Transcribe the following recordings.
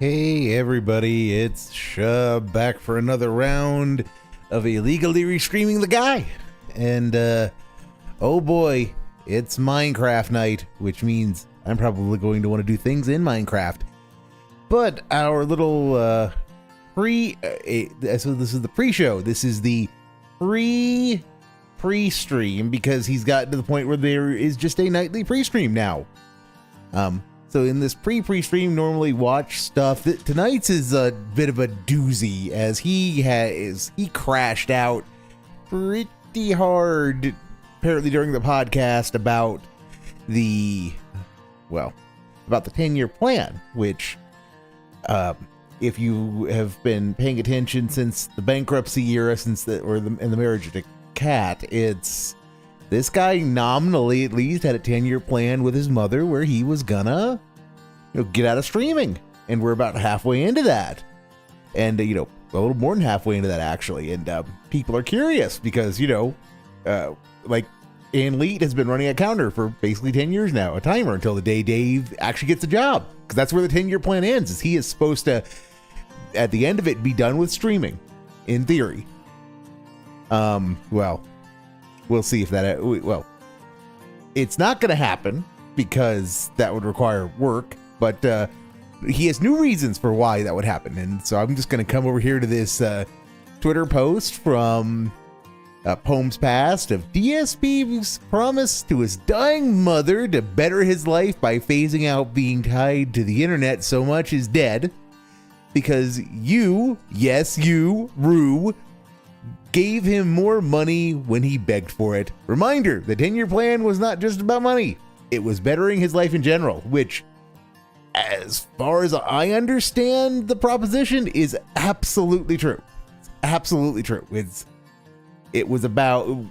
Hey everybody, it's Shub back for another round of illegally restreaming the guy. And oh boy, it's Minecraft night, which means I'm probably going to want to do things in Minecraft. But our little so this is the pre-show. This is the pre-stream because he's gotten to the point where there is just a nightly pre-stream now. So in this pre-stream, normally watch stuff. Tonight's is a bit of a doozy as he crashed out pretty hard, apparently during the podcast about the 10-year plan, which, if you have been paying attention since the bankruptcy era, and the marriage of the cat, it's this guy nominally at least had a 10-year plan with his mother where he was gonna, get out of streaming. And we're about halfway into that. And, a little more than halfway into that, actually. And people are curious because, like Ann Leet has been running a counter for basically 10 years now, a timer until the day Dave actually gets a job. Because that's where the 10-year plan ends, is he is supposed to, at the end of it, be done with streaming, in theory. We'll see if that, it's not going to happen because that would require work, but he has new reasons for why that would happen. And so I'm just going to come over here to this Twitter post from Poems Past of DSP's promise to his dying mother to better his life by phasing out being tied to the internet so much is dead because you, Rue, gave him more money when he begged for it. Reminder, the 10-year plan was not just about money. It was bettering his life in general, which, as far as I understand the proposition, is absolutely true. It's absolutely true. It was about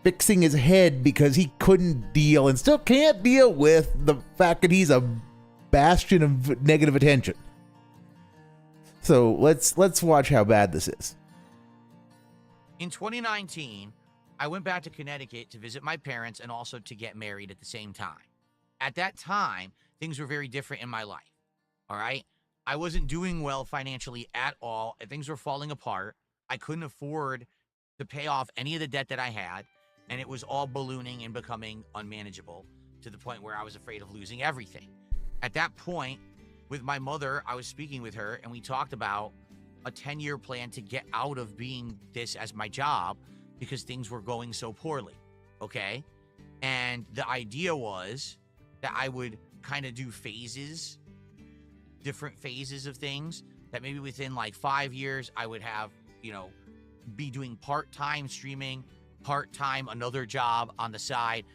fixing his head because he couldn't deal and still can't deal with the fact that he's a bastion of negative attention. So let's watch how bad this is. In 2019, I went back to Connecticut to visit my parents and also to get married at the same time. At that time, things were very different in my life, all right? I wasn't doing well financially at all. Things were falling apart. I couldn't afford to pay off any of the debt that I had, and it was all ballooning and becoming unmanageable to the point where I was afraid of losing everything. At that point, with my mother, I was speaking with her, and we talked about a 10-year plan to get out of being this as my job because things were going so poorly, okay? And the idea was that I would kind of do different phases of things, that maybe within like 5 years, I would have, be doing part-time streaming, part-time another job on the side.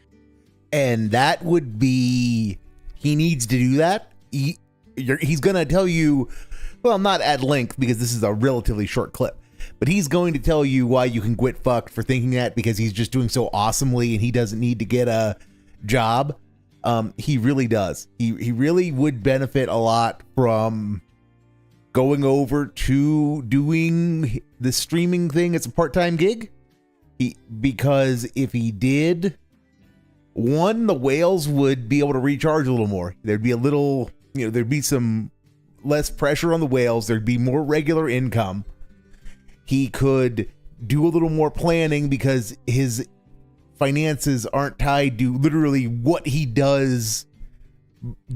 And that would be, he needs to do that. He's going to tell you, well, not at length because this is a relatively short clip, but he's going to tell you why you can quit fucked for thinking that because he's just doing so awesomely and he doesn't need to get a job. He really does. He really would benefit a lot from going over to doing the streaming thing as a part-time gig. Because if he did, one, the whales would be able to recharge a little more. There'd be a little, there'd be some less pressure on the whales. There'd be more regular income. He could do a little more planning because his finances aren't tied to literally what he does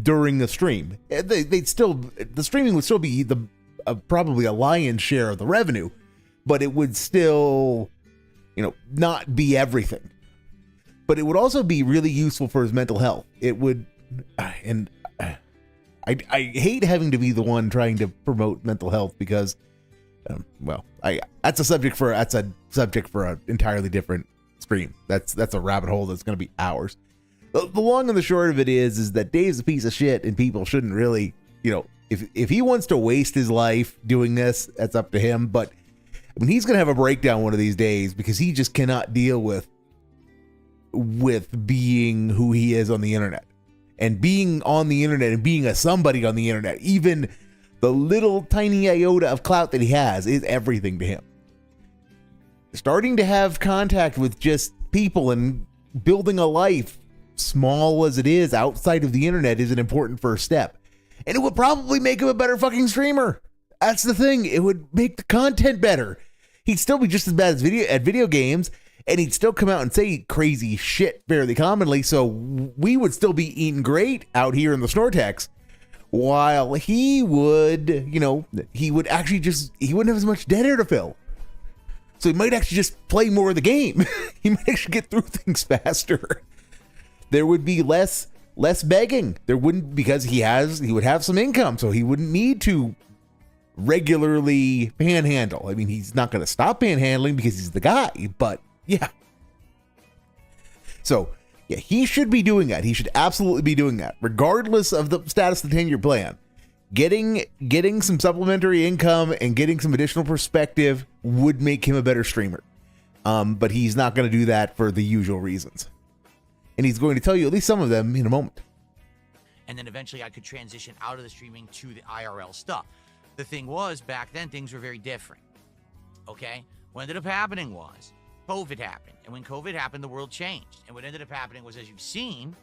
during the stream. The streaming would still be probably a lion's share of the revenue, but it would still, not be everything. But it would also be really useful for his mental health. It would, and I hate having to be the one trying to promote mental health because, that's a subject for an entirely different stream. That's a rabbit hole that's going to be hours. The long and the short of it is that Dave's a piece of shit, and people shouldn't really, if he wants to waste his life doing this, that's up to him. But he's going to have a breakdown one of these days because he just cannot deal with being who he is on the internet. And being on the internet and being a somebody on the internet, even the little tiny iota of clout that he has, is everything to him. Starting to have contact with just people and building a life, small as it is, outside of the internet is an important first step. And it would probably make him a better fucking streamer. That's the thing. It would make the content better. He'd still be just as bad as video games, and he'd still come out and say crazy shit fairly commonly, so we would still be eating great out here in the Snortex, while he would, he would actually he wouldn't have as much dead air to fill. So he might actually just play more of the game. He might actually get through things faster. There would be less begging. There wouldn't, because he would have some income, so he wouldn't need to regularly panhandle. I mean, he's not going to stop panhandling because he's the guy, but yeah. So yeah, he should be doing that. He should absolutely be doing that, regardless of the status of the 10-year plan. Getting some supplementary income and getting some additional perspective would make him a better streamer. But he's not going to do that for the usual reasons. And he's going to tell you at least some of them in a moment. And then eventually I could transition out of the streaming to the IRL stuff. The thing was, back then, things were very different. Okay? What ended up happening was COVID happened. And when COVID happened, the world changed. And what ended up happening was, as you've seen,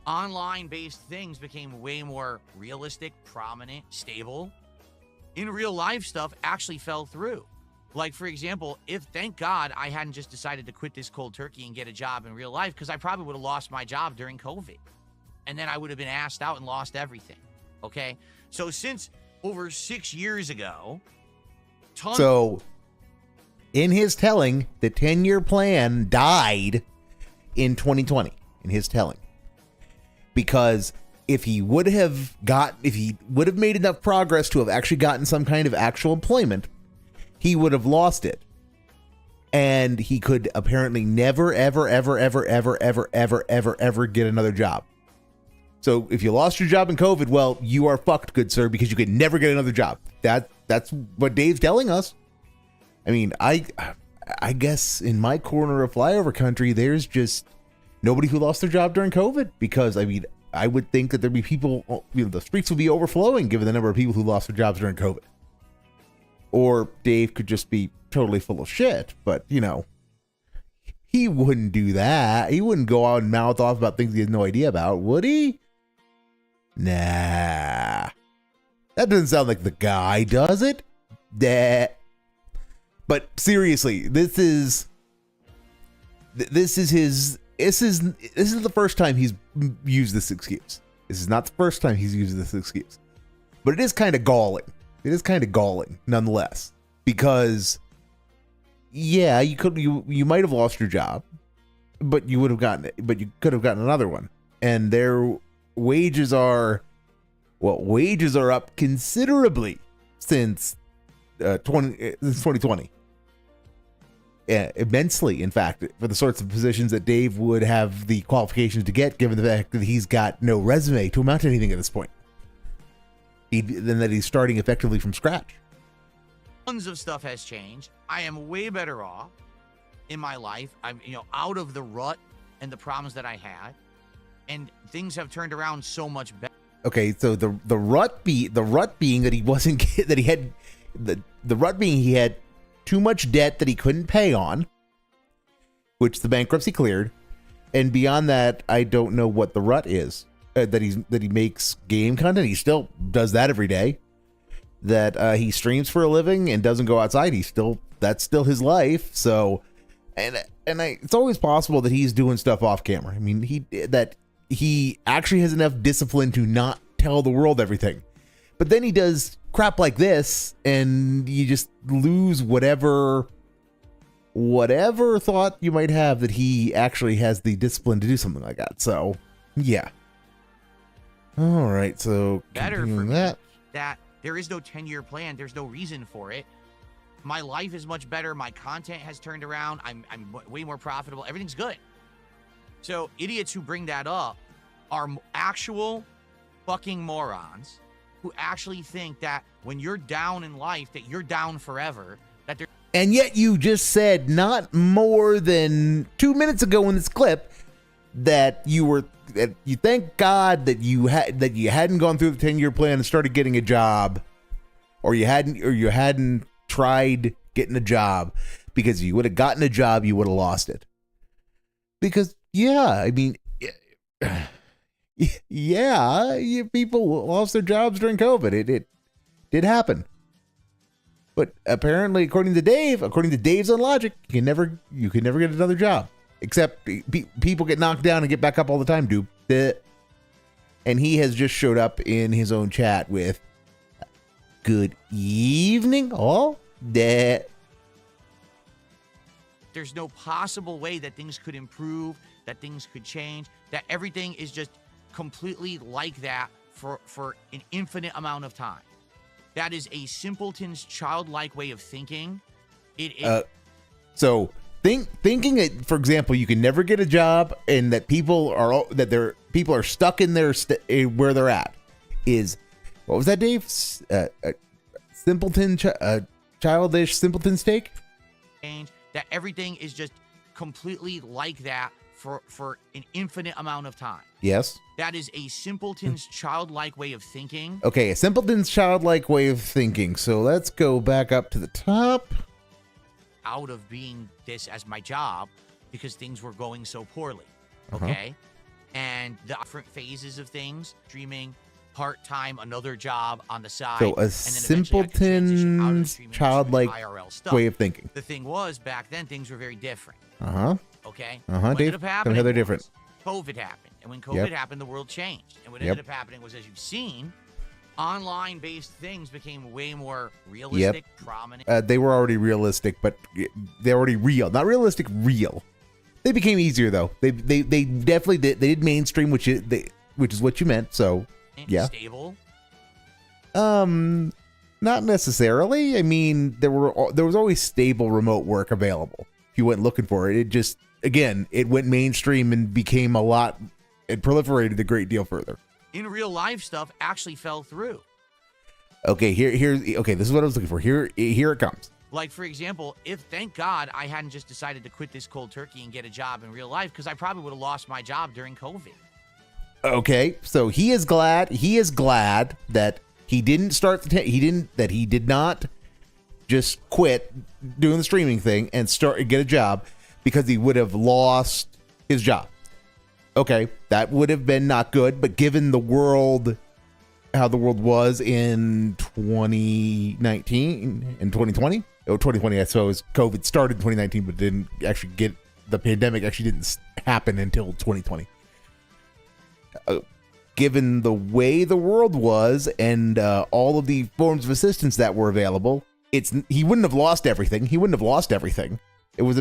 online-based things became way more realistic, prominent, stable. In real life stuff actually fell through. Like, for example, thank God I hadn't just decided to quit this cold turkey and get a job in real life, because I probably would have lost my job during COVID. And then I would have been asked out and lost everything. Okay? So since over 6 years ago, So, in his telling, the 10-year plan died in 2020, in his telling. Because if he would have made enough progress to have actually gotten some kind of actual employment, he would have lost it. And he could apparently never, ever, ever, ever, ever, ever, ever, ever, ever get another job. So if you lost your job in COVID, well, you are fucked, good sir, because you could never get another job. That's what Dave's telling us. I mean, I guess in my corner of flyover country, there's just nobody who lost their job during COVID, because I mean, I would think that there'd be people, the streets would be overflowing given the number of people who lost their jobs during COVID. Or Dave could just be totally full of shit, but he wouldn't do that. He wouldn't go out and mouth off about things he has no idea about, would he? Nah. That doesn't sound like the guy, does it? But seriously, this is the first time he's used this excuse. This is not the first time he's used this excuse. But it is kind of galling. It is kind of galling nonetheless, because yeah, you might have lost your job, but you could have gotten another one. And their wages are up considerably since 2020. Yeah, immensely, in fact, for the sorts of positions that Dave would have the qualifications to get, given the fact that he's got no resume to amount to anything at this point. Then that he's starting effectively from scratch. Tons of stuff has changed. I am way better off in my life. I'm, out of the rut and the problems that I had, and things have turned around so much better. Okay, so the rut being that he had too much debt that he couldn't pay on, which the bankruptcy cleared, and beyond that, I don't know what the rut is. That he makes game content. He still does that every day. That he streams for a living and doesn't go outside. That's still his life. So, it's always possible that he's doing stuff off camera. I mean, he actually has enough discipline to not tell the world everything. But then he does crap like this, and you just lose whatever thought you might have that he actually has the discipline to do something like that. So, yeah. All right, so better for that there is no 10-year plan. There's no reason for it. My life is much better. My content has turned around. I'm way more profitable. Everything's good. So idiots who bring that up are actual fucking morons who actually think that when you're down in life, that you're down forever. And yet you just said not more than 2 minutes ago in this clip that you thank God that you hadn't gone through the 10-year plan and started getting a job, or you hadn't tried getting a job, because if you would have gotten a job, you would have lost it. Because yeah, I mean, Yeah, people lost their jobs during COVID. It did happen. But apparently, according to Dave's own logic, you can never get another job. Except people get knocked down and get back up all the time, dude. And he has just showed up in his own chat with, "Good evening, all." There's no possible way that things could improve, that things could change, that everything is just completely like that for an infinite amount of time. That is a simpleton's childlike way of thinking. So thinking that, for example, you can never get a job and that people are stuck in their where they're at is, what was that, Dave? Childish simpleton's take. That everything is just completely like that for an infinite amount of time. Yes. That is a simpleton's childlike way of thinking. Okay, a simpleton's childlike way of thinking. So let's go back up to the top. Out of being this as my job because things were going so poorly. Okay. And the different phases of things, streaming, part-time, another job on the side. So a simpleton's childlike way of thinking. The thing was, back then, things were very different. Okay? Dave, ended up happening how they're different. COVID happened. And when COVID happened, the world changed. And what ended up happening was, as you've seen, online-based things became way more realistic, prominent. They were already realistic, but they're already real. Not realistic, real. They became easier, though. They definitely did. They did mainstream, which is what you meant, so... Yeah. Stable? Not necessarily. I mean, there was always stable remote work available if you went looking for it. It just, again, it went mainstream and became it proliferated a great deal further. In real life stuff actually fell through. Okay, this is what I was looking for. Here it comes. Like, for example, thank God I hadn't just decided to quit this cold turkey and get a job in real life, because I probably would have lost my job during COVID. Okay, so he is glad that he didn't that he did not just quit doing the streaming thing and get a job, because he would have lost his job. Okay, that would have been not good, but given how the world was in 2019 and 2020, 2020, I suppose COVID started in 2019, but the pandemic actually didn't happen until 2020. Given the way the world was and all of the forms of assistance that were available, he wouldn't have lost everything. It was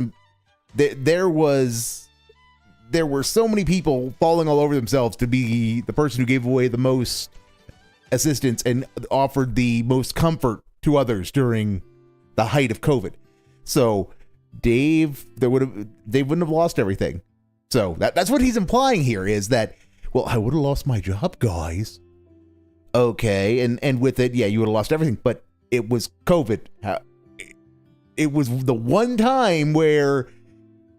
there were so many people falling all over themselves to be the person who gave away the most assistance and offered the most comfort to others during the height of COVID. So Dave wouldn't have lost everything. So that's what he's implying here, is that, well, I would have lost my job, guys. Okay, and with it, yeah, you would have lost everything, but it was COVID. It was the one time where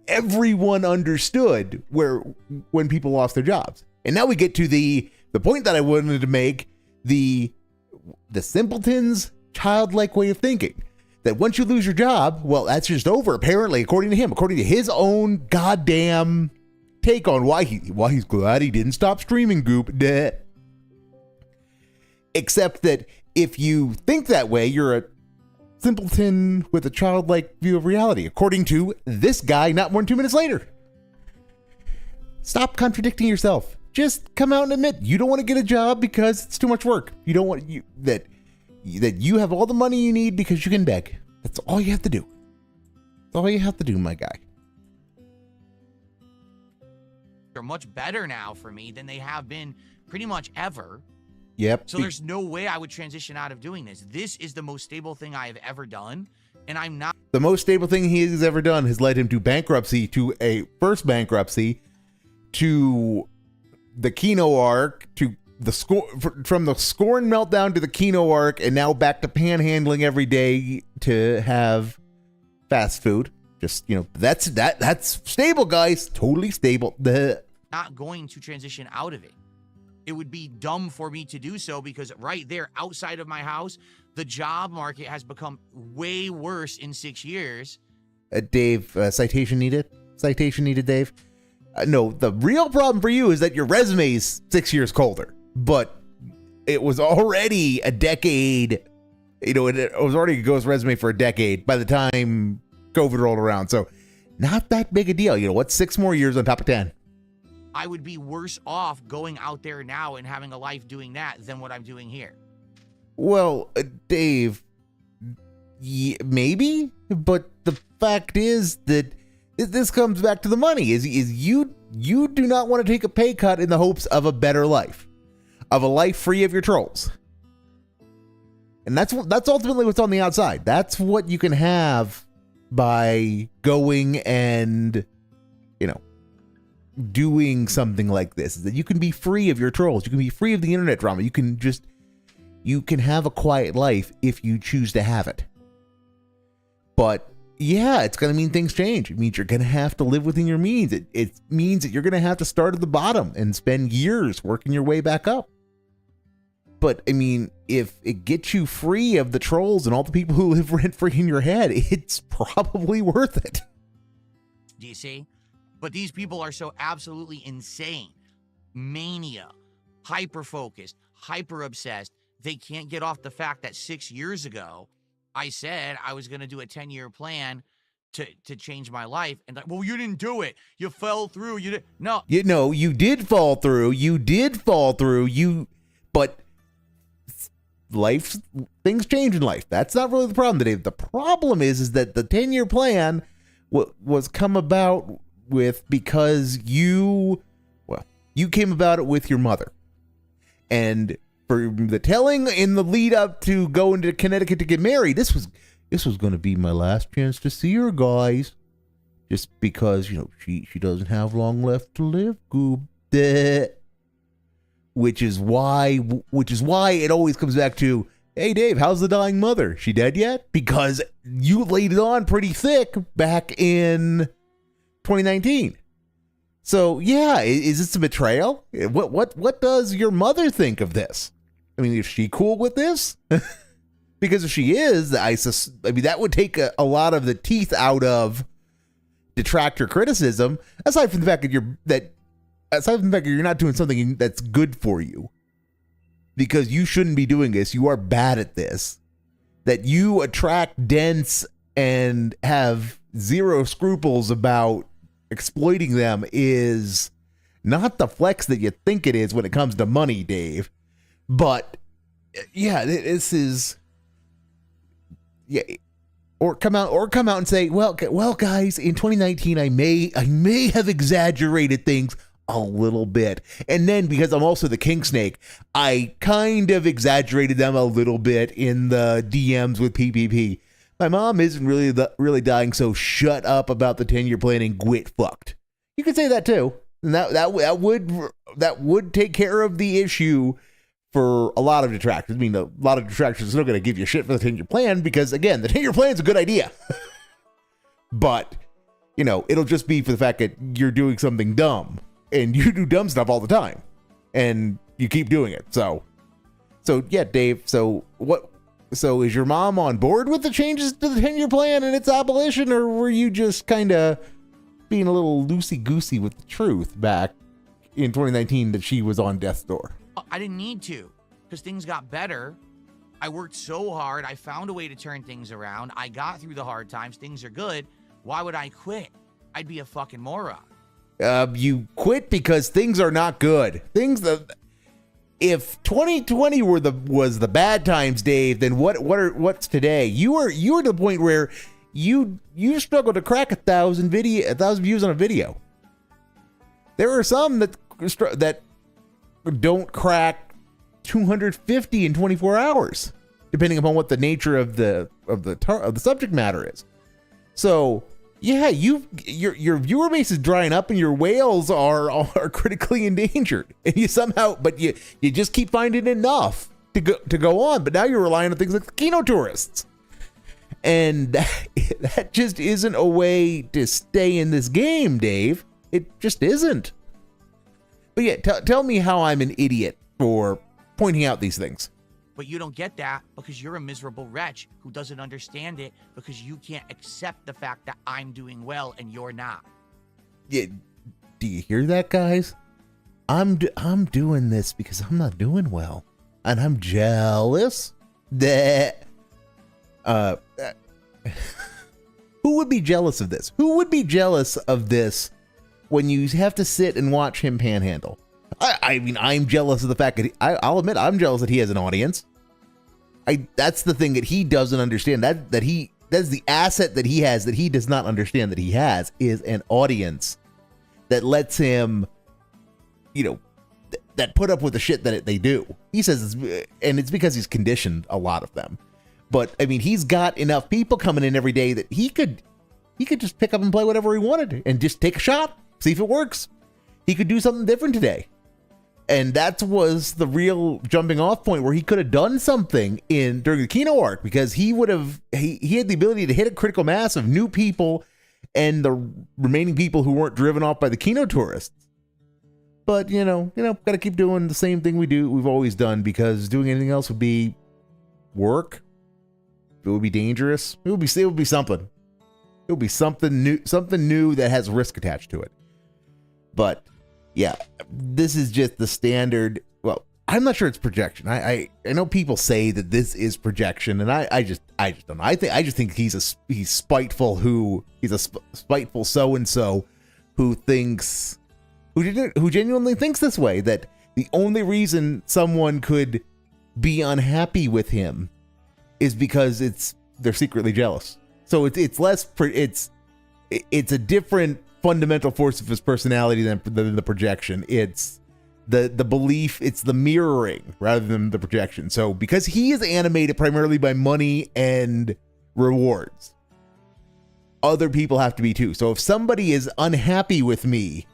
everyone understood when people lost their jobs. And now we get to the point that I wanted to make, the simpleton's childlike way of thinking. That once you lose your job, well, that's just over, apparently, according to him, according to his own goddamn take on why he's glad he didn't stop streaming, Goop. Duh. Except that if you think that way, you're a simpleton with a childlike view of reality, according to this guy not more than 2 minutes later. Stop contradicting yourself. Just come out and admit you don't want to get a job because it's too much work. You don't want that you have all the money you need because you can beg. That's all you have to do. That's all you have to do, my guy. They're much better now for me than they have been pretty much ever. Yep. So there's no way I would transition out of doing this. This is the most stable thing I have ever done, and I'm not. The most stable thing he has ever done has led him to bankruptcy, to a first bankruptcy, to the Kino arc, to the from the Scorn meltdown to the Kino arc, and now back to panhandling every day to have fast food. Just, that's stable, guys. Totally stable. Not going to transition out of it. It would be dumb for me to do so, because right there outside of my house, the job market has become way worse in 6 years. Dave, citation needed. Citation needed, Dave. No, the real problem for you is that your resume is 6 years colder, but it was already a decade. It was already a ghost resume for a decade by the time COVID rolled around. So not that big a deal. What's 6 more years on top of 10? I would be worse off going out there now and having a life doing that than what I'm doing here. Well, Dave, maybe, but the fact is that this comes back to the money. Is you do not want to take a pay cut in the hopes of a better life, of a life free of your trolls. And that's ultimately what's on the outside. That's what you can have by going and, doing something like this, is that you can be free of your trolls. You can be free of the internet drama. You can have a quiet life if you choose to have it. But yeah, it's going to mean things change. It means you're going to have to live within your means. It means that you're going to have to start at the bottom and spend years working your way back up. But I mean, if it gets you free of the trolls and all the people who live rent free in your head, it's probably worth it. Do you see? But these people are so absolutely insane. Mania, hyper-focused, hyper-obsessed. They can't get off the fact that 6 years ago, I said I was going to do a 10-year plan to change my life. And like, well, you didn't do it. You fell through. You did. No. You did fall through. But things change in life. That's not really the problem today. The problem is that the 10-year plan was come about with because you came about it with your mother. And for the telling in the lead up to going to Connecticut to get married, this was going to be my last chance to see her, guys. Just because, she doesn't have long left to live, Goob. Which is why it always comes back to, hey, Dave, how's the dying mother? She dead yet? Because you laid it on pretty thick back in 2019. So yeah, is this a betrayal? What does your mother think of this? I mean, is she cool with this? Because if she is, that would take a lot of the teeth out of detractor criticism. Aside from the fact that you're not doing something that's good for you, because you shouldn't be doing this. You are bad at this. That you attract dents and have zero scruples about exploiting them is not the flex that you think it is when it comes to money, Dave. But yeah, this is, yeah. Or come out and say, well, guys, in 2019, I may have exaggerated things a little bit. And then because I'm also the king snake, I kind of exaggerated them a little bit in the DMs with PPP. My mom isn't really dying, so shut up about the 10-year plan and quit fucked. You could say that too. And that would take care of the issue for a lot of detractors. I mean, a lot of detractors are still going to give you shit for the 10-year plan because, again, the 10-year plan is a good idea. But, it'll just be for the fact that you're doing something dumb. And you do dumb stuff all the time. And you keep doing it. So yeah, Dave, so is your mom on board with the changes to the 10-year plan and its abolition, or were you just kind of being a little loosey-goosey with the truth back in 2019 that she was on death's door? I didn't need to, because things got better. I worked so hard. I found a way to turn things around. I got through the hard times. Things are good. Why would I quit? I'd be a fucking moron. You quit because things are not good. If 2020 was the bad times, Dave, then what's today? You are to the point where you struggle to crack 1,000 views on a video. There are some that don't crack 250 in 24 hours, depending upon what the nature of the subject matter is. So yeah, your viewer base is drying up and your whales are critically endangered. And you just keep finding enough to go on. But now you're relying on things like the Kino tourists. And that just isn't a way to stay in this game, Dave. It just isn't. But yeah, tell me how I'm an idiot for pointing out these things. But you don't get that because you're a miserable wretch who doesn't understand it because you can't accept the fact that I'm doing well and you're not. Yeah, Do you hear that, guys? I'm doing this because I'm not doing well, and I'm jealous. That who would be jealous of this? Who would be jealous of this when you have to sit and watch him panhandle? I mean, I'm jealous of the fact that I'll admit I'm jealous that he has an audience. That's the thing that he doesn't understand. That's the asset that he has that he does not understand that he has is an audience that lets him, that put up with the shit that they do. He says, and it's because he's conditioned a lot of them. But I mean, he's got enough people coming in every day that he could just pick up and play whatever he wanted and just take a shot, see if it works. He could do something different today. And that was the real jumping off point where he could have done something during the Kino arc, because he had the ability to hit a critical mass of new people and the remaining people who weren't driven off by the Kino tourists. But got to keep doing the same thing we've always done, because doing anything else would be work. It would be dangerous. It would be something. It would be something new that has risk attached to it. But yeah, this is just the standard. Well, I'm not sure it's projection. I know people say that this is projection, and I just don't know. I just think he's spiteful. He's a spiteful so and so who genuinely thinks this way. That the only reason someone could be unhappy with him is because they're secretly jealous. So it's a different fundamental force of his personality than the projection. It's the belief, it's the mirroring rather than the projection. So because he is animated primarily by money and rewards, other people have to be too. So if somebody is unhappy with me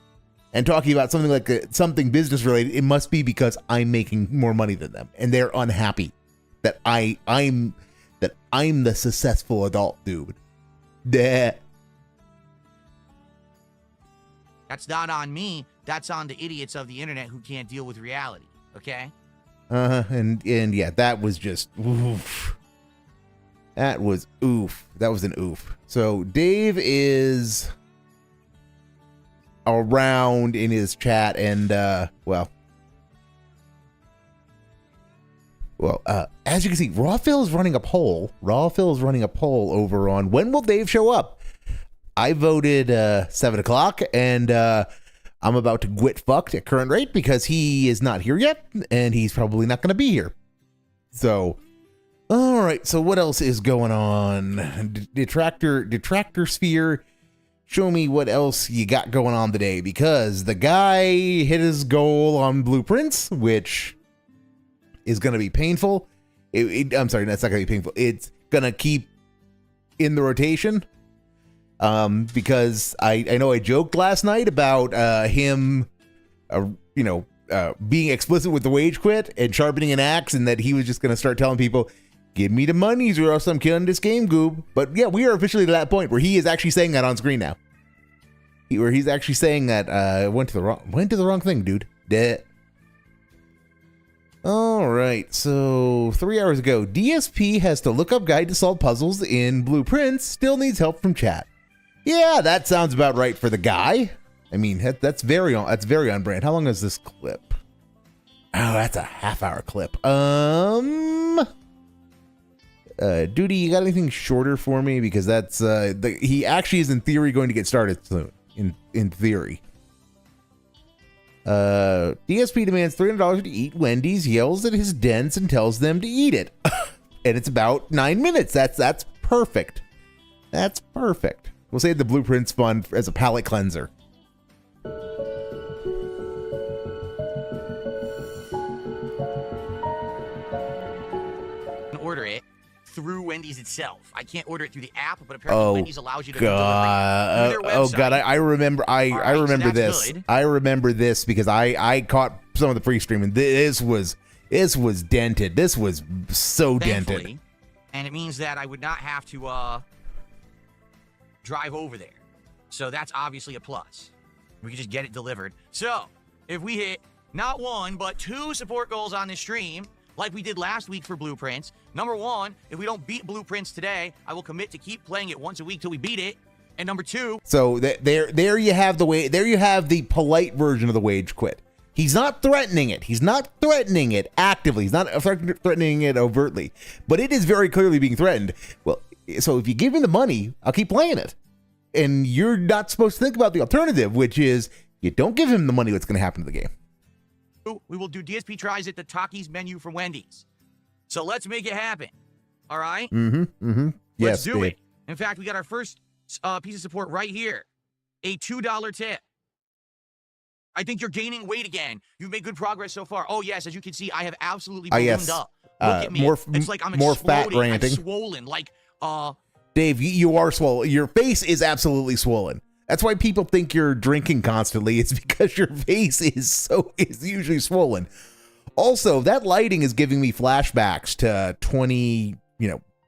and talking about something like something business related, it must be because I'm making more money than them and they're unhappy that I'm the successful adult dude. That's not on me. That's on the idiots of the internet who can't deal with reality. Okay. And yeah, that was just oof. That was oof. That was an oof. So Dave is around in his chat, and as you can see, Rawphil is running a poll. Over on when will Dave show up. I voted 7 o'clock, and I'm about to get fucked at current rate because he is not here yet, and he's probably not going to be here. So, all right. So what else is going on? Detractor sphere. Show me what else you got going on today, because the guy hit his goal on blueprints, which is going to be painful. I'm sorry, that's not going to be painful. It's going to keep in the rotation. Because I know I joked last night about him, being explicit with the wage quit and sharpening an axe, and that he was just going to start telling people, give me the monies or else I'm killing this game, goob. But yeah, we are officially to that point where he is actually saying that on screen now. Where he's actually saying that went to the wrong thing, dude. Dead. All right, so 3 hours ago, DSP has to look up guide to solve puzzles in blueprints. Still needs help from chat. Yeah, that sounds about right for the guy. I mean, that's very on brand. How long is this clip? Oh, that's a half-hour clip. Duty, you got anything shorter for me? Because that's he actually is in theory going to get started soon. In theory. DSP demands $300 to eat Wendy's, yells at his dents, and tells them to eat it. And it's about 9 minutes. That's perfect. That's perfect. We'll save the blueprints fund as a palate cleanser. Order it through Wendy's itself. I can't order it through the app, but apparently Wendy's allows you to deliver it through their website. Oh god, I remember. I remember this. Good. I remember this because I caught some of the pre-stream, and this was dented. This was so dented. And it means that I would not have to drive over there. So that's obviously a plus. We can just get it delivered. So if we hit not one, but 2 support goals on this stream, like we did last week for Blueprints. Number 1, if we don't beat Blueprints today, I will commit to keep playing it once a week till we beat it. And number two. So there you have the polite version of the wage quit. He's not threatening it. He's not threatening it actively. He's not threatening it overtly, but it is very clearly being threatened. Well, so if you give me the money, I'll keep playing it. And you're not supposed to think about the alternative, which is you don't give him the money. What's going to happen to the game? We will do DSP tries at the Takis menu for Wendy's. So let's make it happen. All right? Yes, Let's do Dave. it. In fact, we got our first piece of support right here. A $2 tip. I think you're gaining weight again. You've made good progress so far. Oh, yes. As you can see, I have absolutely ballooned up. Look at me. It's like I'm more exploding. fat ranting. I'm swollen. Like, Dave, you are swollen. Your face is absolutely swollen. That's why people think you're drinking constantly. It's because your face is usually swollen. Also, that lighting is giving me flashbacks to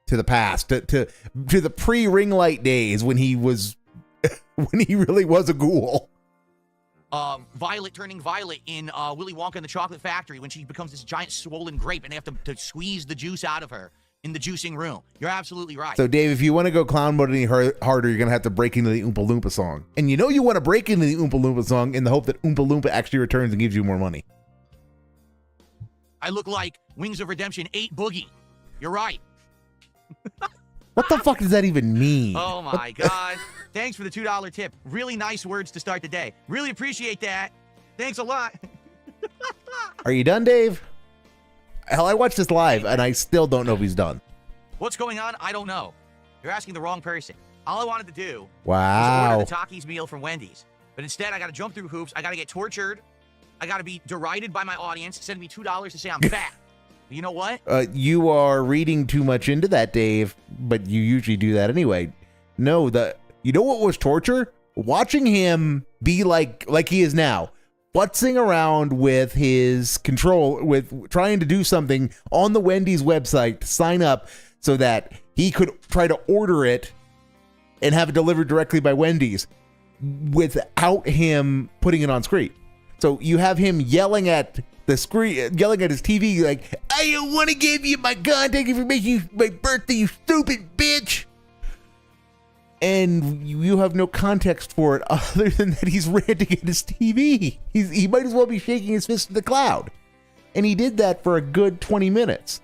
to the past, to the pre-ring light days when he was when he really was a ghoul. Violet turning violet in Willy Wonka and the Chocolate Factory when she becomes this giant swollen grape and they have to squeeze the juice out of her in the juicing room. You're absolutely right. So, Dave, if you want to go clown mode any harder, you're going to have to break into the Oompa Loompa song. And you want to break into the Oompa Loompa song in the hope that Oompa Loompa actually returns and gives you more money. I look like Wings of Redemption 8 Boogie. You're right. What the fuck does that even mean? Oh, my God. Thanks for the $2 tip. Really nice words to start the day. Really appreciate that. Thanks a lot. Are you done, Dave? Hell, I watched this live, and I still don't know if he's done. What's going on? I don't know. You're asking the wrong person. All I wanted to do Wow. was order the Takis meal from Wendy's. But instead, I got to jump through hoops. I got to get tortured. I got to be derided by my audience, sending me $2 to say I'm fat. You know what? You are reading too much into that, Dave, but you usually do that anyway. No, you know what was torture? Watching him be like he is now. Futzing around with his control, with trying to do something on the Wendy's website to sign up so that he could try to order it and have it delivered directly by Wendy's without him putting it on screen. So you have him yelling at the screen, yelling at his TV like, I don't want to give you my contact information, my birthday, you stupid bitch. And you have no context for it other than that he's ranting at his TV. He might as well be shaking his fist at the cloud. And he did that for a good 20 minutes.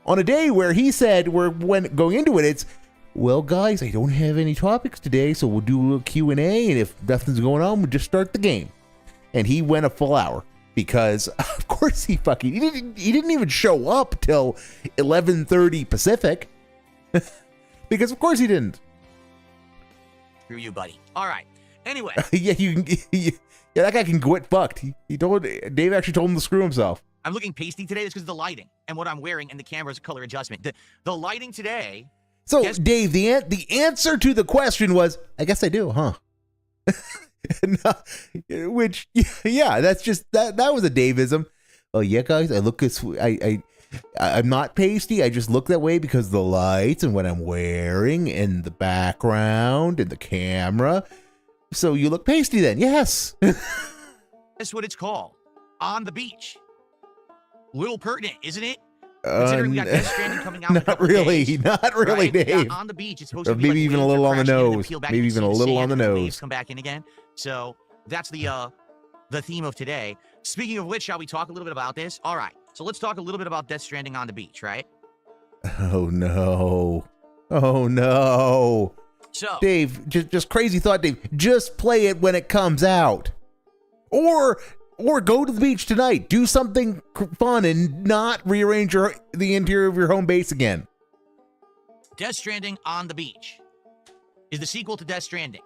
On a day where he said, when going into it, it's, well, guys, I don't have any topics today, so we'll do a Q&A, and if nothing's going on, we'll just start the game. And he went a full hour because, of course, he didn't even show up till 11:30 Pacific. Because, of course, he didn't. Screw you, buddy. All right. Anyway. Yeah, that guy can get fucked. Dave actually told him to screw himself. I'm looking pasty today. That's because of the lighting and what I'm wearing and the camera's color adjustment. The lighting today. So, Dave, the answer to the question was, I guess I do, huh? Which, yeah, that's just, that was a Daveism. Oh, yeah, guys, I look as, I'm not pasty. I just look that way because the lights and what I'm wearing and the background and the camera. So you look pasty then. Yes. That's what it's called. On the beach. Little pertinent, isn't it? Considering we got Death Stranding coming out. Not really, right? Dave. On the beach, it's supposed to be maybe like even a little on the nose. Maybe even a little on the nose. Come back in again. So that's the theme of today. Speaking of which, shall we talk a little bit about this? All right. So let's talk a little bit about Death Stranding on the beach, right? Oh no. Oh no. So Dave, just crazy thought, Dave. Just play it when it comes out. Or go to the beach tonight. Do something fun and not rearrange the interior of your home base again. Death Stranding on the beach is the sequel to Death Stranding,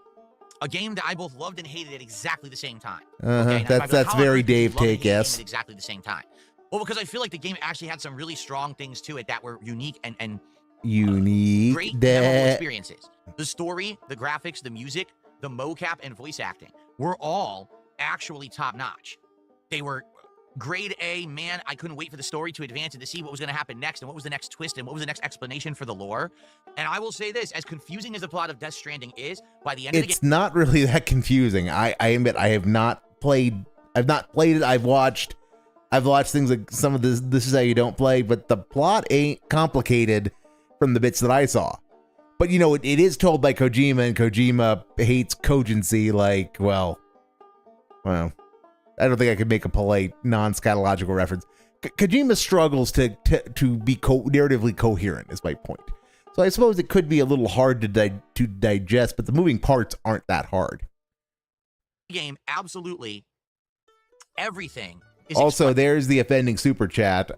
a game that I both loved and hated at exactly the same time. Okay? That's very Dave take, yes. At exactly the same time. Well, because I feel like the game actually had some really strong things to it that were unique and unique, great memorable experiences. The story, the graphics, the music, the mocap, and voice acting were all actually top-notch. They were grade A. Man, I couldn't wait for the story to advance and to see what was going to happen next and what was the next twist and what was the next explanation for the lore. And I will say this, as confusing as the plot of Death Stranding is, by the end of the game... It's not really that confusing. I admit I have not played... I've not played it. I've watched things like some of this is how you don't play, but the plot ain't complicated from the bits that I saw. But, you know, it is told by Kojima, and Kojima hates cogency. Like, well, I don't think I could make a polite, non-scatological reference. Kojima struggles to be narratively coherent, is my point. So I suppose it could be a little hard to digest, but the moving parts aren't that hard. Game, absolutely. Everything is also, there's the offending super chat.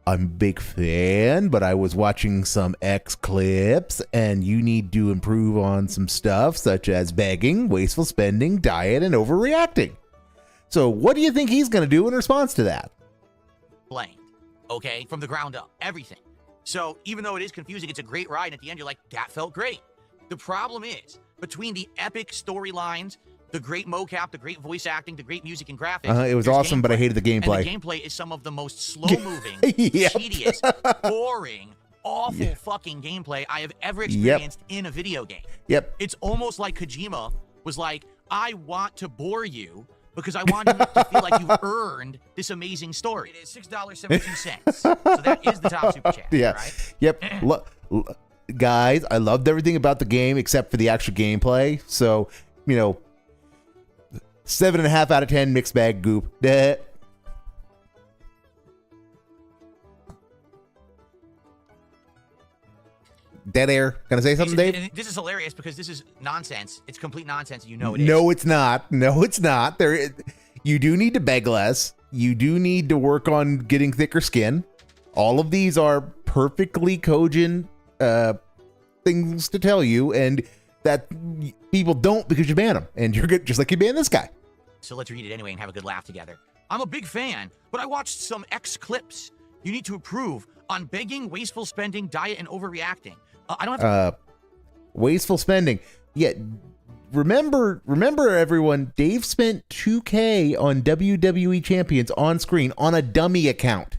I'm a big fan, but I was watching some X clips, and you need to improve on some stuff, such as begging, wasteful spending, diet, and overreacting. So what do you think he's going to do in response to that? Blamed, okay, from the ground up, everything. So even though it is confusing, it's a great ride. And at the end, you're like, that felt great. The problem is, between the epic storylines, the great mocap, the great voice acting, the great music and graphics. It was awesome, but I hated the gameplay. And the gameplay is some of the most slow-moving, tedious, boring, awful fucking gameplay I have ever experienced in a video game. It's almost like Kojima was like, I want to bore you because I want you to feel like you've earned this amazing story. It is $6.72. So that is the top super chat. Right? Guys, I loved everything about the game except for the actual gameplay. So, you know, 7.5 out of 10 mixed bag goop. Dead air. Gonna say something, Dave? This is hilarious because this is nonsense. It's complete nonsense. And you know it is. No, it's not. No, it's not. You do need to beg less. You do need to work on getting thicker skin. All of these are perfectly cogent things to tell you, and that people don't because you ban them, and you're good, just like you ban this guy. So let's read it anyway and have a good laugh together. I'm a big fan, but I watched some X clips. You need to improve on begging, wasteful spending, diet, and overreacting. I don't have wasteful spending. Yeah, remember everyone, Dave spent $2K on WWE Champions on screen on a dummy account.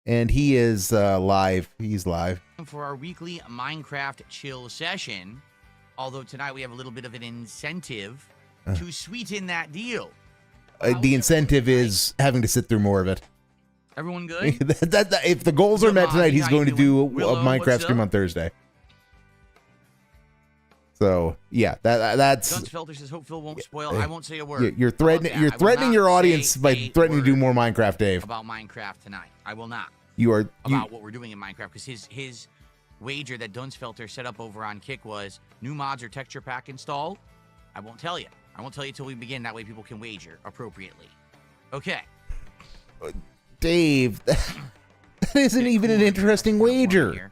And he is live. He's live. For our weekly Minecraft chill session, although tonight we have a little bit of an incentive to sweeten that deal. The incentive is having to sit through more of it. Everyone good? If the goals are met tonight, he's going to do a Minecraft stream on Thursday. So yeah, that's. Dunsfelter says hope Phil won't spoil. I won't say a word. You're threatening your audience by threatening to do more Minecraft, Dave. About Minecraft tonight, I will not. About what we're doing in Minecraft, because his wager that Dunsfelter set up over on Kick was new mods or texture pack installed. I won't tell you. I won't tell you until we begin. That way people can wager appropriately. Okay. Dave, that isn't even an interesting wager.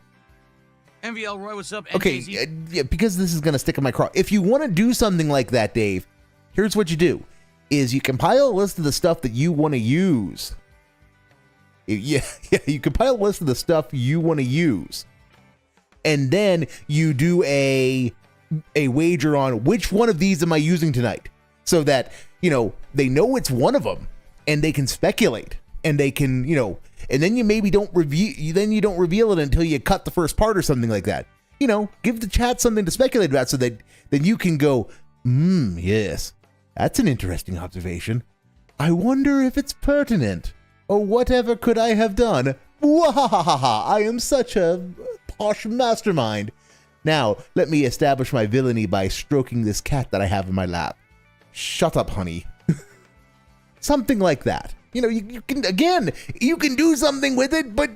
MVL Roy, what's up? Okay, yeah, because this is going to stick in my craw. If you want to do something like that, Dave, here's what you do. Is you compile a list of the stuff that you want to use. Yeah, you compile a list of the stuff you want to use. And then you do a wager on which one of these am I using tonight, so that, you know, they know it's one of them and they can speculate, and they can, you know, and then you maybe don't reveal it until you cut the first part or something like that. You know, give the chat something to speculate about, so that then you can go, yes, that's an interesting observation. I wonder if it's pertinent, or whatever could I have done. Wahahaha, I am such a posh mastermind. Now, let me establish my villainy by stroking this cat that I have in my lap. Shut up, honey. Something like that. You know, you can do something with it, but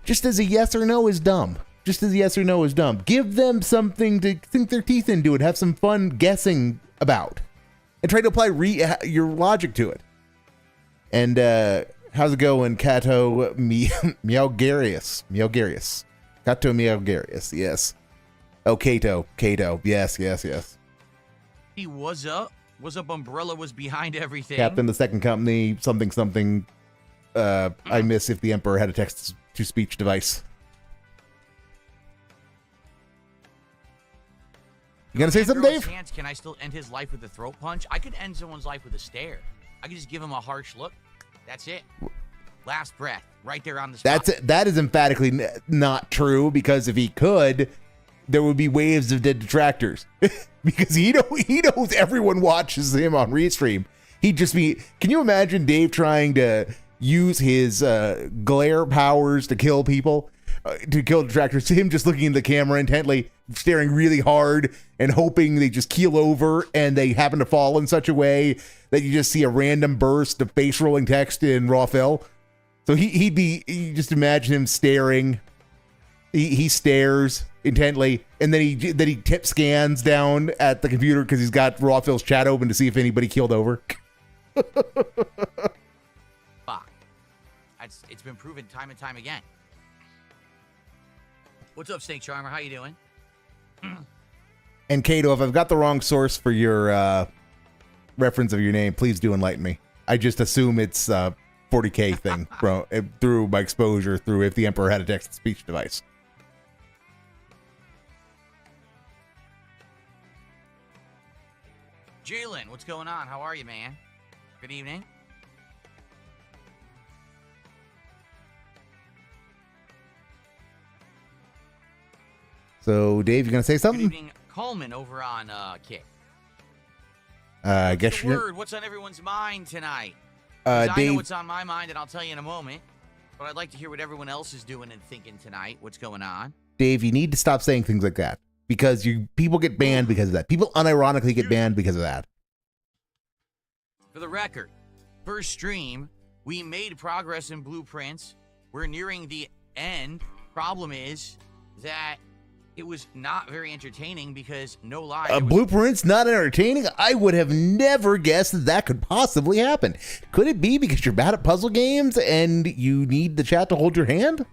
just as a yes or no is dumb. Give them something to sink their teeth into and have some fun guessing about, and try to apply your logic to it. And how's it going, Kato Meowgarius? Kato Meowgarius, yes. Oh, Kato, yes. He was up. Umbrella was behind everything. Captain the second company, something. I miss if the Emperor had a text-to-speech device. You gonna say something, Dave? Chance, can I still end his life with a throat punch? I could end someone's life with a stare. I could just give him a harsh look. That's it. Last breath, right there on the spot. That is emphatically not true, because if he could, there would be waves of dead detractors. Because he knows everyone watches him on Reeestream. He'd just be. Can you imagine Dave trying to use his glare powers to kill people? to kill detractors. To him just looking in the camera intently, staring really hard and hoping they just keel over and they happen to fall in such a way that you just see a random burst of face rolling text in raw fill. So he'd be, you just imagine him staring. He stares intently, and then he tip scans down at the computer because he's got raw fill's chat open to see if anybody keeled over. Fuck. It's been proven time and time again. What's up, Snake Charmer? How you doing? And Kato, if I've got the wrong source for your reference of your name, please do enlighten me. I just assume it's 40K thing through my exposure through if the Emperor had a text-to-speech device. Jalen, what's going on? How are you, man? Good evening. So, Dave, you gonna say something? Good evening, Coleman over on Kick. I guess you're... What's on everyone's mind tonight? Dave, I know what's on my mind, and I'll tell you in a moment. But I'd like to hear what everyone else is doing and thinking tonight. What's going on? Dave, you need to stop saying things like that because people get banned because of that. People unironically get banned because of that. For the record, first stream, we made progress in blueprints. We're nearing the end. Problem is that it was not very entertaining because, no lie, blueprints not entertaining? I would have never guessed that could possibly happen. Could it be because you're bad at puzzle games and you need the chat to hold your hand?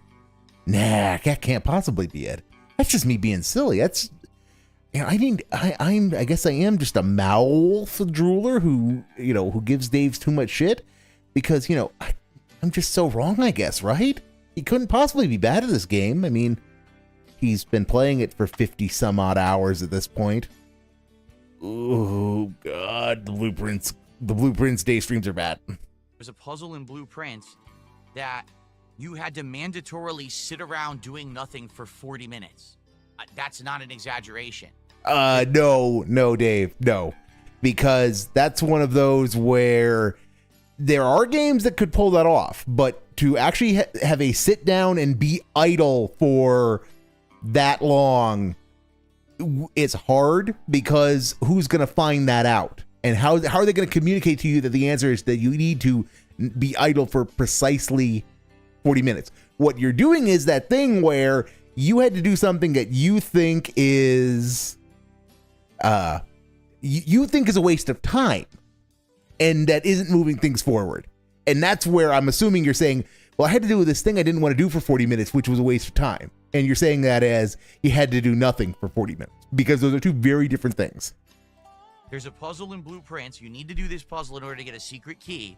Nah, that can't possibly be it. That's just me being silly. That's, you know, I guess I am just a mouth drooler who gives Dave too much shit because, I'm just so wrong, I guess, right? He couldn't possibly be bad at this game. I mean, he's been playing it for 50 some odd hours at this point. Oh God, the blueprints day streams are bad. There's a puzzle in blueprints that you had to mandatorily sit around doing nothing for 40 minutes. That's not an exaggeration. No, Dave, no. Because that's one of those where there are games that could pull that off, but to actually have a sit down and be idle for that long, it's hard because who's going to find that out? And how are they going to communicate to you that the answer is that you need to be idle for precisely 40 minutes? What you're doing is that thing where you had to do something that you think is a waste of time and that isn't moving things forward. And that's where I'm assuming you're saying, well, I had to do this thing I didn't want to do for 40 minutes, which was a waste of time. And you're saying that as he had to do nothing for 40 minutes because those are two very different things. There's a puzzle in blueprints. You need to do this puzzle in order to get a secret key.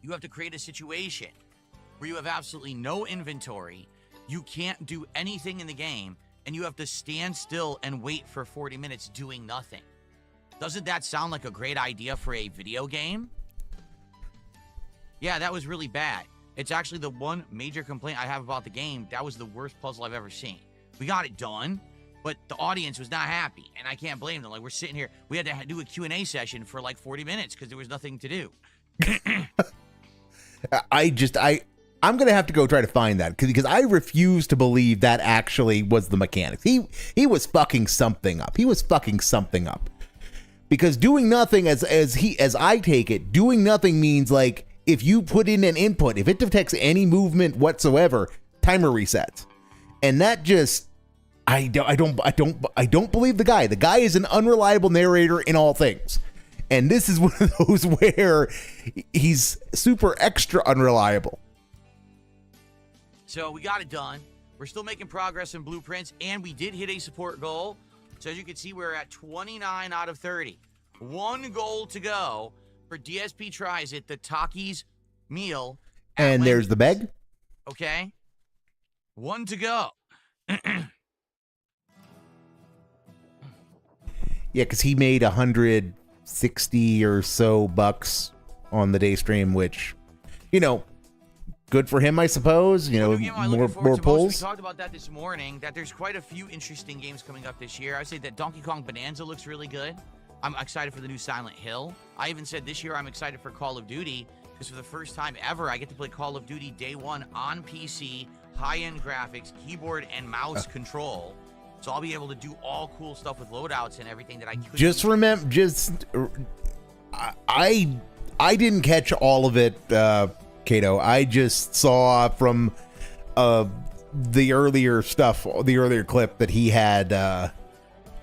You have to create a situation where you have absolutely no inventory. You can't do anything in the game, and you have to stand still and wait for 40 minutes doing nothing. Doesn't that sound like a great idea for a video game? Yeah, that was really bad. It's actually the one major complaint I have about the game. That was the worst puzzle I've ever seen. We got it done, but the audience was not happy, and I can't blame them. Like, we're sitting here. We had to do a Q&A session for like 40 minutes because there was nothing to do. I'm going to have to go try to find that because I refuse to believe that actually was the mechanics. He was fucking something up. He was fucking something up. Because doing nothing, as I take it, doing nothing means like if you put in an input, if it detects any movement whatsoever, timer resets. And that just I don't believe the guy. The guy is an unreliable narrator in all things. And this is one of those where he's super extra unreliable. So we got it done. We're still making progress in blueprints, and we did hit a support goal. So as you can see, we're at 29 out of 30. One goal to go for DSP Tries It, the Takis meal. And there's the bag. Okay. One to go. Yeah, because he made 160 or so bucks on the day stream, which, good for him, I suppose. More pulls. We talked about that this morning, that there's quite a few interesting games coming up this year. I would say that Donkey Kong Bonanza looks really good. I'm excited for the new Silent Hill. I even said this year I'm excited for Call of Duty because for the first time ever, I get to play Call of Duty day one on PC high-end graphics, keyboard and mouse control. So I'll be able to do all cool stuff with loadouts and everything that I could. Just remember, I didn't catch all of it, Kato. I just saw from the earlier stuff, the earlier clip that he had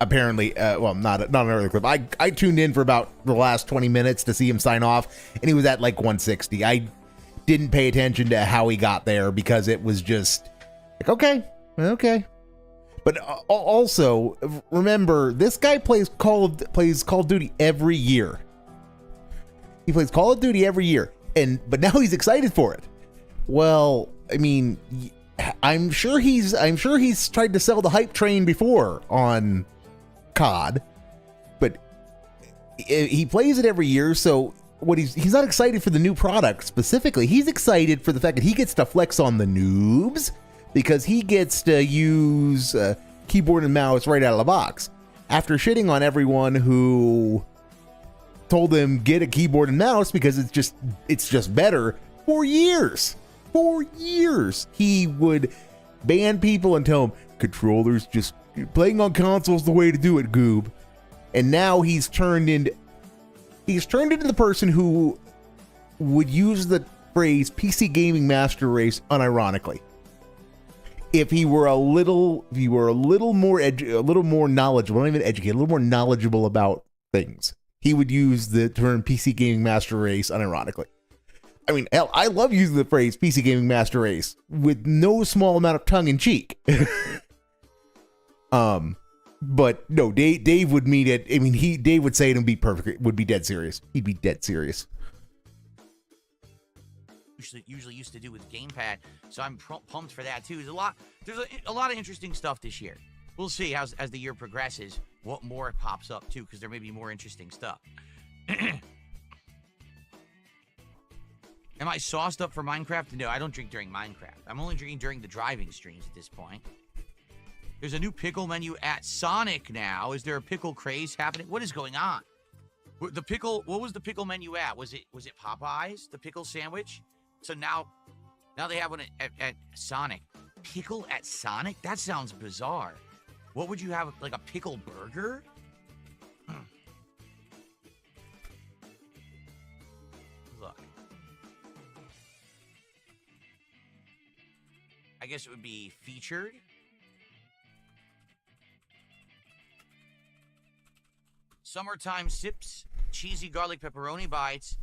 apparently, well, not an earlier clip. I tuned in for about the last 20 minutes to see him sign off, and he was at like 160. I didn't pay attention to how he got there because it was just like, okay. But also, remember, this guy plays Call of Duty every year. He plays Call of Duty every year, but now he's excited for it. Well, I mean, I'm sure he's tried to sell the hype train before on COD, but he plays it every year. So what he's not excited for the new product specifically. He's excited for the fact that he gets to flex on the noobs, because he gets to use keyboard and mouse right out of the box. After shitting on everyone who told him get a keyboard and mouse because it's just better for years. For years, he would ban people and tell them controllers, just playing on consoles the way to do it, goob. And now he's turned into the person who would use the phrase PC gaming master race unironically. If he were a little more knowledgeable, not even educated, a little more knowledgeable about things, he would use the term PC gaming master race unironically. I mean, hell, I love using the phrase PC gaming master race with no small amount of tongue in cheek. But no, Dave would mean it. I mean, Dave would say it and be perfect. Would be dead serious. He'd be dead serious. Usually used to do with gamepad, so I'm pumped for that too. There's a lot of interesting stuff this year. We'll see as the year progresses what more pops up too, because there may be more interesting stuff. Am I sauced up for Minecraft? No, I don't drink during Minecraft. I'm only drinking during the driving streams at this point. There's a new pickle menu at Sonic now. Is there a pickle craze happening? What is going on? What was the pickle menu at? Was it Popeyes, the pickle sandwich? So now they have one at Sonic. Pickle at Sonic? That sounds bizarre. What would you have, like a pickle burger? Look. I guess it would be featured. Summertime sips, cheesy garlic pepperoni bites,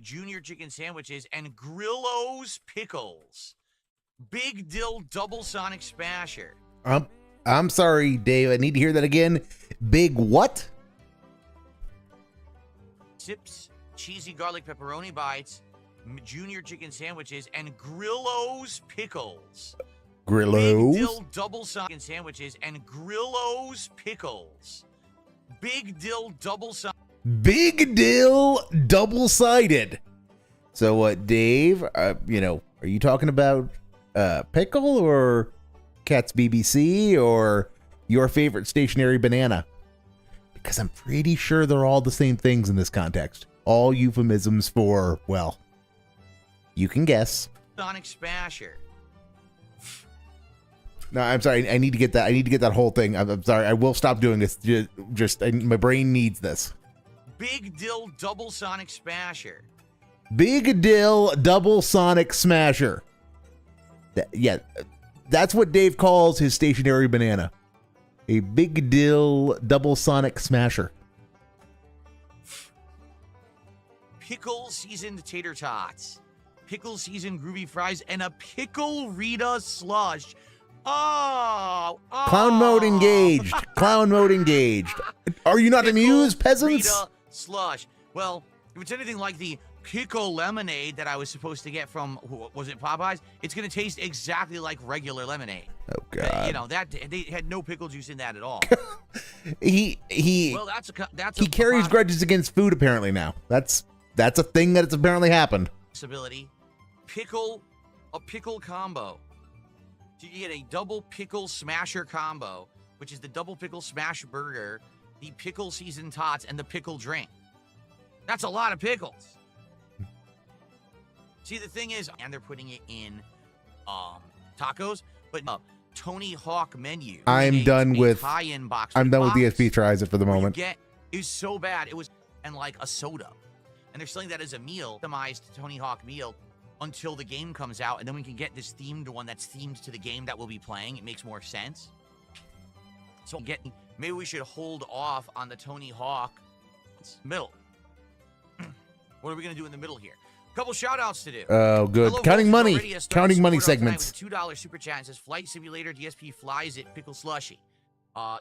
junior chicken sandwiches, and Grillo's pickles. Big dill double sonic smasher. I'm sorry, Dave. I need to hear that again. Big what? Sips, cheesy garlic pepperoni bites, junior chicken sandwiches, and Grillo's pickles. Grillo's? Big dill double sonic sandwiches and Grillo's pickles. Big dill double-sided. Big dill double-sided. So what, Dave? Are you talking about pickle or Cat's BBC or your favorite stationary banana? Because I'm pretty sure they're all the same things in this context. All euphemisms for, well, you can guess. Sonic Smasher. No, I'm sorry. I need to get that. I need to get that whole thing. I'm sorry. I will stop doing this. My brain needs this. Big dill double sonic smasher. Big dill double sonic smasher. That's what Dave calls his stationary banana. A big dill double sonic smasher. Pickle seasoned tater tots. Pickle seasoned groovy fries and a pickle Rita slush. Oh, Clown mode engaged. Clown mode engaged. Are you not amused, peasants? Rita slush. Well, if it's anything like the pickle lemonade that I was supposed to get from, was it Popeyes? It's going to taste exactly like regular lemonade. Oh God! That they had no pickle juice in that at all. He carries grudges against food apparently now. That's a thing that's apparently happened. Possibility. A pickle combo. So you get a double pickle smasher combo, which is the double pickle smash burger, the pickle seasoned tots, and the pickle drink. That's a lot of pickles. See, the thing is, and they're putting it in tacos, but Tony Hawk menu. I'm done with tie-in box. I'm done with box DSP tries it for the where you moment. get is so bad. It was and like a soda, and they're selling that as a meal, customized Tony Hawk meal, until the game comes out, and then we can get this themed one that's themed to the game that we'll be playing. It makes more sense. So maybe we should hold off on the Tony Hawk middle. What are we gonna do in the middle here? Couple shout outs to do. Oh, good. Hello, Counting folks, money. already a starting Counting money support tonight segments. with $2 super chat. It says Flight Simulator DSP flies it pickle slushy.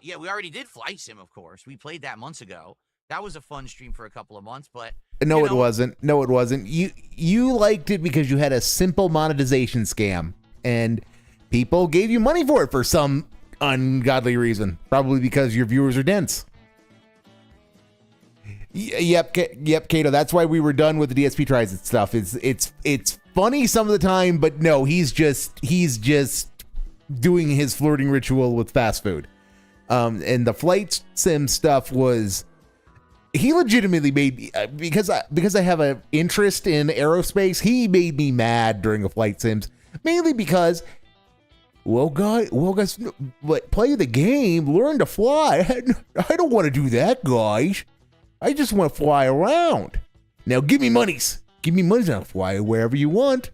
Yeah, we already did Flight Sim, of course. We played that months ago. That was a fun stream for a couple of months, but No, it wasn't. No, it wasn't. You liked it because you had a simple monetization scam, and people gave you money for it for some ungodly reason. Probably because your viewers are dense. Yep, Kato. That's why we were done with the DSP tries and stuff. It's funny some of the time, but no, he's just doing his flirting ritual with fast food. And the flight sim stuff was, he legitimately made me, because I have an interest in aerospace. He made me mad during the flight sims, mainly because, well, guys, play the game, learn to fly. I don't want to do that, guys. I just want to fly around. Now give me monies. Give me monies and I'll fly wherever you want.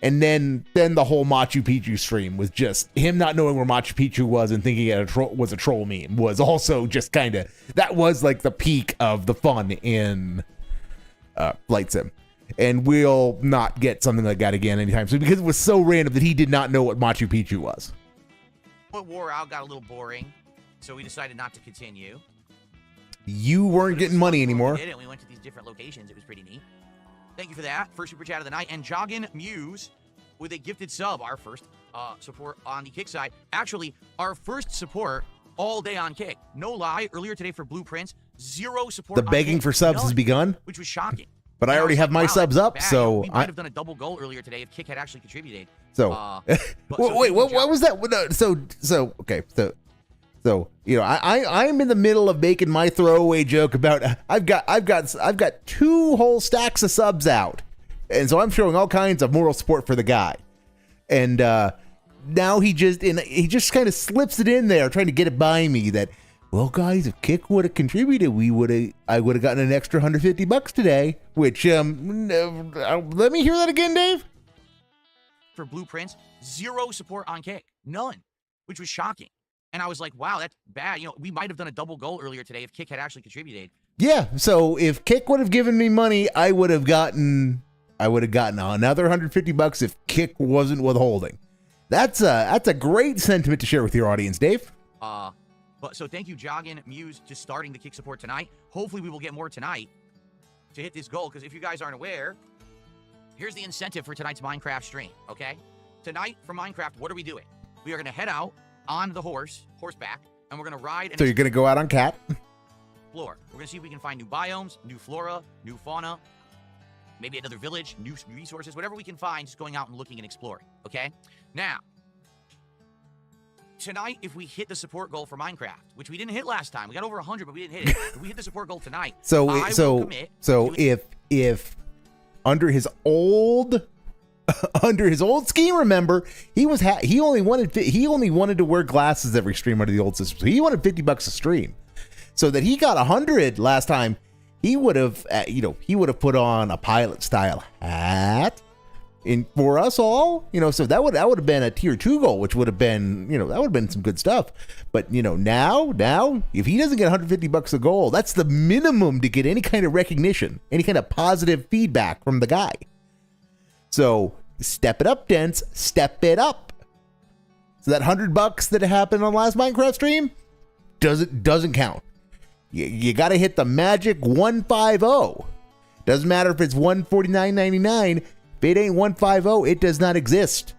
And then the whole Machu Picchu stream was just him not knowing where Machu Picchu was and thinking it was a troll meme was also just kind of, that was like the peak of the fun in Flight Sim. And we'll not get something like that again anytime soon because it was so random that he did not know what Machu Picchu was. What wore out got a little boring, so we decided not to continue. You weren't getting money anymore. We did it. We went to these different locations. It was pretty neat. Thank you for that. First super chat of the night. And Joggin Muse with a gifted sub. Our first support on the Kick side. Actually, our first support all day on Kick. No lie. Earlier today for Blueprints, 0 support. The begging for subs has begun. Which was shocking. But I already have my subs up, so we might have done a double goal earlier today if Kick had actually contributed. So, wait, what was that? So I'm in the middle of making my throwaway joke about I've got 2 whole stacks of subs out, and so I'm showing all kinds of moral support for the guy, and now he just kind of slips it in there, trying to get it by me that, well, guys, if Kick would have contributed, I would have gotten an extra $150 today. Which let me hear that again, Dave. For Blueprints, 0 support on Kick, none, which was shocking. And I was like, wow, that's bad. We might have done a double goal earlier today if Kick had actually contributed. Yeah, so if Kick would have given me money, I would have gotten another $150 if Kick wasn't withholding. That's a great sentiment to share with your audience, Dave. But so thank you, Joggin Muse, just starting the Kick support tonight. Hopefully we will get more tonight to hit this goal, because if you guys aren't aware, here's the incentive for tonight's Minecraft stream, okay? Tonight for Minecraft, what are we doing? We are going to head out on the horseback, and we're going to ride and So you're going to go out on Cat? Explore. We're going to see if we can find new biomes, new flora, new fauna, maybe another village, new resources, whatever we can find, just going out and looking and exploring, okay? Now, tonight, if we hit the support goal for Minecraft, which we didn't hit last time, we got over 100, but we didn't hit it. If we hit the support goal tonight, if under his old scheme, remember, he only wanted to wear glasses every stream under the old system. So he wanted $50 a stream. So that he got 100 last time, he would have put on a pilot style hat for us all, so that would have been a tier 2 goal, which would have been, that would have been some good stuff. But now if he doesn't get $150 a goal, that's the minimum to get any kind of recognition, any kind of positive feedback from the guy. So step it up, Dents, step it up. So that $100 that happened on last Minecraft stream doesn't count. You got to hit the magic 150. Doesn't matter if it's $149.99. If it ain't 150, it does not exist.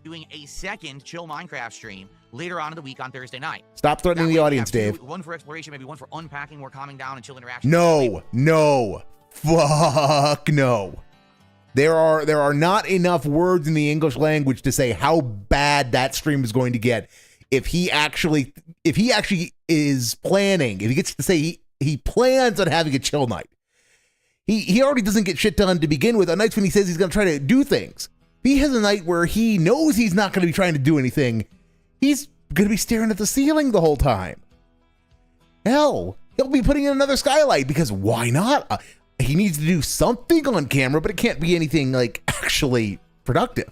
Doing a second chill Minecraft stream later on in the week on Thursday night. Stop threatening the audience, Dave. One for exploration, maybe one for unpacking, more calming down and chill interaction. No. Fuck no. There are not enough words in the English language to say how bad that stream is going to get if he actually is planning, if he gets to say he plans on having a chill night. He already doesn't get shit done to begin with. On nights when he says he's going to try to do things. he has a night where he knows he's not going to be trying to do anything, he's going to be staring at the ceiling the whole time. Hell, he'll be putting in another skylight because why not? He needs to do something on camera, but it can't be anything like actually productive.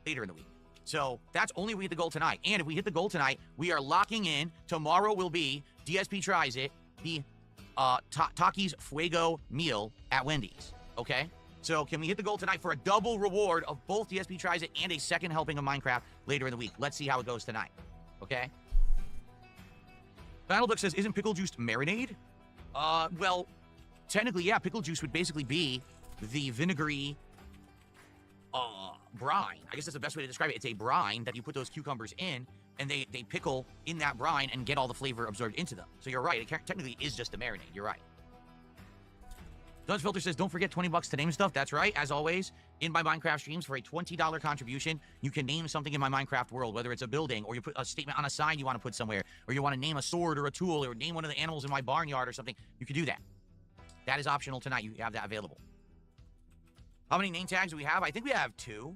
Later in the week. So that's only if we hit the goal tonight. And if we hit the goal tonight, we are locking in. Tomorrow will be, DSP tries it, the Takis Fuego meal at Wendy's. Okay? So can we hit the goal tonight for a double reward of both DSP tries it and a second helping of Minecraft later in the week? Let's see how it goes tonight. Okay? Battleduck says, isn't pickle juice marinade? Well, technically, yeah, pickle juice would basically be the vinegary brine. I guess that's the best way to describe it. It's a brine that you put those cucumbers in, and they pickle in that brine and get all the flavor absorbed into them. So you're right. It technically is just a marinade. You're right. Duns Filter says, don't forget $20 to name stuff. That's right. As always, in my Minecraft streams, for a $20 contribution, you can name something in my Minecraft world, whether it's a building, or you put a statement on a sign you want to put somewhere, or you want to name a sword or a tool, or name one of the animals in my barnyard or something. You can do that. That is optional tonight. You have that available. How many name tags do we have? I think we have 2.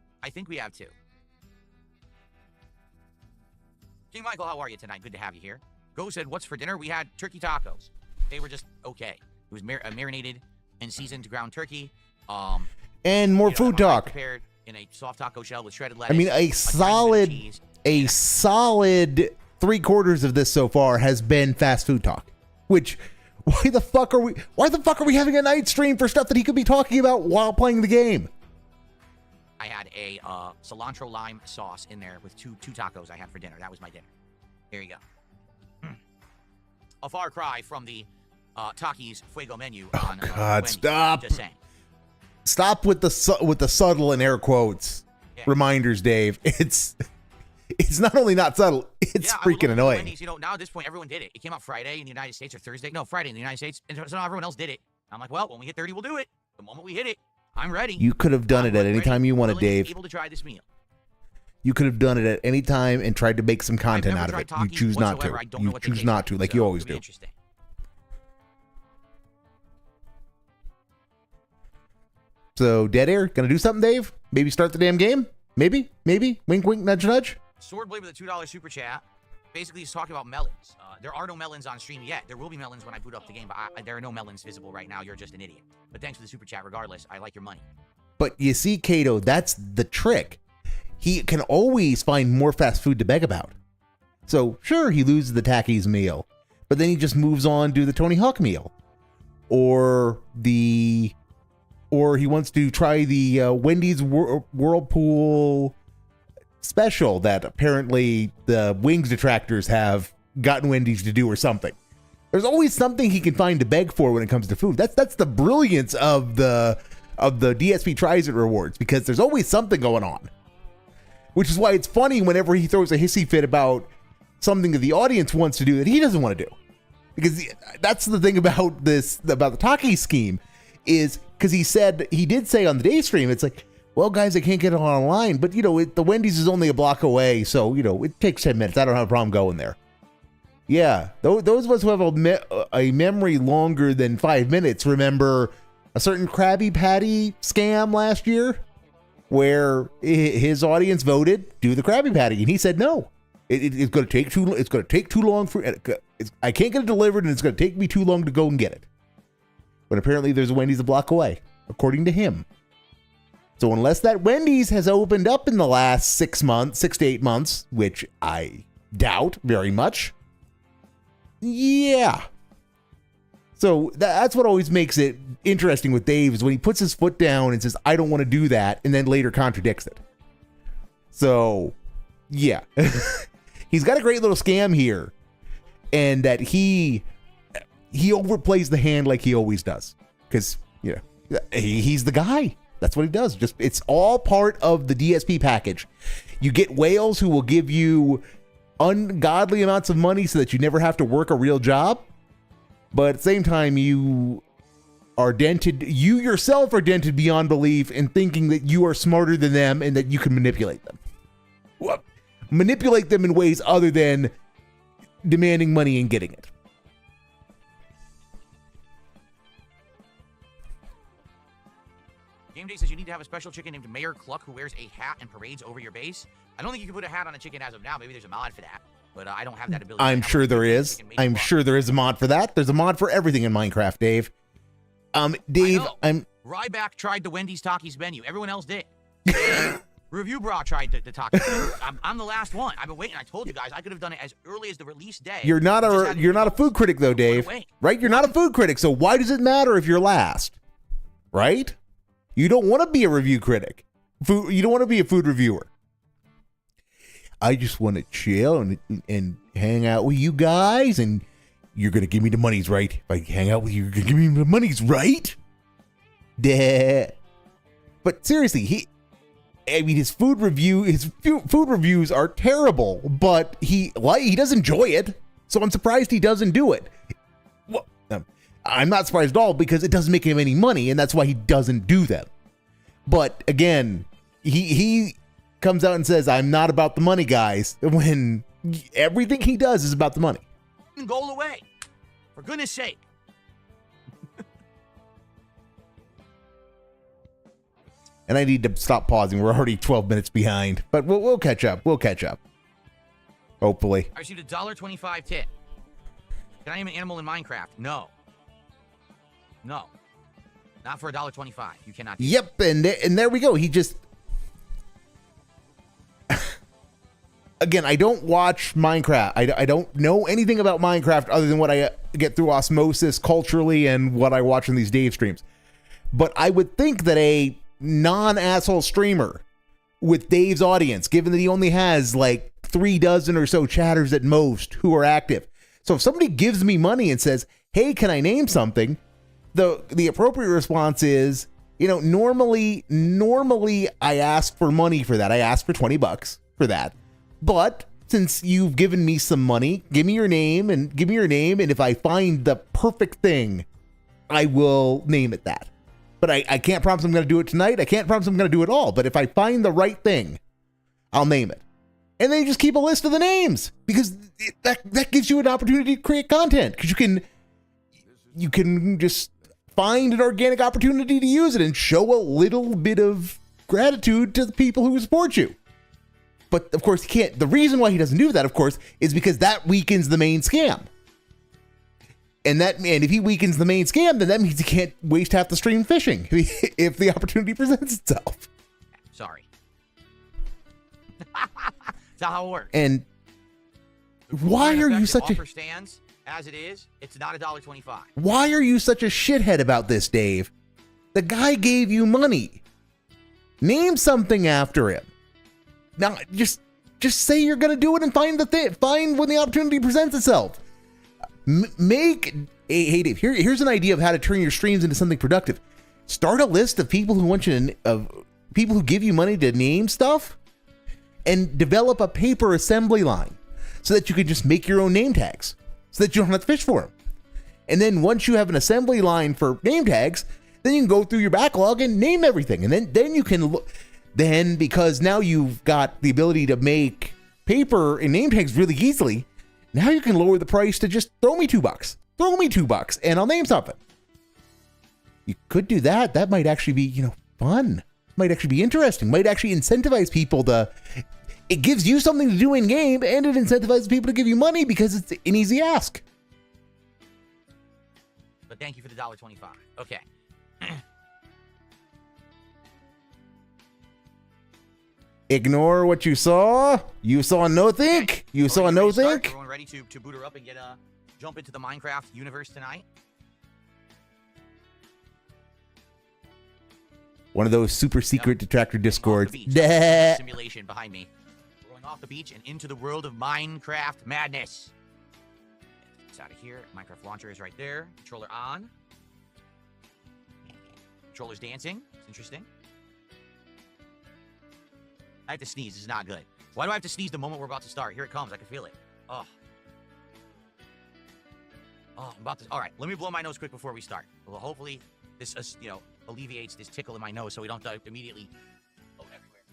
King Michael, how are you tonight? Good to have you here. Go said, what's for dinner? We had turkey tacos. They were just okay. It was marinated and seasoned ground turkey. And more food talk. Prepared in a soft taco shell with shredded lettuce. I mean, a solid 3/4 of this so far has been fast food talk, which why the fuck are we having a night stream for stuff that he could be talking about while playing the game? I had a cilantro lime sauce in there with two tacos I had for dinner. That was my dinner. There you go. A far cry from the Takis Fuego menu on God, Wendy's. stop. Just saying. Stop with the subtle and air quotes reminders, Dave. It's not only not subtle, it's freaking annoying. Wendy's, now at this point, everyone did it. It came out Friday in the United States or Thursday. No, Friday in the United States. And so now everyone else did it. I'm like, well, when we hit 30, we'll do it. The moment we hit it, I'm ready. You could have done it at any time you wanted, Dave. Able to try this meal. You could have done it at any time and tried to make some content out of it. You choose not to. You choose not to, like you always do. Interesting. So, Dead Air, gonna do something, Dave? Maybe start the damn game? Maybe? Wink, wink, nudge, nudge? Swordblade with a $2 super chat. Basically, he's talking about melons. There are no melons on stream yet. There will be melons when I boot up the game, but there are no melons visible right now. You're just an idiot. But thanks for the super chat regardless. I like your money. But you see, Kato, that's the trick. He can always find more fast food to beg about. So, sure, he loses the Takis meal, but then he just moves on to the Tony Hawk meal. Or he wants to try the Wendy's Whirlpool special that apparently the Wings detractors have gotten Wendy's to do or something. There's always something he can find to beg for when it comes to food. That's the brilliance of the DSP Tries It rewards, because there's always something going on. Which is why it's funny whenever he throws a hissy fit about something that the audience wants to do that he doesn't want to do. Because that's the thing about the Taki scheme, is because he did say on the day stream, it's like, well, guys, I can't get it online, but the Wendy's is only a block away, so it takes 10 minutes. I don't have a problem going there. Yeah, those of us who have a memory longer than 5 minutes remember a certain Krabby Patty scam last year, where his audience voted do the Krabby Patty, and he said no. It's going to take too. It's going to take too long I can't get it delivered, and it's going to take me too long to go and get it. But apparently, there's a Wendy's a block away, according to him. So unless that Wendy's has opened up in the last 6 to 8 months, which I doubt very much, yeah. So that's what always makes it interesting with Dave, is when he puts his foot down and says, I don't want to do that, and then later contradicts it. So, yeah. He's got a great little scam here, and that he overplays the hand like he always does. Because, he's the guy. That's what he does. It's all part of the DSP package. You get whales who will give you ungodly amounts of money so that you never have to work a real job. But at the same time, you yourself are dented beyond belief in thinking that you are smarter than them and that you can manipulate them. Well, manipulate them in ways other than demanding money and getting it. Game Day says you need to have a special chicken named Mayor Cluck who wears a hat and parades over your base. I don't think you can put a hat on a chicken as of now. Maybe there's a mod for that, but I don't have that ability. I'm sure there is. I'm sure there is a mod for that. There's a mod for everything in Minecraft, Dave. Dave, Ryback tried the Wendy's Takis menu. Everyone else did. Review Bra tried the Takis menu. I'm the last one. I've been waiting. I told you guys I could have done it as early as the release day. You're not a food critic though, Dave. Right? You're not a food critic. So why does it matter if you're last? Right? You don't want to be a review critic. You don't want to be a food reviewer. I just want to chill and hang out with you guys, and you're going to give me the monies, right? If I hang out with you, you're going to give me the monies, right? Duh. But seriously, his food reviews are terrible, but he does enjoy it, so I'm surprised he doesn't do it. Well, I'm not surprised at all because it doesn't make him any money, and that's why he doesn't do them. But again, he comes out and says, I'm not about the money, guys, when everything he does is about the money. Goal away, for goodness sake. And I need to stop pausing. We're already 12 minutes behind, but we'll catch up. We'll catch up. Hopefully. I received a $1.25 tip. Can I name an animal in Minecraft? No. No. Not for a $1.25. You cannot. Yep, and there we go. He just... Again, I don't watch Minecraft. I don't know anything about Minecraft other than what I get through osmosis culturally and what I watch in these Dave streams. But I would think that a non-asshole streamer with Dave's audience, given that he only has like 3 dozen or so chatters at most who are active. So if somebody gives me money and says, hey, can I name something? The appropriate response is, normally I ask for money for that. I ask for $20 for that. But since you've given me some money, give me your name, and if I find the perfect thing, I will name it that. But I can't promise I'm going to do it tonight. I can't promise I'm going to do it all. But if I find the right thing, I'll name it. And then you just keep a list of the names, because that gives you an opportunity to create content, because you can just find an organic opportunity to use it and show a little bit of gratitude to the people who support you. But of course, he can't. The reason why he doesn't do that, of course, is because that weakens the main scam. And if he weakens the main scam, then that means he can't waste half the stream fishing if the opportunity presents itself. Sorry. That's not how it works. And why are you such a... offer stands as it is, it's not $1.25. Why are you such a shithead about this, Dave? The guy gave you money. Name something after him. Now, just say you're going to do it and find when the opportunity presents itself. Hey Dave, here's an idea of how to turn your streams into something productive. Start a list of people who want you people who give you money to name stuff, and develop a paper assembly line so that you can just make your own name tags, so that you don't have to fish for them. And then once you have an assembly line for name tags, then you can go through your backlog and name everything, and then you can look. Then, because now you've got the ability to make paper and name tags really easily, now you can lower the price to just throw me $2. Throw me $2 and I'll name something. You could do that. That might actually be, fun. Might actually be interesting. Might actually incentivize people it gives you something to do in game, and it incentivizes people to give you money because it's an easy ask. But thank you for the $1.25. Okay. Ignore what you saw. You saw nothing. Okay. You saw nothing. Everyone ready to boot her up and jump into the Minecraft universe tonight? One of those super secret detractor discords. Simulation behind me. We're going off the beach and into the world of Minecraft madness. It's out of here. Minecraft launcher is right there. Controller on. Controller's dancing. It's interesting. I have to sneeze. This is not good. Why do I have to sneeze the moment we're about to start? Here it comes. I can feel it. Oh. I'm about to... All right. Let me blow my nose quick before we start. Well, hopefully this, alleviates this tickle in my nose so we don't immediately go everywhere.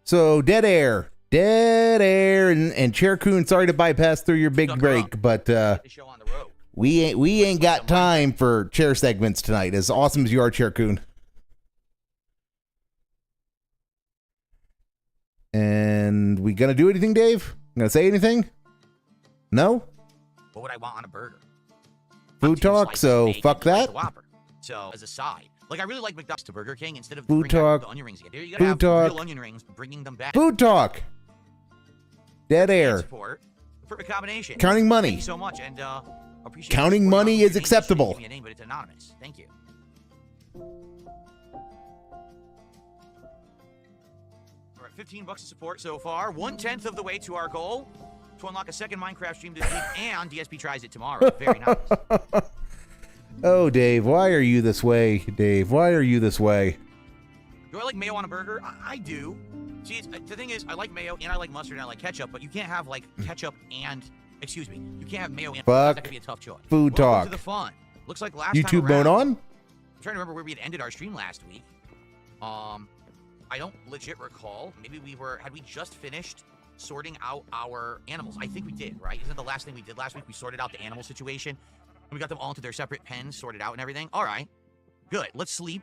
So, dead air, and Chaircoon, sorry to bypass through your big break, but we ain't got time for chair segments tonight, as awesome as you are, Chaircoon. And we gonna do anything, Dave? Gonna say anything? No? What would I want on a burger? Food talk, so fuck that. Whopper. So as a side, like I really like McDonald's to Burger King instead of Food talk. the onion rings again. You gotta have real onion rings, bringing them back. Food talk. Dead air. Support. Perfect combination. Counting money. Thank you so much, and appreciate counting money is acceptable. Give me a name, but it's anonymous. Thank you. All right, $15 of support so far. 1/10 of the way to our goal to unlock a second Minecraft stream this week, and DSP tries it tomorrow. Very nice. Oh, Dave, why are you this way? Dave, why are you this way? Do I like mayo on a burger? I do. See, the thing is, I like mayo and I like mustard and I like ketchup, but you can't have like ketchup and, excuse me, you can't have mayo and fuck. That could be a tough choice. Food Welcome talk. to the fun. Looks like last YouTube time around, mode on? I'm trying to remember where we had ended our stream last week. I don't legit recall. Maybe had we just finished sorting out our animals? I think we did, right? Isn't that the last thing we did last week? We sorted out the animal situation. And we got them all into their separate pens, sorted out and everything. All right, good. Let's sleep.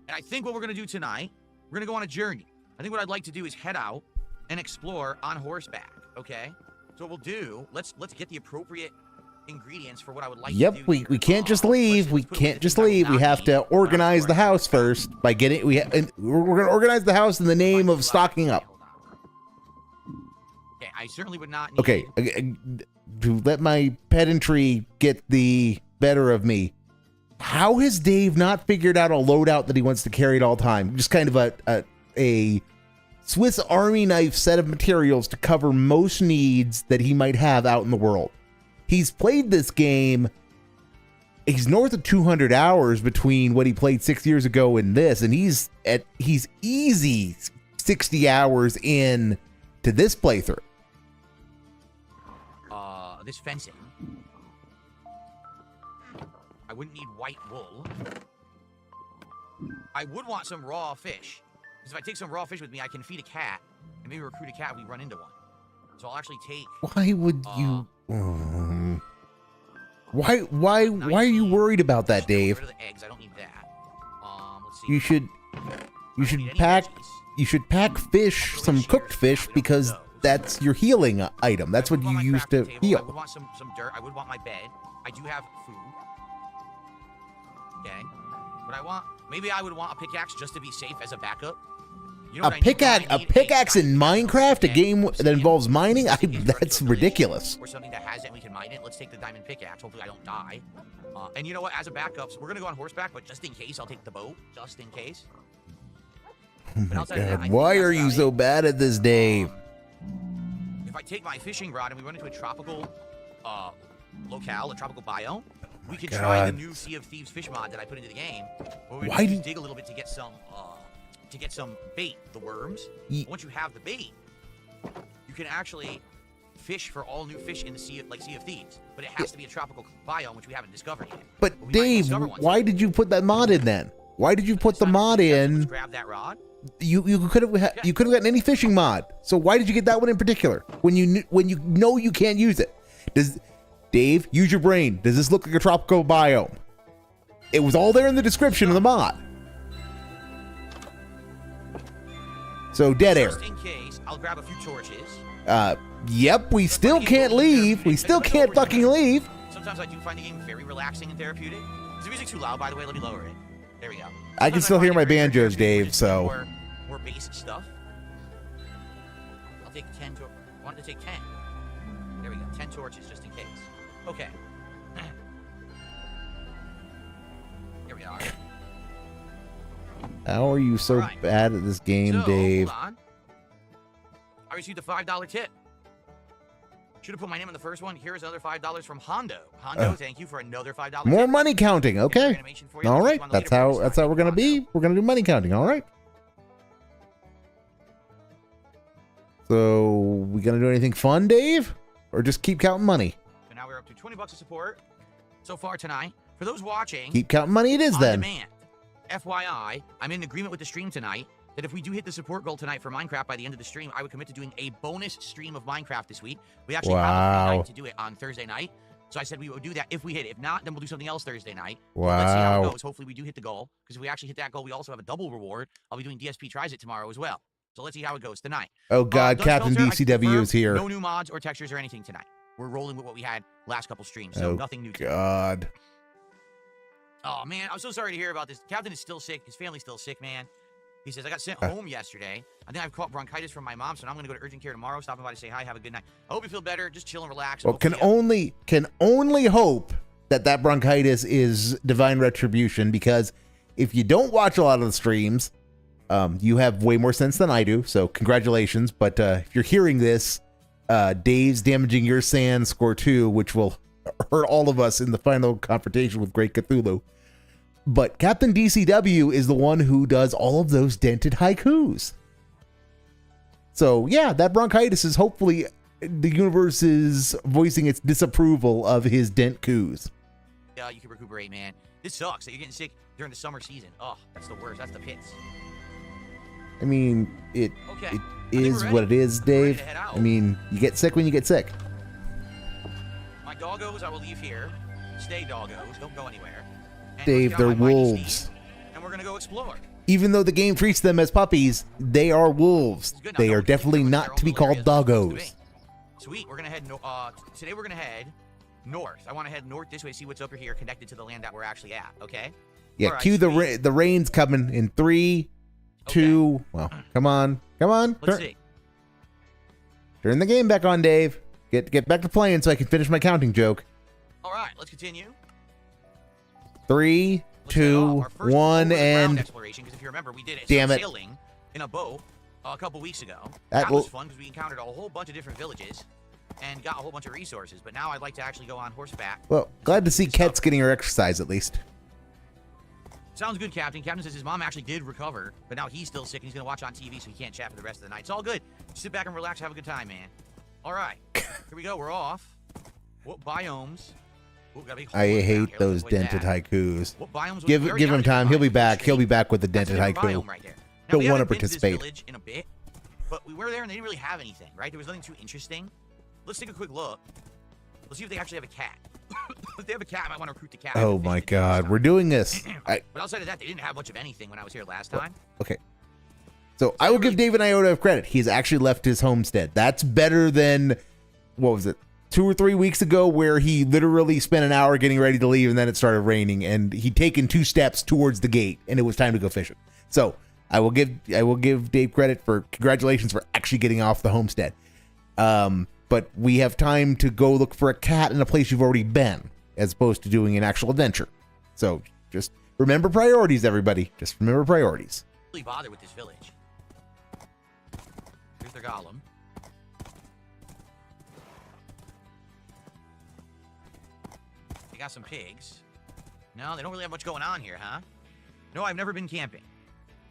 And I think what we're going to do tonight, we're going to go on a journey. I think what I'd like to do is head out and explore on horseback, okay? So what we'll do, let's get the appropriate ingredients for what I would like to do. Yep, we can't just leave. We can't just leave. We have to organize the house first by getting we're going to organize the house in the name of stocking up. Okay, I certainly would not need Okay, to let my pedantry get the better of me. How has Dave not figured out a loadout that he wants to carry at all time? Just kind of a Swiss Army knife set of materials to cover most needs that he might have out in the world. He's played this game. He's north of 200 hours between what he played 6 years ago and this, and he's easy 60 hours in to this playthrough. This fencing. I wouldn't need white wool. I would want some raw fish. Because if I take some raw fish with me, I can feed a cat. And maybe recruit a cat if we run into one. So I'll actually take... Why would you... Why are you worried about that, Dave? Rid of the eggs. I don't need that. Let's see. You should pack fish, some cooked fish, because that's your healing item. That's what you use to heal. I would want some dirt. I would want my bed. I do have food. Okay. But maybe I would want a pickaxe just to be safe as a backup. You know a pickaxe in Minecraft, a game that involves mining? That's ridiculous. Or something that has it and we can mine it. Let's take the diamond pickaxe. Hopefully I don't die. And you know what? As a backup, so we're going to go on horseback, but just in case, I'll take the boat. Just in case. Oh my God. Why are you so bad at this, Dave? If I take my fishing rod and we run into a tropical locale, a tropical biome, we could try the new Sea of Thieves fish mod that I put into the game. Why do you dig a little bit to get some bait, the worms? Once you have the bait, you can actually fish for all new fish in the Sea of Thieves. But it has to be a tropical biome, which we haven't discovered yet. But Dave, why did you put that mod in then? Why did you put the mod in? Grab that rod. You could have gotten any fishing mod. So why did you get that one in particular? When you know you can't use it. Dave, use your brain. Does this look like a tropical biome? It was all there in the description of the mod. So dead air. Just in case, I'll grab a few torches. Yep, we still can't leave. We still can't fucking leave. Sometimes I do find the game very relaxing and therapeutic. Is the music too loud, by the way? Let me lower it. There we go. I can still hear my banjos, Dave, so. More basic stuff. I'll take 10 torches. I wanted to take 10. There we go. 10 torches just in case. Okay. Here we are. How are you so bad at this game, Dave? Hold on. I received a $5 tip. Should have put my name on the first one. Here's another $5 from Hondo. Hondo, thank you for another $5. More money counting. Okay. All right. That's how we're gonna be. We're gonna do money counting. All right. So we gonna do anything fun, Dave, or just keep counting money? So now we're up to $20 of support so far tonight. For those watching, keep counting money. It is then. Demand. FYI, I'm in agreement with the stream tonight that if we do hit the support goal tonight for Minecraft by the end of the stream, I would commit to doing a bonus stream of Minecraft this week. We actually have a free night to do it on Thursday night. So I said we would do that if we hit it. If not, then we'll do something else Thursday night. Wow. Let's see how it goes. Hopefully we do hit the goal. Because if we actually hit that goal, we also have a double reward. I'll be doing DSP Tries It tomorrow as well. So let's see how it goes tonight. Oh, God, Captain DCW is here. No new mods or textures or anything tonight. We're rolling with what we had last couple streams. So nothing new tonight. God. Oh, man, I'm so sorry to hear about this. Captain is still sick. His family's still sick, man. He says, I got sent home yesterday. I think I've caught bronchitis from my mom, so now I'm going to go to urgent care tomorrow. Stopping by to say hi. Have a good night. I hope you feel better. Just chill and relax. Well, can only hope that bronchitis is divine retribution, because if you don't watch a lot of the streams, you have way more sense than I do, so congratulations. But if you're hearing this, Dave's damaging your sand score 2, which will hurt all of us in the final confrontation with Great Cthulhu. But Captain DCW is the one who does all of those dented haikus. So yeah, that bronchitis is hopefully the universe is voicing its disapproval of his dent coups. Yeah, you can recuperate, man. This sucks that you're getting sick during the summer season. Oh, that's the worst. That's the pits. I mean, it is what it is, Dave. I mean, you get sick when you get sick. My doggos, I will leave here. Stay doggos. Don't go anywhere. And Dave, they're wolves. And we're going to go explore. Even though the game treats them as puppies, they are wolves. They are definitely not to be called doggos. Sweet. We're going to head today we're going to head north. I want to head north this way, see what's over here connected to the land that we're actually at, okay? Yeah, right, cue the rain's coming in 3, 2, well, come on. Let's see. Turn the game back on, Dave. Get back to playing so I can finish my counting joke. All right, let's continue. 3, 2, 1, and exploration, because if you remember, we did sailing in a boat a couple weeks ago. That was fun because we encountered a whole bunch of different villages and got a whole bunch of resources. But now I'd like to actually go on horseback. Well, glad to see Ket's getting her exercise at least. Sounds good, Captain. Captain says his mom actually did recover, but now he's still sick and he's going to watch on TV, so he can't chat for the rest of the night. It's all good. Sit back and relax. Have a good time, man. All right. Here we go. We're off. What biomes? Ooh, I hate those dented haikus. Give him time. He'll be back. He'll be back with the dented haiku. Right there. He'll want to participate. In a bit, but we were there and they didn't really have anything, right? There was nothing too interesting. Let's take a quick look. Let's see if they actually have a cat. If they have a cat, I might want to recruit the cat. Oh my God, we're doing this. But outside of that, they didn't have much of anything when I was here last time. Okay. So I will give David Iota credit. He's actually left his homestead. That's better than, what was it, 2 or 3 weeks ago, where he literally spent an hour getting ready to leave and then it started raining and he'd taken 2 steps towards the gate and it was time to go fishing. So I will give Dave credit for congratulations for actually getting off the homestead. But we have time to go look for a cat in a place you've already been, as opposed to doing an actual adventure. So just remember priorities, everybody. Just remember priorities. Really bother with this village. Here's their golem. They got some pigs. No, they don't really have much going on here, huh? No, I've never been camping.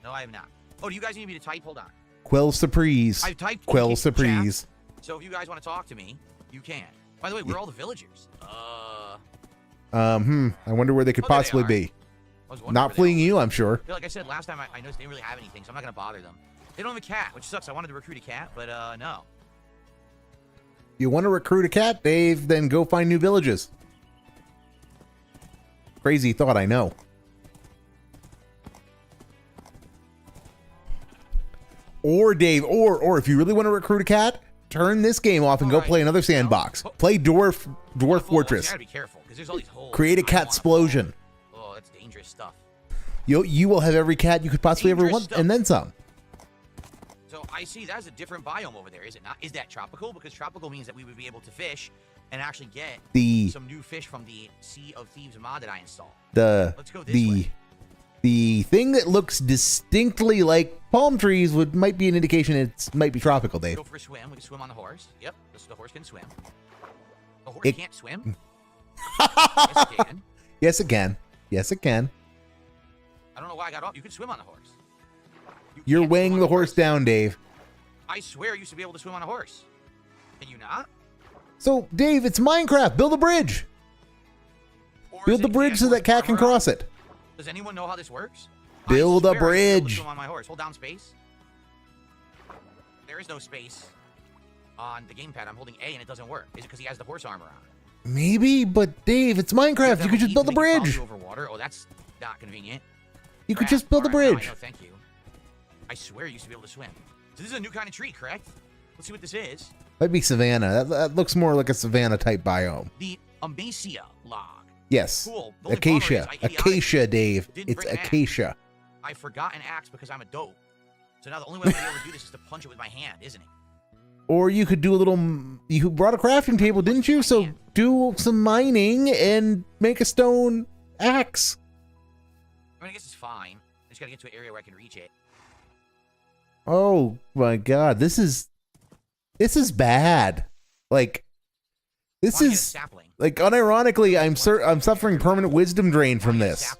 No, I have not. Oh, do you guys need me to type? Hold on. Quell surprise. I've typed Quell surprise. So if you guys want to talk to me, you can. By the way, where are all the villagers? I wonder where they could possibly be. Not fleeing you, I'm sure. Like I said last time, I noticed they didn't really have anything, so I'm not going to bother them. They don't have a cat, which sucks. I wanted to recruit a cat, but no. You want to recruit a cat, Dave? Then go find new villages. Crazy thought, I know. Or Dave, or if you really want to recruit a cat, turn this game off and go play another sandbox. Play Dwarf Fortress. You gotta be careful because there's all these holes. Create a cat explosion. Oh, that's dangerous stuff. You will have every cat you could possibly ever want, and then some. So I see that's a different biome over there, is it not? Is that tropical? Because tropical means that we would be able to fish and actually get some new fish from the Sea of Thieves mod that I installed. Let's go this way. The thing that looks distinctly like palm trees might be an indication it might be tropical, Dave. Go for a swim. We can swim on the horse. Yep, the horse can swim. The horse can't swim? Yes, it can. Yes, it can. Yes, it can. I don't know why I got off. You can swim on the horse. You're weighing the horse down, Dave. I swear you used to be able to swim on a horse. Can you not? So, Dave, it's Minecraft. Build a bridge. Build the bridge so that cat can cross it. Does anyone know how this works? Build a bridge. On my horse. Hold down space. There is no space on the gamepad. I'm holding A and it doesn't work. Is it because he has the horse armor on? Maybe, but Dave, it's Minecraft. You could just build a bridge. Over water. Oh, that's not convenient. You could just build a bridge. No, thank you. I swear you used to be able to swim. So this is a new kind of tree, correct? Let's see what this is. Might be savanna. That looks more like a savanna type biome. The Amacia log. Yes. Cool. Acacia. Acacia, Dave. It's acacia. I forgot an axe because I'm a dope. So now the only way I'm going to be able to do this is to punch it with my hand, isn't it? Or you could do a little... You brought a crafting table, didn't you? So do some mining and make a stone axe. I mean, I guess it's fine. I just got to get to an area where I can reach it. Oh my god, this is bad. Like, this is like, unironically, I'm suffering permanent wisdom drain from this.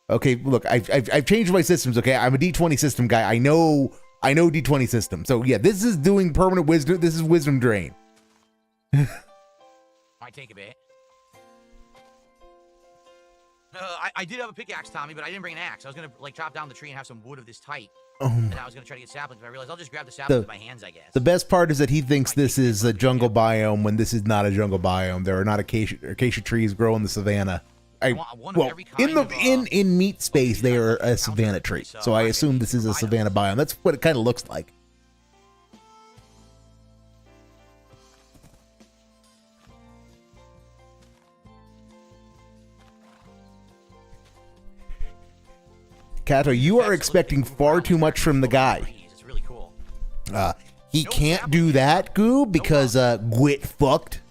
Okay, look, I've changed my systems. Okay, I'm a D20 system guy. I know D20 system. So yeah, this is doing permanent wisdom. This is wisdom drain. Might take a bit. I did have a pickaxe, Tommy, but I didn't bring an axe. I was gonna like chop down the tree and have some wood of this type. And I was gonna try to get saplings, but I realized I'll just grab the saplings with my hands, I guess. The best part is that he thinks this is a jungle biome when this is not a jungle biome. There are not acacia trees grow in the savannah. Well, in meat space, they are a savannah tree. So I assume this is a savannah biome. That's what it kind of looks like. Kato, you are expecting far too much from the guy. It's really cool. He can't do that, Goo, because Gwit fucked.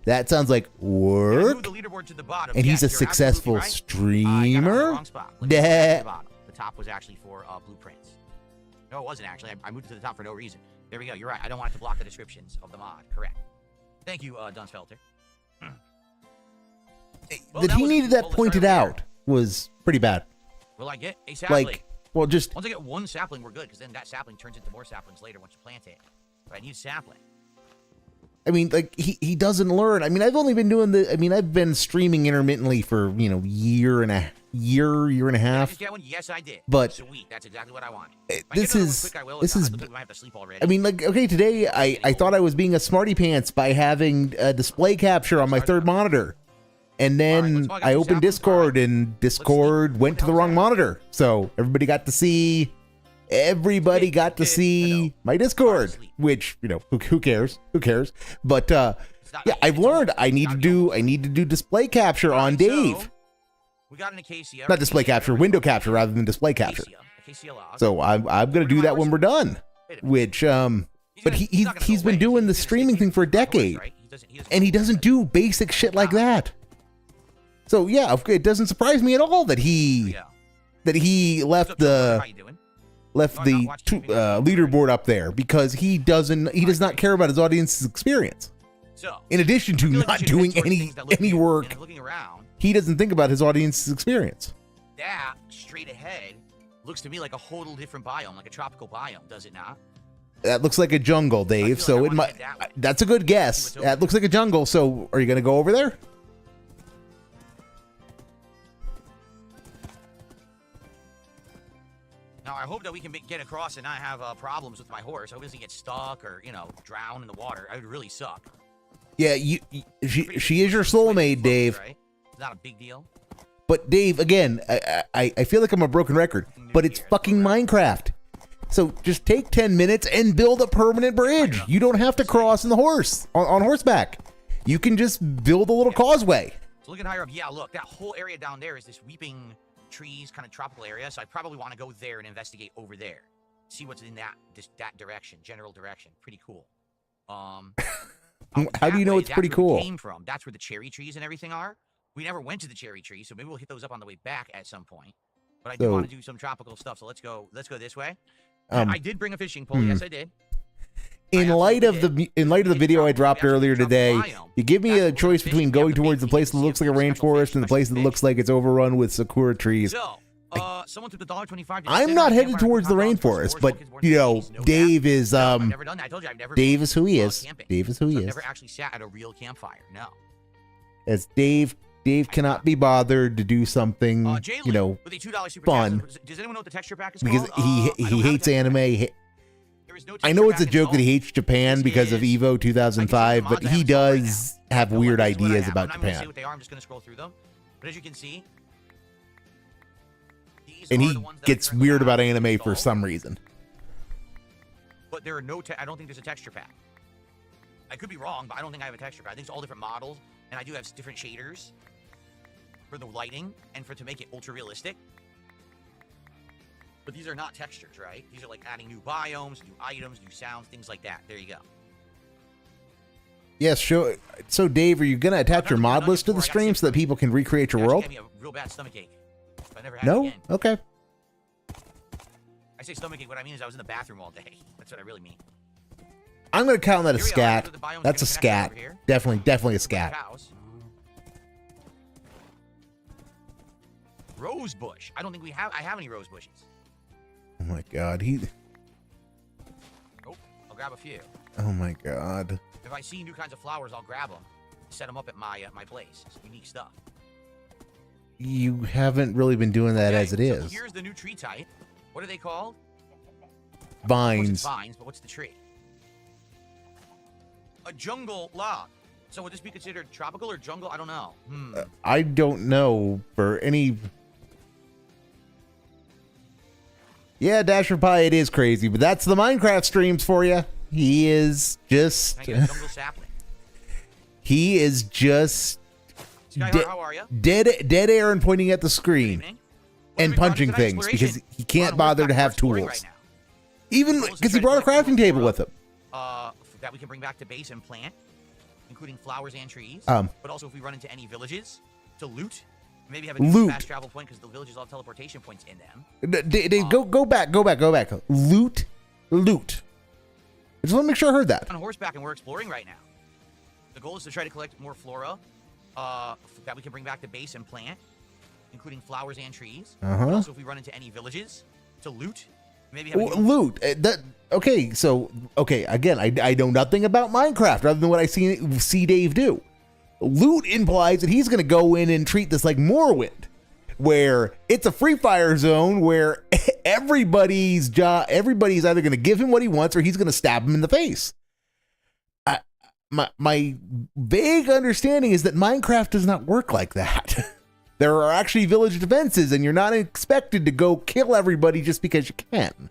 That sounds like work. And he's a successful streamer. The top was actually for blueprints. No, it wasn't actually. I moved it to the top for no reason. There we go. You're right. I don't want it to block the descriptions of the mod. Correct. Thank you, Dunsfelter. That he needed that pointed out was pretty bad. Will I get a sapling? Like, well, just once I get one sapling, we're good, because then that sapling turns into more saplings later once you plant it. But I need a sapling. I mean, like, he doesn't learn. I mean, I've only been doing I've been streaming intermittently for, year and a half. Did I just get one? Yes, I did. But sweet, that's exactly what I wanted. I mean, like, okay, today I thought I was being a smarty pants by having a display capture on my third monitor. And then I opened Discord, and Discord went to the wrong monitor. So everybody got to see my Discord, which, who cares? Who cares? But yeah, I've learned I need to do display capture on Dave. We got an acacia. Not display capture, window capture rather than display capture. So I'm gonna do that when we're done. Which but he's been doing the streaming thing for a decade, and he doesn't do basic shit like that. So yeah, it doesn't surprise me at all that he left the leaderboard up there, because he does not care about his audience's experience. In addition to not doing any work, he doesn't think about his audience's experience. That straight ahead looks to me like a whole different biome, like a tropical biome, does it not? That looks like a jungle, Dave. So that's a good guess. That looks like a jungle. So are you going to go over there? Now, I hope that we can get across and not have problems with my horse. I hope he doesn't get stuck or, drown in the water. I would really suck. Yeah, she is your soulmate, Dave. Right? It's not a big deal. But Dave, again, I feel like I'm a broken record, but it's fucking Minecraft. So just take 10 minutes and build a permanent bridge. You don't have to cross on horseback. You can just build a little causeway. So looking higher up, yeah, look, that whole area down there is this weeping trees, kind of tropical area. So I probably want to go there and investigate over there. See what's in that direction, general direction. Pretty cool. How do you know it's pretty cool? Came from. That's where the cherry trees and everything are. We never went to the cherry trees, so maybe we'll hit those up on the way back at some point. But I do want to do some tropical stuff, so let's go this way. I did bring a fishing pole. Yes, I did. In light of the video I dropped earlier today, you give me a choice between going towards the place that looks like a rainforest and the place that looks like it's overrun with sakura trees. Someone took the $1.25. I'm not headed towards the rainforest, but Dave is Dave is who he is. Dave is who he is. Never actually sat at a real campfire. No. As Dave cannot be bothered to do something, fun. Does anyone know what the texture pack is because called? he hates anime. I know it's a joke that he hates Japan because of Evo 2005, but he does have weird This is what I ideas have. about I'm not going to say Japan. what they are. I'm just going to scroll through them. But as you can see, these And are he the ones that I gets currently weird have about anime for installed. some reason. But there are no. I don't think there's a texture pack. I could be wrong, but I don't think I have a texture pack. I think it's all different models, and I do have different shaders for the lighting and to make it ultra realistic. But these are not textures, right? These are like adding new biomes, new items, new sounds, things like that. There you go. Yes, sure. So, Dave, are you going to attach your mod list to the stream so that people can recreate your world? Gave me a real bad stomachache. I never had it No? again. Okay. I say stomachache. What I mean is I was in the bathroom all day. That's what I really mean. I'm going to count that a Here we are. scat. The biomes are That's a gonna connect scat. over here. Definitely a With scat. cows. Rose bush. I don't think I have any rose bushes. Oh my god. Nope. I'll grab a few. Oh my god. If I see new kinds of flowers, I'll grab them. Set them up at my place. It's unique stuff. You haven't really been doing that Okay, as it so is. here's the new tree type. What are they called? Of course Vines. it's vines, but what's the tree? A jungle log. So would this be considered tropical or jungle? I don't know. I don't know for any. Yeah, Dasher Pie, it is crazy, but that's the Minecraft streams for you. He is just. Can I get a jungle sapling? He is just Skyheart, how are you? dead air and pointing at the screen Evening. and What have we punching done tonight? things because Exploration. he can't We're bother on to have exploring tools. right now. Even Goals to because he try to brought a collect crafting more table flora, with him. That we can bring back to base and plant, including flowers and trees. Um, But also if we run into any villages to loot, maybe have a Loot. fast travel point because the villages all have teleportation points in them. Dave, go back. Loot. I just want to make sure I heard that. On horseback and we're exploring right now. The goal is to try to collect more flora that we can bring back to base and plant, including flowers and trees. Uh-huh. But also if we run into any villages to loot, maybe have a Loot. Again, I know nothing about Minecraft other than what I see Dave do. Loot implies that he's going to go in and treat this like Morrowind, where it's a free fire zone where everybody's either going to give him what he wants or he's going to stab him in the face. My vague understanding is that Minecraft does not work like that. There are actually village defenses, and you're not expected to go kill everybody just because you can.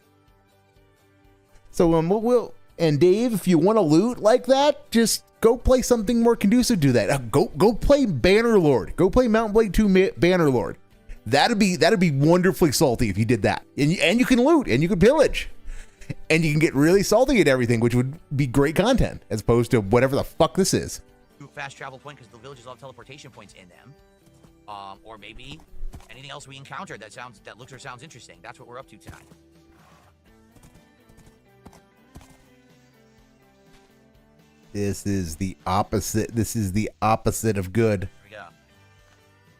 So, and Dave, if you want to loot like that, just go play something more conducive to that. Go play Bannerlord. Go play Mount Blade 2 Bannerlord. That'd be wonderfully salty if you did that. And you can loot, and you can pillage. And you can get really salty at everything, which would be great content, as opposed to whatever the fuck this is. fast travel point because the villages all have teleportation points in them. Or maybe anything else we encountered that looks or sounds interesting. That's what we're up to tonight. This is the opposite. This is the opposite of good. Here we go.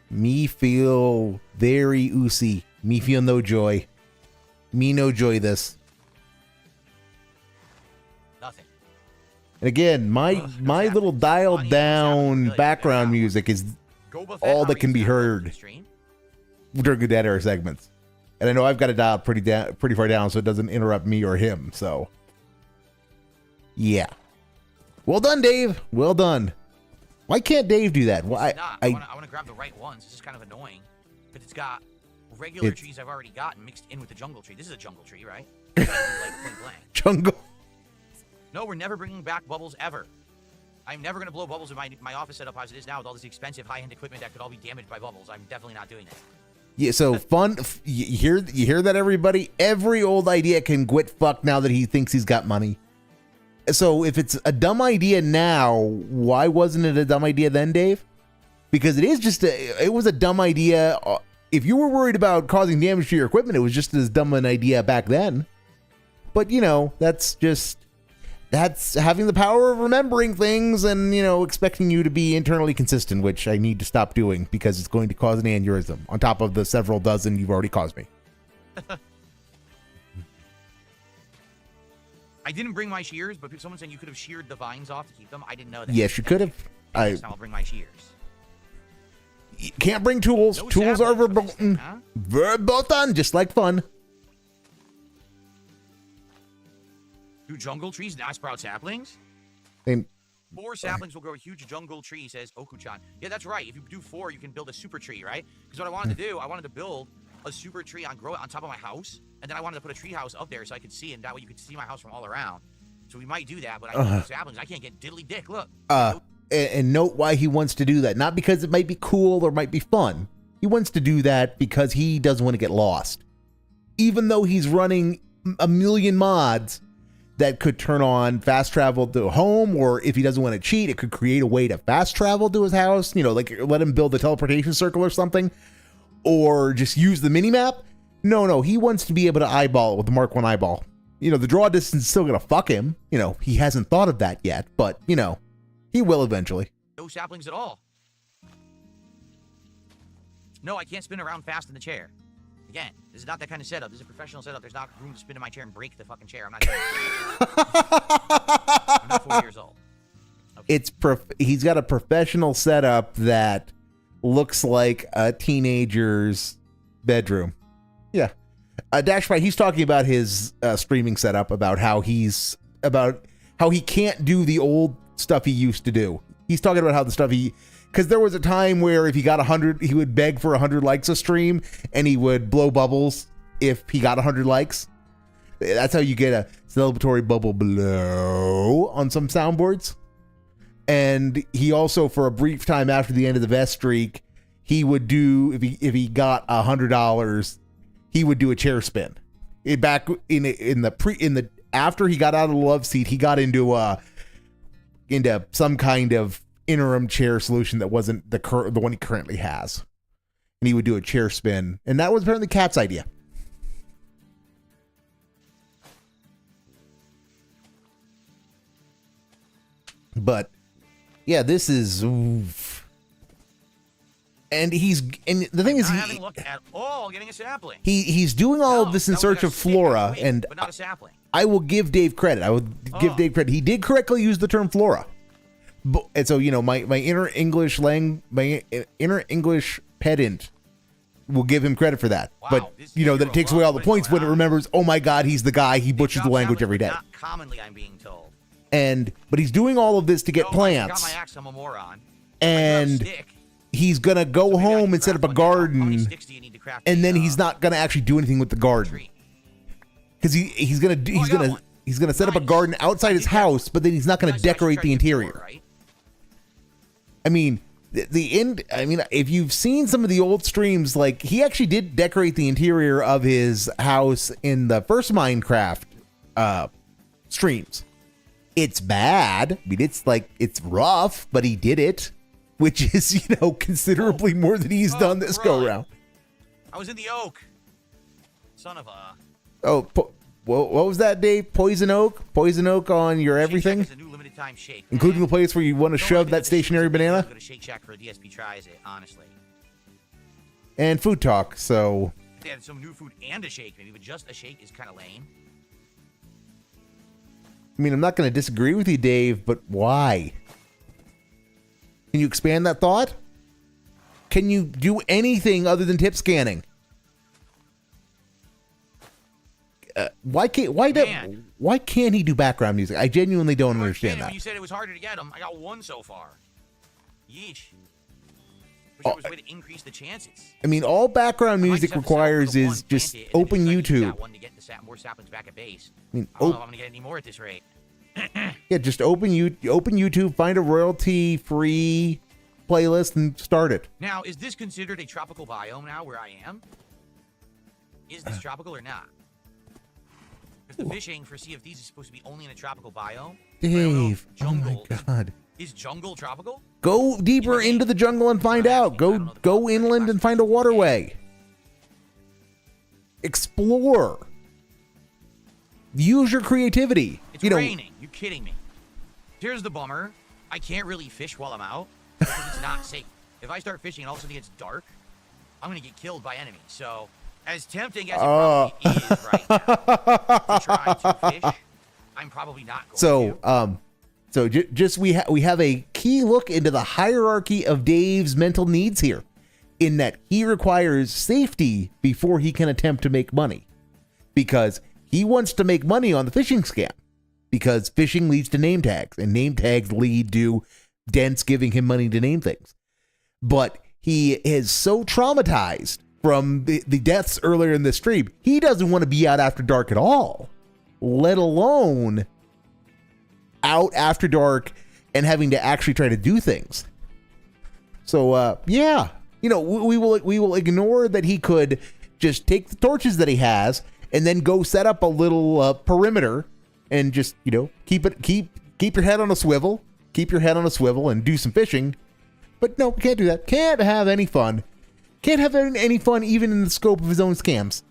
Me feel very oozy. Me feel no joy. Me no joy this. Nothing. And again, my little dialed down background music is all that can be heard during the dead air segments. And I know I've got it dialed pretty far down so it doesn't interrupt me or him. So, yeah. Well done, Dave. Well done. Why can't Dave do that? Well, I want to grab the right ones. This is kind of annoying because it's got regular trees I've already gotten mixed in with the jungle tree. This is a jungle tree, right? Like point blank. Jungle. No, we're never bringing back bubbles ever. I'm never going to blow bubbles in my office setup as it is now with all this expensive high-end equipment that could all be damaged by bubbles. I'm definitely not doing that. Yeah, so fun. You hear that, everybody? Every old idea can quit fuck now that he thinks he's got money. So if it's a dumb idea now, why wasn't it a dumb idea then, Dave? Because it was a dumb idea. If you were worried about causing damage to your equipment, it was just as dumb an idea back then. But, that's having the power of remembering things and, expecting you to be internally consistent, which I need to stop doing because it's going to cause an aneurysm on top of the several dozen you've already caused me. I didn't bring my shears, but someone said you could have sheared the vines off to keep them. I didn't know that. Yes, you could have. Next time I'll bring my shears. You can't bring tools. No Tools are verboten. Huh? verboten, just like fun. Do jungle trees now sprout saplings? 4 saplings will grow a huge jungle tree, says Okuchan. Yeah, that's right. If you do 4, you can build a super tree, right? Because what I wanted to do, I wanted to build a super tree grow it on top of my house, and then I wanted to put a tree house up there so I could see, and that way you could see my house from all around. So we might do that, but I need saplings. I can't get diddly dick. Look. And note why he wants to do that. Not because it might be cool or might be fun. He wants to do that because he doesn't want to get lost. Even though he's running a million mods that could turn on fast travel to home, or if he doesn't want to cheat, it could create a way to fast travel to his house, you know, like let him build a teleportation circle or something, or just use the minimap. No, he wants to be able to eyeball it with the Mark 1 eyeball. You know, the draw distance is still going to fuck him. You know, he hasn't thought of that yet, but, you know, he will eventually. No saplings at all. No, I can't spin around fast in the chair. Again, this is not that kind of setup. This is a professional setup. There's not room to spin in my chair and break the fucking chair. I'm not doing it. I'm not 4 years old. Okay. He's got a professional setup that looks like a teenager's bedroom. Yeah. Dashby, he's talking about his streaming setup, about how he can't do the old stuff he used to do. He's talking about how the stuff because there was a time where if he got 100, he would beg for 100 likes a stream, and he would blow bubbles if he got 100 likes. That's how you get a celebratory bubble blow on some soundboards. And he also, for a brief time after the end of the vest streak, he would do, if he got $100, he would do a chair spin. After he got out of the love seat, he got into some kind of interim chair solution that wasn't the one he currently has, and he would do a chair spin, and that was apparently Cat's idea. But yeah, this is oof. And the thing is, I haven't looked at all getting a sapling. He's doing all of this in search of flora, and but not a sapling. I will give Dave credit. Give Dave credit. He did correctly use the term flora. And so, you know, my inner English pedant will give him credit for that. Wow, but you know that it takes away all the points when it remembers, oh my God, he's the guy, he butchers the language every day. Not commonly, I'm being told. But he's doing all of this to get plants. I got my axe, I'm a moron. And he's gonna go home and set up a garden, and then he's not gonna actually do anything with the garden, because he's gonna set up a garden outside his house, but then he's not gonna decorate the interior. I mean, if you've seen some of the old streams, like he actually did decorate the interior of his house in the first Minecraft streams. It's bad. I mean, it's rough, but he did it, which is, you know, considerably more than he's done this go around. I was in the oak. Son of a. Oh, what was that, Dave? Poison oak on your everything, Shake Shack is a new limited time shake, including the place where you want to shove that stationary banana. Go to Shake Shack for a DSP tries it, honestly. And food talk. So If they had some new food and a shake, maybe, but just a shake is kind of lame. I mean, I'm not going to disagree with you, Dave, but why? Can you expand that thought? Can you do anything other than tip scanning? Why can't he do background music? I genuinely don't understand that. You said it was harder to get them. I got one so far. Yeesh. Wish there was a way to increase the chances. I mean, all background music requires is just open YouTube. One to get more saplings back at base. I mean, I don't know if I'm gonna get any more at this rate. Yeah, just open YouTube, find a royalty-free playlist, and start it. Now, is this considered a tropical biome now where I am? Is this tropical or not? Because the fishing for Sea of Thieves is supposed to be only in a tropical biome. Dave, oh my God. Is jungle tropical? Go deeper into the jungle and find out. Go inland and find a waterway. Explore. Use your creativity. It's raining. You kidding me? Here's the bummer. I can't really fish while I'm out because it's not safe. If I start fishing and all of a sudden it gets dark, I'm gonna get killed by enemies. So, as tempting as it probably is right now to try to fish, I'm probably not going to. So just we have a key look into the hierarchy of Dave's mental needs here, in that he requires safety before he can attempt to make money, because he wants to make money on the fishing scam, because fishing leads to name tags, and name tags lead to Dents giving him money to name things. But he is so traumatized from the deaths earlier in the stream, he doesn't want to be out after dark at all, let alone out after dark and having to actually try to do things. So, yeah, you know, we will ignore that he could just take the torches that he has and then go set up a little perimeter and just, you know, keep your head on a swivel, and do some fishing. But no, we can't do that. Can't have any fun. Can't have any fun even in the scope of his own scams.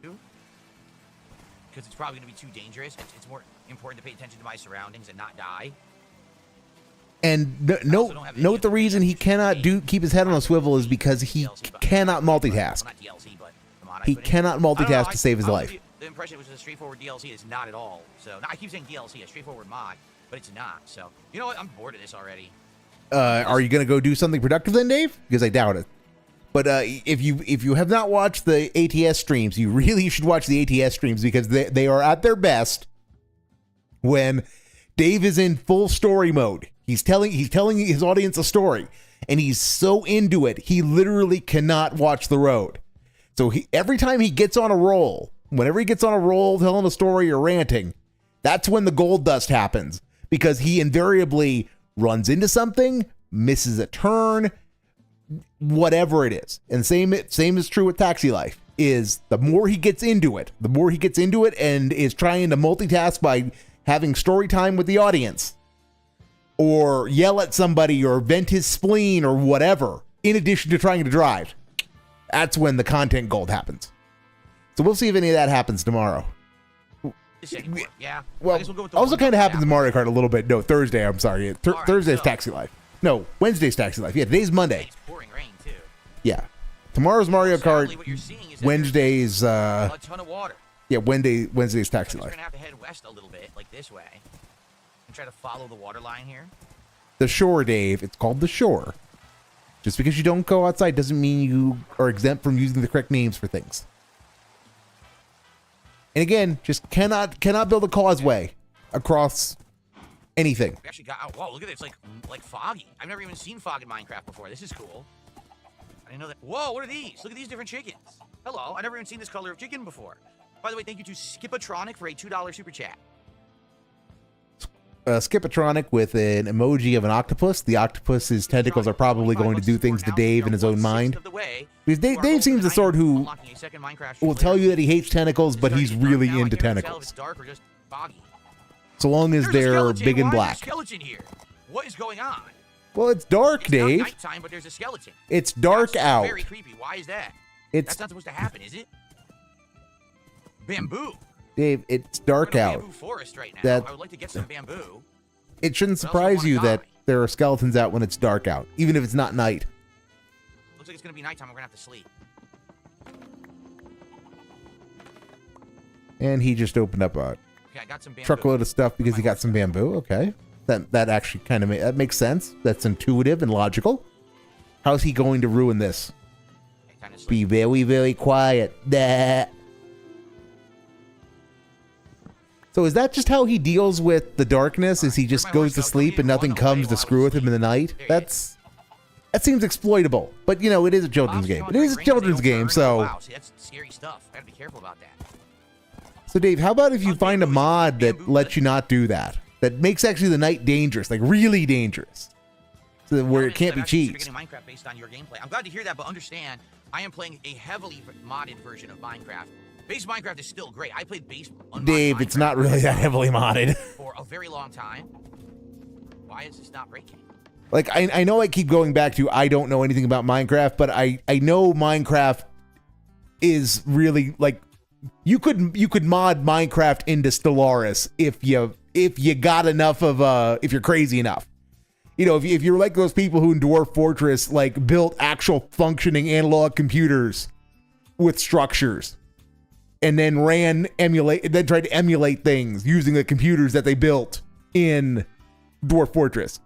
Because it's probably going to be too dangerous. It's more important to pay attention to my surroundings and not die. And note the reason he cannot keep his head on a swivel is because he cannot multitask. Well, not DLC, but he cannot multitask to save his life. The impression was a straightforward DLC. It's not at all. So I keep saying DLC, a straightforward mod, but it's not. So you know what? I'm bored of this already. Are you going to go do something productive then, Dave? Because I doubt it. But if you have not watched the ATS streams, you really should watch the ATS streams because they are at their best when Dave is in full story mode. He's telling his audience a story, and he's so into it, he literally cannot watch the road. So every time he gets on a roll, whenever he gets on a roll telling a story or ranting, that's when the gold dust happens, because he invariably runs into something, misses a turn, whatever it is. And same is true with Taxi Life, is the more he gets into it and is trying to multitask by having story time with the audience, or yell at somebody or vent his spleen or whatever, in addition to trying to drive, that's when the content gold happens. So we'll see if any of that happens tomorrow. Yeah. Well, also kind of happens in Mario Kart a little bit. No, Thursday, I'm sorry. Thursday's Taxi Life. No, Wednesday's Taxi Life. Yeah, today's Monday. It's pouring rain, too. Yeah. Tomorrow's Mario Kart. Wednesday's a ton of water. Yeah, Wednesday's Taxi Life. We're gonna have to head west a little bit, like this way, and try to follow the water line here. The shore, Dave. It's called the shore. Just because you don't go outside doesn't mean you are exempt from using the correct names for things. And again, just cannot build a causeway across anything. We actually got out. Whoa, look at this! Like foggy. I've never even seen fog in Minecraft before. This is cool. I didn't know that. Whoa, what are these? Look at these different chickens. Hello, I've never even seen this color of chicken before. By the way, thank you to Skipatronic for a $2 super chat. Skipatronic with an emoji of an octopus. The octopus's tentacles are probably going to do things to Dave in his own mind. Because Dave seems the sort who will tell you that he hates tentacles, but he's really into tentacles. So long as they're big and black. What is going on? Well, it's dark, Dave. It's nighttime, but there's a skeleton. It's dark out. Very creepy. Why is that? That's not supposed to happen, is it? Bamboo. Dave, it's dark out. Bamboo forest right now. I would like to get some bamboo. It shouldn't surprise you that there are skeletons out when it's dark out, even if it's not night. Looks like it's gonna be nighttime. We're gonna have to sleep. And he just opened up a truckload of stuff because he got some bamboo. Okay, that actually kind of that makes sense. That's intuitive and logical. How's he going to ruin this? Be very, very quiet. Nah. So is that just how he deals with the darkness? Is he just goes to sleep and nothing comes to screw with him in the night? That seems exploitable. But, you know, it is a children's game. It is a children's game, so... Wow, see, that's scary stuff. I gotta be careful about that. So, Dave, how about if you find a mod that lets you not do that? That makes actually the night dangerous, like really dangerous. So that where it can't be cheats. Minecraft based on your gameplay. I'm glad to hear that, but understand, I am playing a heavily modded version of Minecraft. Base Minecraft is still great. I played base unmodded Dave, Minecraft it's not really that heavily modded. For a very long time. Why is this not breaking? Like, I know I keep going back to I don't know anything about Minecraft, but I know Minecraft is really, like, you could mod Minecraft into Stellaris if you got enough of, if you're crazy enough. You know, if you're like those people who in Dwarf Fortress, like, built actual functioning analog computers with structures. And then tried to emulate things using the computers that they built in Dwarf Fortress.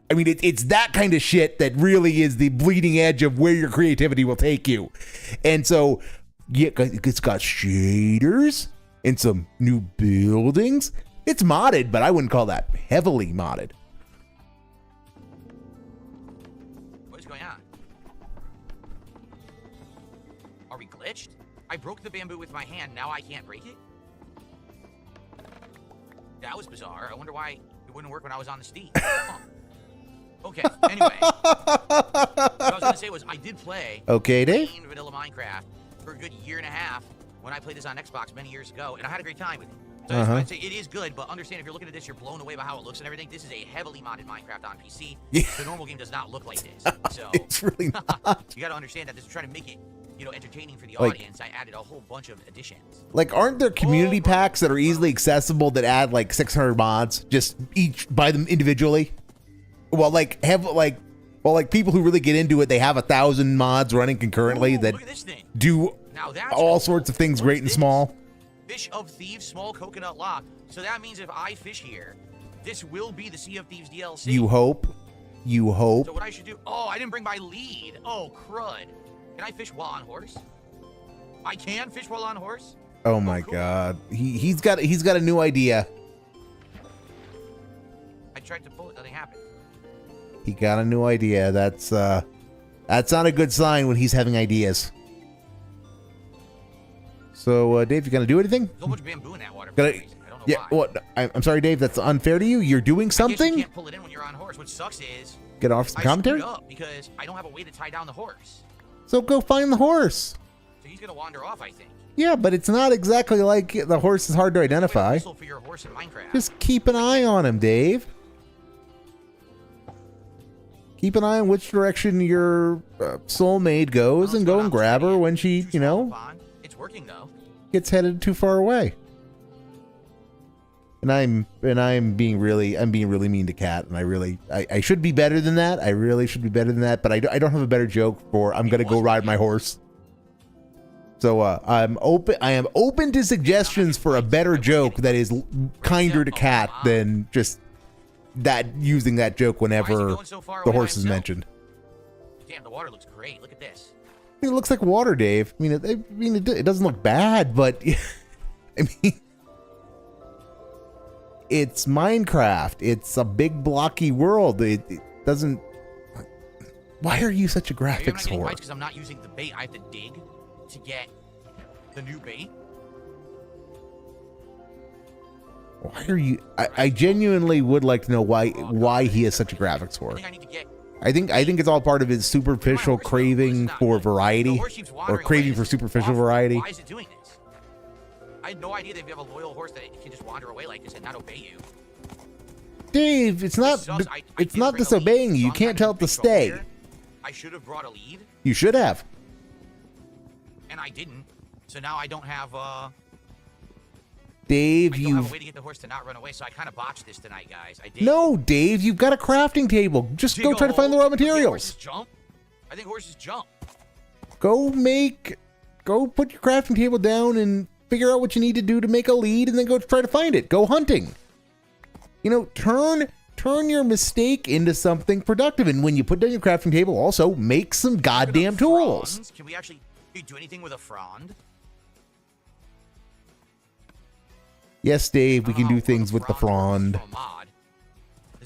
I mean, it's that kind of shit that really is the bleeding edge of where your creativity will take you. And so, yeah, it's got shaders and some new buildings. It's modded, but I wouldn't call that heavily modded. What is going on? Are we glitched? I broke the bamboo with my hand. Now I can't break it? That was bizarre. I wonder why it wouldn't work when I was on the Steam. Huh. Okay, anyway. What I was going to say was I did play Dave. plain vanilla Minecraft for a good year and a half when I played this on Xbox many years ago, and I had a great time with it. So I'd say it is good, but understand if you're looking at this, you're blown away by how it looks and everything. This is a heavily modded Minecraft on PC. Yeah. The normal game does not look like this. So It's really not. you got to understand that this is trying to make it, entertaining for the Like- audience. I added a whole bunch of additions. Like, aren't there community packs that are easily accessible that add like 600 mods, just each buy them individually? Well, like people who really get into it, they have 1,000 mods running concurrently that Look at this thing. do Now that's all cool. sorts of things What great is and this? small. Fish of Thieves, small coconut lock. So that means if I fish here, this will be the Sea of Thieves DLC. You hope. So what I should do? Oh, I didn't bring my lead. Oh, crud. Can I fish while on horse? I can fish while on horse? Oh my cool. God. He's got a new idea. I tried to pull it, nothing happened. He got a new idea. That's not a good sign when he's having ideas. So, Dave, you gonna do anything? There's so much bamboo in that water. Gonna- I don't know why. What? I'm sorry, Dave. That's unfair to you. You're doing I guess something. you can't pull it in when you're on horse. What sucks is Get off some I commentary. screwed up because I don't have a way to tie down the horse. So go find the horse. So he's gonna wander off, I think. Yeah, but it's not exactly like the horse is hard to identify. Whistle for your horse in Minecraft. Just keep an eye on him, Dave. Keep an eye on which direction your soulmate goes and go and grab her when she, Too small pond. It's working though. gets headed too far away. And I'm being really mean to Kat, and I should be better than that. I really should be better than that, but I don't have a better joke for I'm gonna go ride my horse. So I am open to suggestions for a better joke that is kinder to Kat than just that using that joke whenever the horse is mentioned. Damn, the water looks great. Look at this. I mean, it looks like water, Dave. I mean, it doesn't look bad, but I mean, it's Minecraft. It's a big blocky world. It doesn't. Why are you such a graphics whore? Because I'm not using the bait. I have to dig to get the new bait. Why are you? I genuinely would like to know why he is such a graphics whore. I think it's all part of his superficial craving for variety, or craving for superficial variety. Why is it doing this? I had no idea that if you have a loyal horse that it can just wander away like this and not obey you. Dave, it's not disobeying you. You can't tell it to stay. I should have brought a lead. You should have. And I didn't. So now I don't have Dave, I don't have a way to get the horse to not run away, so I kind of botched this tonight, guys. I did. No, Dave, you've got a crafting table. Just go try to find the raw materials. I think horses jump. Go put your crafting table down and figure out what you need to do to make a lead, and then go try to find it. Go hunting. Turn your mistake into something productive. And when you put down your crafting table, also make some goddamn tools. Can we actually do anything with a frond? Yes, Dave, we can do things with the frond.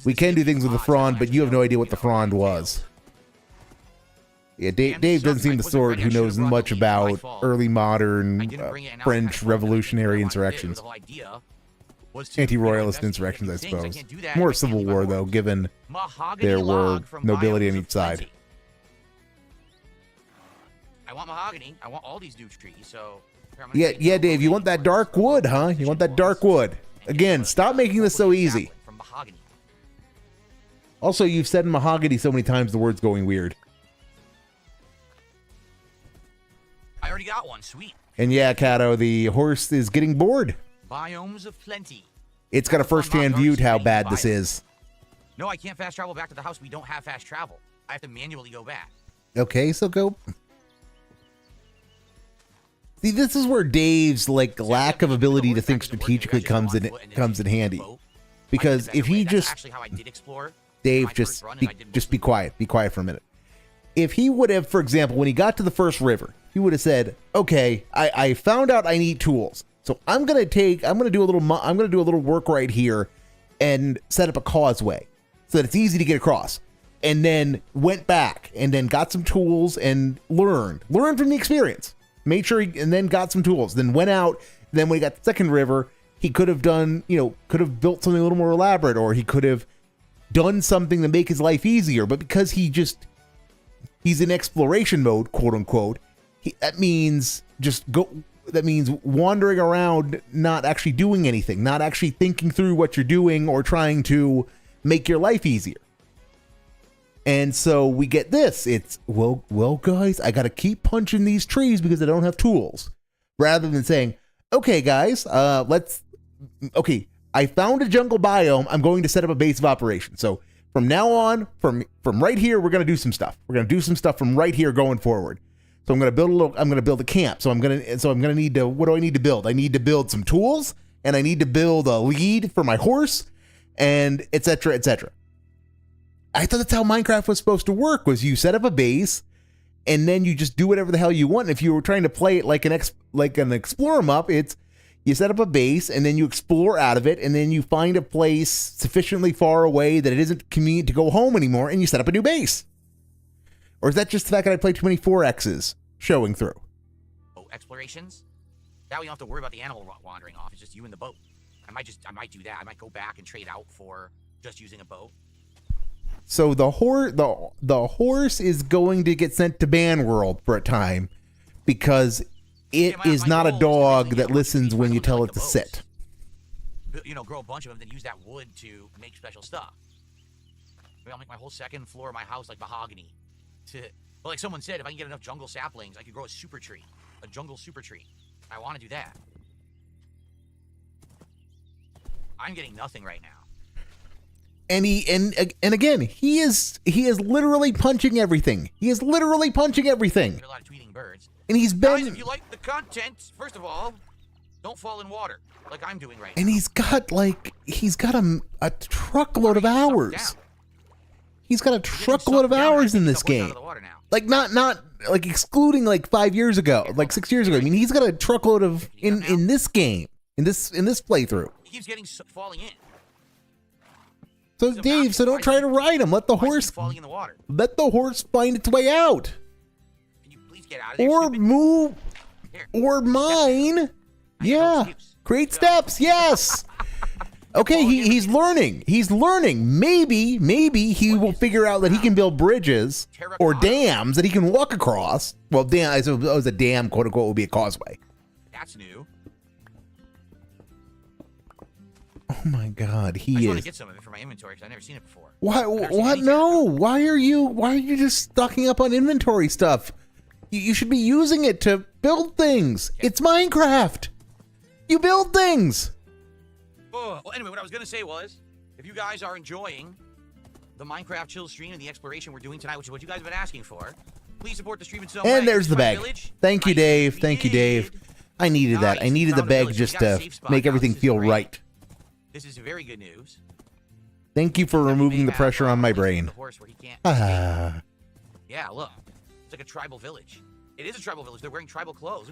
We can do things with the frond, but you have no idea what the frond was. Yeah, Dave doesn't seem the sort who knows much about early modern French revolutionary insurrections. Anti-royalist insurrections, I suppose. More Civil War, though, given there were nobility on each side. I want mahogany. I want all these new trees, so... Yeah, Dave, you want that dark wood, huh? You want that dark wood. Again, stop making this so easy. Also, you've said mahogany so many times the word's going weird. I already got one. Sweet. And yeah, Kato, the horse is getting bored. Biomes of plenty. It's got a first-hand view to how bad this is. No, I can't fast travel back to the house. We don't have fast travel. I have to manually go back. Okay, so go... See, this is where Dave's lack of ability to think strategically comes in handy. Because if he just... Dave, just be quiet. Be quiet for a minute. If he would have, for example, when he got to the first river, he would have said, okay, I found out I need tools. So I'm gonna do a little work right here and set up a causeway so that it's easy to get across. And then went back and then got some tools and learned from the experience. Made sure and then got some tools. Then went out. Then when he got the second river, he could have done, could have built something a little more elaborate, or he could have done something to make his life easier. But because he's in exploration mode, quote unquote, that means wandering around, not actually doing anything, not actually thinking through what you're doing or trying to make your life easier. And so we get this. It's, well, guys, I got to keep punching these trees because I don't have tools. Rather than saying, okay, guys, I found a jungle biome. I'm going to set up a base of operations. So from now on, from right here, we're going to do some stuff. We're going to do some stuff from right here going forward. So I'm going to build a camp. So I'm going to need to, what do I need to build? I need to build some tools, and I need to build a lead for my horse, and et cetera, et cetera. I thought that's how Minecraft was supposed to work, was you set up a base and then you just do whatever the hell you want. And if you were trying to play it like an Explorer up, it's you set up a base and then you explore out of it, and then you find a place sufficiently far away that it isn't convenient to go home anymore, and you set up a new base. Or is that just the fact that I played too many 4X's showing through? Oh, explorations? Now we don't have to worry about the animal wandering off. It's just you and the boat. I might do that. I might go back and trade out for just using a boat. So the horse is going to get sent to Ban World for a time because it is not a dog that listens when you tell it to sit. Grow a bunch of them, then use that wood to make special stuff. Maybe I'll make my whole second floor of my house like mahogany. But like someone said, if I can get enough jungle saplings, I could grow a jungle super tree. I want to do that. I'm getting nothing right now. And again, he is literally punching everything. He is literally punching everything. There are a lot of tweeting birds. And he's been. Guys, if you like the content, first of all, don't fall in water like I'm doing right now. And he's got a truckload of hours. He's got a truckload of hours in this game. Like not like excluding like 5 years ago, like 6 years ago. I mean, he's got a truckload of in this game, in this playthrough. He keeps falling in. So Dave, don't try to ride him. Let the horse falling in the water. Let the horse find its way out. Can you please get out of there? Or move. Here. Or mine. Yeah. Create steps. Yes. Okay, he's learning. He's learning. Maybe he will figure out that he can build bridges or dams that he can walk across. Well, I suppose a dam, quote unquote, would be a causeway. That's new. Oh my God, I just want to get some of it for my inventory because I've never seen it before. What? No. Why are you just stocking up on inventory stuff? You should be using it to build things. Okay. It's Minecraft. You build things. Well, anyway, what I was going to say was, if you guys are enjoying the Minecraft chill stream and the exploration we're doing tonight, which is what you guys have been asking for, please support the stream in some way. And there's the bag. Thank you, Dave. Thank you, Dave. I needed that. I needed the bag just to make everything feel right. This is very good news. Thank you for removing the pressure on my brain. Yeah, look. It's like a tribal village. It is a tribal village. They're wearing tribal clothes.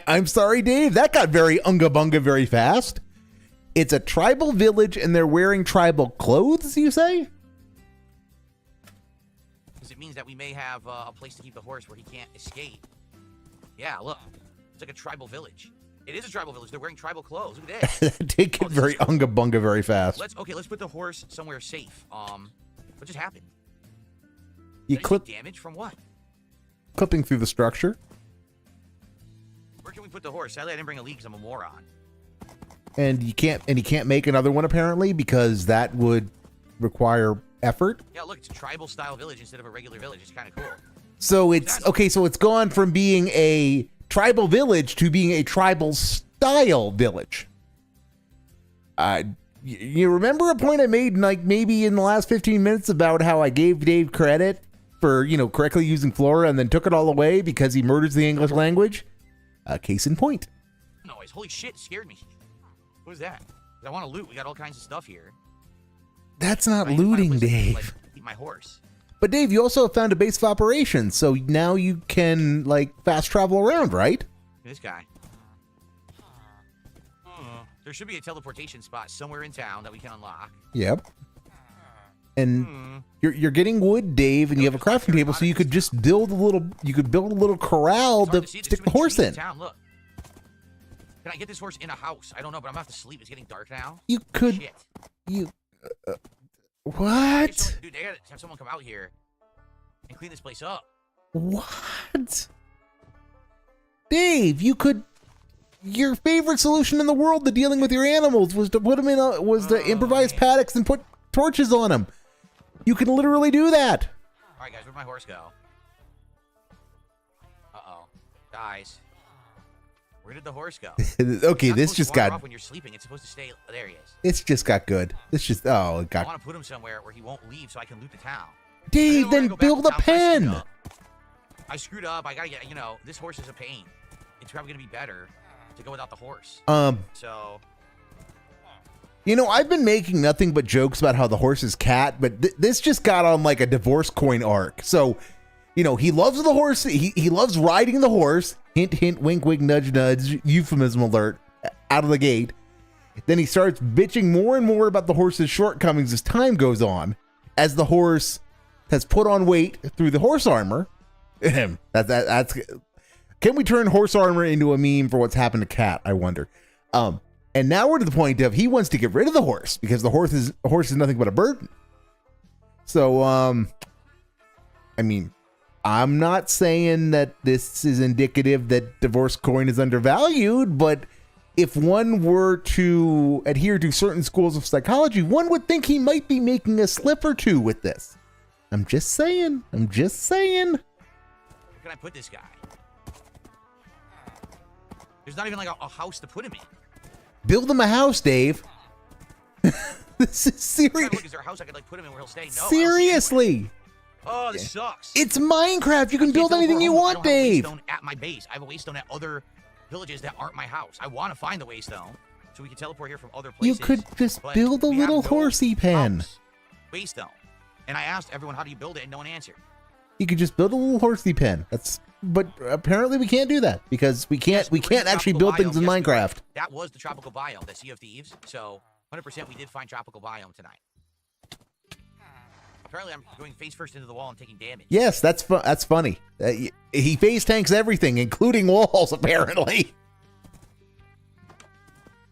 I'm sorry, Dave. That got very unga bunga very fast. It's a tribal village and they're wearing tribal clothes, you say? Because it means that we may have a place to keep the horse where he can't escape. Yeah, look. It's like a tribal village. It is a tribal village. They're wearing tribal clothes. Look at this. That did get very unga bunga very fast. Let's put the horse somewhere safe. What just happened? You clip damage from what? Clipping through the structure. Where can we put the horse? Sadly, I didn't bring a lead because I'm a moron. And you can't make another one apparently because that would require effort. Yeah, look, it's a tribal style village instead of a regular village. It's kind of cool. So it's gone from being a tribal village to being a tribal style village. You remember a point I made like maybe in the last 15 minutes about how I gave Dave credit for, correctly using flora and then took it all away because he murders the English language? Case in point. Noise. Holy shit, it scared me. What was that? I want to loot. We got all kinds of stuff here. That's not looting, Dave. Eat my horse. But Dave, you also found a base of operations, so now you can fast travel around, right? This guy. There should be a teleportation spot somewhere in town that we can unlock. Yep. And you're getting wood, Dave, and you have a crafting table, so you could just build a little corral to stick the horse in. Look. Can I get this horse in a house? I don't know, but I'm gonna have to sleep. It's getting dark now. You could. Shit. What? Dude, they gotta have someone come out here and clean this place up. What? Dave, you could. Your favorite solution in the world to dealing with your animals was to put them in to improvise paddocks and put torches on them. You can literally do that. All right, guys, where'd my horse go? Uh-oh. Guys. Where did the horse go? Okay, this just got... When you're sleeping, it's supposed to stay... There he is. It's just got good. It's just... Oh, it got... I want to put him somewhere where he won't leave so I can loot the town. Dave, then build a pen. I screwed up. I gotta get... You know, this horse is a pain. It's probably gonna be better to go without the horse. So... You know, I've been making nothing but jokes about how the horse is cat, but this just got on like a divorce coin arc. So, you know, he loves the horse. He loves riding the horse. Hint, hint, wink, wink, nudge, nudge, euphemism alert, out of the gate. Then he starts bitching more and more about the horse's shortcomings as time goes on, as the horse has put on weight through the horse armor. That's can we turn horse armor into a meme for what's happened to Cat, I wonder. And now we're to the point of he wants to get rid of the horse because the horse is nothing but a burden. So, I mean, I'm not saying that this is indicative that divorce coin is undervalued, but if one were to adhere to certain schools of psychology, one would think he might be making a slip or two with this. I'm just saying. Where can I put this guy? There's not even like a house to put him in. Build him a house, Dave. This is serious. Is there a house I could like put him in where he'll stay? No. Seriously. Oh, this sucks. It's Minecraft. You can build anything you want, Dave. I have a waystone at my base. I have a waystone at other villages that aren't my house. I want to find the waystone so we can teleport here from other places. You could just build a little horsey pen. Waystone. And I asked everyone, how do you build it? And no one answered. You could just build a little horsey pen. But apparently we can't do that because we can't actually build things in Minecraft. That was the tropical biome, the Sea of Thieves. So 100% we did find tropical biome tonight. Apparently I'm going face first into the wall and taking damage. Yes, that's funny. He face tanks everything, including walls, apparently.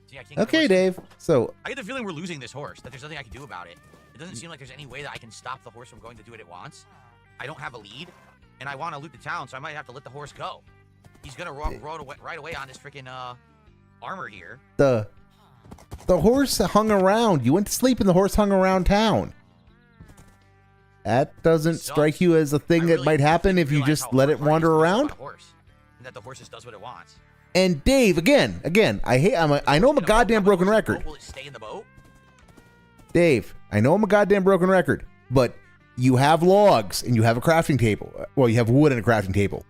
See, okay, Dave. So I get the feeling we're losing this horse, that there's nothing I can do about it. It doesn't seem like there's any way that I can stop the horse from going to do what it wants. I don't have a lead. And I want to loot the town, so I might have to let the horse go. He's gonna ride away on this freaking armor here. The horse hung around. You went to sleep and the horse hung around town. That doesn't strike you as a thing that might happen if you just let it wander around? And that the horse just does what it wants. And Dave, again, I know I'm a goddamn broken record. Will it stay in the boat? Dave, I know I'm a goddamn broken record, but you have logs and you have a crafting table. Well, you have wood and a crafting table.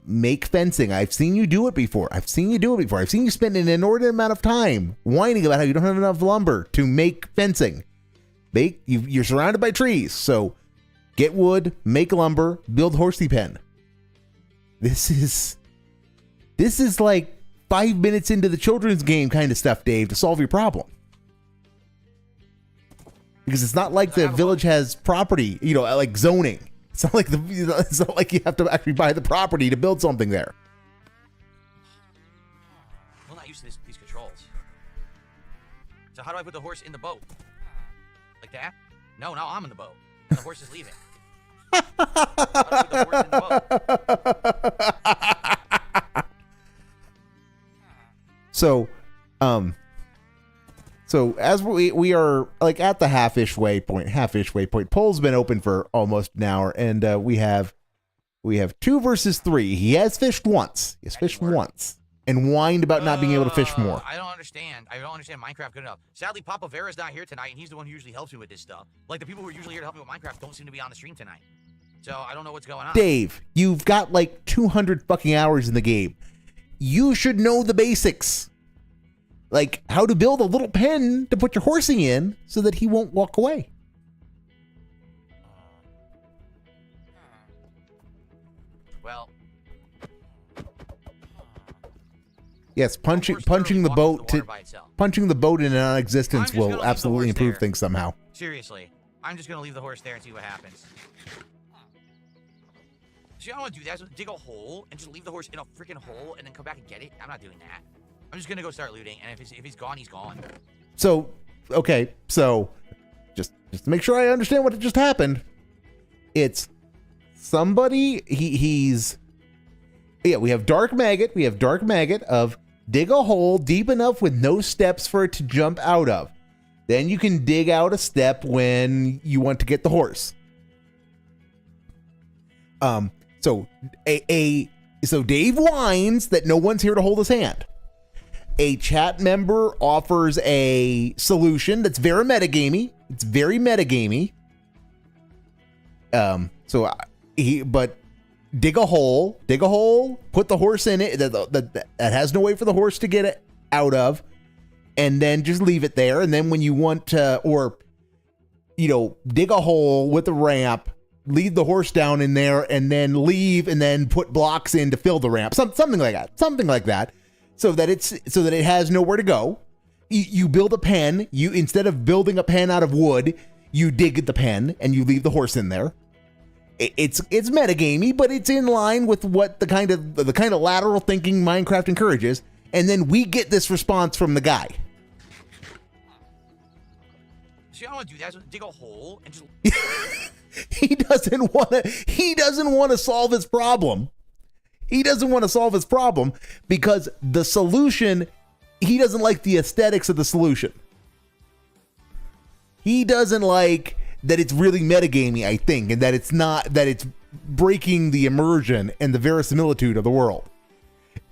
Make fencing. I've seen you do it before. I've seen you spend an inordinate amount of time whining about how you don't have enough lumber to make fencing. You're surrounded by trees, so get wood, make lumber, build horsey pen. This is like 5 minutes into the children's game kind of stuff, Dave, to solve your problem. Because it's not like the village has property, like zoning. It's not like you have to actually buy the property to build something there. I'm not used to these controls. So how do I put the horse in the boat? Like that? No, now I'm in the boat. And the horse is leaving. How do I put the horse in the boat? So as we are like at the half-ish waypoint. Poll's been open for almost an hour, and we have 2 versus 3. He has fished once. And whined about not being able to fish more. I don't understand Minecraft good enough. Sadly, Papa Vera's not here tonight, and he's the one who usually helps me with this stuff. Like, the people who are usually here to help me with Minecraft don't seem to be on the stream tonight. So, I don't know what's going on. Dave, you've got like 200 fucking hours in the game. You should know the basics. Like, how to build a little pen to put your horsey in so that he won't walk away. Well... Yes, punching the boat in non-existence will absolutely improve things somehow. Seriously, I'm just gonna leave the horse there and see what happens. See, I don't want to do that. So dig a hole and just leave the horse in a freaking hole and then come back and get it. I'm not doing that. I'm just gonna go start looting, and if he's gone, he's gone. So, okay, so just to make sure I understand what just happened, it's somebody. We have Dark Maggot. We have Dark Maggot of dig a hole deep enough with no steps for it to jump out of. Then you can dig out a step when you want to get the horse. So Dave whines that no one's here to hold his hand. A chat member offers a solution that's very metagamey. It's very metagamey. But dig a hole, put the horse in it that has no way for the horse to get it out of, and then just leave it there. And then when you want to, dig a hole with a ramp, leave the horse down in there, and then leave, and then put blocks in to fill the ramp. Something like that. So that it has nowhere to go. You build a pen. Instead of building a pen out of wood, you dig the pen and you leave the horse in there. It's metagamey, but it's in line with what the kind of lateral thinking Minecraft encourages. And then we get this response from the guy. See, I don't want to do that. So dig a hole and just. He doesn't want to solve his problem. He doesn't want to solve his problem because the solution, he doesn't like the aesthetics of the solution. He doesn't like that it's really metagamey, I think, and that it's breaking the immersion and the verisimilitude of the world.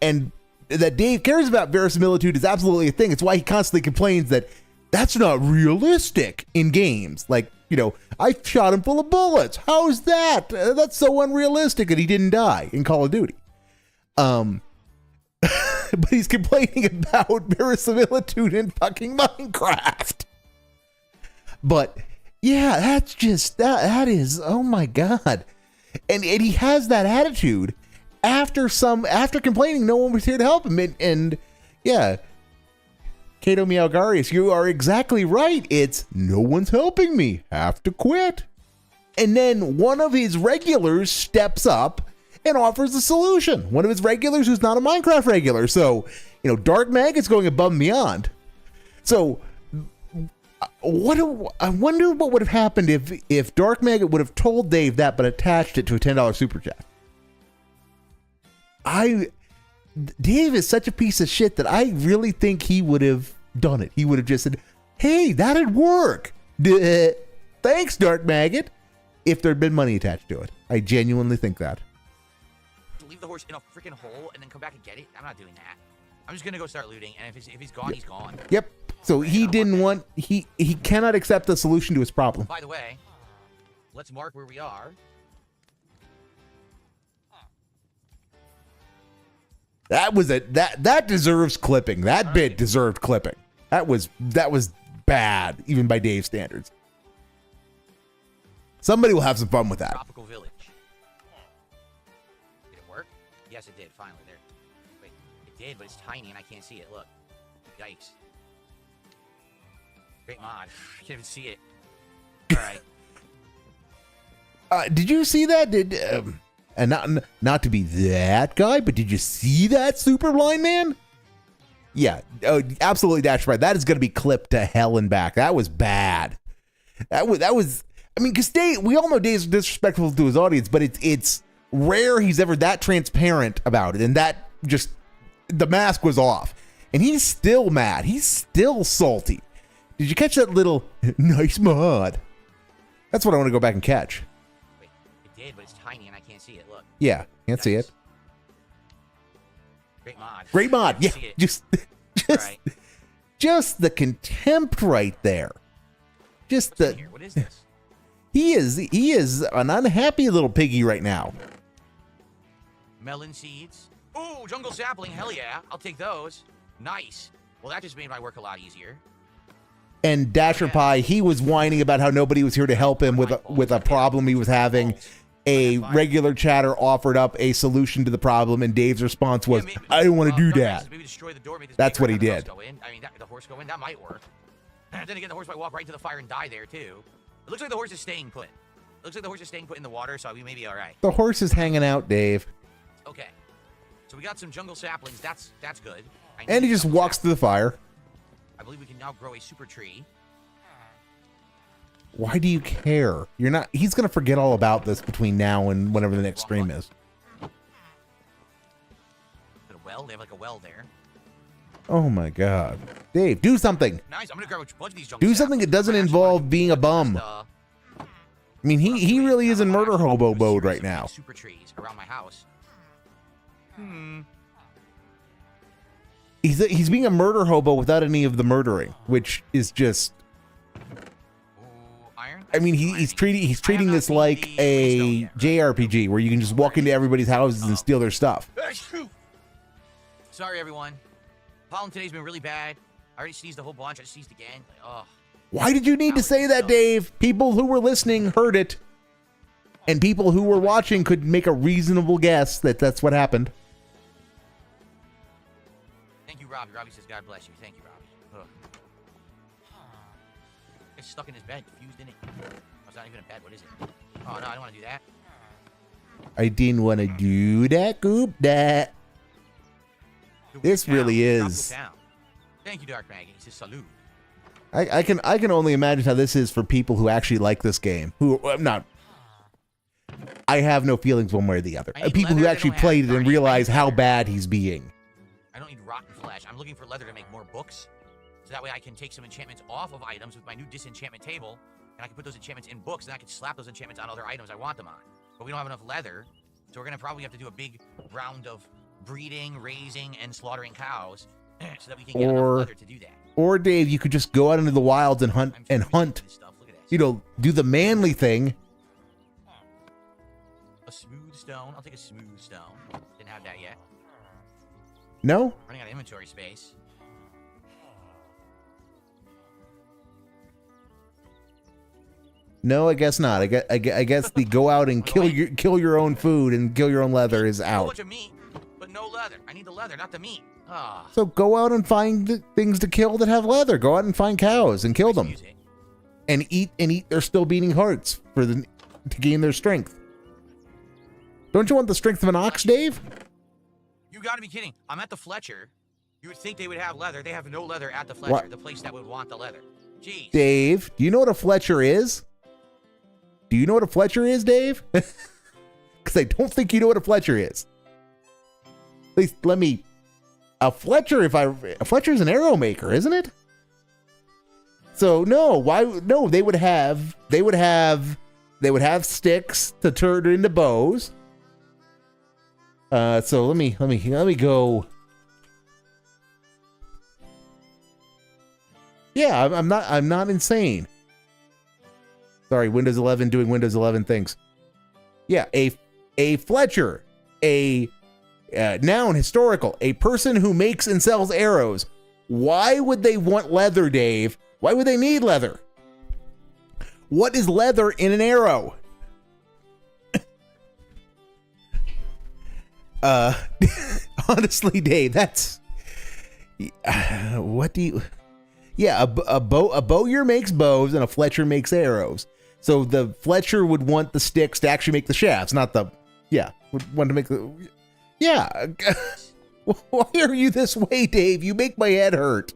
And that Dave cares about verisimilitude is absolutely a thing. It's why he constantly complains that that's not realistic in games. Like, I shot him full of bullets. How's that? That's so unrealistic, and he didn't die in Call of Duty. But he's complaining about verisimilitude in fucking Minecraft. But yeah, that's just that is, oh my god. And he has that attitude after complaining no one was here to help him. And yeah, Kato Meowgarius, you are exactly right. It's no one's helping me. Have to quit. And then one of his regulars steps up and offers a solution. One of his regulars who's not a Minecraft regular. So, Dark Maggot's going above and beyond. So, I wonder what would have happened if Dark Maggot would have told Dave that but attached it to a $10 super chat. Dave is such a piece of shit that I really think he would have done it. He would have just said, hey, that'd work. Thanks, Dark Maggot. If there'd been money attached to it. I genuinely think that. Leave the horse in a freaking hole and then come back and get it. I'm not doing that. I'm just going to go start looting. And if he's gone, he's gone. Yep. So he cannot accept the solution to his problem. By the way, let's mark where we are. That deserves clipping. That bit deserved clipping. That was bad, even by Dave's standards. Somebody will have some fun with that. Tropical Village. Did it work? Yes, it did. Finally, there. Wait, it did, but it's tiny and I can't see it. Look. Yikes. Great mod. I can't even see it. All right. Did you see that? And not to be that guy, but did you see that super blind man? Yeah, absolutely dash right. That is going to be clipped to hell and back. That was bad. That was. I mean, because we all know Dave's disrespectful to his audience, but it's rare he's ever that transparent about it, and that just the mask was off, and he's still mad. He's still salty. Did you catch that little nice mod? That's what I want to go back and catch. Wait, it did, but it's tiny and I can't see it. Look. Yeah, can't see it. Great mod. Great mod. Yeah, just the contempt right there. Just What's in here? What is this? He is an unhappy little piggy right now. Melon seeds. Ooh, jungle sapling. Hell yeah, I'll take those. Nice. Well, that just made my work a lot easier. And Dasher Pie, he was whining about how nobody was here to help him with a problem he was having. a regular chatter offered up a solution to the problem, and Dave's response was, I don't want to do that. Maybe destroy the door, make this That's bigger, what he have the did. house go in. I mean, the horse go in, that might work. Then again, the horse might walk right into the fire and die there, too. It looks like the horse is staying put. It looks like the horse is staying put in the water, so we may be all right. The horse is hanging out, Dave. Okay. So we got some jungle saplings. That's good. And he just walks through the fire. I believe we can now grow a super tree. Why do you care? You're not. He's gonna forget all about this between now and whenever the next stream is. A well. They have like a well there. Oh my God, Dave, do something. Nice. I'm gonna grab a bunch of these jungle Do something that doesn't involve being a bum. I mean, he really is in murder hobo mode right now. Super trees around my house. He's being a murder hobo without any of the murdering, which is just. I mean, he's treating this like a JRPG where you can just walk into everybody's houses and steal their stuff. Sorry, everyone. Pollen today's been really bad. I already sneezed a whole bunch. I sneezed again. Like, oh. Why did you need to say that, Dave? People who were listening heard it, and people who were watching could make a reasonable guess that that's what happened. Thank you, Robbie. Robbie says, God bless you. Thank you, Robbie. Ugh. It's stuck in his bed, fused in it. Oh, it's not even a bed. What is it? Oh, no, I don't want to do that. I didn't want to do that, Goop. That. This really is. Thank you, Dark Maggie. He says, salute. I can only imagine how this is for people who actually like this game. Who not. I have no feelings one way or the other. People who actually played it and realize how bad he's being. I don't need rotten flesh. I'm looking for leather to make more books. So that way I can take some enchantments off of items with my new disenchantment table. And I can put those enchantments in books. And I can slap those enchantments on other items I want them on. But we don't have enough leather. So we're going to probably have to do a big round of breeding, raising, and slaughtering cows. So that we can get enough leather to do that. Or Dave, you could just go out into the wilds and hunt you know, do the manly thing. A smooth stone. I'll take a smooth stone. Didn't have that yet. No? Running out of inventory space. No, I guess not. I guess the go out and kill your own food and kill your own leather is out. A bunch of meat, but no leather. I need the leather, not the meat. Oh. So go out and find things to kill that have leather. Go out and find cows and kill them, and eat their still beating hearts to gain their strength. Don't you want the strength of an ox, Dave? You got to be kidding! I'm at the Fletcher. You would think they would have leather. They have no leather at the Fletcher, the place that would want the leather. Jeez. Dave, do you know what a Fletcher is? Do you know what a Fletcher is, Dave? Because I don't think you know what a Fletcher is. At least let me. A Fletcher is an arrow maker, isn't it? So no, they would have sticks to turn into bows. So let me go. Yeah, I'm not insane. Sorry, Windows 11 doing Windows 11 things. Yeah, a Fletcher, a noun, historical, a person who makes and sells arrows. Why would they want leather, Dave? Why would they need leather? What is leather in an arrow? Honestly, Dave, that's what do you? Yeah, a bowyer makes bows and a Fletcher makes arrows. So the Fletcher would want the sticks to actually make the shafts, not the would want to make the. Yeah. Why are you this way, Dave? You make my head hurt.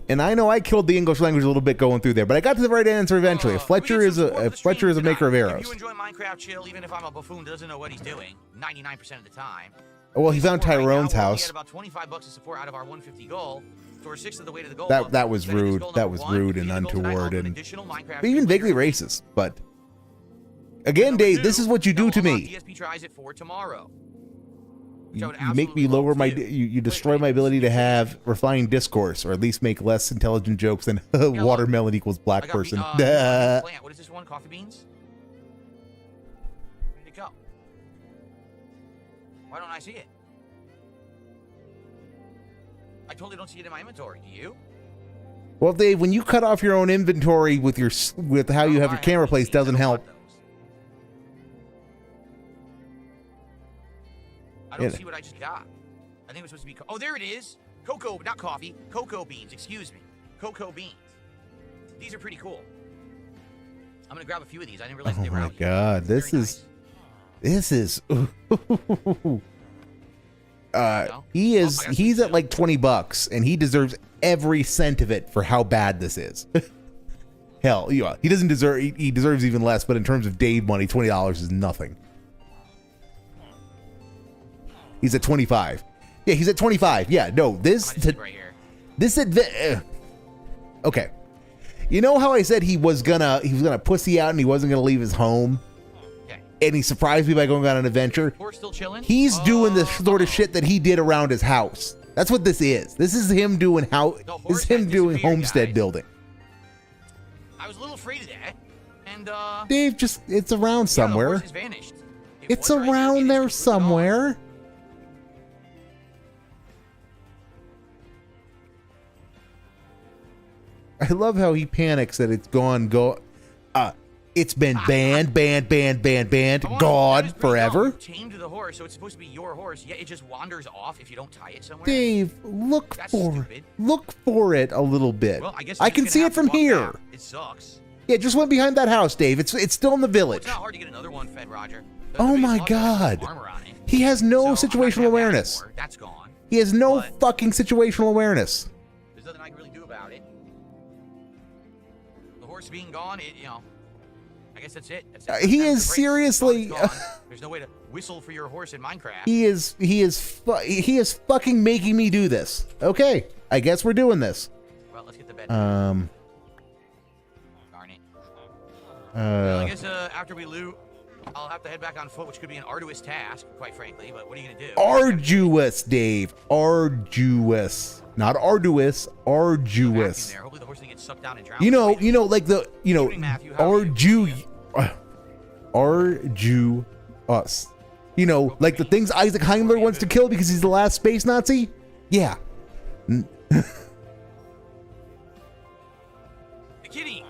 And I know I killed the English language a little bit going through there, but I got to the right answer eventually. A Fletcher is a maker of arrows. If you enjoy Minecraft chill, even if I'm a buffoon that doesn't know what he's doing 99% of the time. Well, he found Tyrone's house. We had about $25 to support out of our 150 goal. So we're 6th of the way to the goal. That was rude. That was rude and untoward and even vaguely racist. But again, Dave, this is what you do to me. ESP tries it for tomorrow. You make me lower my. You destroy my ability to have refined discourse, or at least make less intelligent jokes than watermelon equals black person. What is this one? Coffee beans? Where'd it go? Why don't I see it? I totally don't see it in my inventory. Do you? Well, Dave, when you cut off your own inventory with how you have your camera placed, doesn't help. I don't see what I just got. I think it was supposed to be. Oh, there it is. Cocoa, not coffee. Cocoa beans. Excuse me. Cocoa beans. These are pretty cool. I'm gonna grab a few of these. I didn't realize they were out here. Oh my god, this is. He's at like $20, and he deserves every cent of it for how bad this is. Hell, yeah, he doesn't deserve. He deserves even less. But in terms of Dave money, $20 is nothing. He's at 25. Yeah, he's at 25. Yeah, no, this right here. Okay. You know how I said he was gonna pussy out and he wasn't gonna leave his home? Okay. And he surprised me by going on an adventure. Horse still chilling? He's doing the sort of shit that he did around his house. That's what this is. This is him doing homestead building. I was a little afraid of that. And Dave, it's around somewhere. The horse has vanished. It's around there somewhere. I love how he panics that it's gone. It's been banned, gone forever. You tamed the horse, so it's supposed to be your horse. Yeah, it just wanders off if you don't tie it somewhere. Dave, look for it a little bit. Well, I guess I can see it from here. Back. It sucks. Yeah, it just went behind that house, Dave. It's still in the village. Well, it's not hard to get another one fed, Roger. Oh my god. He has no situational awareness. That's gone. He has no fucking situational awareness. There's nothing I can really do about it. The horse being gone, I guess that's it. He is seriously. There's no way to whistle for your horse in Minecraft. He is fucking making me do this. Okay, I guess we're doing this. Well, let's get the bed. Darn it. Well, I guess after we loot, I'll have to head back on foot, which could be an arduous task, quite frankly. But what are you gonna do? Arduous, Dave. Arduous. Not arduous, arduous. Hopefully the horse doesn't get sucked down and drowned. Arduous. Like the things Isaac Heimler wants to kill because he's the last space Nazi? Yeah. The kitty.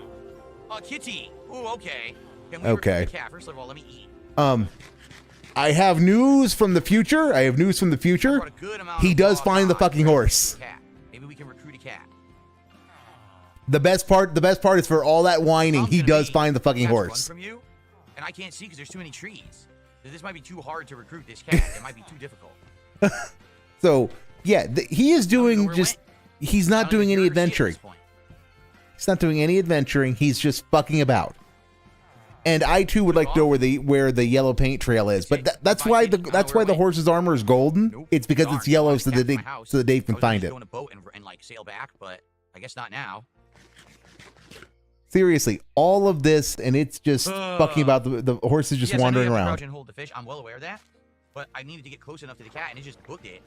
Kitty. Ooh, okay. Okay. The cat? First of all, let me eat. I have news from the future. He does find the fucking horse. Maybe we can recruit a cat. The best part is for all that whining, he does find the fucking horse. From you, and I can't see because there's too many trees. This might be too hard to recruit this cat. It might be too difficult. So, yeah, he is doing he's not doing any adventuring. He's not doing any adventuring. He's just fucking about. And I too would like to know where the yellow paint trail is, but that's why the horse's armor is golden. Nope. It's because it's yellow, so that Dave can find it. Go in a boat and like sail back, but I guess not now. Seriously, all of this, and it's just fucking about the horse is just wandering around. Crouch and hold the fish. I'm well aware of that, but I needed to get close enough to the cat, and it just booked it.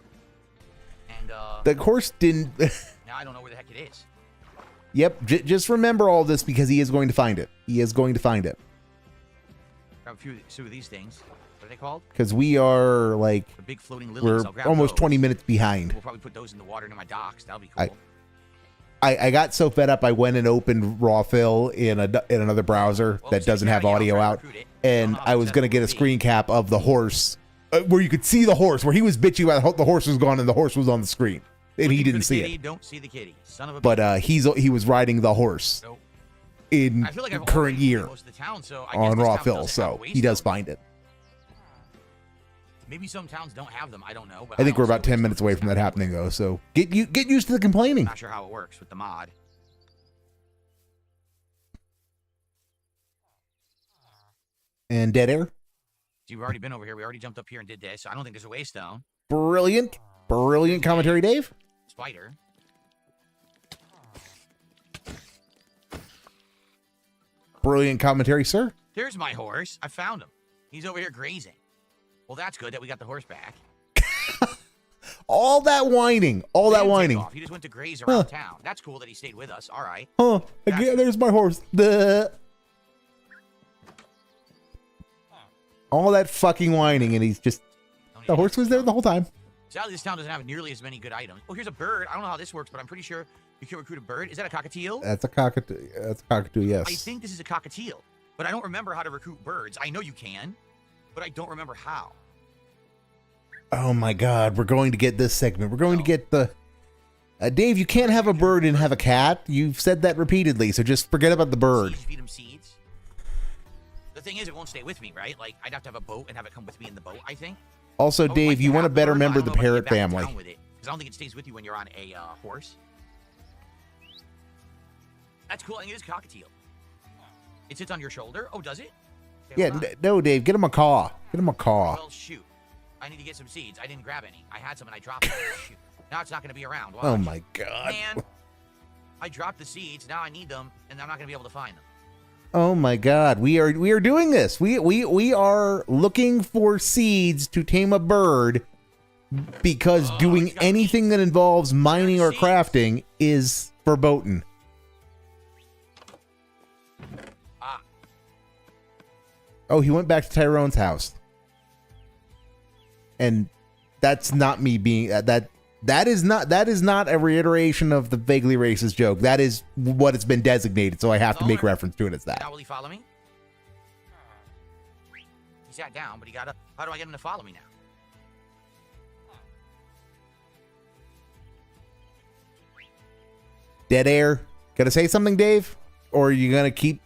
And the horse didn't. Now I don't know where the heck it is. Yep, just remember all this because he is going to find it. He is going to find it. Grab a few of these things. What are they called? Because we are like the big floating lilies. We're almost 20 minutes behind. We'll probably put those in the water near my docks. That'll be cool. I got so fed up I went and opened Rawfill in another browser that doesn't have audio out, and I was gonna get a screen cap of the horse where you could see the horse, where he was bitching about the horse was gone and the horse was on the screen and he didn't see it. Don't see the kitty, son of a. But he was riding the horse in current year on Rawfill, so he does find it. Maybe some towns don't have them. I don't know. But I think we're about 10 minutes away from that happening, though. So get used to the complaining. Not sure how it works with the mod. And dead air. You've already been over here. We already jumped up here and did this. So I don't think there's a waystone. Brilliant commentary, Dave. Spider. Brilliant commentary, sir. There's my horse. I found him. He's over here grazing. Well, that's good that we got the horse back. All that whining. He just went to graze around town. That's cool that he stayed with us. All right. Again, there's my horse. All that fucking whining, and he's just... The horse was there the whole time. Sadly, this town doesn't have nearly as many good items. Oh, here's a bird. I don't know how this works, but I'm pretty sure you can recruit a bird. Is that a cockatiel? That's a cockatoo. That's a cockatoo. Yes. I think this is a cockatiel, but I don't remember how to recruit birds. I know you can, but I don't remember how. Oh my God, we're going to get this segment. We're going to get the... Dave, you can't have a bird and have a cat. You've said that repeatedly, so just forget about the bird. Seeds, feed him seeds. The thing is, it won't stay with me, right? Like, I'd have to have a boat and have it come with me in the boat, I think. Also, Dave, like you want to better remember the parrot Because family. I don't think it stays with you when you're on a horse. That's cool. I think it is cockatiel. It sits on your shoulder. Oh, does it? Okay, Yeah, no, Dave, get him a caw. Get him a caw. Well, shoot. I need to get some seeds. I didn't grab any. I had some and I dropped them. Shoot. Now it's not going to be around. Watch. Oh my God. Man, I dropped the seeds. Now I need them, and I'm not going to be able to find them. Oh my God, we are doing this. We are looking for seeds to tame a bird because doing anything that involves mining or crafting is verboten. Ah. Oh, he went back to Tyrone's house. And that's not me being that is not a reiteration of the vaguely racist joke. That is what it's been designated, so I have to make reference to it as that. Now will he follow me? He sat down, but he got up. How do I get him to follow me now? Dead air. Gotta say something, Dave? Or are you gonna keep...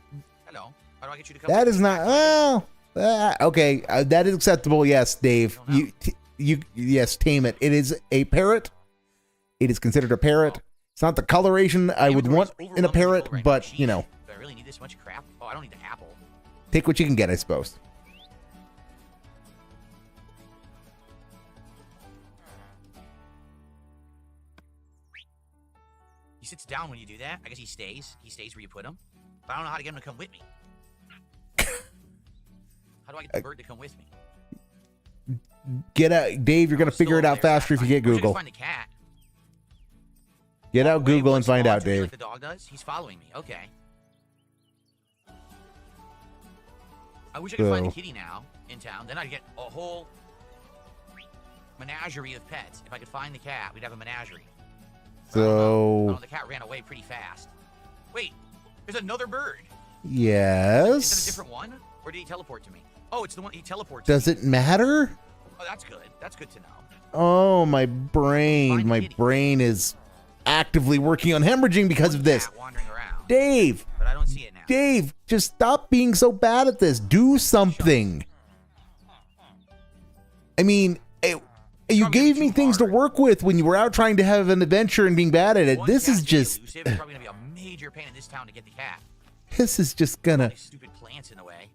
Hello. How do I get you to come? That is not... Oh, okay. That is acceptable. Yes, Dave. Yes, tame it. It is a parrot. It is considered a parrot. It's not the coloration I would want in a parrot, but, you know. Do I really need this much crap? Oh, I don't need the apple. Take what you can get, I suppose. He sits down when you do that. I guess he stays. He stays where you put him. But I don't know how to get him to come with me. How do I get the bird to come with me? Get out, Dave. You're gonna figure it out faster if you get Google. Find the cat. Get out Google and find out, Dave. Like the dog does. He's following me. Okay. I wish I could find a kitty now in town. Then I'd get a whole menagerie of pets. If I could find the cat, we'd have a menagerie. So the cat ran away pretty fast. Wait, there's another bird. Yes. Is it a different one, or did he teleport to me? Oh, it's the one he teleports. Does it matter? Oh, that's good. That's good to know. Oh, my brain. My brain is actively working on hemorrhaging because of this. Wandering around. Dave. But I don't see it now. Dave, just stop being so bad at this. Do something. I mean, you gave me things to work with when you were out trying to have an adventure and being bad at it. This is just... It's probably going to be a major pain in this town to get the cat. This is just gonna... Stupid plants in the way.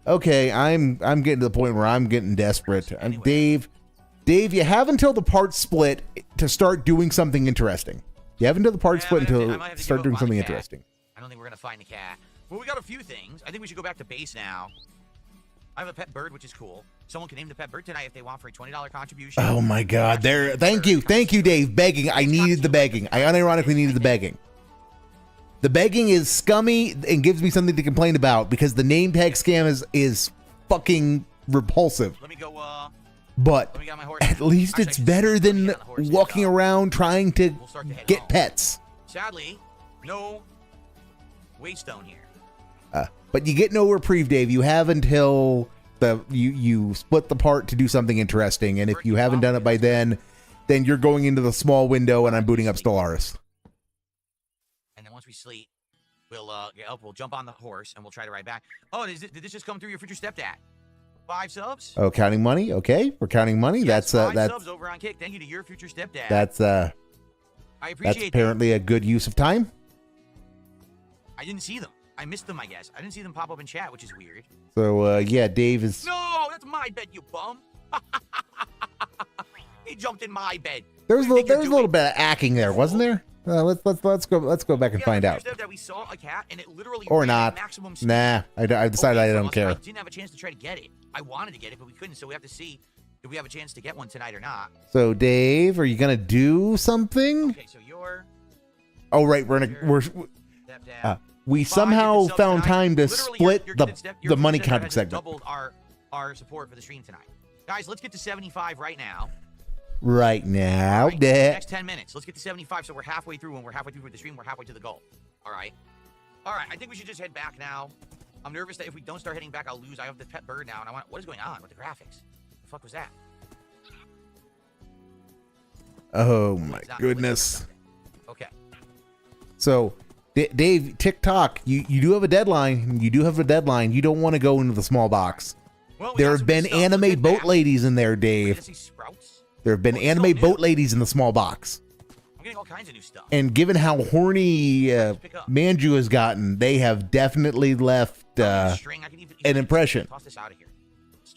Okay, I'm getting to the point where I'm getting desperate. Dave, you have until the parts split to start doing something interesting. You have until the parts split until start doing something interesting. I don't think we're gonna find the cat. Well, we got a few things. I think we should go back to base now. I have a pet bird, which is cool. Someone can name the pet bird tonight if they want for a $20 contribution. Oh my God! There, thank you, Dave. Begging, I needed the begging. I unironically needed the begging. The begging is scummy and gives me something to complain about because the name tag scam is fucking repulsive. Let me go. But let me get my horse. at least it's better than walking around trying to get pets. Sadly, no waystone here. But you get no reprieve, Dave. You have until you split the part to do something interesting, and if you haven't done it by then you're going into the small window, and I'm booting up Stellaris. And then once we sleep, we'll get up. We'll jump on the horse, and we'll try to ride back. Oh, did this just come through your future stepdad? 5 subs. Oh, counting money. Okay, we're counting money. Yes, that's 5 subs over on Kick. Thank you to your future stepdad. I appreciate that's apparently a good use of time. I didn't see them. I missed them, I guess. I didn't see them pop up in chat, which is weird. So, yeah, Dave is... No, that's my bed, you bum. He jumped in my bed. There was a little bit of acting there, wasn't there? Let's go back and find out. That we saw a cat and it literally or not. Maximum speed. Nah, I decided I don't care. I didn't have a chance to try to get it. I wanted to get it, but we couldn't. So we have to see if we have a chance to get one tonight or not. So, Dave, are you gonna do something? Okay, so you're... Oh, right, we somehow found time to split the money counting segment. Doubled our support for the stream tonight. Guys, let's get to 75 right now. right now. All right, next 10 minutes. Let's get to 75, so we're halfway through. When we're halfway through with the stream, we're halfway to the goal. All right. All right, I think we should just head back now. I'm nervous that if we don't start heading back, I'll lose. I have the pet bird now, and what is going on with the graphics? The fuck was that? Oh my goodness. Okay. So, Dave, TikTok, you do have a deadline. You do have a deadline. You don't want to go into the small box. Well, there have been anime boat ladies in there, Dave. There have been anime boat ladies in the small box. I'm getting all kinds of new stuff. And given how horny Manju has gotten, they have definitely left an impression.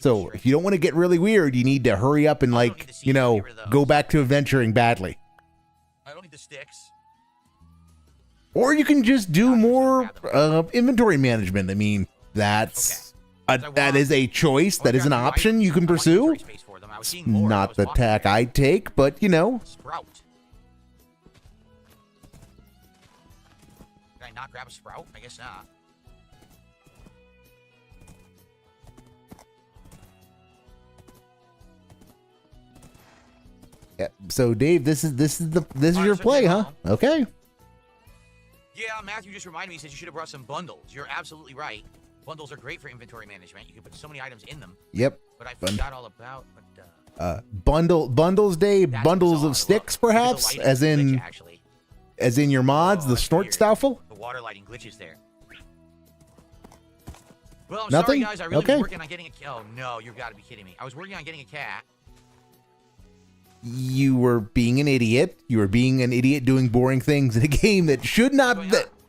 So if you don't want to get really weird, you need to hurry up and, like, you know, go back to adventuring badly. I don't need the sticks. Or you can just do more inventory management. I mean, that is a choice. That is an option you can pursue. Not the tack I'd take, but, you know. Sprout. Can I not grab a sprout? I guess not. Yeah, so Dave, this is your play, huh? Okay. Yeah, Matthew just reminded me. He says you should have brought some bundles. You're absolutely right. Bundles are great for inventory management. You can put so many items in them. Yep. But I forgot all about. Bundles, Dave. Bundles of sticks, perhaps, as in your mods, the snort stoufel. The water lighting glitches there. Well, I'm Nothing? sorry, guys. I really was working on getting a. Oh no, you've got to be kidding me. I was working on getting a cat. You were being an idiot. You were being an idiot doing boring things in a game that should not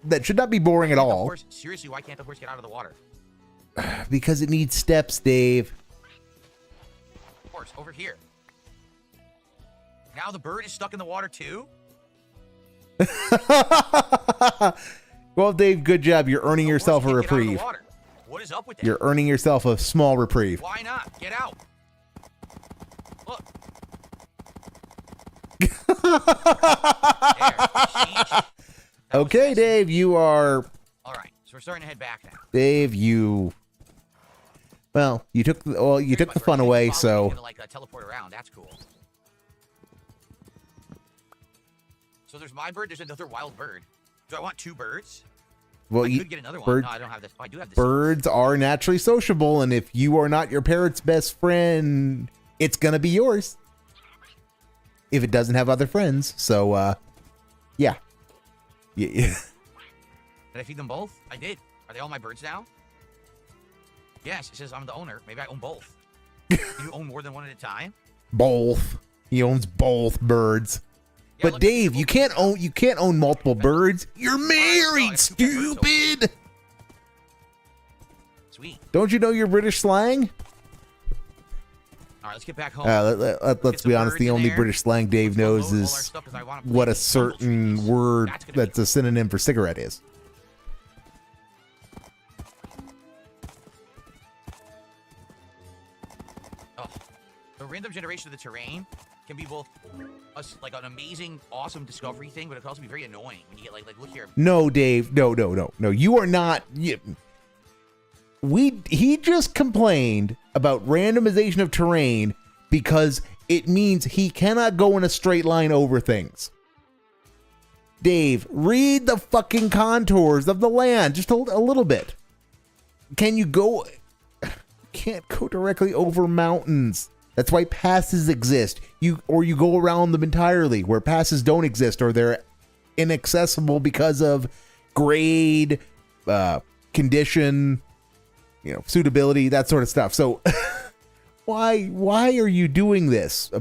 that should not be boring at all. Seriously, why can't the horse get out of the water? Because it needs steps, Dave. Horse over here. Now the bird is stuck in the water too. Well, Dave, good job. You're earning yourself a reprieve. What is up with that? You're earning yourself a small reprieve. Why not? Get out. Look. Okay, Dave, you are. All right, so we're starting to head back now. Dave, you took the fun away, so. Like teleport around. That's cool. So there's my bird. There's another wild bird. Do I want two birds? Well, I could get another one. No, I don't have this. Oh, I do have this. Birds are naturally sociable, and if you are not your parrot's best friend, it's gonna be yours. If it doesn't have other friends, so yeah. Did I feed them both? I did. Are they all my birds now? Yes, it says I'm the owner. Maybe I own both. You own more than one at a time? Both. He owns both birds. Yeah, but Dave, you can't own multiple birds. You're married, stupid. Sweet. Don't you know your British slang? All right, let's get back home. Let's be honest. The only British slang Dave knows is what a certain word that's a synonym for cigarette is. Oh, the random generation of the terrain can be both like an amazing, awesome discovery thing, but it can also be very annoying when you get like look here. No, Dave. No. You are not. He just complained about randomization of terrain because it means he cannot go in a straight line over things. Dave, read the fucking contours of the land just a little bit. Can you go? Can't go directly over mountains. That's why passes exist. You go around them entirely, where passes don't exist or they're inaccessible because of grade, condition, suitability, that sort of stuff. So why are you doing this?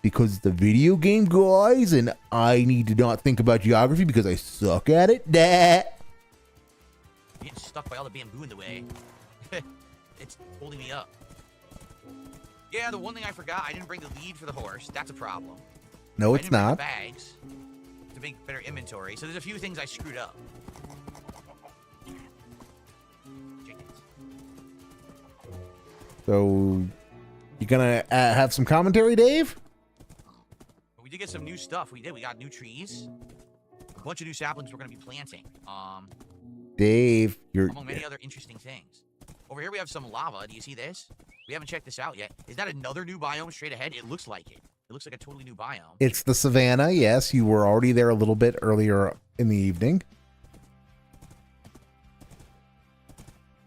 Because the video game guys and I need to not think about geography because I suck at it? Nah. Getting stuck by all the bamboo in the way. It's holding me up. Yeah, the one thing I forgot, I didn't bring the lead for the horse. That's a problem. No, it's not. Bags to make better inventory. So there's a few things I screwed up. So, you gonna have some commentary, Dave? We did get some new stuff. We did. We got new trees. A bunch of new saplings we're gonna be planting. Dave, you're among many other interesting things. Over here we have some lava. Do you see this? We haven't checked this out yet. Is that another new biome straight ahead? It looks like it. It looks like a totally new biome. It's the savannah. Yes, you were already there a little bit earlier in the evening.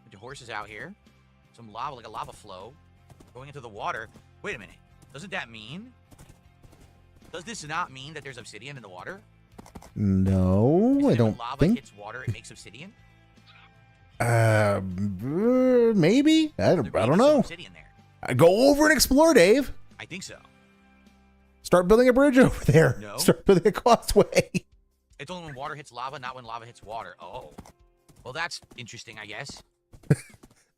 Bunch of horses out here. Some lava, like a lava flow, going into the water. Wait a minute. Doesn't that mean? Does this not mean that there's obsidian in the water? No, I don't when lava think. hits water, it makes obsidian. Maybe. I don't know. Obsidian there. Go over and explore, Dave. I think so. Start building a bridge over there. No. Start building a causeway. It's only when water hits lava, not when lava hits water. Oh. Well, that's interesting, I guess.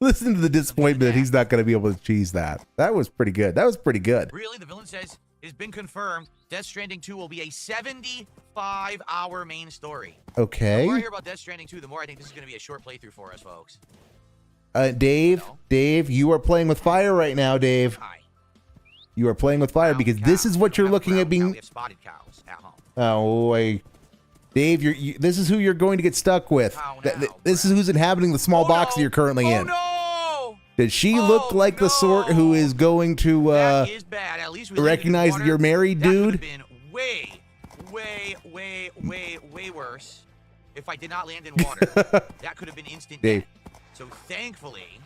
Listen to the disappointment that he's not going to be able to cheese that. That was pretty good. That was pretty good. Really? The villain says it has been confirmed Death Stranding 2 will be a 75-hour main story. Okay. The more I hear about Death Stranding 2, the more I think this is going to be a short playthrough for us, folks. Dave, you are playing with fire right now, Dave. Hi. You are playing with fire because this is what you're looking at being. We have spotted cows at home. Oh, boy. Dave, this is who you're going to get stuck with. This is who's inhabiting the small box that you're currently in. No! Does she look like the sort who is going to that is bad. At least we recognize that you're married, dude? That would have been way worse if I did not land in water. That could have been instant Dave. death. So thankfully,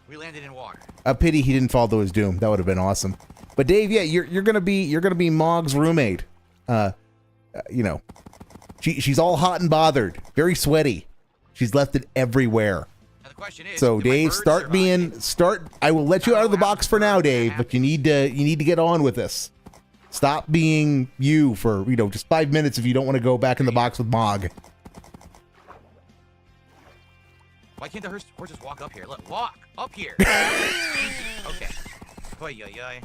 we landed in water. A pity he didn't fall to his doom. That would have been awesome. But Dave, yeah, you're gonna be Mog's roommate. You know, she's all hot and bothered, very sweaty. She's left it everywhere. Now the question is, so Dave, I will let you out of the box for now, Dave, but you need to get on with this. Stop being you for, just 5 minutes if you don't want to go back in the box with Mog. Why can't the horses walk up here? Look, walk up here. Okay. Oy, oy, oy.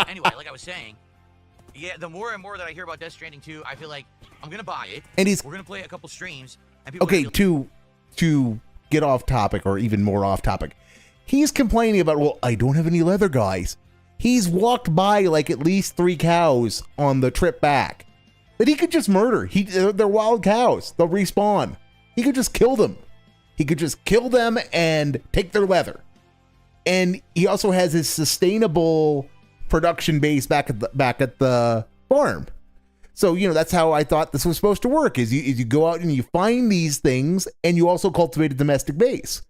Anyway, like I was saying, yeah, the more and more that I hear about Death Stranding 2, I feel like I'm gonna buy it. And we're gonna play a couple streams. And people to get off topic, or even more off topic, he's complaining about, well, I don't have any leather, guys. He's walked by like at least 3 cows on the trip back that he could just murder. They're wild cows. They'll respawn. He could just kill them. He could just kill them and take their leather. And he also has his sustainable production base back at the farm. So, that's how I thought this was supposed to work, is you go out and you find these things, and you also cultivate a domestic base.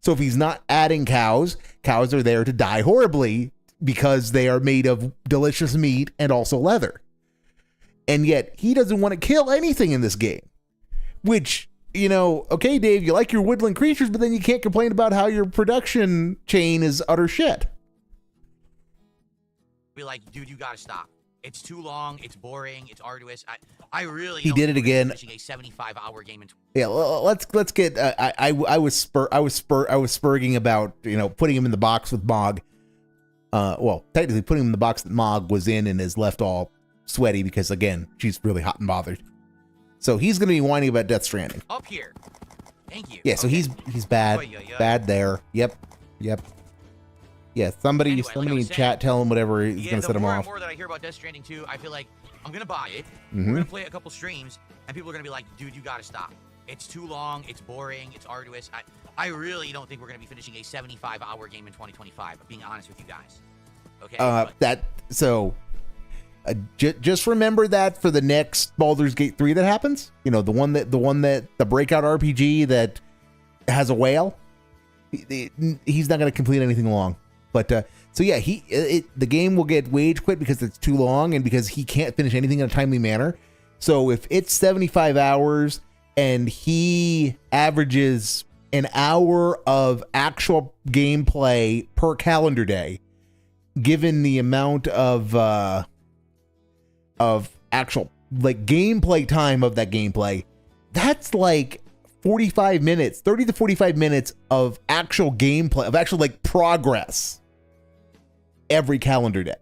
So if he's not adding cows are there to die horribly because they are made of delicious meat and also leather. And yet he doesn't want to kill anything in this game, which, okay, Dave, you like your woodland creatures, but then you can't complain about how your production chain is utter shit. Be like, dude, you gotta stop. It's too long. It's boring. It's arduous. I really. He did it again. A 75-hour game in. Yeah, let's get. I was spurging about putting him in the box with Mog. Well, technically putting him in the box that Mog was in and is left all sweaty because, again, she's really hot and bothered. So he's going to be whining about Death Stranding. Up here. Thank you. Yeah, so he's bad. Bad there. Yep. Yeah, somebody in chat tell him whatever he's going to set him off. The more that I hear about Death Stranding 2, I feel like I'm going to buy it. We're going to play a couple streams, and people are going to be like, dude, you got to stop. It's too long. It's boring. It's arduous. I really don't think we're going to be finishing a 75-hour game in 2025, being honest with you guys. Okay? Just remember that for the next Baldur's Gate 3 that happens. The one that the breakout RPG that has a whale. He's not going to complete anything long. But so yeah, the game will get wage quit because it's too long and because he can't finish anything in a timely manner. So if it's 75 hours and he averages an hour of actual gameplay per calendar day, given the amount of actual gameplay time of that gameplay, that's like 45 minutes, 30 to 45 minutes of actual gameplay, of actual progress every calendar day.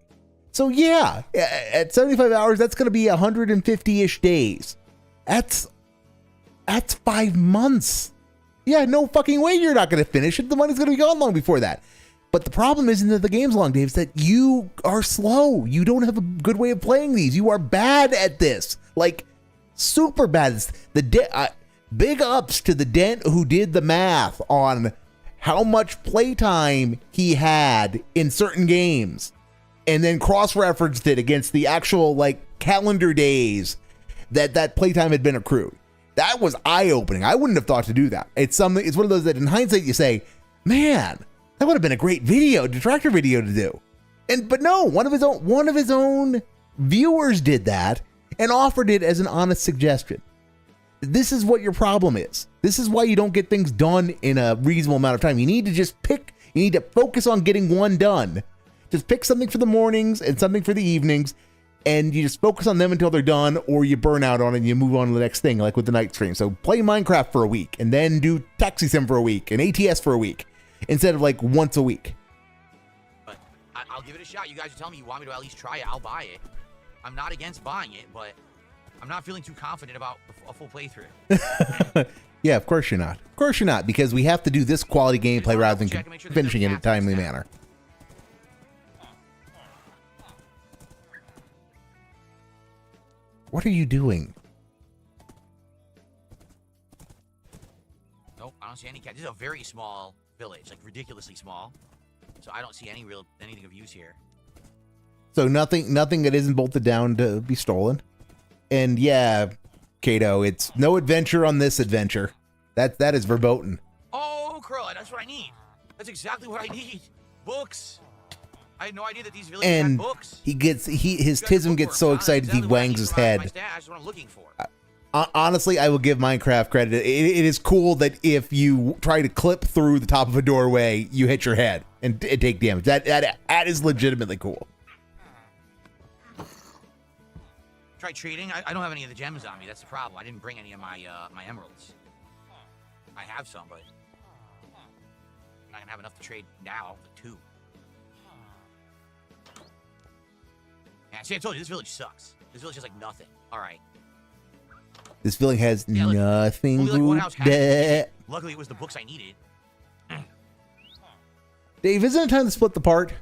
So yeah, at 75 hours, that's going to be 150-ish days. That's 5 months. Yeah, no fucking way you're not going to finish it. The money's going to be gone long before that. But the problem isn't that the game's long, Dave. It's that you are slow. You don't have a good way of playing these. You are bad at this. Super bad. Big ups to the Dent who did the math on how much playtime he had in certain games and then cross-referenced it against the actual like calendar days that playtime had been accrued. That was eye-opening. I wouldn't have thought to do that. It's one of those that in hindsight you say, man, that would have been a great detractor video to do. But no, one of his own viewers did that and offered it as an honest suggestion. This is what your problem is. This is why you don't get things done in a reasonable amount of time. You need to focus on getting one done. Just pick something for the mornings and something for the evenings, and you just focus on them until they're done, or you burn out on it and you move on to the next thing, like with the night stream. So play Minecraft for a week, and then do Taxi Sim for a week, and ATS for a week, instead of like once a week. But I'll give it a shot. You guys are telling me you want me to at least try it. I'll buy it. I'm not against buying it, but I'm not feeling too confident about a full playthrough. Yeah, of course you're not. Of course you're not, because we have to do this quality gameplay rather than finishing it in a timely manner. What are you doing? Nope, I don't see any cats. This is a very small village, like ridiculously small. So I don't see anything of use here. So nothing that isn't bolted down to be stolen. And yeah, Kato, it's no adventure on this adventure. That is verboten. Oh, Curl, that's what I need. That's exactly what I need. Books. I had no idea that these villages had books. His tism gets so excited he wangs his head. That's what I'm looking for. Honestly, I will give Minecraft credit. It is cool that if you try to clip through the top of a doorway, you hit your head and take damage. That is legitimately cool. Try trading. I don't have any of the gems on me. That's the problem. I didn't bring any of my emeralds. I have some, but I'm not gonna have enough to trade now. The 2. Yeah, see, I told you this village sucks. This village has like nothing. All right. This village has nothing. Only like one house had. Luckily, it was the books I needed. Dave, isn't it time to split the part?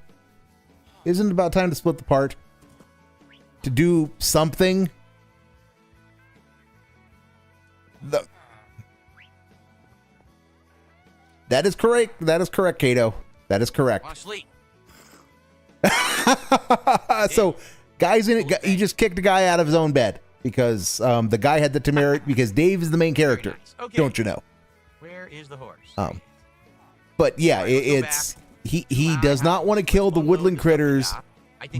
Isn't it about time to split the part? To do something? That is correct. That is correct, Kato. That is correct. I want to sleep. So, guys in it, he just kicked a guy out of his own bed because the guy had the temerity, because Dave is the main character. Nice. Okay. Don't you know? Where is the horse? But yeah, he does not want to kill the woodland critters,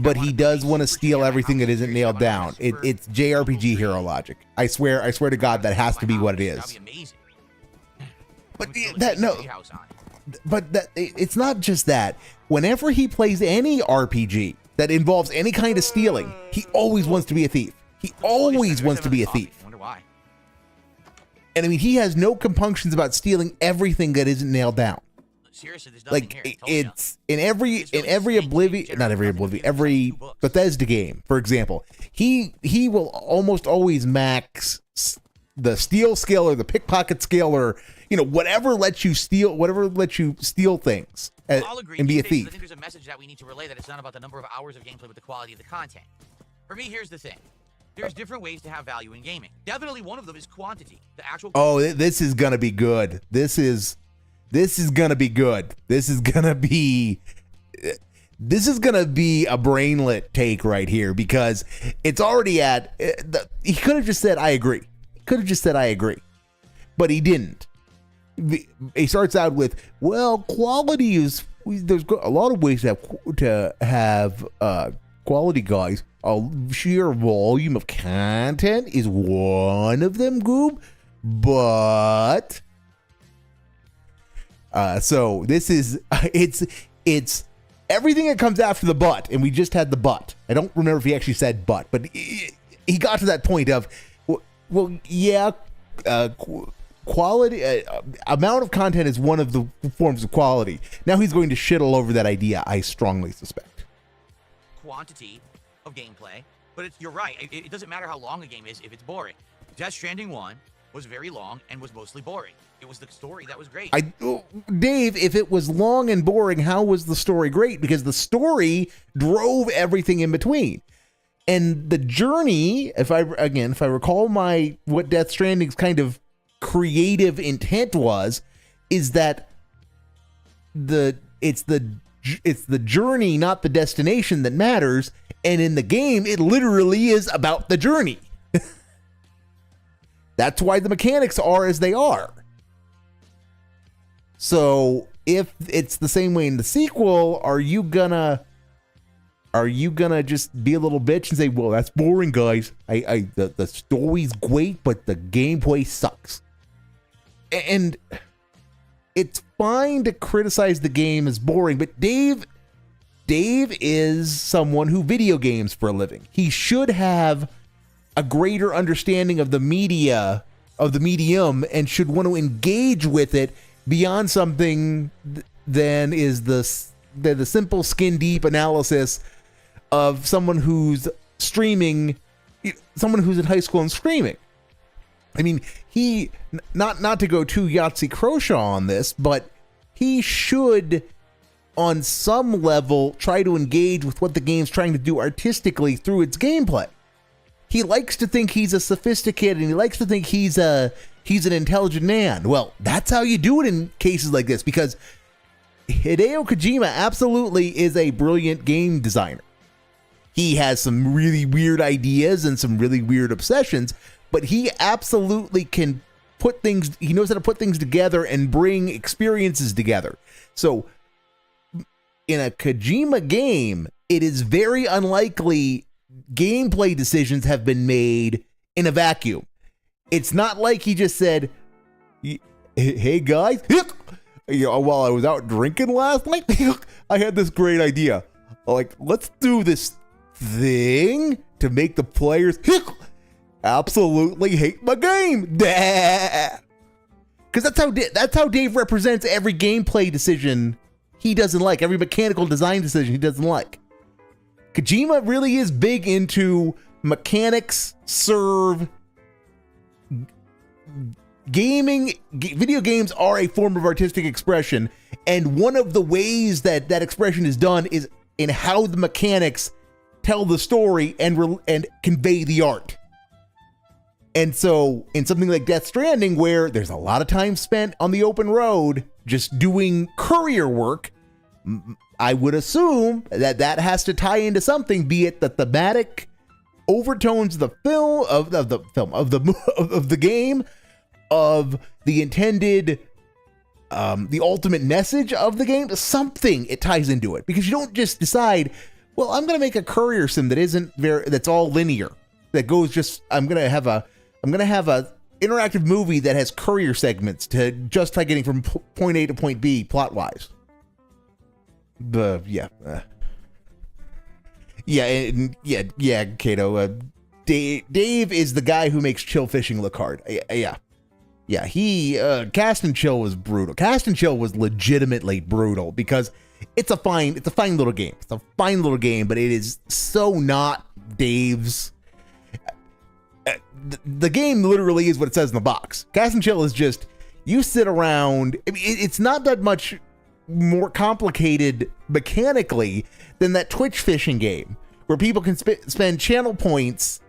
but he does want to steal everything that isn't nailed down. It's JRPG hero logic. I swear to God, that has to be what it is. But it's not just that. Whenever he plays any RPG that involves any kind of stealing, he always wants to be a thief. He always wants to be a thief. Wonder why. And I mean, he has no compunctions about stealing everything that isn't nailed down. Seriously, there's nothing like here. it's in every Bethesda game, for example, he will almost always max the steal skill or the pickpocket skill, or whatever lets you steal things and be a thief. I think there's a message that we need to relay, that it's not about the number of hours of gameplay, but the quality of the content. For me, here's the thing. There's different ways to have value in gaming. Definitely one of them is quantity. The actual. Oh, this is gonna be good. This is gonna be good. This is gonna be a brainlet take right here, because it's already at. He could have just said, "I agree." But he didn't. He starts out with, "Well, quality is. There's a lot of ways to have quality, guys. A sheer volume of content is one of them, Goob. But so this is it's everything that comes after the but, and we just had the but. I don't remember if he actually said but he got to that point of, well, yeah, quality, amount of content is one of the forms of quality. Now he's going to shit all over that idea, I strongly suspect. Quantity of gameplay, but you're right. It doesn't matter how long a game is if it's boring. Death Stranding 1 was very long and was mostly boring. It was the story that was great. Dave, if it was long and boring, how was the story great? Because the story drove everything in between. And the journey, if I recall what Death Stranding's kind of creative intent was, is that it's the journey, not the destination, that matters. And in the game, it literally is about the journey. That's why the mechanics are as they are. So if it's the same way in the sequel, are you gonna just be a little bitch and say, well, that's boring, guys. The story's great, but the gameplay sucks. And it's fine to criticize the game as boring, but Dave is someone who video games for a living. He should have a greater understanding of the medium, and should want to engage with it beyond something than is the simple skin deep analysis of someone who's streaming, someone who's in high school and streaming. I mean, he, not to go too Yahtzee Croshaw on this, but he should, on some level, try to engage with what the game's trying to do artistically through its gameplay. He likes to think he's a sophisticated, and he likes to think he's an intelligent man. Well, that's how you do it in cases like this, because Hideo Kojima absolutely is a brilliant game designer. He has some really weird ideas and some really weird obsessions, but he absolutely can put things, he knows how to put things together and bring experiences together. So in a Kojima game, it is very unlikely gameplay decisions have been made in a vacuum. It's not like he just said, hey guys, while I was out drinking last night, I had this great idea. Like, let's do this thing to make the players absolutely hate my game. Because that's how Dave represents every gameplay decision he doesn't like, every mechanical design decision he doesn't like. Kojima really is big into mechanics serve gaming. Video games are a form of artistic expression, and one of the ways that that expression is done is in how the mechanics tell the story and convey the art. And so in something like Death Stranding, where there's a lot of time spent on the open road just doing courier work, I would assume that that has to tie into something, be it the thematic overtones of the film, of the game, of the intended, the ultimate message of the game. Something it ties into it, because you don't just decide, well, I'm going to make a courier sim that that's all linear, that goes just, I'm going to have a interactive movie that has courier segments to justify getting from point A to point B plot wise. Kato. Dave is the guy who makes chill fishing look hard. He Cast and Chill was brutal. Cast and Chill was legitimately brutal, because it's a fine little game. It's a fine little game, but it is so not Dave's. The game literally is what it says in the box. Cast and Chill is just, you sit around. I mean, it's not that much more complicated mechanically than that Twitch fishing game, where people can spend channel points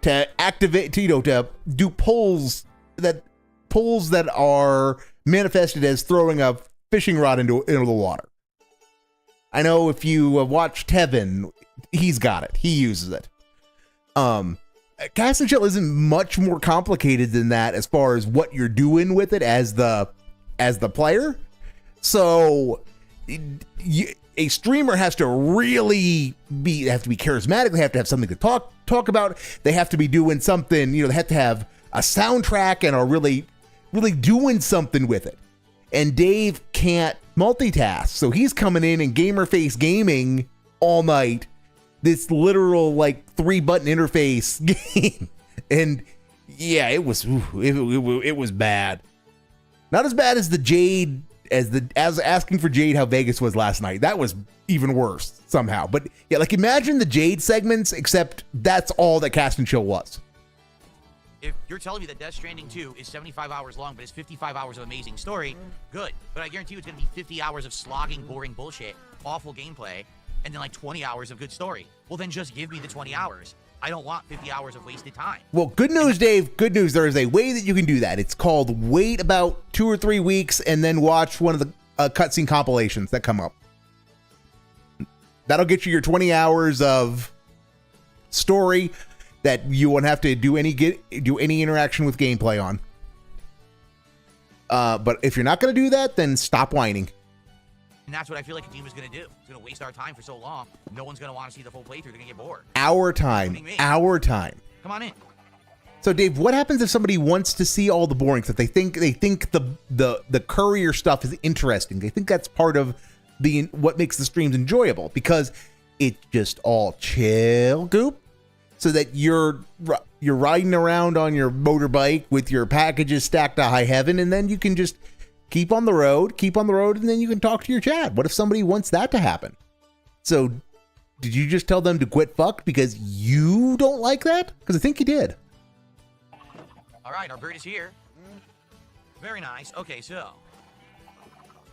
to activate, to do pulls that are manifested as throwing a fishing rod into the water. I know if you watch Tevin, he's got it. He uses it. Cast and Chill isn't much more complicated than that as far as what you're doing with it as the player. So a streamer has to really be charismatic. They have to have something to talk about. They have to be doing something, they have to have a soundtrack and are really doing something with it. And Dave can't multitask. So he's coming in and gamer face gaming all night, this literal 3-button interface game. And yeah, it was bad. Not as bad as the Jade, as asking for Jade how Vegas was last night. That was even worse somehow. But yeah, imagine the Jade segments, except that's all that Cast and Chill was. If you're telling me that Death Stranding 2 is 75 hours long, but it's 55 hours of amazing story, good. But I guarantee you it's going to be 50 hours of slogging, boring bullshit, awful gameplay, and then 20 hours of good story. Well, then just give me the 20 hours. I don't want 50 hours of wasted time. Well, good news, Dave. Good news. There is a way that you can do that. It's called wait about 2 or 3 weeks and then watch one of the cutscene compilations that come up. That'll get you your 20 hours of story that you won't have to do any interaction with gameplay on. But if you're not going to do that, then stop whining. And that's what I feel like a team is going to do. It's going to waste our time for so long. No one's going to want to see the full playthrough. They're going to get bored. Our time. Come on in. So, Dave, what happens if somebody wants to see all the boring stuff? They think the courier stuff is interesting. They think that's part of what makes the streams enjoyable, because it's just all chill goop, so that you're riding around on your motorbike with your packages stacked to high heaven, and then you can just keep on the road, and then you can talk to your chat. What if somebody wants that to happen? So, did you just tell them to quit fuck because you don't like that? Because I think you did. All right, our bird is here. Very nice. Okay, so.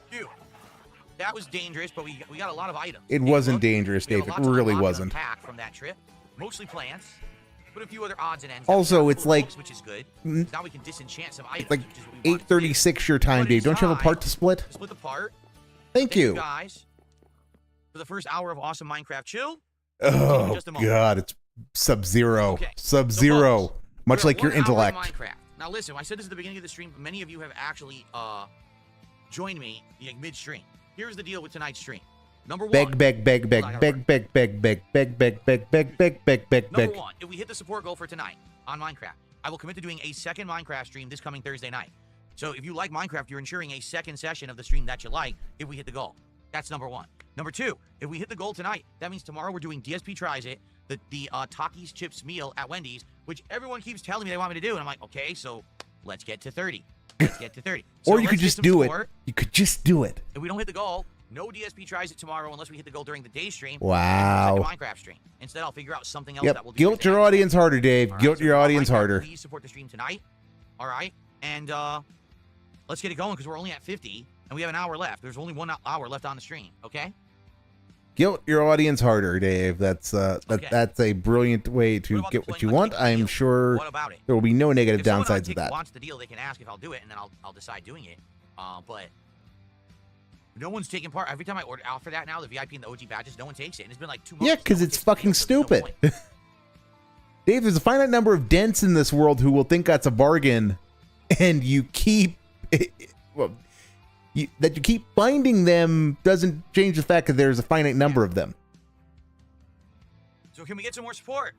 Phew. That was dangerous, but we got a lot of items. It wasn't dangerous, Dave. It really wasn't. Pack from that trip. Mostly plants, but a few other odds and ends. Also, it's like, which is good. Now we can disenchant some items. It's like 8:36 your time, Dave. Don't you have a part to split? Split the part. Thank you, guys, for the first hour of awesome Minecraft chill. Oh God, it's Sub-Zero. Okay. Sub-Zero. Much like your intellect. Minecraft. Now listen, I said this at the beginning of the stream. Many of you have actually joined me mid-stream. Here's the deal with tonight's stream. Number one. Beg. Number one, if we hit the support goal for tonight on Minecraft, I will commit to doing a second Minecraft stream this coming Thursday night. So if you like Minecraft, you're ensuring a second session of the stream that you like if we hit the goal. That's number one. Number two, if we hit the goal tonight, that means tomorrow we're doing DSP Tries It, the Takis Chips meal at Wendy's, which everyone keeps telling me they want me to do. And I'm like, okay, so let's get to 30. Let's get to 30. So or you could just do it. You could just do it. If we don't hit the goal, no DSP Tries It tomorrow unless we hit the goal during the day stream. Wow. Minecraft stream. Instead, I'll figure out something else that will do. Guilt your audience harder, Dave. Right, Guilt your audience harder. Please support the stream tonight. All right. And let's get it going because we're only at 50 and we have an hour left. There's only 1 hour left on the stream. Okay. Guilt your audience harder, Dave. That's that's a brilliant way to get what you want. I'm sure there will be no negative downsides to that. If wants the deal, they can ask if I'll do it, and then I'll decide doing it. But no one's taking part. Every time I order out for that now, the VIP and the OG badges, no one takes it. And it's been like 2 months. Yeah, because it's fucking stupid. Dave, there's a finite number of dents in this world who will think that's a bargain, and you keep that you keep finding them doesn't change the fact that there's a finite number of them. So can we get some more support?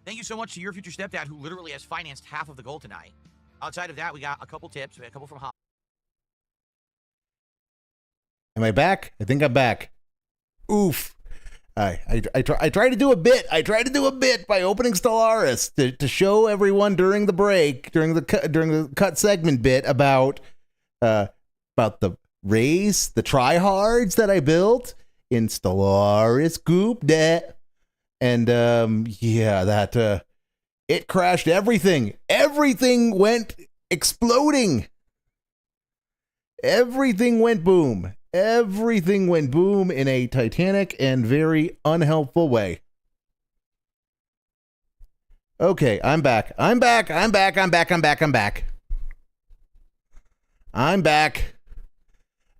Thank you so much to your future stepdad, who literally has financed half of the goal tonight. Outside of that, we got a couple tips. We had a couple from Hop. Am I back? I think I'm back. Oof. I try to do a bit. I try to do a bit by opening Stellaris to show everyone during the break, during the cut segment bit about the race, the tryhards that I built in Stellaris Goop Debt. And it crashed everything. Everything went exploding. Everything went boom. Everything went boom in a titanic and very unhelpful way. Okay, I'm back. I'm back.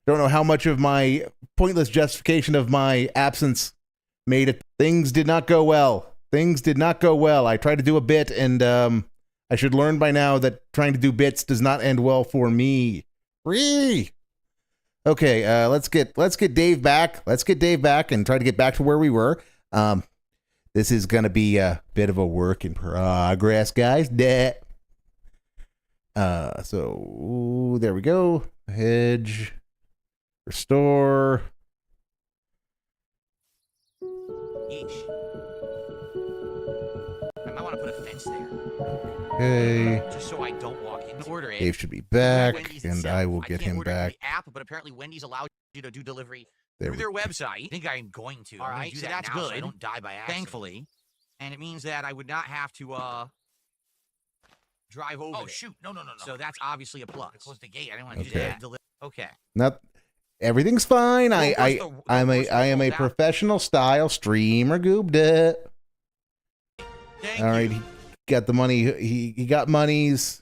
Don't know how much of my pointless justification of my absence made it. Things did not go well. I tried to do a bit, and I should learn by now that trying to do bits does not end well for me. Okay, let's get Dave back. Let's get Dave back and try to get back to where we were. This is gonna be a bit of a work in progress, guys. So there we go. Hedge, restore. Yeesh. I might want to put a fence there. Okay. Just so I don't walk in. Order it. Dave should be back, and I will get him back. The app, but apparently Wendy's allows you to do delivery through their website. I think I'm going to. All right, so that's good. So I don't die by accident. Thankfully, and it means that I would not have to drive over. Oh shoot! No. So that's obviously a plus. Close the gate. I didn't want to do that. Okay. Not everything's fine. I am a professional style streamer. Gooped it. All right, he got the money. He got monies.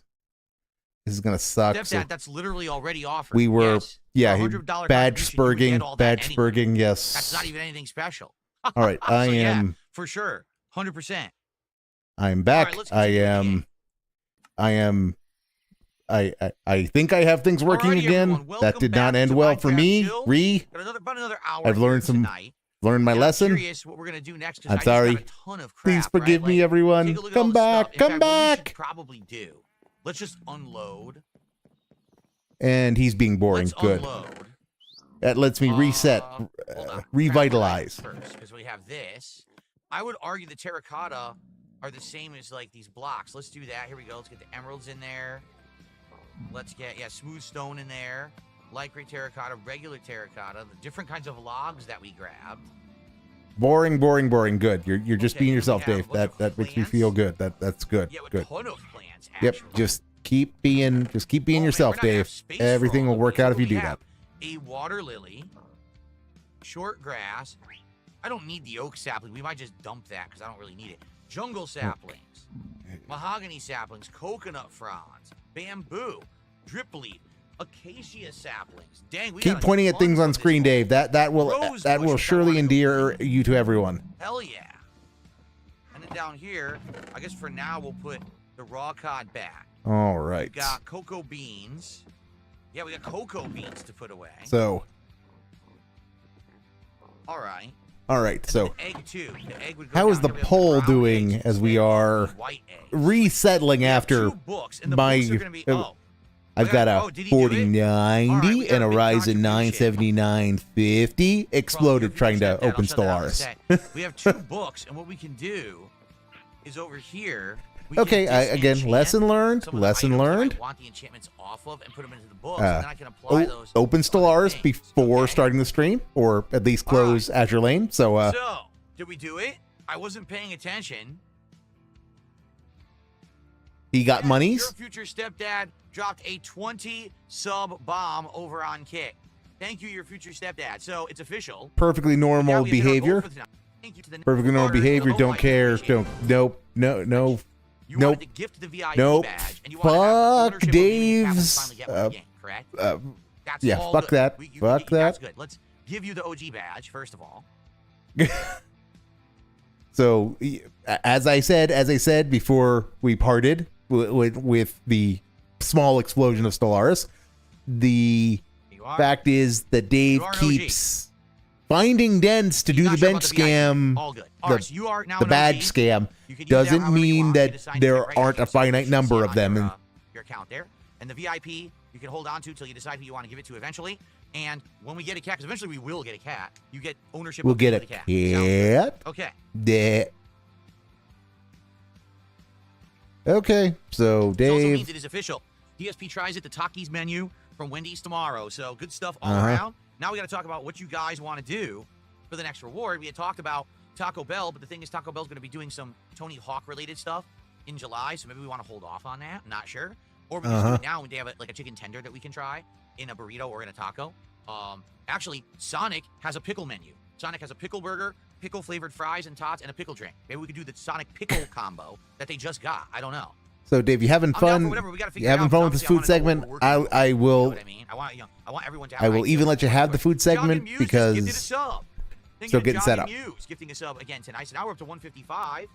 This is gonna suck. Stepdad, So that's literally already offered. we were, Yes. yeah, For a he- $100 badge contribution, you would get spurging, all that badge anyway. spurging. Yes, That's not even anything special. All right, I So, yeah, am. for sure, 100%. I'm back. All right, let's I continue the am. game. I am. I think I have things working Alrighty, again. everyone, That welcome did not back end to well for Minecraft me. Chill. Got about another hour. I've learned here some- tonight. learned my And lesson. I'm curious what we're gonna do next. 'Cause I'm I sorry. Just got a ton of crap, Please forgive right? me, Like, everyone. take a look at all Come the back. stuff. In Come fact, what we should back. probably do. Let's just unload. And he's being boring. Let's Good. unload. That lets me reset, Hold on. revitalize. First, because we have this. I would argue the terracotta are the same as like these blocks. Let's do that. Here we go. Let's get the emeralds in there. Let's get smooth stone in there. Light gray terracotta, regular terracotta, the different kinds of logs that we grabbed. Boring, boring, boring. Good. You're just Okay, being then we yourself, have Dave. a bunch That of makes me plants. feel good. That's good. Yeah, with Good. a ton of plants. Yep. Actually. Just keep being Oh, man, yourself, we're not gonna have Dave. space for Everything all will of work these. out if you We do have that. A water lily, short grass. I don't need the oak sapling. We might just dump that because I don't really need it. Jungle saplings, mahogany saplings, coconut fronds, bamboo, drip leaf, acacia saplings. Dang, we Keep got a pointing at ton things from on this screen, hole. Dave. That will Rose bush, which I surely wanna go endear clean. you to everyone. Hell yeah. And then down here, I guess for now we'll put the raw cod back. All We right. got cocoa beans. Yeah, we got cocoa beans to put away. So, All right. all right. And So, then the egg too. The egg would go how is down the here. We have poll brown doing eggs, as we red eggs, are and white eggs. resettling We have after 2 books, and the my- books are gonna be, I've got a oh, did he do it? 4090 All right, we got and a a big Ryzen contribution. 97950 exploded trying to open Stellaris. We have 2 books, and what we can do is over here. We Okay, can again, disenchant lesson learned. some of the Lesson items that I learned. want the enchantments off of and put them into the books, and then I can apply those. Open on the Stellaris things, before okay? starting the stream, or at least All right. close Azure Lane. So, So, did we do it? I wasn't paying attention. he got Your monies. future stepdad dropped a 20 sub bomb over on Kick. Thank you, your future stepdad. So it's official. Perfectly normal Now we hit our goal behavior. for tonight. Thank you to the Perfectly normal starters, behavior. the Don't Mobites, care. appreciate it. Don't. Nope. No. You Nope. wanted to gift the VIP Nope. badge, and you wanted to have Fuck ownership of gaming cap when you Dave's, finally get one in the game, correct? That's yeah, all fuck good. that. Fuck That's that. good. Let's give you the OG badge first of all. So, as I said before we parted with the small explosion of Stellaris, the You are. fact is that Dave You are an OG. keeps finding dents to do Not the sure bench about the VIP. scam. All good. the- All right, so you are now The an badge OG. scam You can use that doesn't however you mean want. that You decide to there get right aren't here, a so you finite should number see it of on them. Your, And your account there. And the VIP you can hold on to till you decide who you want to give it to eventually. And when we get a cat, because eventually we will get a cat, you get ownership we'll of get the a cat. cat. Okay. Okay, so Which also Dave. means it is official. DSP tries it, the Takis menu from Wendy's tomorrow. So good stuff all Uh-huh. around. Now we got to talk about what you guys want to do for the next reward. We had talked about Taco Bell, but the thing is Taco Bell's going to be doing some Tony Hawk related stuff in July. So maybe we want to hold off on that. Not sure. Or we can just do it now when they have a chicken tender that we can try in a burrito or in a taco. Actually, Sonic has a pickle menu. Sonic has a pickle burger, pickle flavored fries and tots, and a pickle drink. Maybe we could do the Sonic pickle combo that they just got. I don't know. So Dave, you having I'm down for fun? whatever. We gotta figure You it having out, fun 'cause with this obviously food I wanna know segment? what we're working I with. will. You know what I mean? I want everyone to have I will even let you have the food segment Muse because just gifted a sub. Thank still you to getting set Johnny up. Muse gifting a sub again tonight. So now we're up to 155.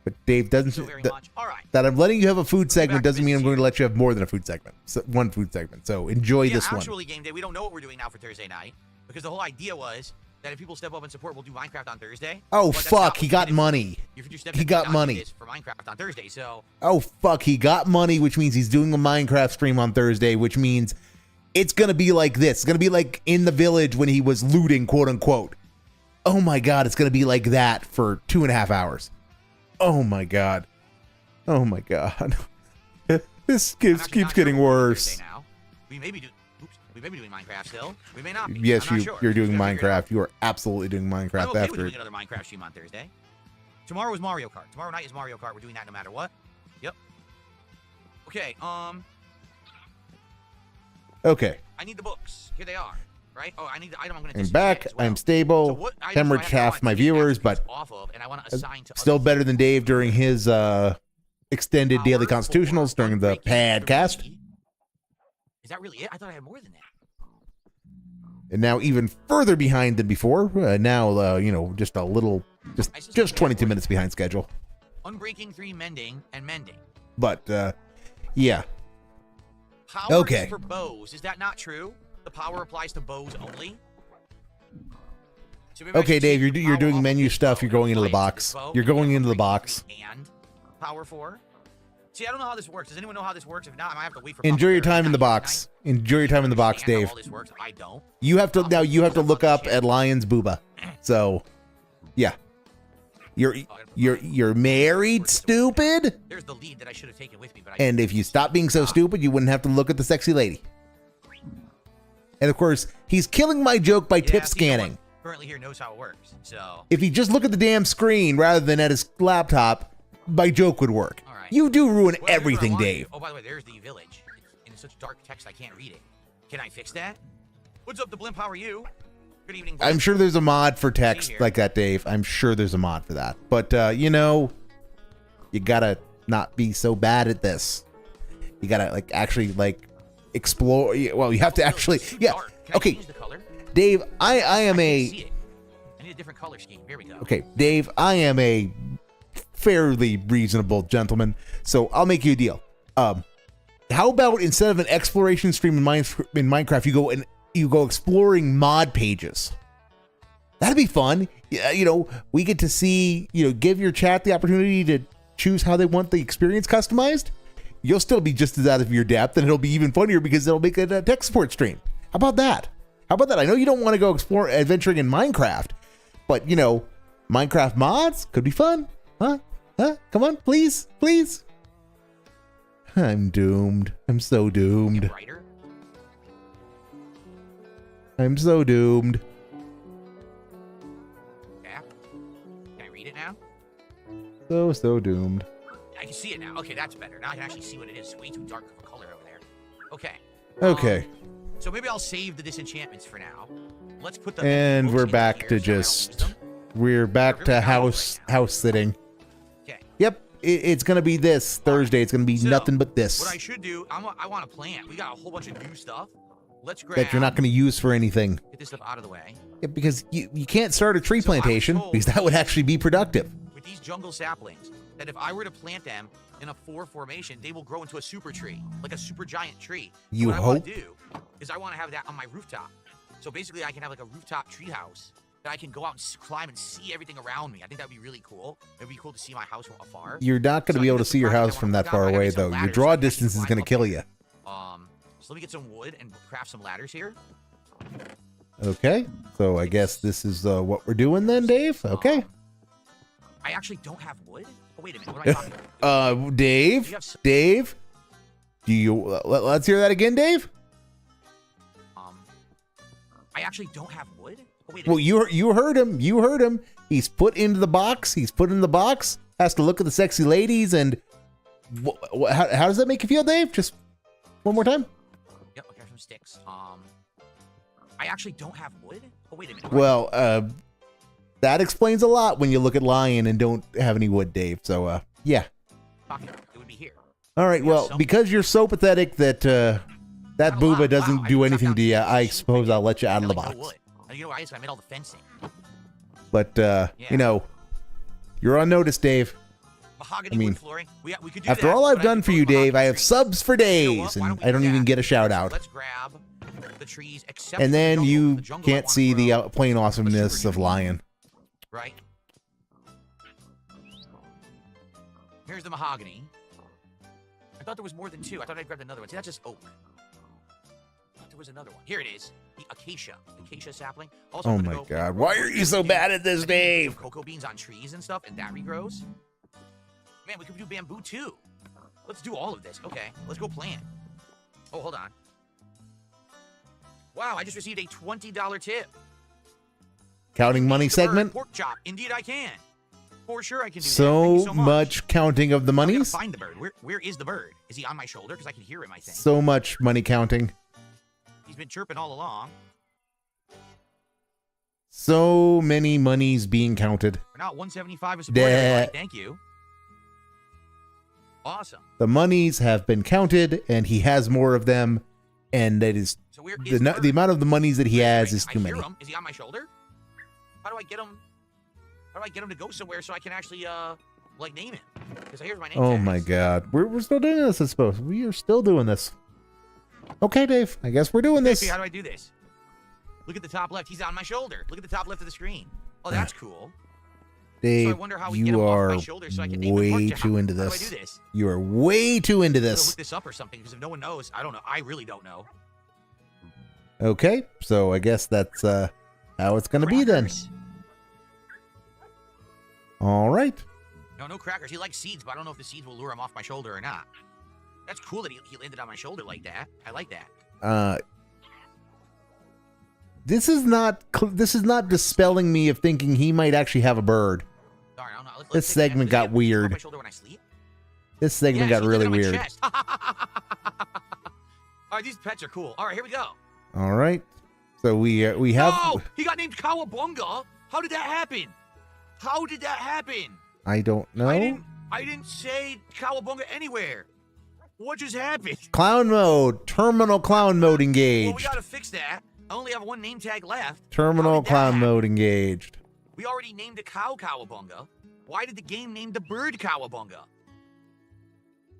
But Dave doesn't. So very that, much. All right. that I'm letting you have a food segment back to doesn't mean I'm business going to here. let you have more than a food segment. So, one food segment. So enjoy Yeah, this one. actually, game day. We don't know what we're doing now for Thursday night because the whole idea was that if people step up and support, we'll do Minecraft on Thursday. Oh But that's not fuck! what He we got did. money. Your future step He got did money. this for Minecraft on Thursday. So Oh fuck! He got money, which means he's doing a Minecraft stream on Thursday, which means it's gonna be like this. It's gonna be like in the village when he was looting, quote unquote. Oh my god! It's gonna be like that for 2.5 hours. Oh my god! Oh my god! This I'm keeps actually not getting sure what we're doing worse. Thursday now. We may be doing. Oops. We may be doing Minecraft still. We may not be. Yes, I'm not sure. you're doing We gotta figure it out. Minecraft. You are absolutely doing I'm Minecraft okay with after. doing another Minecraft stream on Thursday. Tomorrow is Mario Kart. Tomorrow night is Mario Kart. We're doing that no matter what. Yep. Okay. Okay, I need the books. Here they are. Right? Oh, I need the item I'm going to I'm back. as well. I'm So stable. what items do I Hemorrhaged have that I half want my to get viewers, attributes but off of, and I want to assign to still other better than Dave during his extended daily Power constitutionals for during the unbreaking podcast. 3. Is that really it? I thought I had more than that. And now even further behind than before. Now, you know, just a little, just 22 minutes behind schedule. Unbreaking 3, mending, and mending. But, yeah. Power Okay. is for bows. Is that not true? The power applies to bows only? So maybe I Okay, should Dave, take you're power doing off of menu this stuff. bow You're going and into the apply it to box. this bow, You're going and into the Unbreaking box. 3 And power 4? See, I don't know how this works. Does anyone know how this works? If not, I might have to wait for Enjoy your popularity time in the tonight. box. Enjoy your time in the box, Understand how Dave. all this works? I don't. You have to, now you have to look up at Lion's Booba. So, yeah. You're married, stupid? There's the lead that I should have taken with me, but I And if you stop being so stupid, you wouldn't have to look at the sexy lady. And of course, he's killing my joke by Yeah, tip see, no one scanning. currently here knows how it works. So, If he just looked at the damn screen rather than at his laptop, my joke would work. all right. You do ruin Well, here's what I everything, want to Dave. do. Oh, by the way, there's the village. It's in such dark text I can't read it. Can I fix that? What's up, the blimp? How are you? Good evening. I'm Blimp. sure there's a mod for text here. like that, Dave. I'm sure there's a mod for that. But, you know, you gotta not be so bad at this. You gotta, like, actually, like, explore. Well, you have to actually, It's too yeah. dark. Can I Okay, change the color? Dave, I am I can't a, see it. I need a different color scheme. Here we go. okay, Dave, I am a fairly reasonable gentleman, so I'll make you a deal. How about instead of an exploration stream in Minecraft, you go exploring mod pages? That'd be fun. Yeah, you know, we get to see, you know, give your chat the opportunity to choose how they want the experience customized. You'll still be just as out of your depth, and it'll be even funnier because it'll make it a tech support stream. How about that? How about that? I know you don't want to go explore adventuring in Minecraft, but you know, Minecraft mods could be fun. Huh? Come on, please, please. I'm doomed. I'm so doomed. Brighter? I'm so doomed. Yeah. Can I read it now? So doomed. I can see it now. Okay, that's better. Now I can actually see what it is. It's way too dark of a color over there. Okay. Okay. So maybe I'll save the disenchantments for now. Let's put the And we're in back here to so I don't just, lose them. we're back We're to really house sitting. Okay. Yep, it's gonna be this Thursday. It's gonna be So, nothing but this What I should do, I want a plan. We got a whole bunch of new stuff. Let's grab. that you're not gonna use for anything. Get this stuff out of the way. Yeah, because you can't start a tree So I was plantation told- because that would actually be productive. With these jungle saplings, that if I were to plant them in a 4 formation, they will grow into a super tree, like a super giant tree. You what I hope? want to do is I want to have that on my rooftop. So basically, I can have like a rooftop tree house that I can go out and climb and see everything around me. I think that would be really cool. It would be cool to see my house from afar. You're not gonna So be I able think to that's see the your project house I from wanna that work on. far I gotta away get some though. Your ladders draw so I can actually distance is climb gonna up kill there. you. So let me get some wood and craft some ladders here. Okay, so I guess this is what we're doing then, Dave. Okay. I actually don't have wood. Oh wait a minute. What am I talking about? Dave, You have some- Dave, do you let's hear that again, Dave? I actually don't have wood. Oh wait a Well, minute. you heard him. You heard him. He's put into the box. He's put in the box. Has to look at the sexy ladies and how does that make you feel, Dave? Just one more time. Yep. Okay, some sticks. I actually don't have wood. Oh wait a minute. What am I Well, that explains a lot when you look at Lion and don't have any wood, Dave. So, yeah. talking about? It would be here. All right. We have Well, some- because you're so pathetic that that Not a lot. booba doesn't Wow, I do just anything got to you, down I to suppose I'll let you out of the like, no box. wood. And you know why? I made all the fencing. But Yeah. you know, you're on notice, Dave. Mahogany I mean, wood flooring. We could do After that, all I've but I done could for grow you, Dave, I mahogany have trees. subs for You know days, what? Why and we I don't do even that? get a shout out. Let's grab the trees, except And for the then jungle. you The jungle I can't wanna see the grow, plain awesomeness super of tree. Lion. Right. Here's the mahogany. I thought there was more than 2. I thought I grabbed another one. See, that's just oak. I thought there was another one. Here it is. The acacia sapling. Also, Oh I'm my gonna go God, why are you so bad at this, I think we can Dave? put Cocoa beans on trees and stuff, and that regrows. Man, we could do bamboo too. Let's do all of this. Okay, let's go plant. Oh, hold on. Wow, I just received a $20 tip. Counting money Eat the bird, segment. Pork chop. Indeed, I can. For sure, I can do that. Thank So you so much counting of the Now we gotta monies. find the bird. Where is the bird? Is he on my shoulder? Because I can hear him, I think. So much money counting. He's been chirping all along. So many monies being counted. We're now at 175 of support, everybody. Thank you. Awesome. The monies have been counted, and he has more of them, and that is So where is the amount of the monies that he has is too I many. hear him. Is he on my shoulder? How do I get him? How do I get him to go somewhere so I can actually like name him? Because here's my name. Oh tags. my God, we're still doing this. I suppose we are still doing this. Okay, Dave. I guess we're doing this. How do I do this? Look at the top left. He's on my shoulder. Look at the top left of the screen. Oh, that's cool. Dave, So I wonder how we get him you off are my shoulder so I can name him way Pork Chop. too into How do I this. do this? You are way too into I'm gonna this. look this up or something because if no one knows, I don't know. I really don't know. Okay, so I guess that's how it's gonna be then. Crackers. All right. No crackers. He likes seeds, but I don't know if the seeds will lure him off my shoulder or not. That's cool that he landed on my shoulder like that. I like that. This is not dispelling me of thinking he might actually have a bird. Sorry, I don't know. Let's This take segment got Does he have weird. my shoulder when I sleep? This segment Yes, got he really landed on my weird. chest. All right, these pets are cool. All right, here we go. All right. So we have. No, he got named Cowabunga. How did that happen? How did that happen? I don't know. I didn't say Cowabunga anywhere. What just happened? Clown mode. Terminal clown mode Well, we engaged. gotta fix that. I only have one name tag left. Terminal How did that clown happen? mode engaged. We already named a cow Cowabunga. Why did the game name the bird Cowabunga?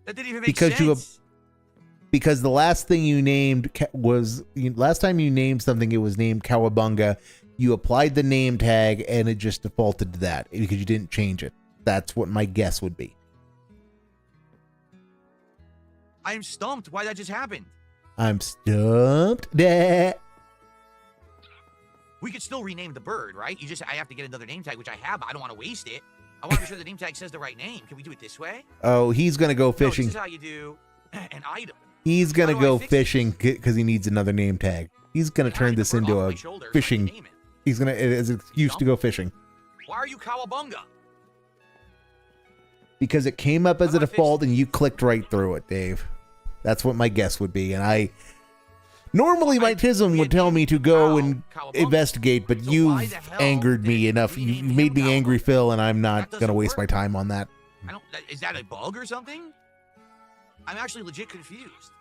That didn't even make sense. Because the last thing you named last time you named something, it was named Cowabunga. You applied the name tag and it just defaulted to that because you didn't change it. That's what my guess would be. I'm stumped why that just happened. I'm stumped. Dah. We could still rename the bird, right? I have to get another name tag, which I have, but I don't want to waste it. I want to be sure the name tag says the right name. Can we do it this way? Oh, he's gonna go No, fishing. this is how you do an item. He's gonna How do I go fix fishing because he needs another name tag. He's gonna turn this into a fishing. He's gonna as an excuse to go fishing Why are you Cowabunga? because it came up as How a do I fix default and you clicked right through it, Dave. That's what my guess would be, and I. Normally, my Tism would tell me to go and investigate, but So why you've the hell angered me did enough. we You name made him me angry, Cowabunga? Phil, and I'm not That doesn't going to waste my work. time on that. Is that a bug or something? I'm actually legit confused.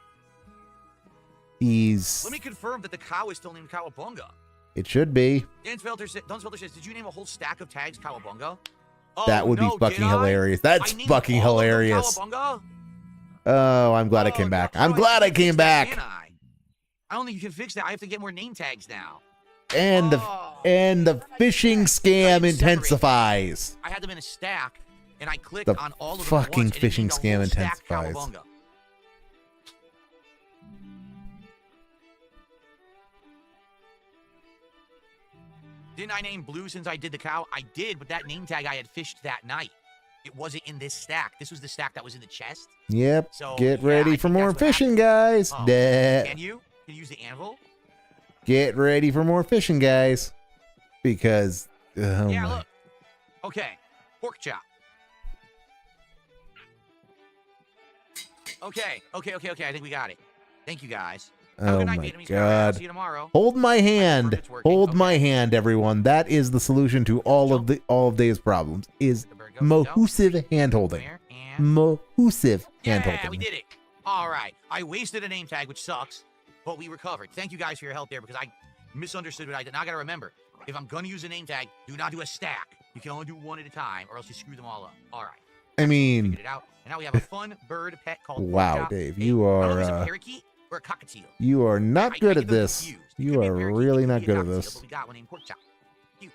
Let me confirm that the cow is still named Cowabunga. It should be. Dunsfelter says, did you name a whole stack of tags Cowabunga? That would be fucking hilarious. That's fucking hilarious. Cowabunga? Oh, I'm glad I came back. I'm glad I came back. I don't think you can fix that. I have to get more name tags now. And the phishing scam intensifies. I had them in a stack, and I clicked The on all of them fucking once, and it phishing named a scam whole stack intensifies. Cowabunga. Didn't I name Blue since I did the cow? I did, but that name tag I had fished that night. It wasn't in this stack. This was the stack that was in the chest. Yep. So, Get yeah, ready I for think more that's what fishing, guys. Oh, Duh. Can you? Can you use the anvil? Get ready for more fishing, guys. Because, oh Yeah, my. look. Okay. Pork chop. Okay. I think we got it. Thank you, guys. Have a Oh good night, my Vietnamese guy. I'll God. see you tomorrow. Hold my hand. It's working. Hold Okay. my hand, everyone. That is the solution to all of Dave's problems. Is The bird goes, go. mohusive hand holding. Come here, and- Mohusive hand Yeah, we holding. did it. All right. I wasted a name tag, which sucks, but we recovered. Thank you guys for your help there because I misunderstood what I did. Now I got to remember, if I'm going to use a name tag, do not do a stack. You can only do one at a time or else you screw them all up. All right. I mean, Figured it out. And now we have a fun bird pet called Pork wow, Chop. Dave, Hey, you I don't know if it's are a parakeet or a cockatiel. you are not I good get at them this. confused. It You could be a are parakeet, really it not could be a good at cockatiel, this. But we got one named Pork Chop. Cute.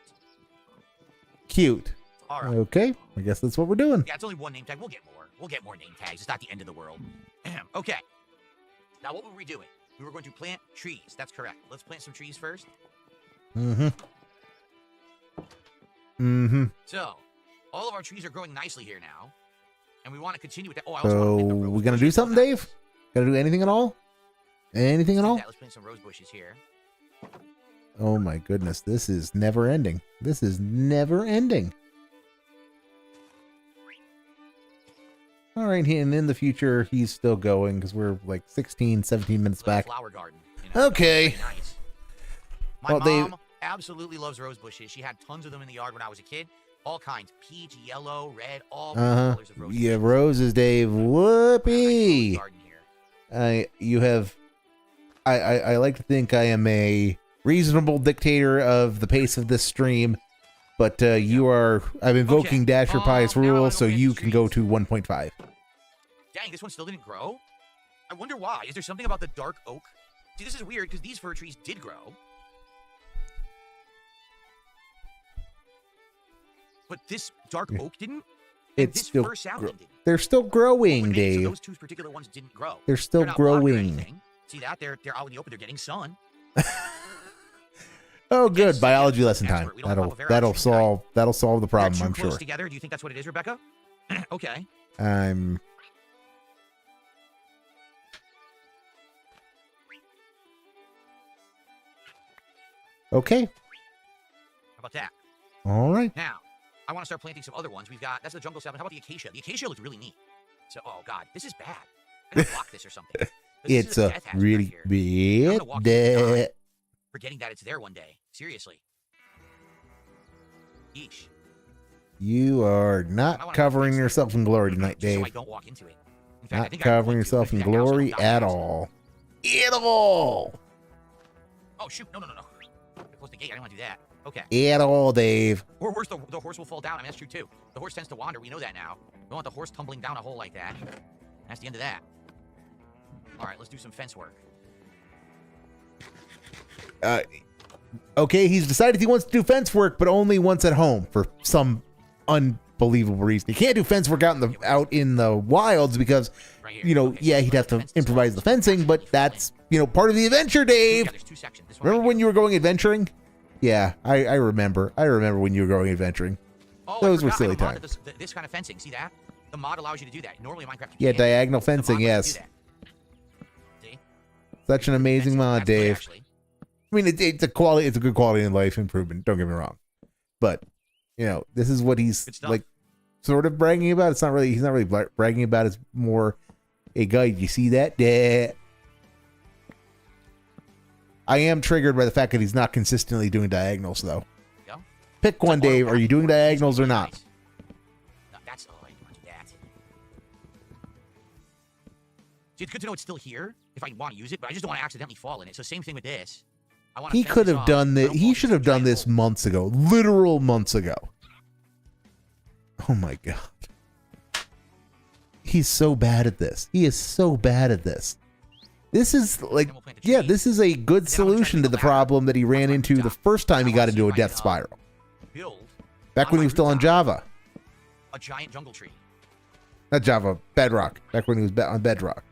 Cute. All right. Okay, I guess that's what we're doing. Yeah, it's only one name tag. We'll get more. We'll get more name tags. It's not the end of the world. Okay. Now, what were we doing? We were going to plant trees. That's correct. Let's plant some trees first. Mm-hmm. Mm-hmm. So, all of our trees are growing nicely here now. And we want to continue with that. Oh, I also want So to plant the rose we gonna bushes. do something, Dave? Gonna do anything at all? Anything at Let's do all? that. Let's plant some rose bushes here. Oh my goodness, this is never ending. This is never ending. All right, and in the future, he's still going because we're like 16, 17 minutes It's like a back. flower garden. You know, Okay. it's really nice. My Well, they- mom absolutely loves rose bushes. She had tons of them in the yard when I was a kid. All kinds. Peach, yellow, red, all colors of roses. Yeah, roses, Dave. Whoopee. I like to think I am a reasonable dictator of the pace of this stream, but you are. I'm invoking Dasher Pie's rule, so you can go to 1.5. Dang, this one still didn't grow? I wonder why. Is there something about the dark oak? See, this is weird because these fir trees did grow. But this dark oak didn't? It's this still fir sapling didn't. They're still growing, So Dave. those two particular ones didn't grow. They're still not watered or growing. anything. See that? They're out in the open. They're getting sun. Oh, good. Yes, Biology yes, lesson time. expert. We don't have a That'll variation, solve the problem, They're I'm too close sure. together. Do you think that's what it is, Rebecca? Okay. Okay. How about that? All right. Now, I want to start planting some other ones. We've got, that's the jungle sapling. How about the acacia? The acacia looks really neat. So, oh God, this is bad. I gotta block this or something. It's a really bad day. Forgetting that it's there one day. Seriously. Yeesh. You are not covering yourself in glory tonight, Dave. So I don't walk into it. In fact, I Not think covering yourself in glory at all. At all. Oh, shoot. No. Close the gate. I didn't want to do that. Okay. At all, Dave. Or worse, the horse will fall down. I mean, that's true, too. The horse tends to wander. We know that now. We don't want the horse tumbling down a hole like that. That's the end of that. All right, let's do some fence work. Okay, he's decided he wants to do fence work, but only once at home for some unbelievable reason. He can't do fence work out in the wilds because, Right here. you know, Okay, yeah, so he'd have to fence is improvise all- the fencing, but that's, you know, part of the adventure, Dave. Yeah, there's two sections. This one Remember right when you were going adventuring? Yeah, I remember. I remember when you were going adventuring. Oh, Those I were forgot. I silly have a mod times. of this kind of fencing. See that? The mod allows you to do that. Normally in Minecraft, you Yeah, can't. diagonal The mod fencing, lets you yes. do that. See? Such an amazing Fencing, mod, that's good, Dave. actually. I mean, it's a good quality in life improvement. Don't get me wrong, but you know, this is what he's Good stuff. like, sort of bragging about. It's not really. He's not really bragging about. It's more, hey guys, you see that? Yeah. I am triggered by the fact that he's not consistently doing diagonals, though. Go. Pick one, Dave. Are you doing diagonals or not? Nice. No, that's I didn't want to do that. See, it's good to know it's still here if I want to use it, but I just don't want to accidentally fall in it. So same thing with this. I want to He fence could this have off. done I this. don't He want should to have done giant this hole. months ago. Literal months ago. Oh my god. He's so bad at this. He is so bad at this. This is like, Then we'll plant a yeah, tree. this is a good then I'm gonna try to solution to make the a ladder. problem that he ran into the first time he got into a death spiral. Build Back when he was still on Java. a giant jungle tree. Not Java, Bedrock. Back when he was on Bedrock.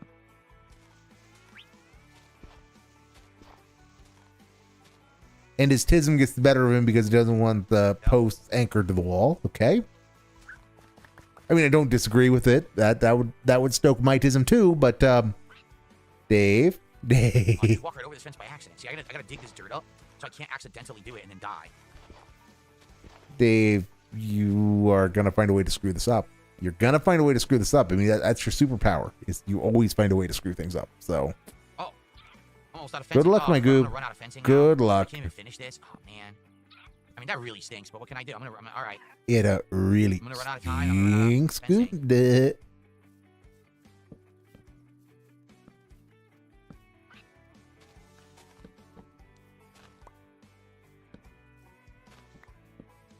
And his tism gets the better of him because he doesn't want the posts anchored to the wall. Okay. I mean, I don't disagree with it. That would stoke my tism too, but Dave. I just walk right over this fence by accident. See, I gotta dig this dirt up so I can't accidentally do it and then die. Dave, you are gonna find a way to screw this up. You're gonna find a way to screw this up. I mean, that's your superpower. Is you always find a way to screw things up. So Oh, almost out of fencing. good luck, Oh, my I'm gonna goob. run out of fencing Good now. luck. I can't even finish this. Oh man. I mean, that really stinks. But what can I do? All right. It really I'm gonna run out of time. I'm gonna run out of stinks. fencing. Good.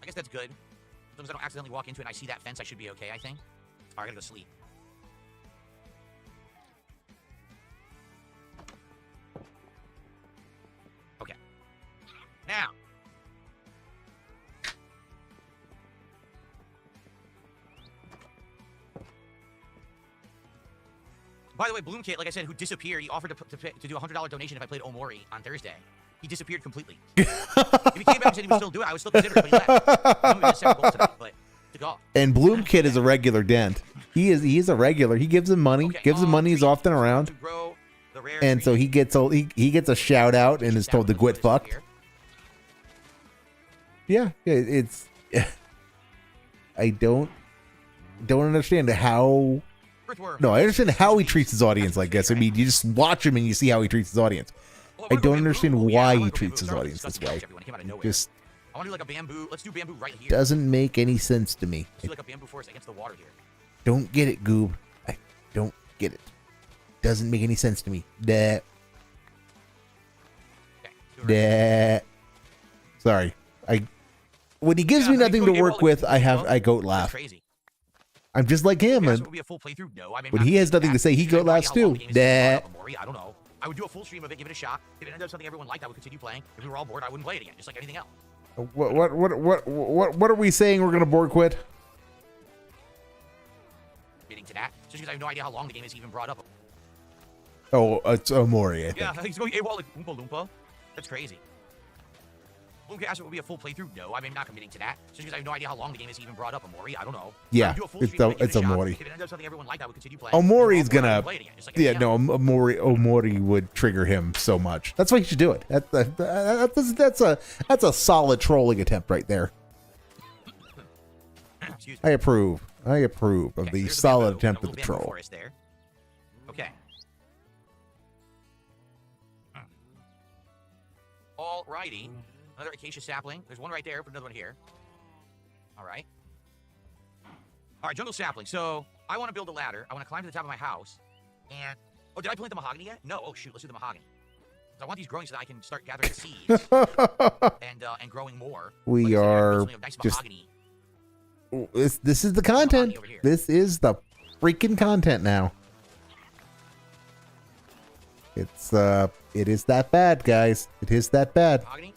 I guess that's good. As long as I don't accidentally walk into it and I see that fence, I should be okay, I think. All right, I gotta go sleep. Okay. Now. By the way, Bloom Kit, like I said, who disappeared, he offered to do a $100 donation if I played Omori on Thursday. He disappeared completely. If he came back and said he would still do it, I would still consider it, but he left. I know he set a goal tonight, but took off. And Bloom Kid is a regular dent. He is a regular. He gives him money. Okay, Gives him money. He's trees often around. to grow the rare And so trees. he gets a shout out and is told to quit fucked. Yeah, it's. I don't understand how. Earthworm. No, I understand how he treats his audience. I guess. I mean, you just watch him and you see how he treats his audience. Oh, I we're don't going understand bamboo. why Yeah, he we're treats his going audience this disgusting way. catch, everyone. It came out of nowhere. Just I want to do like a bamboo. Let's do bamboo right here. Doesn't make any sense to me. Let's do like a bamboo forest against the water here. Don't get it, Goob. I don't get it. Doesn't make any sense to me. Duh. Okay, Sorry. When he gives me nothing to work with, I goat laugh. Crazy. I'm just like him. Yeah, And so it would be a full playthrough. No, I mean, when he has nothing to say, he goat laughs too. I don't know. I would do a full stream of it, give it a shot. If it ended up something everyone liked, I would continue playing. If we were all bored, I wouldn't play it again, just like anything else. What are we saying we're gonna board quit? Getting to that, just because I have no idea how long the game is even brought up. Oh, it's Omori, I think. Yeah, he's going AWOL like Oompa Loompa. That's crazy. Okay, so it would be a full playthrough. No, I mean, I'm not committing to that. Just because I have no idea how long the game is even brought up. Omori, I don't know. Yeah, it's Omori. If it ended up something everyone liked, I would continue playing. Omori's gonna. Yeah, no, Omori would trigger him so much. That's why you should do it. That's a solid trolling attempt right there. Excuse me. I approve of the solid attempt at the troll. There. Okay. Alrighty. Another acacia sapling. There's one right there, but another one here. Alright. Alright, jungle sapling. So, I want to build a ladder. I want to climb to the top of my house. And... Oh, did I plant the mahogany yet? No. Oh, shoot. Let's do the mahogany. I want these growing so that I can start gathering seeds. and growing more. We are nice just... mahogany. This is the content. This is the freaking content now. It is that bad, guys. It is that bad. Mahogany?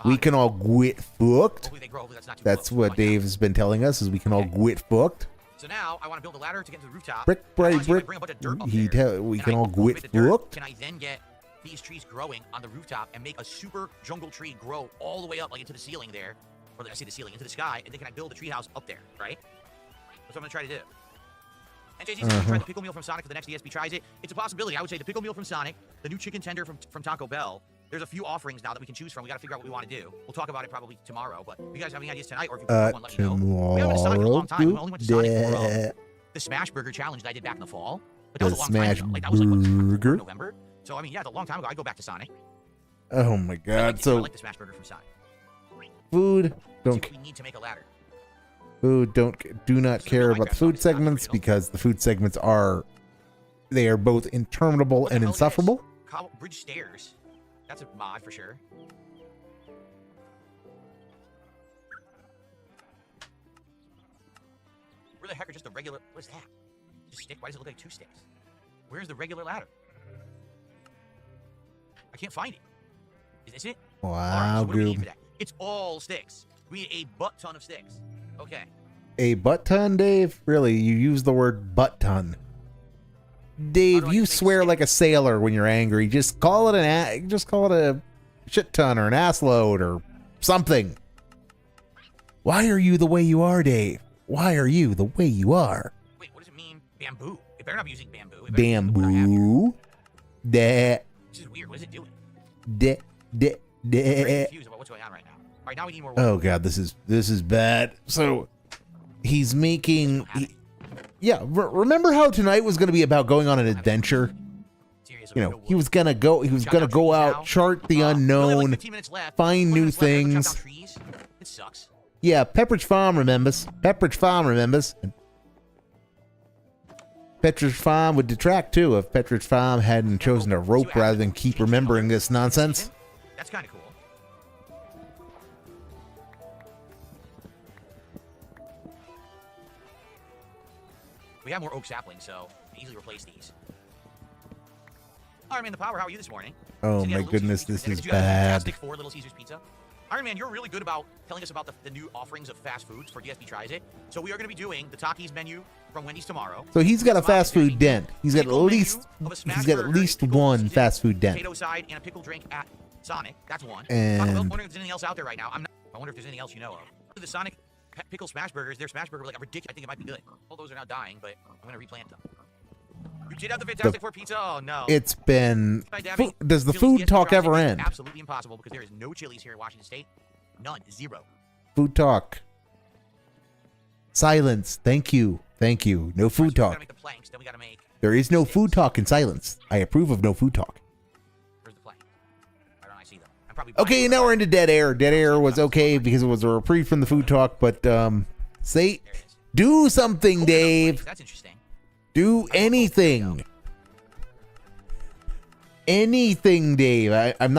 We can all get fucked. Hopefully they grow. Hopefully that's what Dave's been telling us, is we can all get fucked. So now I want to build a ladder to get to the rooftop. Brick by brick. Bring a bunch of dirt up We can all get fucked. Can I then get these trees growing on the rooftop and make a super jungle tree grow all the way up, like into the ceiling there? Or I say the ceiling, into the sky, and then can I build a tree house up there, right? That's what I'm going to try to do. And JJ's going to try the pickle meal from Sonic for the next DSP tries it. It's a possibility. I would say the pickle meal from Sonic, the new chicken tender from Taco Bell. There's a few offerings now that we can choose from. We got to figure out what we want to do. We'll talk about it probably tomorrow, but if you guys have any ideas tonight, or if you want one, let me know. We haven't been to Sonic in a long time. We only went to Sonic for the Smash Burger challenge that I did back in the fall. But that was a long time ago. Like, that was like, what, November? So, I mean, yeah, it's a long time ago. I go back to Sonic. Oh, my God. I like the Smash Burger from Sonic. Food. We need to make a ladder. Food. Do not care about the food segments, because the food segments are both interminable and insufferable. Bridge stairs. That's a mod for sure. Where the heck are just a regular? What is that? Just stick? Why does it look like two sticks? Where's the regular ladder? I can't find it. Is this it? Wow, so what do we need for that? It's all sticks. We need a butt ton of sticks. Okay. A butt ton, Dave? Really? You use the word butt ton. Dave, you swear like a sailor when you're angry. Just call it a shit ton or an ass load or something. Why are you the way you are, Dave? Why are you the way you are? Wait, what does it mean? Bamboo. It better not be using bamboo. Bamboo. This is weird. What is it doing? I'm very confused about what's going on right now. All right, now we need more. Oh God, this is bad. So he's making. Remember how tonight was going to be about going on an adventure? You know, he was gonna go out, chart the unknown, find new things. It sucks. Yeah, Pepperidge Farm remembers. Pepperidge Farm would detract too if Pepperidge Farm hadn't chosen a rope rather than keep remembering this nonsense. That's kind of cool. We have more oak saplings, so we can easily replace these. Iron Man the Power, how are you this morning? Oh my goodness, this is bad. For Little Caesars Pizza. Iron Man, you're really good about telling us about the new offerings of fast foods for DSP Tries It. So we are going to be doing the Takis menu from Wendy's tomorrow. So he's got a fast food dent. He's got at least one fast food dent. Potato side and a pickle drink at Sonic. That's one. And I'm wondering if there's anything else out there right now. I wonder if there's anything else you know of. The Sonic pickle smash burgers, their smash burger like ridiculous. I think it might be good. All those are now dying, but I'm going to replant them. You did have the Fantastic Four pizza? Oh, no. It's been... Does the food talk ever end? Absolutely impossible, because there is no Chili's here in Washington State. None. Zero. Food talk. Silence. Thank you. Thank you. No food talk. Make the planks, then we gotta make there is no food talk in silence. I approve of no food talk. Where's the plank? Why don't I see them? I'm probably Okay, now we're into dead air. Dead air was okay because it was a reprieve from the food talk, but say, do something, Dave. That's interesting. Do anything. Anything, Dave. I'm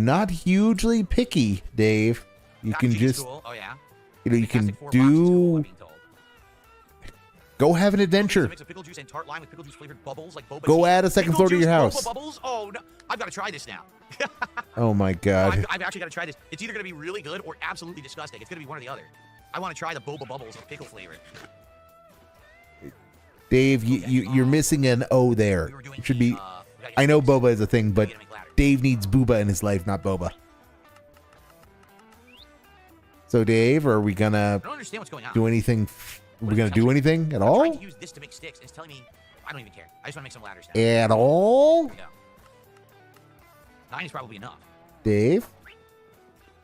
not hugely picky, Dave. You can just, oh yeah, you can do. Go have an adventure. Mix of pickle juice and tart lime with pickle juice flavored bubbles like boba. Go add a second floor to your house. Bubbles? Oh no, I've got to try this now. Oh my god. No, I've actually got to try this. It's either going to be really good or absolutely disgusting. It's going to be one or the other. I want to try the boba bubbles with pickle flavor. Dave, you're missing an O there. It should be. I know boba is a thing, but Dave needs booba in his life, not boba. So, Dave, are we gonna I don't understand what's going on. do anything? Are we gonna do anything at I'm all? trying to use this to make sticks, and it's telling me I don't even care. I just want to make some ladders now. At all? No. 9 is probably enough. Dave?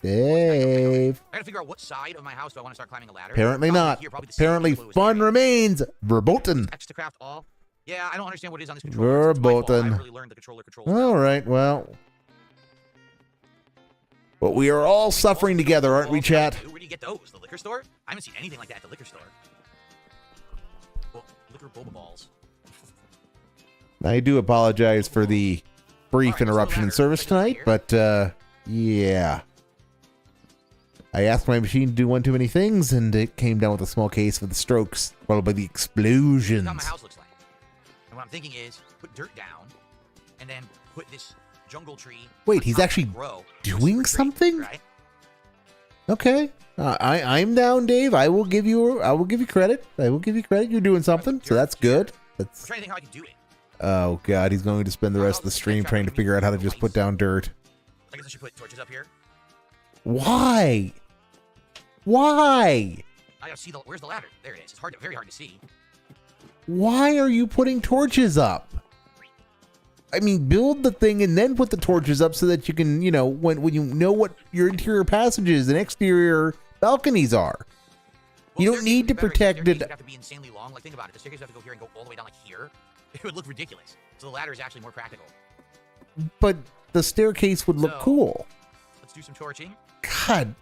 Dave. I gotta figure out what side of my house do I want to start climbing a ladder. Apparently not. Here, probably the Apparently ceiling fun area. remains verboten. X to craft all. Yeah, I don't understand what it is on this controller. It's my fault. I Verboten. haven't really learned the controller controls. All right, well. But we are all suffering together, aren't we, chat? Where do you get those? The liquor store? I haven't seen anything like that at the liquor store. Well, liquor boba balls. I do apologize for the brief interruption in service tonight, but yeah. I asked my machine to do one too many things, and it came down with a small case for the strokes, followed by the explosions. That's how my house looks like. And what I'm thinking is, put dirt down, and then put this jungle tree. Wait, he's actually doing something? Right? Okay, I'm down, Dave. I will give you credit. I will give you credit. You're doing something, so that's good. I'm trying to think how I can do it. Oh god, he's going to spend the rest of the stream trying to figure out how to just put down dirt. I guess I should put torches up here. Why? Why? I gotta see where's the ladder? There it is. It's very hard to see. Why are you putting torches up? I mean, build the thing and then put the torches up so that you can, you know, when you know what your interior passages and exterior balconies are. Well, you don't need to protect it. It would have to be insanely long. Like, think about it. The staircase would have to go here and go all the way down like here. It would look ridiculous. So the ladder is actually more practical. But the staircase would look cool. Let's do some torching. God,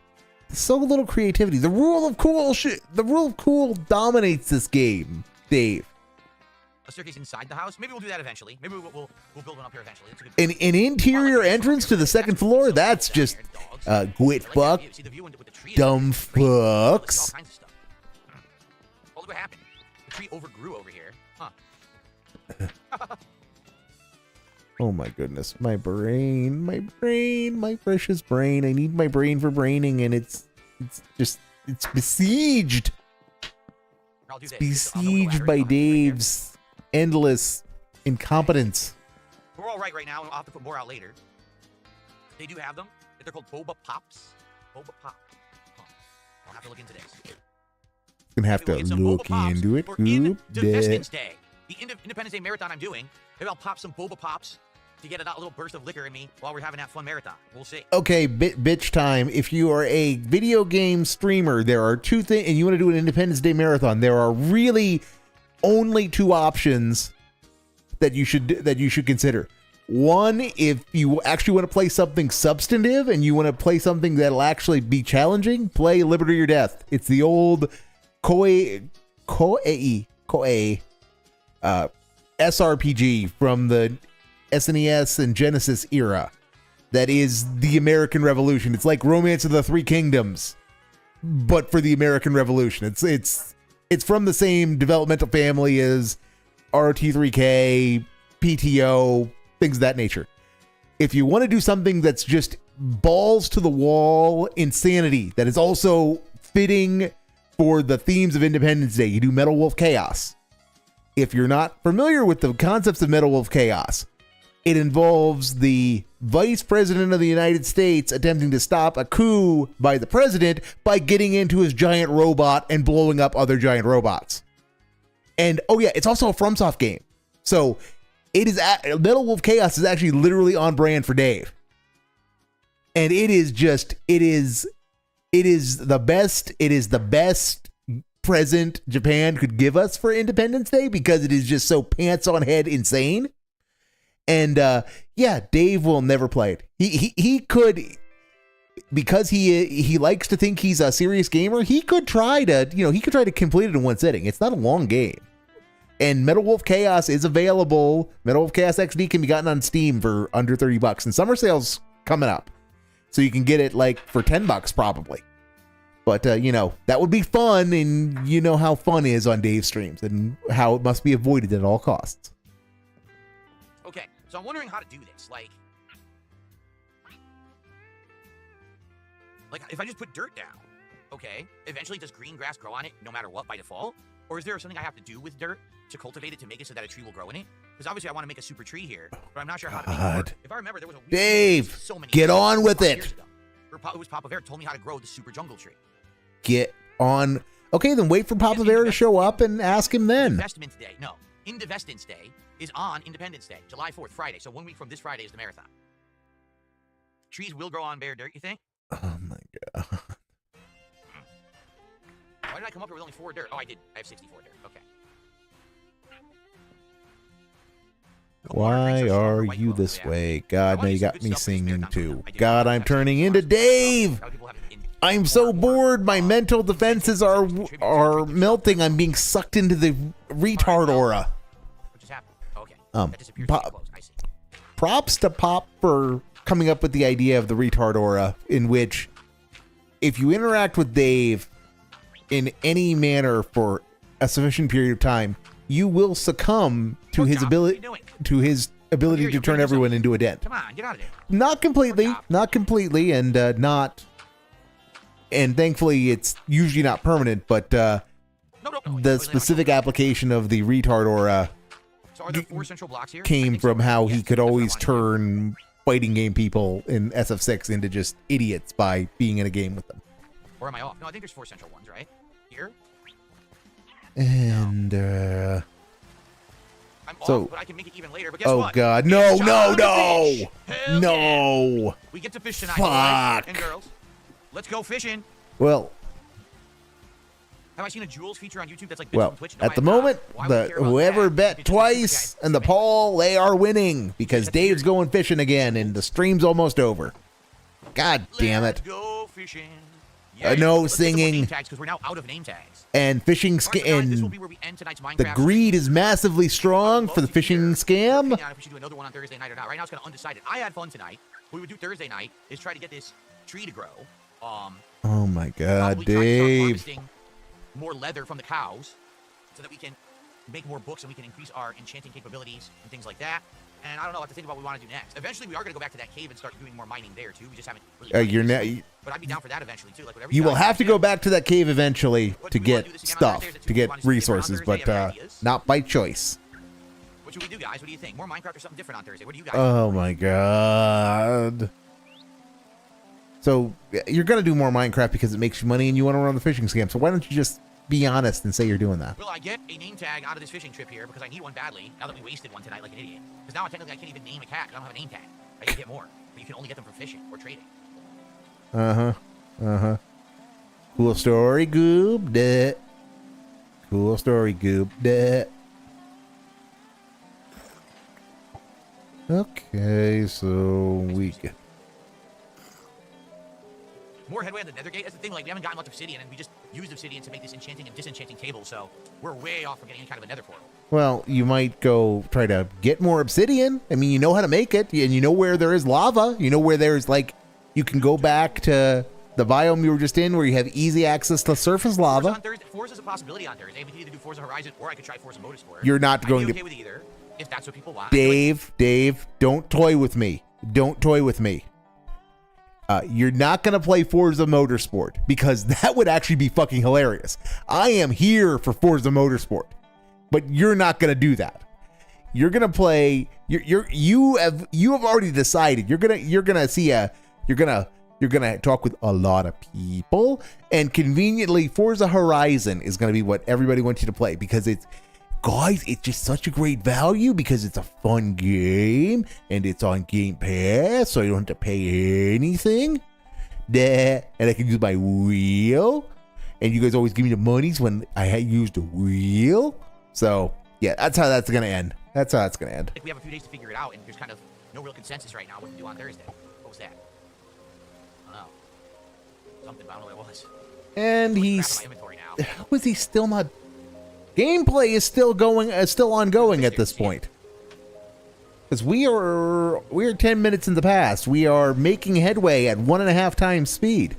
so little creativity. The rule of cool dominates this game, Dave. A staircase inside the house? Maybe we'll do that eventually. Maybe we'll build one up here eventually. That's a good An interior entrance to the second floor? That's just gwit fuck. Dumb fucks. Oh, look what happened. The tree overgrew over here. Huh. Oh my goodness. My brain, my precious brain. I need my brain for braining, and it's besieged. It's besieged by Dave's endless incompetence. We're all right now, and I'll have to put more out later. They do have them. They're called boba pops. Boba pop. Huh. I'll have to look into this. Gonna have to look into it. Independence Day. The Independence Day marathon I'm doing. Maybe I'll pop some boba pops to get a little burst of liquor in me while we're having that fun marathon. We'll see. Okay, bitch time. If you are a video game streamer, there are two things, and you want to do an Independence Day marathon, there are really only two options that you should consider. One, if you actually want to play something substantive and you want to play something that'll actually be challenging, play Liberty or Death. It's the old Koei SRPG from the SNES and Genesis era. That is the American Revolution. It's like Romance of the Three Kingdoms, but for the American Revolution. It's from the same developmental family as RT3K, PTO, things of that nature. If you want to do something that's just balls to the wall insanity, that is also fitting for the themes of Independence Day, you do Metal Wolf Chaos. If you're not familiar with the concepts of Metal Wolf Chaos, it involves the Vice President of the United States attempting to stop a coup by the president by getting into his giant robot and blowing up other giant robots. And, oh yeah, it's also a FromSoft game. So, Metal Wolf Chaos is actually literally on brand for Dave. And it is the best present Japan could give us for Independence Day because it is just so pants on head insane. And yeah, Dave will never play it. He could, because he likes to think he's a serious gamer. He could try to complete it in one sitting. It's not a long game. And Metal Wolf Chaos is available. Metal Wolf Chaos XD can be gotten on Steam for under $30, and summer sale's coming up, so you can get it like for $10 probably. But that would be fun, and you know how fun is on Dave's streams and how it must be avoided at all costs. Okay, so I'm wondering how to do this. Like if I just put dirt down, okay, eventually does green grass grow on it no matter what by default? Or is there something I have to do with dirt to cultivate it to make it so that a tree will grow in it? Because obviously I want to make a super tree here, but I'm not sure how to make it work. If I remember, there was a Dave, get on with it. It was Papa Bear told me how to grow the super jungle tree. Get on. Okay, then wait for Papa Bear to show up and ask him then. Investments Day. No, Indivestments Day is on Independence Day, July 4th, Friday. So 1 week from this Friday is the marathon. Trees will grow on bare dirt, you think? Oh my god. Why did I come up here with only 4 dirt? Oh, I did. I have 64 dirt. Okay. Why are you this way? God, now you got me singing too. God, I'm turning into Dave. I'm so bored. My mental defenses are melting. I'm being sucked into the retard aura. What just happened? Okay. That disappears too close. I see. Props to Pop for coming up with the idea of the retard aura, in which if you interact with Dave in any manner for a sufficient period of time, you will succumb to his ability to turn everyone into a dent. Come on, get out of there. Not completely, and thankfully it's usually not permanent, but the specific application of the retard aura So are there 4 central blocks here? came from how he could always turn fighting game people in SF6 into just idiots by being in a game with them. Or am I off? No, I think there's 4 central ones, right? Here? And I'm so, off, but I can make it even later. But guess oh what? god, no. Yeah. We get to fish tonight, boys and girls. Let's go fishing. Well, have I seen a Jules feature on YouTube that's like well, from Twitch? No, at the moment, whoever bet twice in the poll, they are winning because Dave's going fishing again and the stream's almost over. God damn it. Let's go fishing. No singing. Because we're now out of name tags. And fishing the greed is massively strong for the fishing scam. If we should do another one on Thursday night or not. Right now it's kind of undecided. I had fun tonight. What we would do Thursday night is try to get this tree to grow. Oh my god, Dave. More leather from the cows so that we can make more books and we can increase our enchanting capabilities and things like that. And I don't know what to think about what we want to do next. Eventually, we are going to go back to that cave and start doing more mining there, too. We just haven't really but I'd be down for that eventually, too. Like, you will have to go back to that cave eventually to get stuff, to get resources, but not by choice. What should we do, guys? What do you think? More Minecraft or something different on Thursday? What do you guys Oh, my God. So, you're going to do more Minecraft because it makes you money and you want to run the fishing scam. So why don't you just be honest and say you're doing that? Will I get a name tag out of this fishing trip here because I need one badly now that we wasted one tonight like an idiot? Because now technically I can't even name a cat because I don't have a name tag. I can get more, but you can only get them from fishing or trading. Cool story, Goob. Duh. Cool story, Goob. Duh. Okay, so we get more headway on the Nethergate. That's the thing, like, we haven't gotten much obsidian, and we just used obsidian to make this enchanting and disenchanting table, so we're way off from getting any kind of a nether portal. Well, you might go try to get more obsidian. I mean, you know how to make it, and you know where there is lava. You know where there's, like, you can go back to the biome you were just in where you have easy access to surface lava. Forza's a possibility on Thursday. We can either do Forza Horizon, or I could try Forza Motorsport. You're not going to... with either, if that's what people want. Dave, don't toy with me. Don't toy with me. You're not going to play Forza Motorsport because that would actually be fucking hilarious. I am here for Forza Motorsport, but you're not going to do that. You're going to play. You have already decided. You're gonna talk with a lot of people, and conveniently, Forza Horizon is going to be what everybody wants you to play because it's just such a great value because it's a fun game and it's on Game Pass, so you don't have to pay anything. And I can use my wheel, and you guys always give me the monies when I used the wheel. So yeah, that's how that's gonna end. That's how it's gonna end. Like we have a few days to figure it out, and there's kind of no real consensus right now what to do on Thursday. What was that? I don't know. Something, but I don't know what it was. And He's my inventory now. how is he still not? Gameplay is still going, still ongoing at this point. Because we're 10 minutes in the past. We are making headway at 1.5 times speed.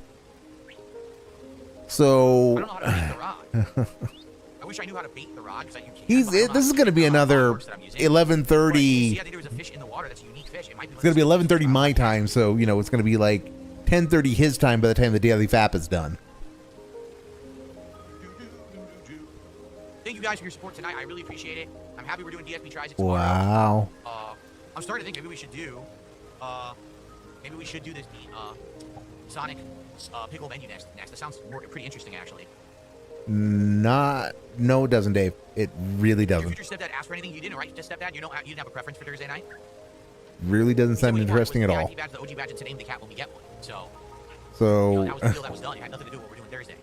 So I don't know how to bait the rod. I wish I knew how to bait the rod because this is going to be another 11:30. See, I think there was a fish in the water that's a unique fish. It might be It's going to be 11:30 my time, so you know it's going to be like 10:30 his time by the time the daily FAP is done. Thank you guys for your support tonight. I really appreciate it. I'm happy we're doing DSP tries. Wow. I'm starting to think maybe we should do this Sonic pickle menu next. That sounds pretty interesting, actually. No, it doesn't, Dave. It really Your doesn't. future stepdad asked for anything? You didn't, right? Just stepdad. You didn't have a preference for Thursday night. Really doesn't sound interesting at all. The OG badge, and to name the cat when we get one. So So that was the deal that was done. It had nothing to do with what we're doing Thursday.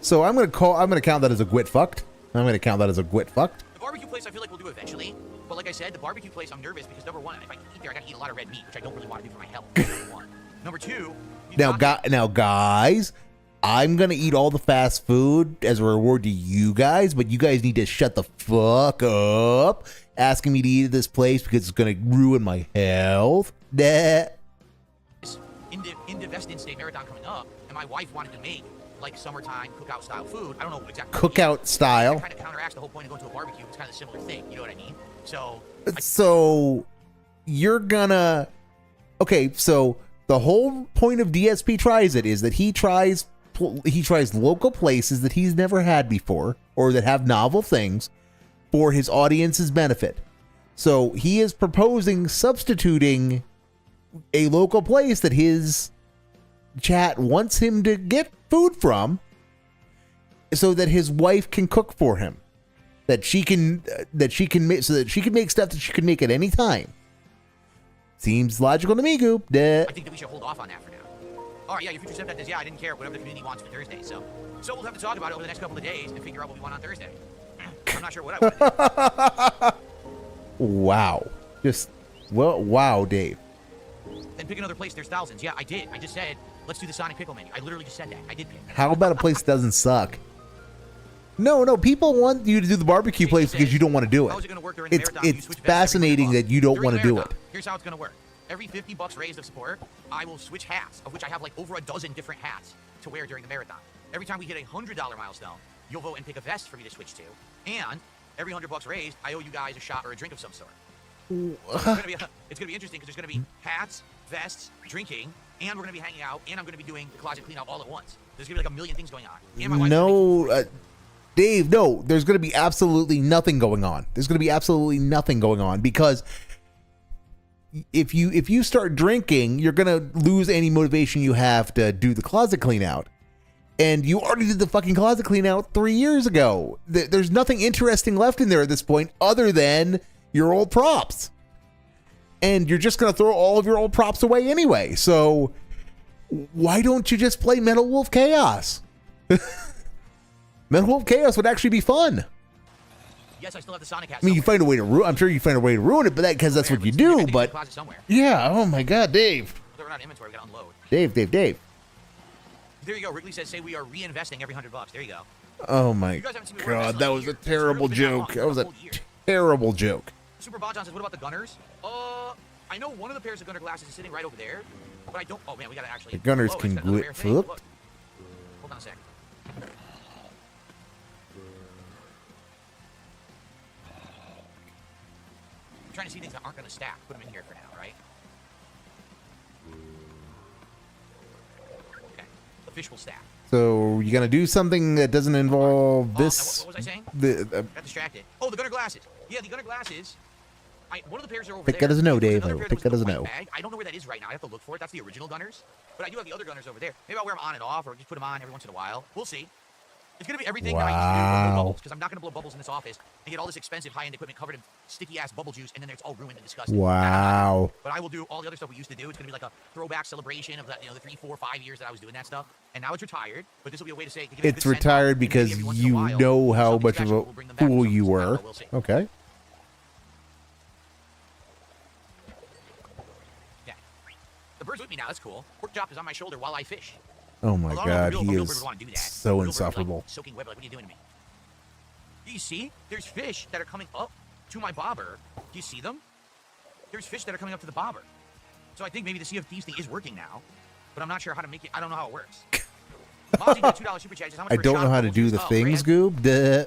so I'm gonna count that as a gwit fucked. I'm gonna count that as a gwit fucked. The barbecue place I feel like we'll do eventually. But like I said, the barbecue place I'm nervous because number one, if I eat there, I gotta eat a lot of red meat, which I don't really want to do for my health. Number one. Number two. Now, guys, I'm gonna eat all the fast food as a reward to you guys, but you guys need to shut the fuck up asking me to eat at this place because it's gonna ruin my health. Nah. In the Vestin State Marathon coming up, and my wife wanted to make like summertime cookout style food. I don't know exactly. Cookout style. Kind of counteracts the whole point of going to a barbecue. It's kind of a similar thing. You know what I mean? So you're gonna. Okay, so the whole point of DSP Tries It is that he tries local places that he's never had before or that have novel things for his audience's benefit. So he is proposing substituting a local place that his chat wants him to get food from so that his wife can cook for him. That she can make so that she can make stuff that she can make at any time. Seems logical to me, Goop. I think that we should hold off on that for now. All right, yeah, your future stepdad says, yeah, I didn't care, whatever the community wants for Thursday. So we'll have to talk about it over the next couple of days and figure out what we want on Thursday. I'm not sure what I want to do. Wow. Wow, Dave. Then pick another place. There's thousands. Yeah, I did. I just said, let's do the Sonic Pickle menu. I literally just said that. I did pick. How about a place that doesn't suck? No, people want you to do the barbecue place because you don't want to do it. It's fascinating that you don't want to do it. Here's how it's going to work. Every $50 raised of support, I will switch hats, of which I have like over a dozen different hats to wear during the marathon. Every time we hit a $100 milestone, you'll vote and pick a vest for me to switch to. And every $100 raised, I owe you guys a shot or a drink of some sort. So it's going to be interesting because there's going to be hats, vests, drinking, and we're going to be hanging out, and I'm going to be doing the closet clean out all at once. There's going to be like a million things going on. And my wife's Dave, no, there's going to be absolutely nothing going on. There's going to be absolutely nothing going on because if you start drinking, you're going to lose any motivation you have to do the closet clean out. And you already did the fucking closet clean out 3 years ago. There's nothing interesting left in there at this point other than your old props. And you're just going to throw all of your old props away anyway. So why don't you just play Metal Wolf Chaos? Metal Wolf Chaos would actually be fun. Yes, I still have the Sonic hat. I mean, you find a way to I'm sure you find a way to ruin it, but because that's what you do. But yeah, oh my God, Dave. We're not inventory. We got to unload. Dave. There you go. Wrigley says, "Say we are reinvesting every $100." There you go. Oh my God, that was a terrible joke. That was a terrible joke. Super Bajan says, "What about the gunners?" I know one of the pairs of gunner glasses is sitting right over there, but I don't. Oh man, we gotta actually. The gunners can glitch. Hold on a sec. I'm trying to see things that aren't going to stack. Put them in here for now, right? Okay. The fish will stack. So you're going to do something that doesn't involve this? What was I saying? Got distracted. Oh, the gunner glasses. Yeah, the gunner glasses. One of the pairs are over there. Pick that as a no, Dave. I will pick that as a no. I don't know where that is right now. I have to look for it. That's the original gunners. But I do have the other gunners over there. Maybe I'll wear them on and off or just put them on every once in a while. We'll see. It's going to be everything that I used to do with bubbles, because I'm not going to blow bubbles in this office and get all this expensive high-end equipment covered in sticky-ass bubble juice, and then it's all ruined and disgusting. Wow. But I will do all the other stuff we used to do. It's going to be like a throwback celebration of the 3, 4, 5 years that I was doing that stuff. And now it's retired, but this will be a way to say... It's retired because you know how much of a fool you were. Okay. me now. That's cool. Pork chop is on my shoulder while I fish. Oh my Although God, a he real is bird would wanna do that. so A real bird would be, insufferable. Like, soaking web, like, what are you doing to me? Do you see? There's fish that are coming up to my bobber. Do you see them? There's fish that are coming up to the bobber. So I think maybe the Sea of Thieves thing is working now, but I'm not sure how to make it. I don't know how it works. Mozzie did a $2 super chat. How much I for a don't shot know how of to bubble do juice? the Oh, things, grand. Goob. Duh.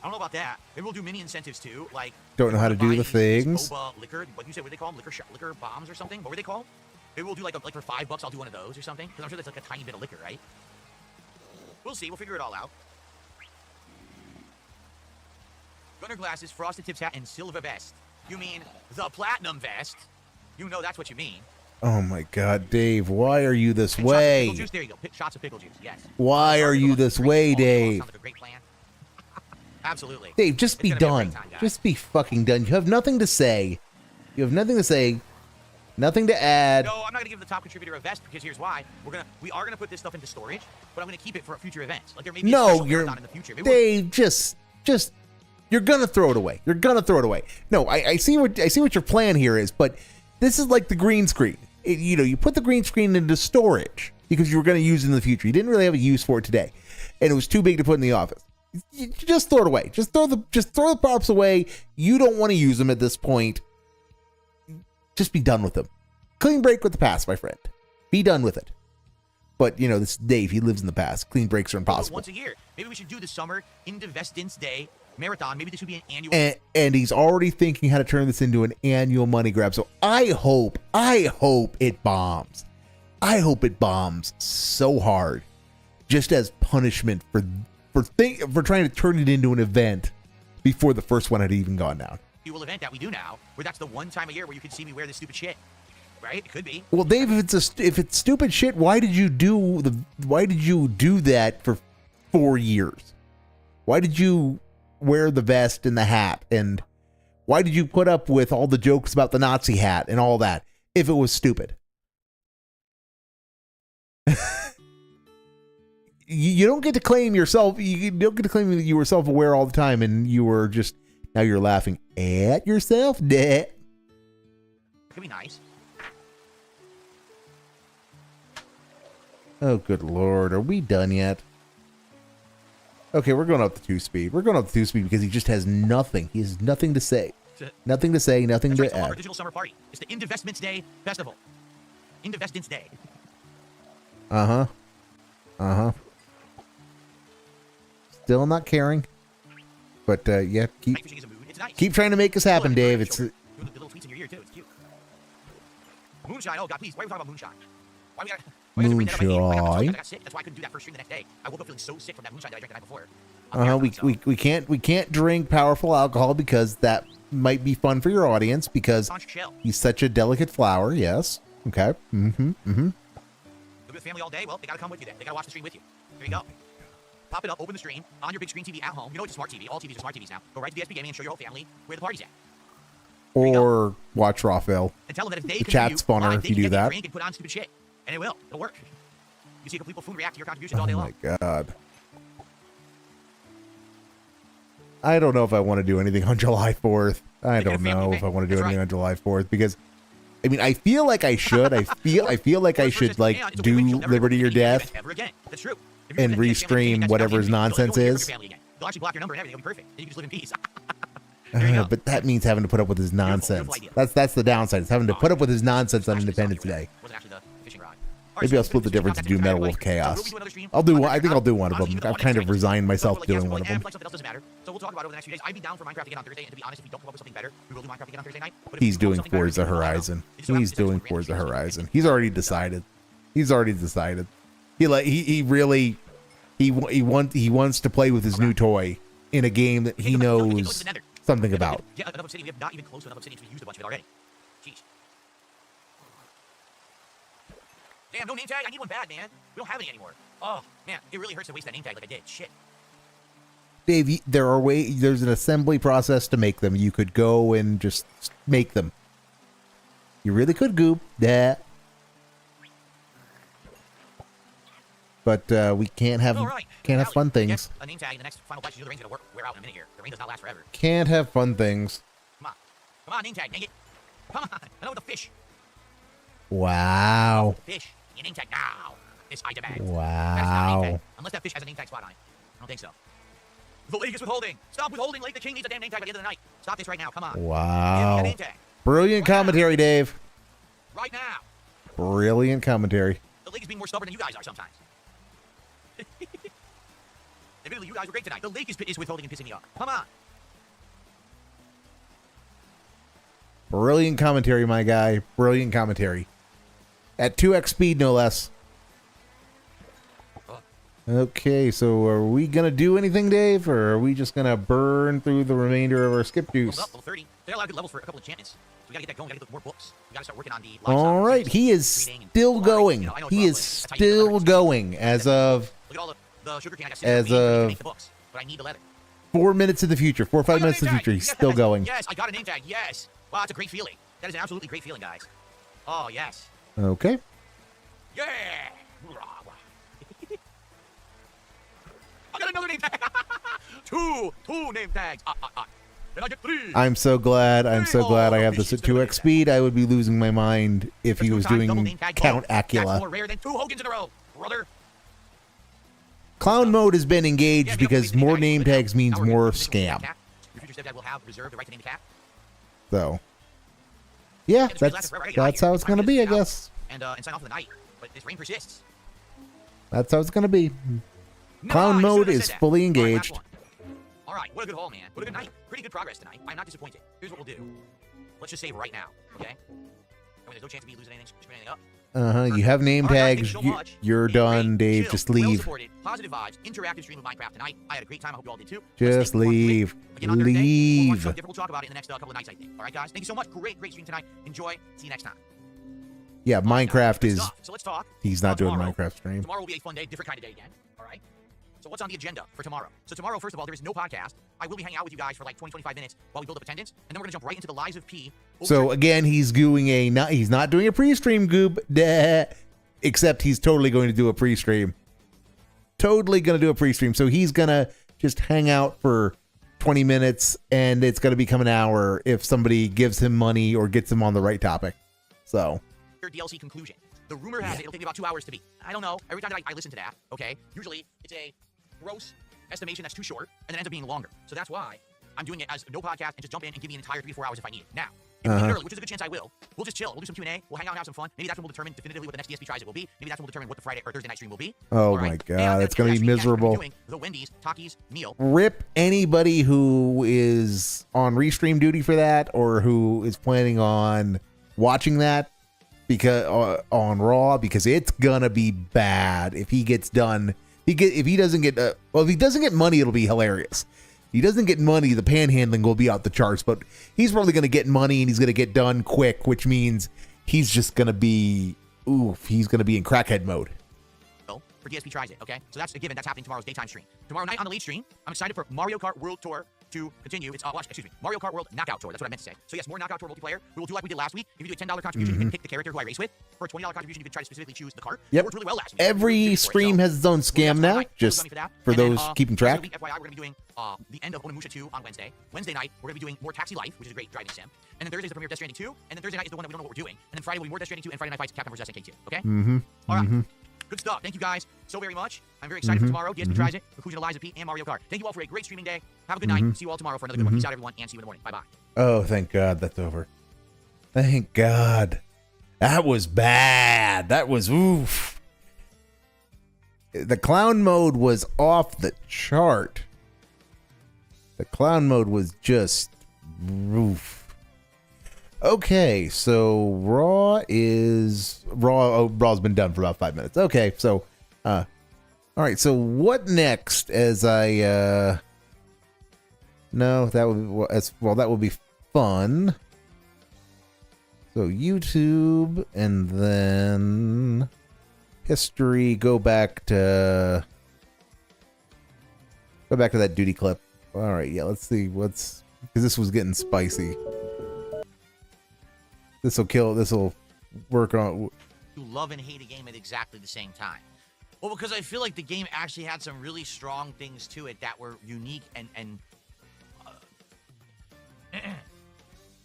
I don't know about that. Maybe we'll do mini incentives too. Like Don't know how to do the things. Boba liquor. What you said? What do they call them? Liquor bombs or something? What were they called? Maybe we'll do like for $5. I'll do one of those or something. Because I'm sure that's like a tiny bit of liquor, right? We'll see. We'll figure it all out. Gunner glasses, frosted tips hat, and silver vest. You mean the platinum vest? You know that's what you mean. Oh my God, Dave, why are you this And way? Shots of pickle juice. There you go. Shots of pickle juice. Yes. Why are you this way, Dave? Sounds like a great plan. Absolutely. Dave, just be It's gonna be a done. great time, guys. Just be fucking done. You have nothing to say. You have nothing to say. Nothing to add. No, I'm not gonna give the top contributor a vest because here's why. We are gonna put this stuff into storage, but I'm gonna keep it for future events. Like there may be a No, special you're marathon in the future. Maybe we'll- Dave. Just you're gonna throw it away. You're gonna throw it away. No, I see what your plan here is, but this is like the green screen. You put the green screen into storage because you were gonna use it in the future. You didn't really have a use for it today, and it was too big to put in the office. You just throw it away. Just throw the props away. You don't want to use them at this point. Just be done with them. Clean break with the past, my friend. Be done with it. But, this is Dave. He lives in the past. Clean breaks are impossible. Once a year. Maybe we should do the summer Investments Day marathon. Maybe this would be an annual. And he's already thinking how to turn this into an annual money grab. So I hope it bombs. I hope it bombs so hard, just as punishment for trying to turn it into an event before the first one had even gone down. Annual event that we do now, where that's the one time a year where you can see me wear this stupid shit. Right? It could be. Well, Dave, if it's stupid shit, why did you do that for 4 years? Why did you wear the vest and the hat, and why did you put up with all the jokes about the Nazi hat and all that if it was stupid? You don't get to claim yourself. You don't get to claim that you were self-aware all the time, and you were just now you're laughing at yourself. Nah. It could be nice. Oh, good Lord. Are we done yet? Okay, we're going up to 2-speed. We're going up to 2-speed because he just has nothing. He has nothing to say. Nothing to say, nothing That's to right, add. our digital summer party. It's the Investments Day Festival. Investments Day. Uh-huh. Still not caring. But, yeah, Night fishing is a mood. It's nice. keep trying to make this happen, Dave. It's Doing the little tweets in your ear, too. It's cute. Moonshine. Oh, God, please. Why are we talking about moonshine? Why we gotta... Why is it written that on my name? I got sick. That's why I couldn't do that first stream the next day. I woke up feeling so sick from that moonshine that I drank the night before. we can't drink powerful alcohol because that might be fun for your audience because he's such a delicate flower. Yes. Okay. Live with family all day. Well, they gotta come with you then. They gotta watch the stream with you. There you go. Pop it up, open the stream on your big screen TV at home. You know it's a smart TV. All TVs are smart TVs now. Go right to the SB Gaming and show your whole family where the party's at. Or watch Raphael. And tell them that if they The chat's funner live, if they you can do get that. Drink and put on stupid shit, and it will. It'll work. You see a complete fool react to your contributions all day Oh long. my God. I don't know if I want to do anything on July 4th. I don't know if I want to do anything on July 4th because I feel like I should. I feel like I should do Liberty or Death That's true. and Reeestream whatever his nonsense is. They'll actually block your number and everything. It'll be perfect. Then you can just live in peace. But that means having to put up with his nonsense. That's the downside. It's having to put up with his nonsense on Independence Day. Maybe I'll split the difference and do Metal Wolf Chaos. I think I'll do one of them. I've kind of resigned myself to doing one of them. So we'll talk about it over the next few days. I'd be down for Minecraft again on Thursday, and to be honest, if we don't come up with something better, we will do Minecraft again on Thursday night. He's doing Forza Horizon. He's doing Forza Horizon. He's already decided. He really wants to play with his new toy in a game that he knows something about. Yeah, enough obsidian. We have not even close to enough obsidian to use a bunch of it already. Jeez. Damn, no name tag. I need one bad, man. We don't have any anymore. Oh, man, it really hurts to waste that name tag like I did. Shit. Dave, there's an assembly process to make them. You could go and just make them. You really could, Goop. Yeah. But we can't have fun things. A name tag in the next final patch. The rain's gonna wear out in a minute here. The rain does not last forever. Can't have fun things. Come on, name tag. Dang it. Come on. I know the fish. Wow. Fish. Your name tag now. This I demand. Wow. That is not a name tag. Unless that fish has a name tag spot on it. I don't think so. The lake is withholding. Stop withholding, Lake. The king needs a damn name tag by the end of the night. Stop this right now. Come on. Wow. Give me a name tag. Brilliant Right commentary, now. Dave. Right now. Brilliant commentary. The lake is being more stubborn than you guys are sometimes. Admittedly, you guys were great tonight. The lake is withholding and pissing me off. Come on. Brilliant commentary, my guy. Brilliant commentary. At 2x speed, no less. Okay, so are we going to do anything, Dave? Or are we just going to burn through the remainder of our skip juice? Level 30. They allow good levels for a couple of enchantments. So we got to get that going. We got to get more books. We got to start working on the All right, he is still going. He is still going as of... Look at all the sugar cane I got sitting there to make the books. But I need the leather. 4 minutes in the future. 4 or 5 minutes in the future. He's still going. Yes, I got a name tag. Yes. Wow, that's a great feeling. That is an absolutely great feeling, guys. Oh, yes. Okay. Yeah. I got another name tag. two name tags. Then I get 3. I'm so glad. I'm so glad I have this at 2x speed. I would be losing my mind if he was doing Count Acula. That's more rare than 2 Hogans in a row, brother. Clown mode has been engaged because more name tags means more scam. Your future stepdad will have reserved the right to name the cat. So, yeah, that's how it's going to be, I guess. And sign off for the night. But this rain persists. That's how it's going to be. Clown mode is fully engaged. All right, what a good haul, man. What a good night. Pretty good progress tonight. I'm not disappointed. Here's what we'll do. Let's just save right now, okay? There's no chance of me losing anything, screwing anything up. You have name tags. You're done, Dave. Chill, just leave. well-supported, positive vibes, interactive stream of Minecraft tonight. I had a great time. I hope you all did too. Just leave. Leave. We'll talk about it in the next couple of nights, I think. All right, guys. Thank you so much. Great stream tonight. Enjoy. See you next time. Yeah, Minecraft is. So let's talk. He's not doing Tomorrow. Minecraft stream. Tomorrow will be a fun day, different kind of day again. All right. So what's on the agenda for tomorrow? So tomorrow, first of all, there is no podcast. I will be hanging out with you guys for like 20, 25 minutes while we build up attendance, and then we're gonna jump right into the Lives of P. So again, he's doing he's not doing a pre-stream goop, except he's totally going to do a pre-stream. Totally going to do a pre-stream. So he's gonna just hang out for 20 minutes, and it's gonna become an hour if somebody gives him money or gets him on the right topic. So. DLC conclusion. The rumor has it it'll take me about 2 hours to beat. I don't know. Every time that I listen to that, okay, usually it's a gross estimation that's too short, and then ends up being longer. So that's why I'm doing it as no podcast and just jump in and give me an entire 3 to 4 hours if I need it. Now, if we need it early, which is a good chance I will, we'll just chill. We'll do some Q&A. We'll hang out and have some fun. Maybe that's when we'll determine definitively what the next DSP tries it will be. Maybe that's when we'll determine what the Friday or Thursday night stream will be. Oh my God, it's going to be miserable. The Wendy's Takis meal. Rip anybody who is on Reestream duty for that or who is planning on watching that. Because on Raw, because it's gonna be bad if he gets done. If he doesn't get if he doesn't get money, it'll be hilarious. If he doesn't get money, the panhandling will be out the charts. But he's probably gonna get money and he's gonna get done quick, which means he's just gonna be he's gonna be in crackhead mode. For DSP tries it, okay? So that's a given. That's happening tomorrow's daytime stream. Tomorrow night on the late stream, I'm excited for Mario Kart World Tour to continue. It's Mario Kart World Knockout Tour. That's what I meant to say. So yes, more Knockout Tour multiplayer. We will do like we did last week. If you do a $10 contribution, you can pick the character who I race with. For a $20 contribution, you can try to specifically choose the cart. Yep. It worked really well last week. Every stream has its own scam now. Just for those keeping track. FYI, we're gonna be doing the end of Onimusha 2 on Wednesday. Wednesday night, we're gonna be doing more Taxi Life, which is a great driving sim. And then Thursday's the premiere of Death Stranding 2. And then Thursday night is the one that we don't know what we're doing. And then Friday will be more Death Stranding 2 and Friday Night Fights Capcom vs. SNK 2. Okay? All right. Good stuff. Thank you guys so very much. I'm very excited for tomorrow. DSP tries it. Conclusion of Lives of Pete and Mario Kart. Thank you all for a great streaming day. Have a good night. See you all tomorrow for another good one. Peace out, everyone, and see you in the morning. Bye-bye. Oh, thank God that's over. Thank God. That was bad. That was oof. The clown mode was off the chart. The clown mode was just oof. Okay, so Raw's been done for about 5 minutes. Okay, so all right, so what next as I no, that would be fun. So YouTube and then history, go back to that duty clip. All right, yeah, let's see because this was getting spicy. This will work on. You love and hate a game at exactly the same time. Well, because I feel like the game actually had some really strong things to it that were unique and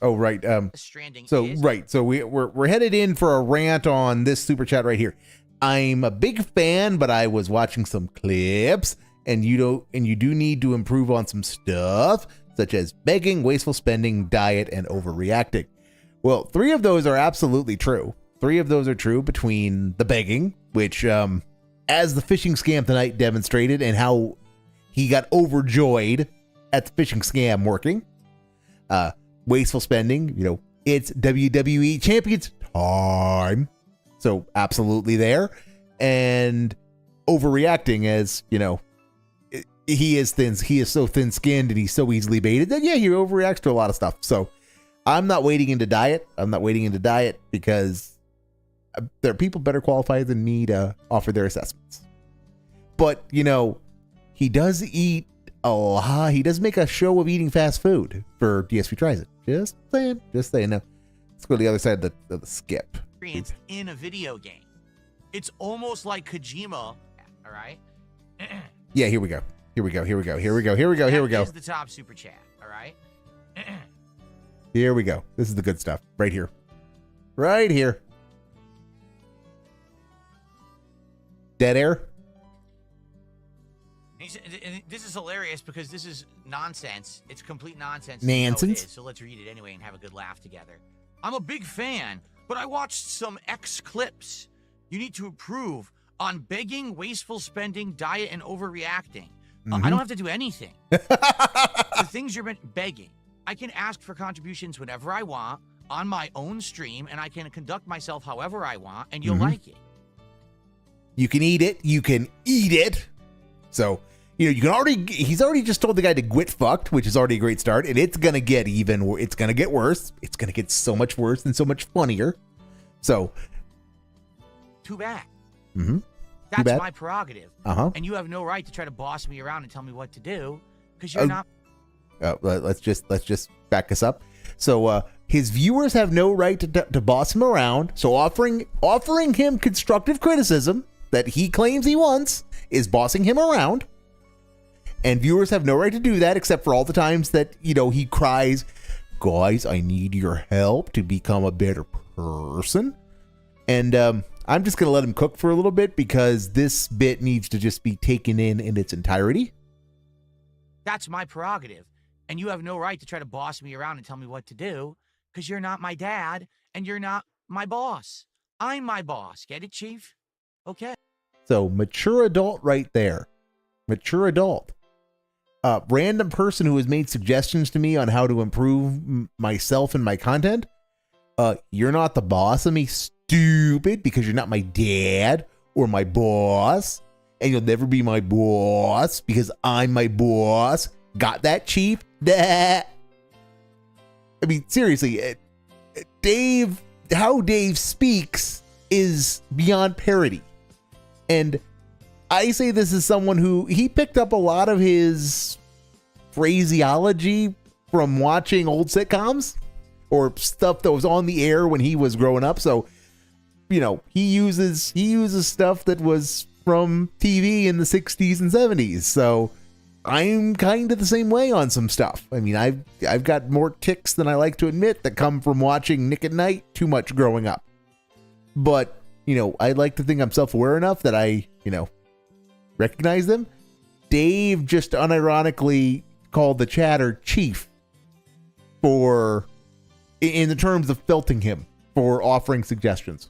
Oh, right. Stranding So is. right. So we're headed in for a rant on this super chat right here. I'm a big fan, but I was watching some clips, and you do need to improve on some stuff, such as begging, wasteful spending, diet, and overreacting. Well, 3 of those are absolutely true. 3 of those are true between the begging, which, as the phishing scam tonight demonstrated, and how he got overjoyed at the phishing scam working. Wasteful spending, it's WWE Champions time. So absolutely there. And overreacting, as, he is so thin-skinned and he's so easily baited that, yeah, he overreacts to a lot of stuff. So I'm not wading into diet. Because there are people better qualified than me to offer their assessments. But, he does eat a lot. He does make a show of eating fast food for DSP Tries It. Just saying. Now, let's go to the other side of the skip. Experience in a video game. It's almost like Kojima. All right. Yeah, here we go. Here we go. That is the top super chat. All right. Here we go. This is the good stuff right here. Dead air. This is hilarious because this is nonsense. It's complete nonsense. Nonsense. So let's read it anyway and have a good laugh together. I'm a big fan, but I watched some X clips. You need to improve on begging, wasteful spending, diet, and overreacting. I don't have to do anything. The things you're begging, I can ask for contributions whenever I want on my own stream, and I can conduct myself however I want, and you'll like it. You can eat it. So, he's already just told the guy to quit fucked, which is already a great start. And it's going to get it's going to get worse. It's going to get so much worse and so much funnier. So. Too bad. Mm-hmm. That's my prerogative. And you have no right to try to boss me around and tell me what to do because you're not. Let's just back us up. So, his viewers have no right to boss him around. So offering him constructive criticism that he claims he wants is bossing him around. And viewers have no right to do that except for all the times that, he cries, guys, I need your help to become a better person. And I'm just going to let him cook for a little bit because this bit needs to just be taken in its entirety. That's my prerogative. And you have no right to try to boss me around and tell me what to do because you're not my dad and you're not my boss. I'm my boss. Get it, Chief? Okay. So mature adult right there. Mature adult. Random person who has made suggestions to me on how to improve myself and my content. You're not the boss of me, stupid, because you're not my dad or my boss. And you'll never be my boss because I'm my boss. Got that, Chief? I mean, seriously, how Dave speaks is beyond parody. And I say this as someone who he picked up a lot of his phraseology from watching old sitcoms or stuff that was on the air when he was growing up. So, he uses stuff that was from TV in the 60s and 70s. So I'm kind of the same way on some stuff. I mean, I've got more tics than I like to admit that come from watching Nick at Night too much growing up. But, I like to think I'm self-aware enough that I, recognize them. Dave just unironically called the chatter Chief in the terms of felting him for offering suggestions.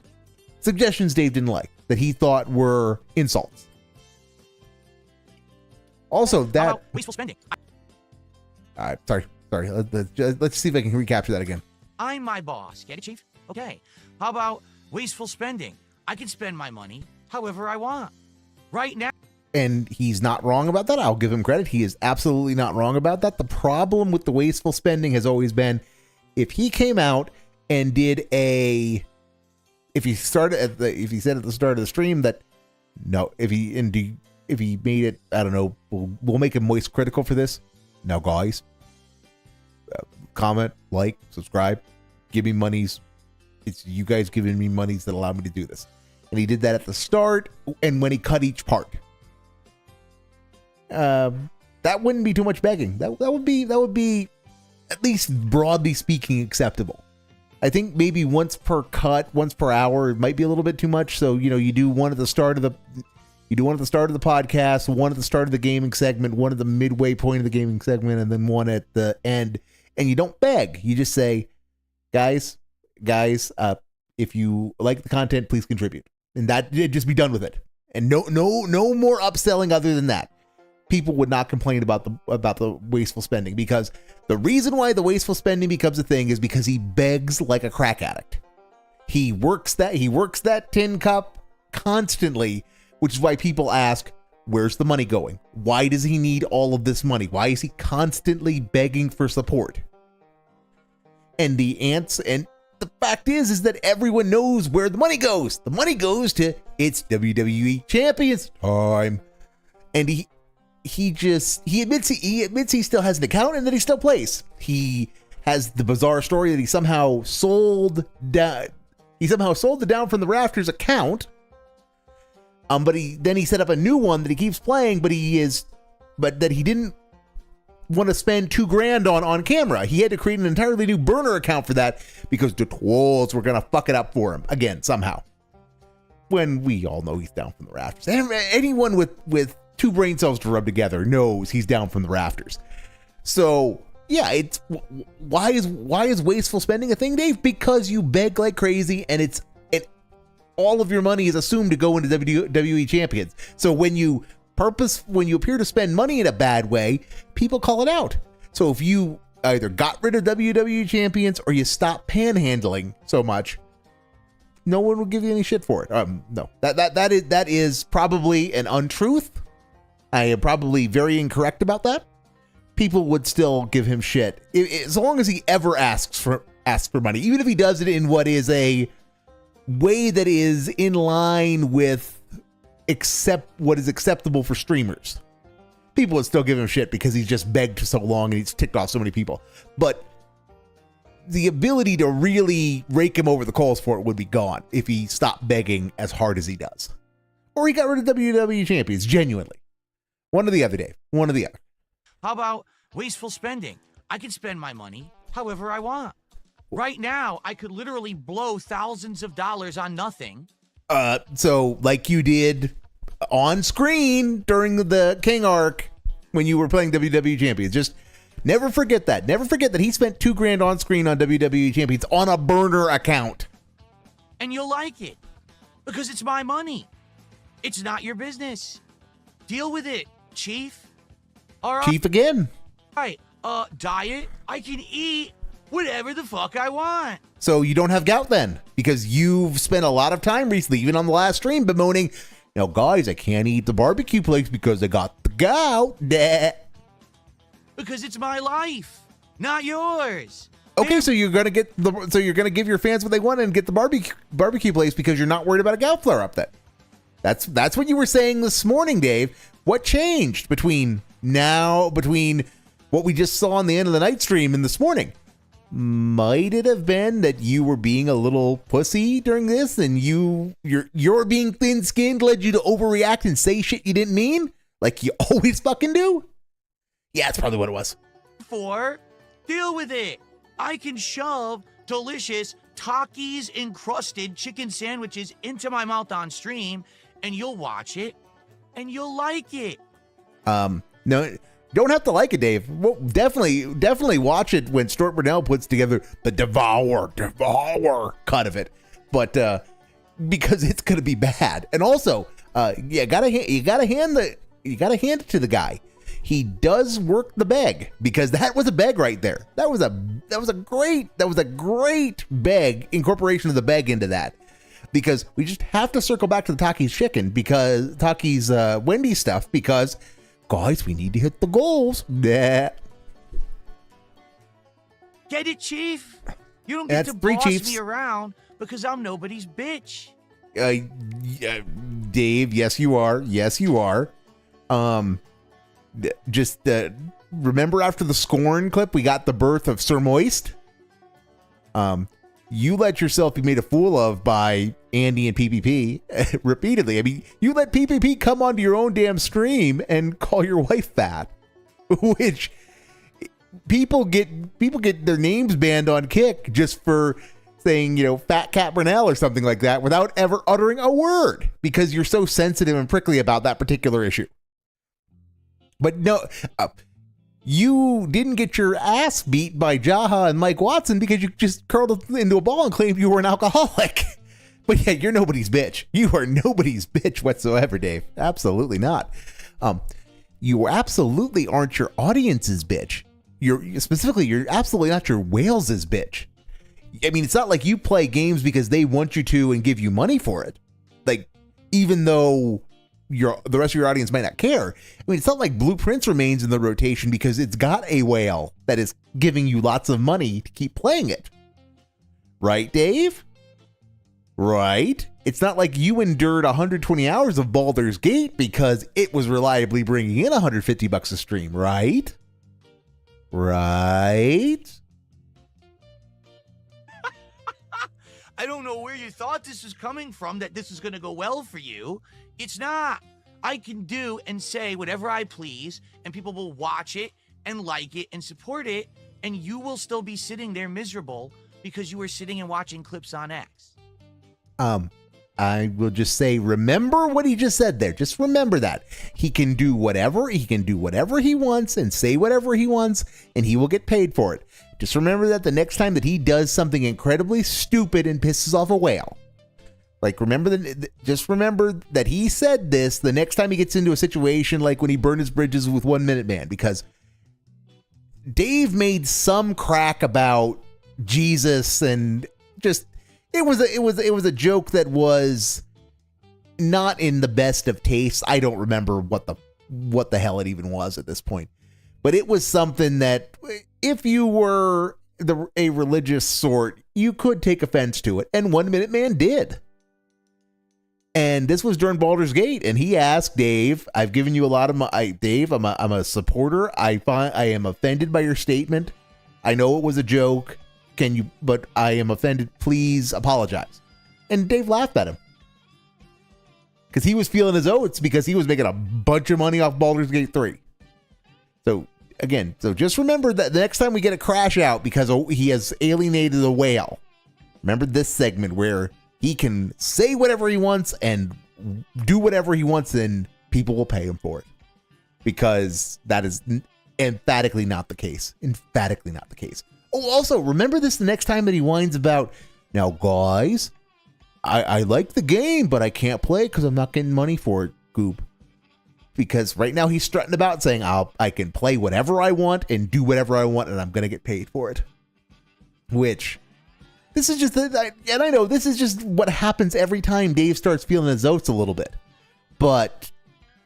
Suggestions Dave didn't like, that he thought were insults. Also, that wasteful spending. Sorry. Let's see if I can recapture that again. I'm my boss. Get it, Chief? Okay. How about wasteful spending? I can spend my money however I want. Right now. And he's not wrong about that. I'll give him credit. He is absolutely not wrong about that. The problem with the wasteful spending has always been if he came out and did if he said at the start of the stream that if he made it, I don't know, we'll make him moist critical for this. Now, guys, comment, like, subscribe, give me monies. It's you guys giving me monies that allow me to do this. And he did that at the start and when he cut each part. That wouldn't be too much begging. That would be at least broadly speaking, acceptable. I think maybe once per cut, once per hour, it might be a little bit too much. So, you do one at the start of the podcast, one at the start of the gaming segment, one at the midway point of the gaming segment, and then one at the end. And you don't beg. You just say, guys, if you like the content, please contribute. And just be done with it. And no more upselling other than that. People would not complain about the wasteful spending, because the reason why the wasteful spending becomes a thing is because he begs like a crack addict. He works that tin cup constantly, which is why people ask, where's the money going? Why does he need all of this money? Why is he constantly begging for support? And the fact is that everyone knows where the money goes. The money goes to it's WWE Champions time. And he admits he still has an account and that he still plays. He has the bizarre story that he somehow sold down the Down from the Rafters account. But he set up a new one that he keeps playing, but that he didn't want to spend $2,000 on camera. He had to create an entirely new burner account for that because the trolls were gonna fuck it up for him again somehow. When we all know he's down from the rafters. Anyone with two brain cells to rub together knows he's down from the rafters. So yeah, it's why is wasteful spending a thing, Dave? Because you beg like crazy, and all of your money is assumed to go into WWE Champions. So when you appear to spend money in a bad way, people call it out. So if you either got rid of WWE Champions or you stop panhandling so much, no one will give you any shit for it. No, that is probably an untruth. I am probably very incorrect about that. People would still give him shit as long as he ever asks for money, even if he does it in what is a way that is in line with what is acceptable for streamers. People would still give him shit because he's just begged so long and he's ticked off so many people. But the ability to really rake him over the coals for it would be gone if he stopped begging as hard as he does. Or he got rid of WWE Champions, genuinely. One or the other, Dave. One or the other. How about wasteful spending? I can spend my money however I want. Right now, I could literally blow thousands of dollars on nothing. So like you did on screen during the King arc when you were playing WWE Champions. Just never forget that. Never forget that he spent $2,000 on screen on WWE Champions on a burner account. And you'll like it because it's my money. It's not your business. Deal with it, Chief. All right. Chief again. All right. Diet. I can eat whatever the fuck I want. So you don't have gout then, because you've spent a lot of time recently, even on the last stream, bemoaning, now guys, I can't eat the barbecue plates because I got the gout. Because it's my life, not yours. Okay, so you're gonna give your fans what they want and get the barbecue place because you're not worried about a gout flare up. That's what you were saying this morning, Dave. What changed between what we just saw on the end of the night stream and this morning? Might it have been that you were being a little pussy during this, and your being thin-skinned led you to overreact and say shit you didn't mean, like you always fucking do? Yeah, that's probably what it was. Deal with it. I can shove delicious Takis encrusted chicken sandwiches into my mouth on stream, and you'll watch it, and you'll like it. No. Don't have to like it, Dave. Well, definitely watch it when Stuart Burnell puts together the Devour cut of it. But because it's gonna be bad, and also, you gotta hand it to the guy. He does work the beg, because that was a beg right there. That was a great beg, incorporation of the beg into that. Because we just have to circle back to the Taki's chicken, because Taki's Wendy's stuff, because guys, we need to hit the goals. Nah. Get it, Chief? You don't get to boss me around because I'm nobody's bitch. Dave, yes you are. Yes you are. Just remember after the Scorn clip, we got the birth of Sir Moist. You let yourself be made a fool of by Andy and PPP repeatedly. I mean, you let PPP come onto your own damn stream and call your wife fat, which people get their names banned on Kick just for saying, Fat Cat Brunel or something like that without ever uttering a word because you're so sensitive and prickly about that particular issue. But no, you didn't get your ass beat by Jaha and Mike Watson because you just curled into a ball and claimed you were an alcoholic. But yeah, you're nobody's bitch. You are nobody's bitch whatsoever, Dave. Absolutely not. You absolutely aren't your audience's bitch. You're absolutely not your whales' bitch. I mean, it's not like you play games because they want you to and give you money for it. Like, even though the rest of your audience might not care. I mean, it's not like Blueprints remains in the rotation because it's got a whale that is giving you lots of money to keep playing it. Right, Dave? Right? It's not like you endured 120 hours of Baldur's Gate because it was reliably bringing in $150 a stream, right? Right? I don't know where you thought this was coming from, that this is going to go well for you. It's not. I can do and say whatever I please, and people will watch it and like it and support it, and you will still be sitting there miserable because you were sitting and watching clips on X. I will just say, remember what he just said there. Just remember that. He can do whatever he wants and say whatever he wants, and he will get paid for it. Just remember that the next time that he does something incredibly stupid and pisses off a whale, like just remember that he said this the next time he gets into a situation like when he burned his bridges with 1 Minute Man, because Dave made some crack about Jesus and just it was a joke that was not in the best of taste. I don't remember what the hell it even was at this point, but it was something that if you were a religious sort, you could take offense to it, and 1 Minute Man did. And this was during Baldur's Gate, and he asked Dave, "I've given you a lot of Dave. I'm a supporter. I am offended by your statement. I know it was a joke. But I am offended. Please apologize." And Dave laughed at him because he was feeling his oats because he was making a bunch of money off Baldur's Gate 3. So just remember that the next time we get a crash out because he has alienated a whale, remember this segment where he can say whatever he wants and do whatever he wants, and people will pay him for it, because that is emphatically not the case. Emphatically not the case. Oh, also, remember this the next time that he whines about, "Now, guys, I like the game, but I can't play because I'm not getting money for it, Goop." Because right now he's strutting about saying, I can play whatever I want and do whatever I want, and I'm going to get paid for it. Which, this is just, and I know this is just what happens every time Dave starts feeling his oats a little bit. But,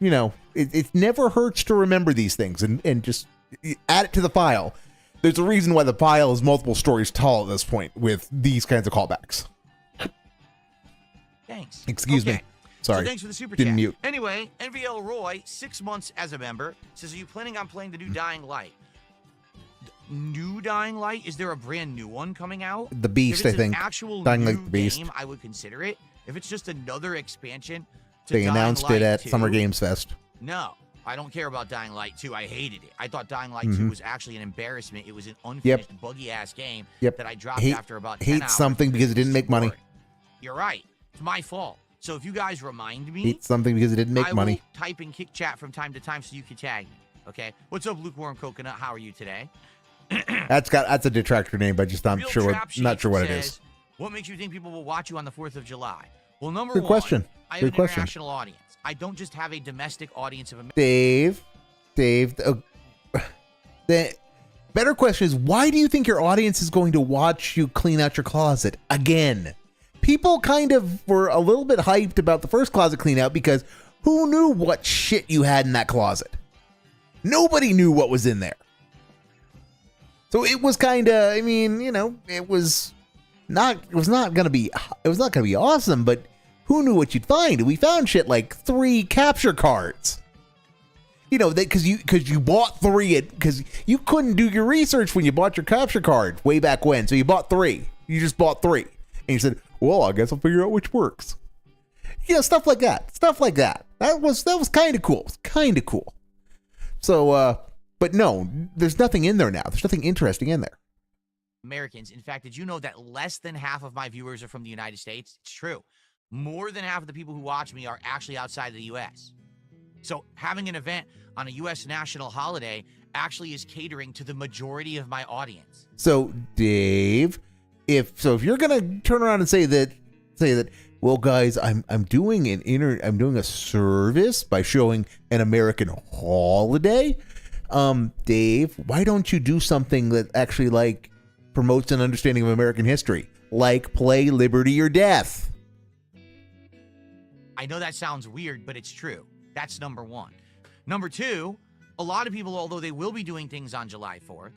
it never hurts to remember these things and just add it to the file. There's a reason why the file is multiple stories tall at this point with these kinds of callbacks. Thanks. Excuse me. Sorry. So thanks for the super Didn't chat. mute. Anyway, NVL Roy, 6 months as a member, says, "Are you planning on playing the new Dying Light?" New Dying Light? Is there a brand new one coming out? The Beast, I think. If it's an actual Dying new Light the Beast. game, I would consider it. If it's just another expansion to They Dying announced Light it at 2, Summer Games Fest. No, I don't care about Dying Light 2. I hated it. I thought Dying Light 2 was actually an embarrassment. It was an unfinished, buggy-ass game that I dropped after about 10 hours. Hate something because it didn't make money. You're right. It's my fault. So if you guys remind me, Hate something because it didn't make money. I will type in Kick Chat from time to time so you can tag me. Okay? What's up, Lukewarm Coconut? How are you today? That's a detractor name, but just not Real sure Trap what Sheet it is. says, "What makes you think people will watch you on the 4th of July?" Well, number Good one, question. I have Good an question. international audience. I don't just have a domestic audience of America. Dave, the better question is, why do you think your audience is going to watch you clean out your closet again? People kind of were a little bit hyped about the first closet clean out because who knew what shit you had in that closet? Nobody knew what was in there. So it was kind of, it was not going to be awesome, but who knew what you'd find? We found shit like 3 capture cards. Because you bought 3 because you couldn't do your research when you bought your capture card way back when. So you bought 3. You just bought 3. And you said, "Well, I guess I'll figure out which works." Stuff like that. That was kind of cool. Kind of cool. So But no, there's nothing in there now. There's nothing interesting in there. Americans. In fact, did you know that less than half of my viewers are from the United States? It's true. More than half of the people who watch me are actually outside of the U.S. So having an event on a U.S. national holiday actually is catering to the majority of my audience. So, Dave, if you're gonna turn around and say that, well, guys, I'm doing a service by showing an American holiday. Dave, why don't you do something that actually like promotes an understanding of American history, like play Liberty or Death? I know that sounds weird, but it's true. That's number one. Number two, a lot of people, although they will be doing things on July 4th,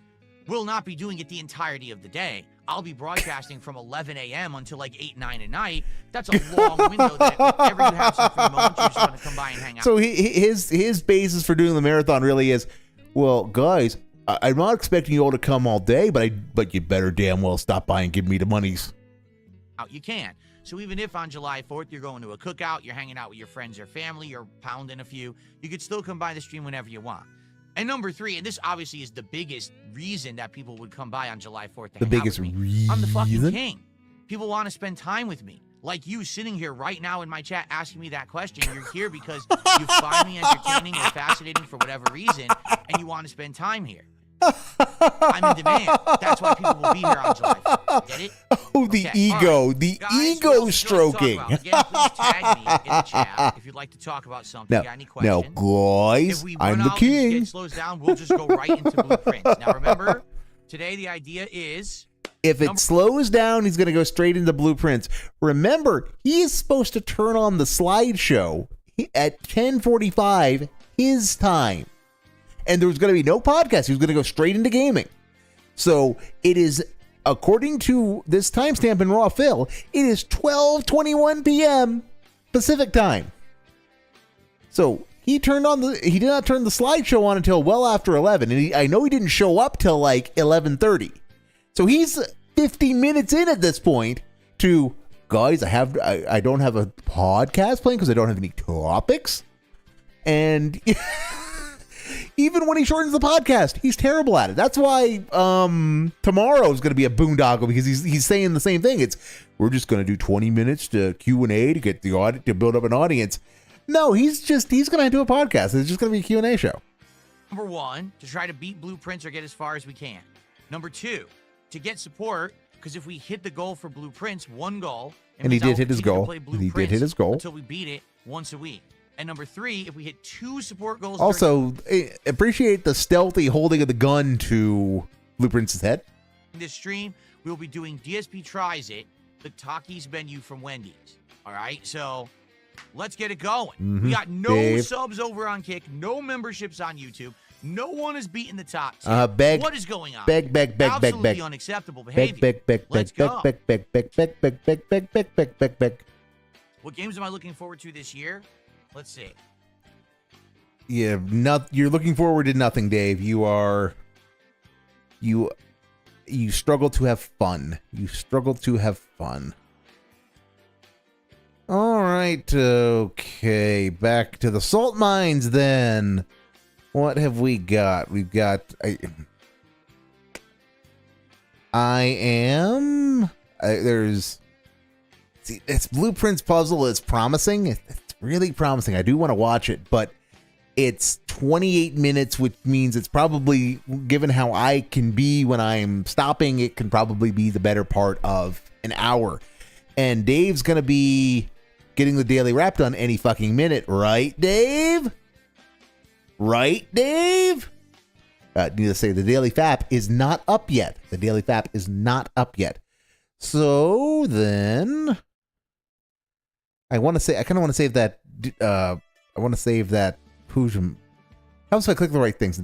will not be doing it the entirety of the day. I'll be broadcasting from 11 a.m. until like 8, 9 at night. That's a long window that whenever you have some free moments, you just want to come by and hang out. So his basis for doing the marathon really is, well, guys, I'm not expecting you all to come all day, but you better damn well stop by and give me the monies. You can. So even if on July 4th you're going to a cookout, you're hanging out with your friends or family, you're pounding a few, you could still come by the stream whenever you want. And number three, and this obviously is the biggest reason that people would come by on July 4th to hang out with me. I'm the fucking king. People want to spend time with me. Like you sitting here right now in my chat asking me that question. You're here because you find me entertaining or fascinating for whatever reason, and you want to spend time here. I'm in demand. That's why people will be here on July 4th. Get it? Oh, the ego. Right. The guys, ego stroking. Again, please tag me in the chat if you'd like to talk about something. Now, got any questions? Now, guys, I'm the king. If it slows down, we'll just go right into blueprints. Now, remember, today the idea is... If it slows down, he's going to go straight into blueprints. Remember, he is supposed to turn on the slideshow at 10:45 his time. And there was going to be no podcast. He was going to go straight into gaming. So it is, according to this timestamp in Raw Phil, it is 12:21 p.m. Pacific time. So he did not turn the slideshow on until well after 11. And I know he didn't show up till like 11:30. So he's 50 minutes in at this point to, guys, I don't have a podcast playing because I don't have any topics. And even when he shortens the podcast, he's terrible at it. That's why tomorrow is going to be a boondoggle, because he's saying the same thing. We're just going to do 20 minutes to Q&A to get the audit to build up an audience. No, he's going to do a podcast. It's just going to be a Q&A show. Number one, to try to beat blueprints or get as far as we can. Number two, to get support, because if we hit the goal for blueprints, one goal, and he did hit his goal. He did hit his goal until we beat it once a week. And number three, if we hit 2 support goals. Also, appreciate the stealthy holding of the gun to Blueprints' head. In this stream, we'll be doing DSP Tries It, the Takis menu from Wendy's. All right, so let's get it going. Mm-hmm. We got no subs over on Kick, no memberships on YouTube. No one is beating the top 10. What is going on? Absolutely unacceptable behavior. Let's go. What games am I looking forward to this year? Let's see. Yeah, you're looking forward to nothing, Dave. You struggle to have fun. All right, okay. Back to the salt mines then. What have we got? We've got... It's Blueprints puzzle is promising. It's really promising. I do want to watch it, but it's 28 minutes, which means it's probably, given how I can be when I'm stopping, it can probably be the better part of an hour. And Dave's going to be getting the daily wrap done any fucking minute, right, Dave? Right, Dave? Need to say the daily FAP is not up yet. So then, I kind of want to save that. I want to save that. Pujum. How do I click the right things?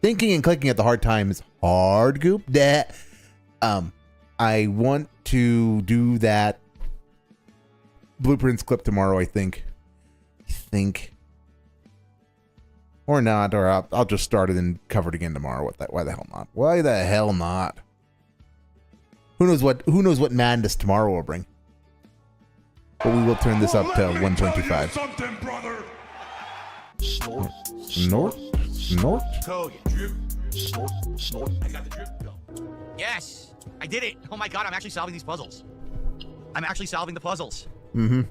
Thinking and clicking at the hard time is hard, Goop. I want to do that Blueprints clip tomorrow. I think. Or not, or I'll just start it and cover it again tomorrow. Why the hell not? Why the hell not? Who knows what madness tomorrow will bring? But we will turn this up to 125. Something, brother. Snort. Snort. Code. Drip. Snort. Snort. I got the drip. Go. Yes, I did it. Oh my god, I'm actually solving these puzzles. I'm actually solving the puzzles. Mm-hmm.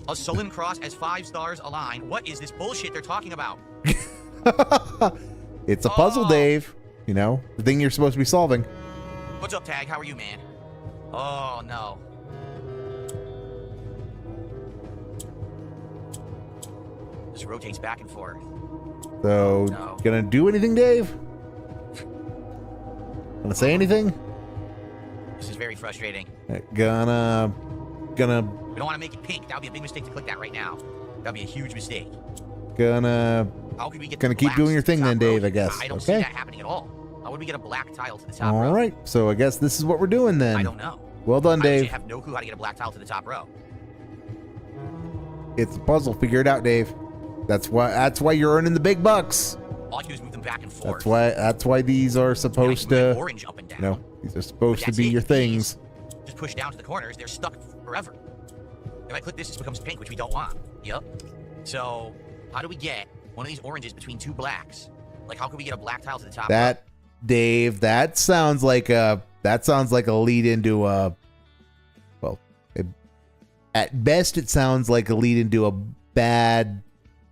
A sullen cross as 5 stars align. What is this bullshit they're talking about? It's a puzzle, Dave. You know, the thing you're supposed to be solving. What's up, Tag? How are you, man? Oh, no. This rotates back and forth. So, no. Gonna do anything, Dave? Gonna say anything? This is very frustrating. Gonna. We don't want to make it pink. That would be a big mistake to click that right now. That would be a huge mistake. Gonna How could we get keep doing your thing then, Dave, I guess. I don't see that happening at all. How would we get a black tile to the top row? All right, so I guess this is what we're doing then. I don't know. Well done, Dave. I have no clue how to get a black tile to the top row. It's a puzzle. Figure it out, Dave. That's why you're earning the big bucks. All I do is move them back and forth. That's why these are supposed to. Orange up and down. No, these are supposed to be your things. Just push down to the corners. They're stuck forever. If I click this, this becomes pink, which we don't want. Yep. So how do we get one of these oranges between 2 blacks? Like, how can we get a black tile to the top? That, Dave, that sounds like a lead into a. Well, at best, it sounds like a lead into a bad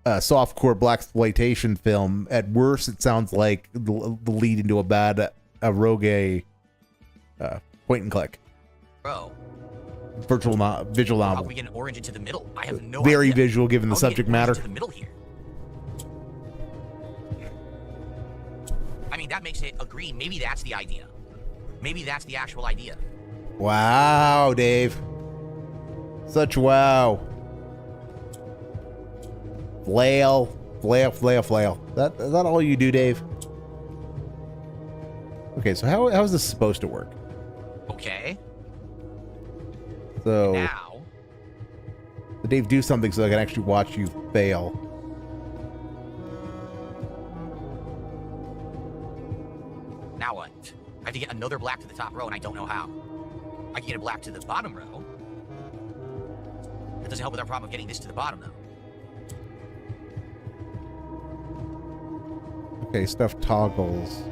softcore blaxploitation film. At worst, it sounds like the lead into a bad rogue point and click. Bro. Visual novel. How can we get an orange into the middle? I have no Very idea. visual, given the subject matter. Into the middle here. I mean, that makes it a green. Maybe that's the idea. Maybe that's the actual idea. Wow, Dave. Such wow. Flail. Is that all you do, Dave? Okay, so how is this supposed to work? Okay. So now, Dave, do something so I can actually watch you fail. now what? I have to get another black to the top row, and I don't know how. I can get a black to the bottom row. That doesn't help with our problem of getting this to the bottom, though. Okay, stuff toggles.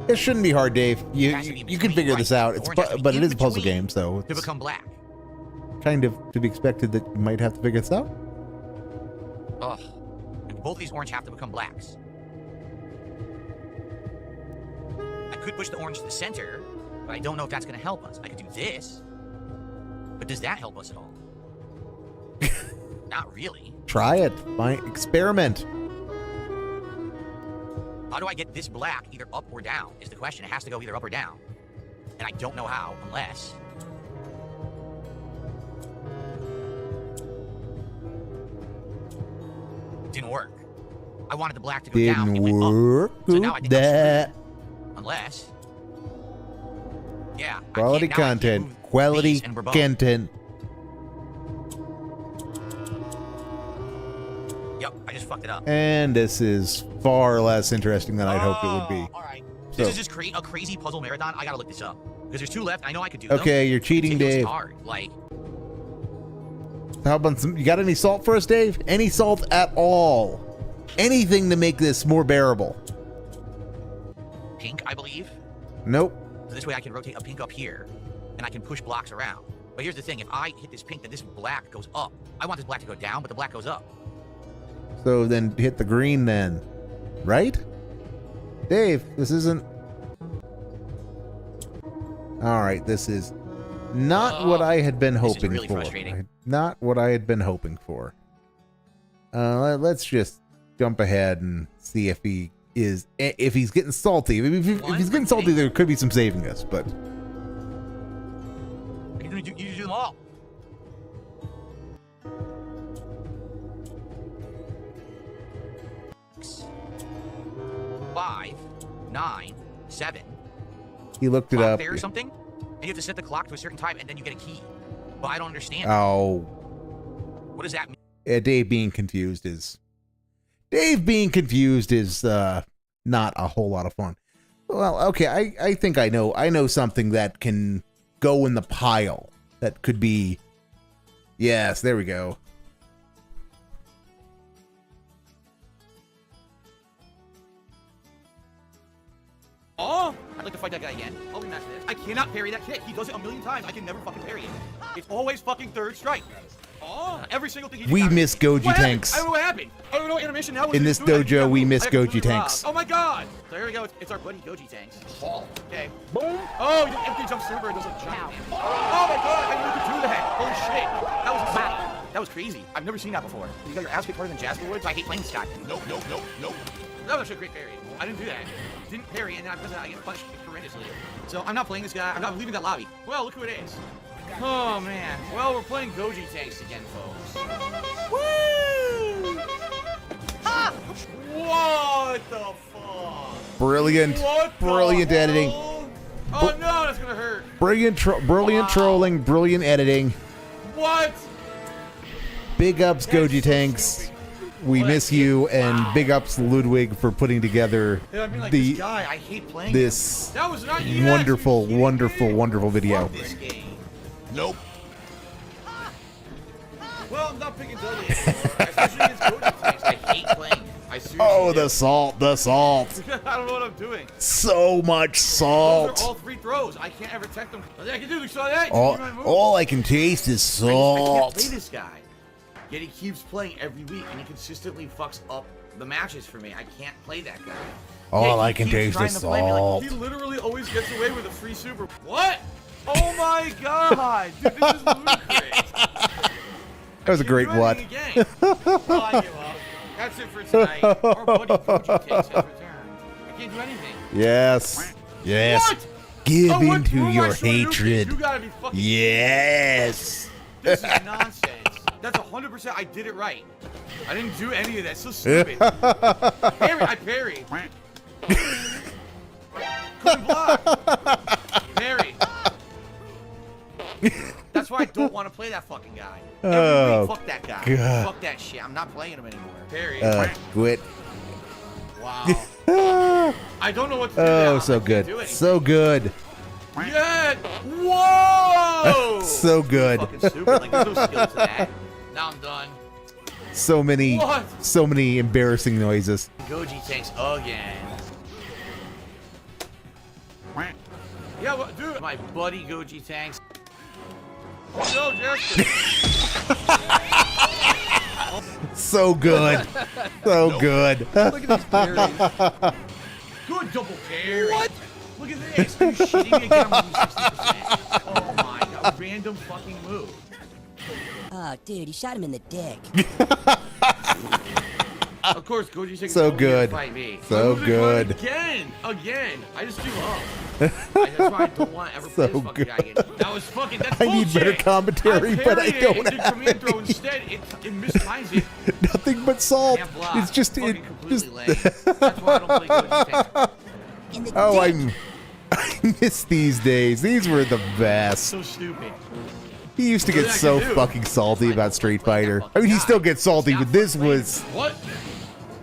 It shouldn't be hard, Dave. You can figure this out. But it is a puzzle game, so to become black. Kind of to be expected that you might have to figure this out. Ugh. And both of these orange have to become blacks. I could push the orange to the center, but I don't know if that's going to help us. I could do this, but does that help us at all? Not really. Try it. Experiment. How do I get this black either up or down is the question. It has to go either up or down. And I don't know how, unless... Didn't work. I wanted the black to go down. It went up. So now I think I'm screwed. Unless... Yeah. Quality content. Quality content. Yep, I just fucked it up. And this is far less interesting than I'd hoped it would be. All right. This is just a crazy puzzle marathon. I gotta look this up because there's 2 left. I know I could do them. Okay, you're cheating, Dave. Hard. Like, how about some? You got any salt for us, Dave? Any salt at all? Anything to make this more bearable? Pink, I believe. Nope. So this way I can rotate a pink up here, and I can push blocks around. But here's the thing: if I hit this pink, then this black goes up. I want this black to go down, but the black goes up. So then hit the green then, right? Dave, this isn't... All right, this is not what I had been hoping really for. Frustrating. Not what I had been hoping for. Let's just jump ahead and see if he's getting salty. If he's getting salty, there could be some saving us, but... You do them all. Five, 9, 7. He looked it up. There or something, and you have to set the clock to a certain time, and then you get a key. But I don't understand. Oh. What does that mean? Dave being confused is not a whole lot of fun. Well, okay, I think I know something that can go in the pile. That could be... Yes, there we go. I'd like to fight that guy again. I'll rematch this. I cannot parry that kick. He does it a million times. I can never fucking parry it. It's always fucking third strike. Oh, every single thing he We miss Goji Tanks. I don't know what happened. I don't know what animation now. In this dojo, we miss Goji Tanks. Oh my god. So here we go. It's our buddy Goji Tanks. Okay. Boom. Oh, he just empty jump super. It does like giant damage. Oh my god. I knew you could do that. Holy shit. That was insane. That was crazy. I've never seen that before. You got your ass kicked harder than Jasper would. So I hate playing this guy. Nope. That was a great parry. I didn't do that. Didn't parry, and then because I get punched horrendously. So I'm not playing this guy. I'm not leaving that lobby. Well, look who it is. Oh man. Well, we're playing Goji Tanks again, folks. Woo! Ha! What the fuck? Brilliant. Brilliant editing. Oh no, that's gonna hurt. Brilliant trolling, brilliant editing. What? Big ups, Goji Tanks. We miss you, and big ups Ludwig for putting together this guy, I hate playing this that was not wonderful video. This game. Nope. Well, I'm not picking Dudley anymore, especially against Goji Tanks. I hate playing. I seriously Oh, do. the salt. I don't know what I'm doing. So much salt. Those are all 3 throws. I can't ever tech them. I can do this. All I can taste is I can't salt. play this guy. Yet he keeps playing every week, and he consistently fucks up the matches for me. I can't play that guy. All Yet I he can keeps taste trying is to play me like- salt. he literally always gets away with a free super. What? Oh my god! Dude, this is ludicrous. That was a great what. Oh, I give up. That's it for tonight. Our buddy Goji Tanks has returned. I can't do anything. Yes. What? Give Oh, what? into Who am I your showing you? hatred. You gotta be fucking. Yes. This is nonsense. That's 100%. I did it right. I didn't do any of that. So stupid. Parry. I parried. Couldn't block. Parry. That's why I don't want to play that fucking guy. Every week, fuck that guy. God. Fuck that shit. I'm not playing him anymore. Parry. Quit. Wow. I don't know what to do now. Oh, so I can't good. do anything. So good. Yeah. Whoa. So good. Fucking stupid. Like, there's no skill to that. Now I'm done. So many embarrassing noises. Goji Tanks again. Yeah, well, dude, my buddy Goji Tanks. No, Justin. So good. So good. Look at these parries. Good double parry. What? Look at this. Are you shitting me again? I'm losing 60%. Oh my god. Random fucking move. Oh, dude, he shot him in the dick. Of course, Goji Tanks So is here to good. fight me. So I'm losing good. Again. I just give up. That's why I don't want to ever play So this fucking guy again. That was fucking. That's I need bullshit. better commentary, but I parried don't it into have command throw any. instead. It mistimes it. Nothing but salt. Can't block. It's just Fucking it. completely Just. lame. That's why I don't play Goji Tanks. In the Oh, dick. I miss these days. These were the best. So stupid. He used to get What I so can do? fucking salty about Street Fighter. Fucking I mean, he guy. still gets salty, Stop but this fucking was. What?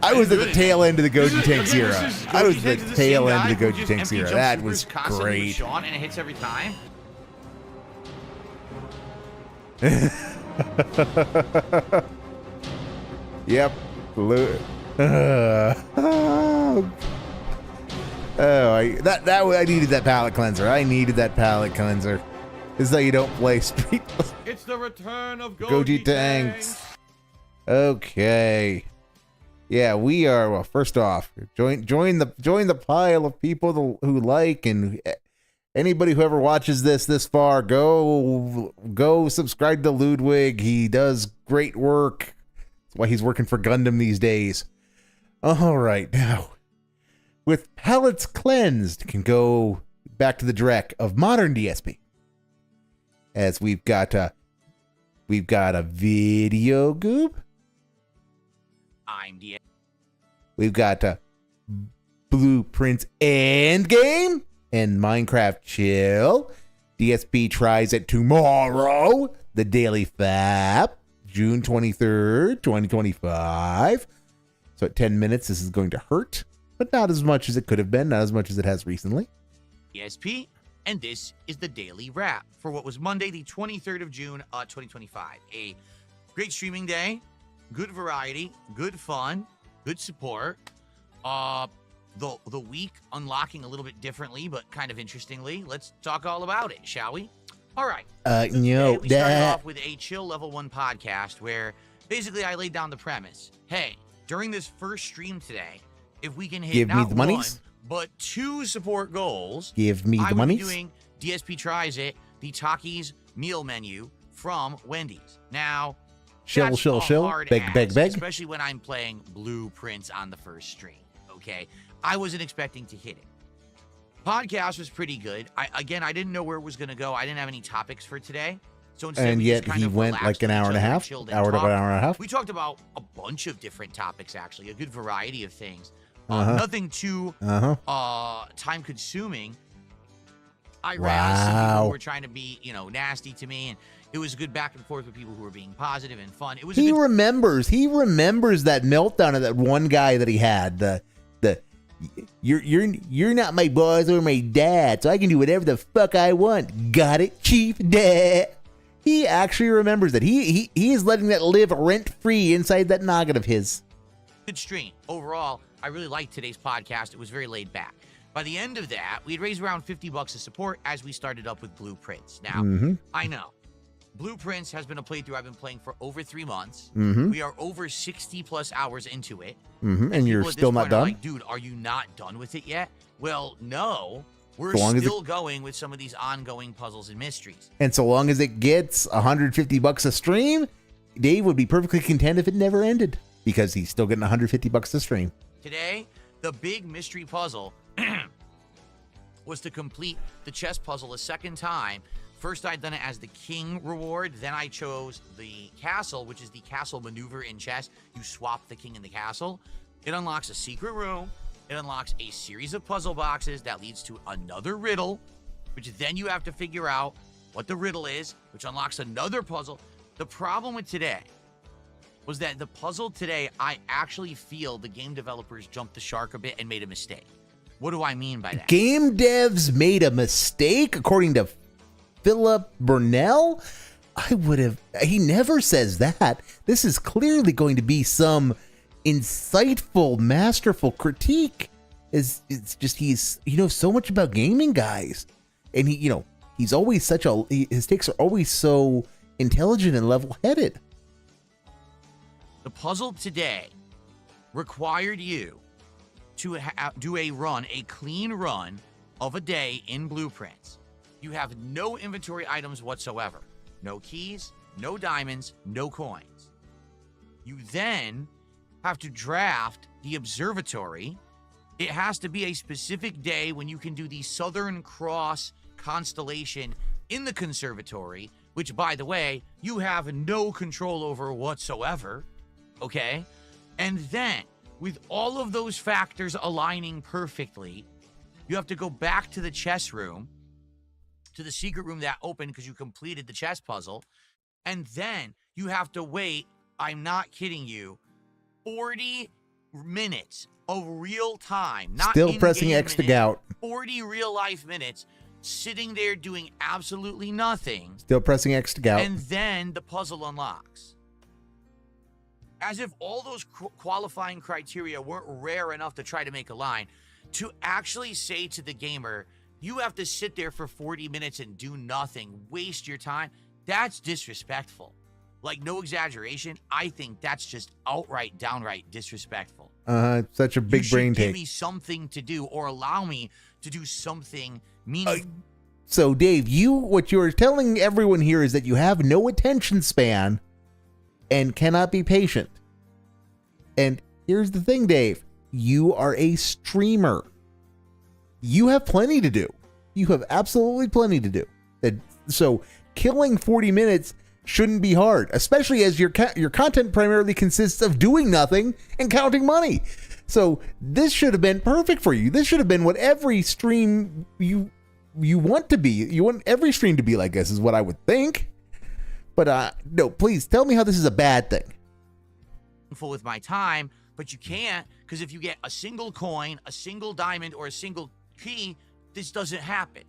I was at the Good. tail end of the This Goji is- Tanks okay, era. this is I was Goji at Tanks the is tail same end guy of the who Goji just Tanks empty era. jump That supers was constantly with great. Sean, and it hits every time. Yep. I needed that palate cleanser. I needed that palate cleanser. This is how you don't play Street. It's the return of Goji Tanks. Okay. Yeah, we are. Well, first off, join the pile of people who like, and anybody who ever watches this far, go subscribe to Ludwig. He does great work. That's why he's working for Gundam these days. All right, now with palates cleansed, can go back to the direct of modern DSP, as we've got a video goop. I'm the We've got Blueprints Endgame and Minecraft Chill. DSP tries it tomorrow. The Daily Fap, June 23rd, 2025. So at 10 minutes, this is going to hurt, but not as much as it could have been, not as much as it has recently. ESP, and this is the Daily Wrap for what was Monday, the 23rd of June, 2025. A great streaming day, good variety, good fun, good support. the week unlocking a little bit differently, but kind of interestingly. Let's talk all about it, shall we? All right. So today we started off with a chill level 1 podcast where basically I laid down the premise. Hey, during this first stream today, if we can hit not one, but 2 support goals, give me the I will monies. be doing DSP Tries It, the Takis meal menu from Wendy's. Now, Shill, beg. especially when I'm playing Blueprints on the first stream, okay? I wasn't expecting to hit it. Podcast was pretty good. I didn't know where it was going to go. I didn't have any topics for today. So instead, And we yet just kind he of went relaxed like an with hour each and a other, half, chilled and hour to an talked. hour and a half. We talked about a bunch of different topics, actually, a good variety of things. Uh-huh. Nothing too time-consuming. I razzed some people who were trying to be, nasty to me, and it was a good back and forth with people who were being positive and fun. It was. He remembers that meltdown of that one guy that he had. You're not my boss or my dad, so I can do whatever the fuck I want. Got it, Chief Dad. He actually remembers that. He is letting that live rent free inside that noggin of his. Good stream overall. I really liked today's podcast. It was very laid back. By the end of that, we had raised around $50 of support as we started up with Blueprints. Now, I know Blueprints has been a playthrough I've been playing for over 3 months. We are over 60 plus hours into it. And you're still not done? Like, dude, are you not done with it yet? Well, no. We're still going with some of these ongoing puzzles and mysteries. And so long as it gets $150 a stream, Dave would be perfectly content if it never ended, because he's still getting $150 a stream. Today, the big mystery puzzle was to complete the chess puzzle a second time. First, I'd done it as the king reward. Then I chose the castle, which is the castle maneuver in chess. You swap the king and the castle. It unlocks a secret room. It unlocks a series of puzzle boxes that leads to another riddle, which then you have to figure out what the riddle is, which unlocks another puzzle. The problem with today was that the puzzle today, I actually feel the game developers jumped the shark a bit and made a mistake. What do I mean by that? Game devs made a mistake, according to Philip Burnell? He never says that. This is clearly going to be some insightful, masterful critique. It's just he knows so much about gaming, guys. And he's always his takes are always so intelligent and level-headed. The puzzle today required you to do a clean run of a day in Blueprints. You have no inventory items whatsoever. No keys, no diamonds, no coins. You then have to draft the observatory. It has to be a specific day when you can do the Southern Cross constellation in the conservatory, which, by the way, you have no control over whatsoever. Okay? And then, with all of those factors aligning perfectly, you have to go back to the chess room, to the secret room that opened because you completed the chess puzzle, and then you have to wait, I'm not kidding you, 40 minutes of real time, not still pressing X to gout. 40 real life minutes sitting there doing absolutely nothing. Still pressing X to gout. And then the puzzle unlocks. As if all those qualifying criteria weren't rare enough to try to make a line, to actually say to the gamer, you have to sit there for 40 minutes and do nothing, waste your time, that's disrespectful. Like, no exaggeration, I think that's just downright disrespectful. Such a big brain take. Give me something to do or allow me to do something meaningful. So, Dave, what you're telling everyone here is that you have no attention span and cannot be patient. And here's the thing, Dave. You are a streamer. You have plenty to do. You have absolutely plenty to do. So killing 40 minutes shouldn't be hard, especially as your content primarily consists of doing nothing and counting money. So this should have been perfect for you. This should have been what every stream you want to be. You want every stream to be like this, is what I would think. But no, please tell me how this is a bad thing. With my time, but you can't, because if you get a single coin, a single diamond, or a single key, this doesn't happen.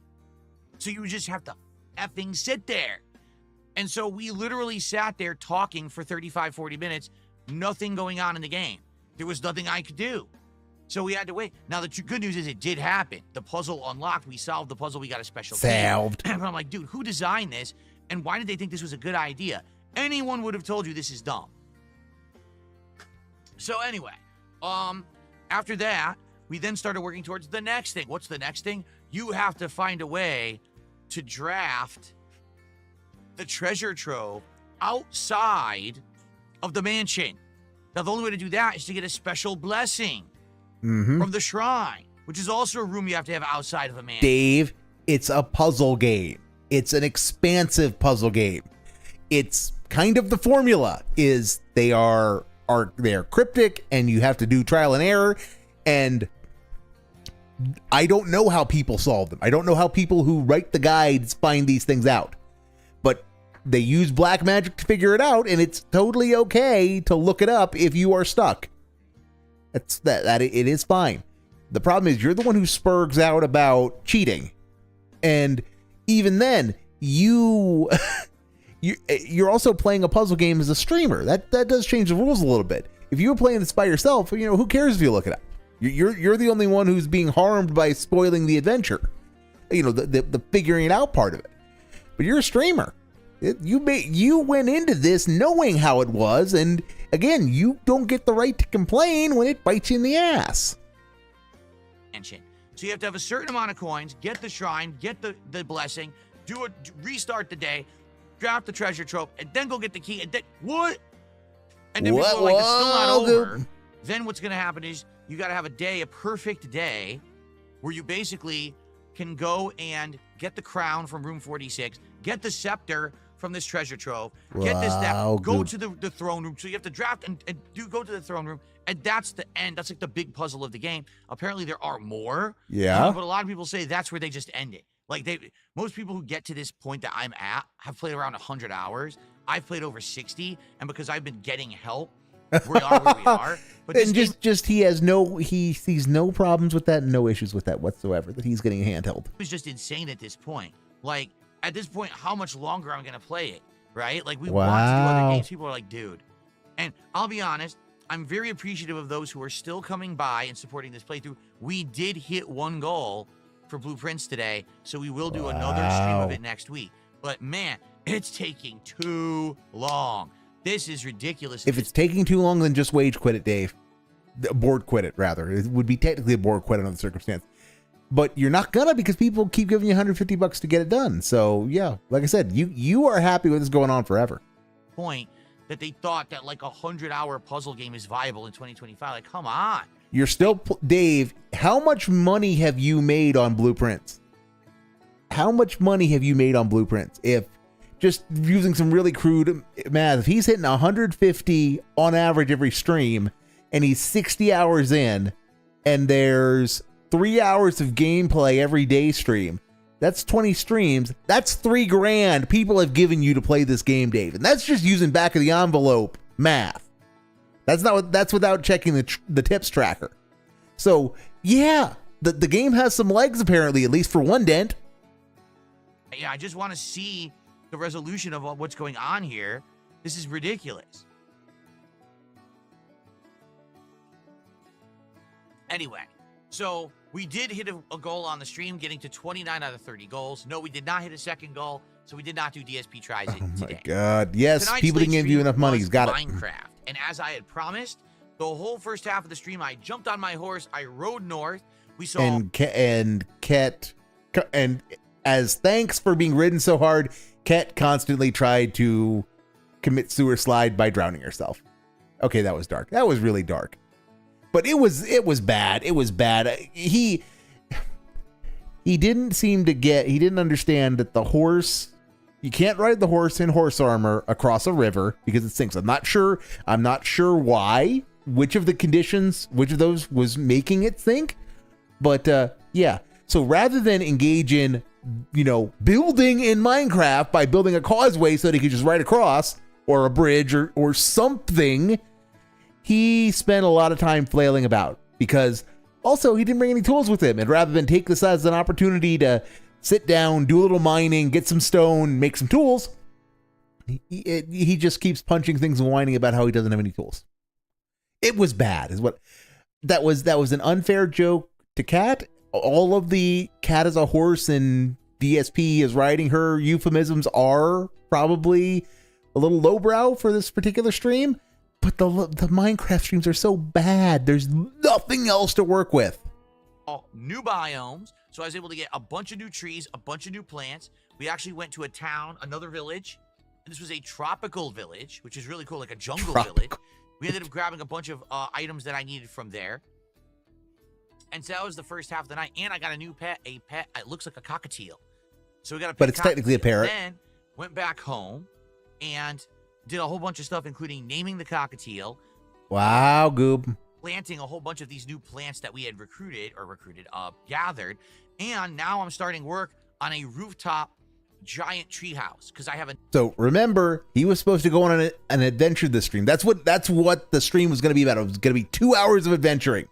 So you just have to effing sit there. And so we literally sat there talking for 35, 40 minutes, nothing going on in the game. There was nothing I could do. So we had to wait. Now, the good news is it did happen. The puzzle unlocked. We solved the puzzle. We got a special Solved. But I'm like, dude, who designed this? And why did they think this was a good idea? Anyone would have told you this is dumb. So anyway, after that, we then started working towards the next thing. What's the next thing? You have to find a way to draft the treasure trove outside of the mansion. Now, the only way to do that is to get a special blessing from the shrine, which is also a room you have to have outside of a mansion. Dave, it's a puzzle game. It's an expansive puzzle game. It's kind of the formula is they are cryptic and you have to do trial and error. And I don't know how people solve them. I don't know how people who write the guides find these things out. But they use black magic to figure it out, and it's totally okay to look it up if you are stuck. That it is fine. The problem is you're the one who spurgs out about cheating. And even then, you're also playing a puzzle game as a streamer. That does change the rules a little bit. If you were playing this by yourself, who cares if you look it up? You're the only one who's being harmed by spoiling the adventure. The figuring it out part of it. But you're a streamer. You went into this knowing how it was, and again, you don't get the right to complain when it bites you in the ass. So you have to have a certain amount of coins, get the shrine, get the blessing, restart the day, draft the treasure trove, and then go get the key. And then what? And then people are like, it's still not over. Then what's going to happen is you got to have a perfect day, where you basically can go and get the crown from room 46, get the scepter from this treasure trove, get this, go to the throne room. So you have to draft and go to the throne room, and that's the end. That's like the big puzzle of the game. Apparently there are more. Yeah. But a lot of people say that's where they just end it. Like most people who get to this point that I'm at have played around 100 hours. I've played over 60, and because I've been getting help, we are where we are. But and he sees no problems with that, no issues with that whatsoever, that he's getting handheld. It was just insane at this point. Like, at this point, how much longer I'm going to play it, right? Like, we want to do other games. People are like, dude. And I'll be honest, I'm very appreciative of those who are still coming by and supporting this playthrough. We did hit one goal for Blueprints today, so we will do another stream of it next week. But, man, it's taking too long. This is ridiculous. If it's taking too long, then just wage quit it, Dave. Board quit it, rather. It would be technically a board quit under the circumstance. But you're not gonna, because people keep giving you $150 to get it done. So, yeah, like I said, you are happy with this going on forever. Point that they thought that like 100-hour puzzle game is viable in 2025. Like, come on. You're still... Dave, how much money have you made on Blueprints? How much money have you made on Blueprints? If... Just using some really crude math, if he's hitting 150 on average every stream, and he's 60 hours in, and there's 3 hours of gameplay every day stream, that's 20 streams. That's $3,000 people have given you to play this game, Dave. And that's just using back of the envelope math. That's without checking the tips tracker. So yeah, the game has some legs apparently, at least for one dent. Yeah, I just want to see the resolution of what's going on here. This is ridiculous. Anyway, so we did hit a goal on the stream, getting to 29 out of 30 goals. No, we did not hit a second goal, so we did not do DSP tries today. Oh my God. Yes, Tonight's people didn't give you enough money. He's got it. Minecraft. And as I had promised, the whole first half of the stream, I jumped on my horse, I rode north. We saw... And as thanks for being ridden so hard, Ket constantly tried to commit suicide by drowning herself. Okay, that was dark. That was really dark. But it was bad. It was bad. He didn't understand that the horse, you can't ride the horse in horse armor across a river because it sinks. I'm not sure why, which of those was making it sink. But yeah. So rather than engage in, building in Minecraft by building a causeway so that he could just ride across, or a bridge or something, he spent a lot of time flailing about, because also he didn't bring any tools with him. And rather than take this as an opportunity to sit down, do a little mining, get some stone, make some tools, he just keeps punching things and whining about how he doesn't have any tools. It was bad, is what... that was an unfair joke to Kat. All of the Kat as a horse and DSP is riding her euphemisms are probably a little lowbrow for this particular stream, but the Minecraft streams are so bad. There's nothing else to work with. New biomes, so I was able to get a bunch of new trees, a bunch of new plants. We actually went to a town, another village. And this was a tropical village, which is really cool, like a jungle village. We ended up grabbing a bunch of items that I needed from there. And so that was the first half of the night. And I got a new pet, it looks like a cockatiel. So we got a pet, but it's technically a parrot. Then went back home and did a whole bunch of stuff, including naming the cockatiel. Wow, Goob. Planting a whole bunch of these new plants that we had gathered. And now I'm starting work on a rooftop giant tree house because I have a. So remember, he was supposed to go on an adventure this stream. That's what the stream was going to be about. It was going to be 2 hours of adventuring.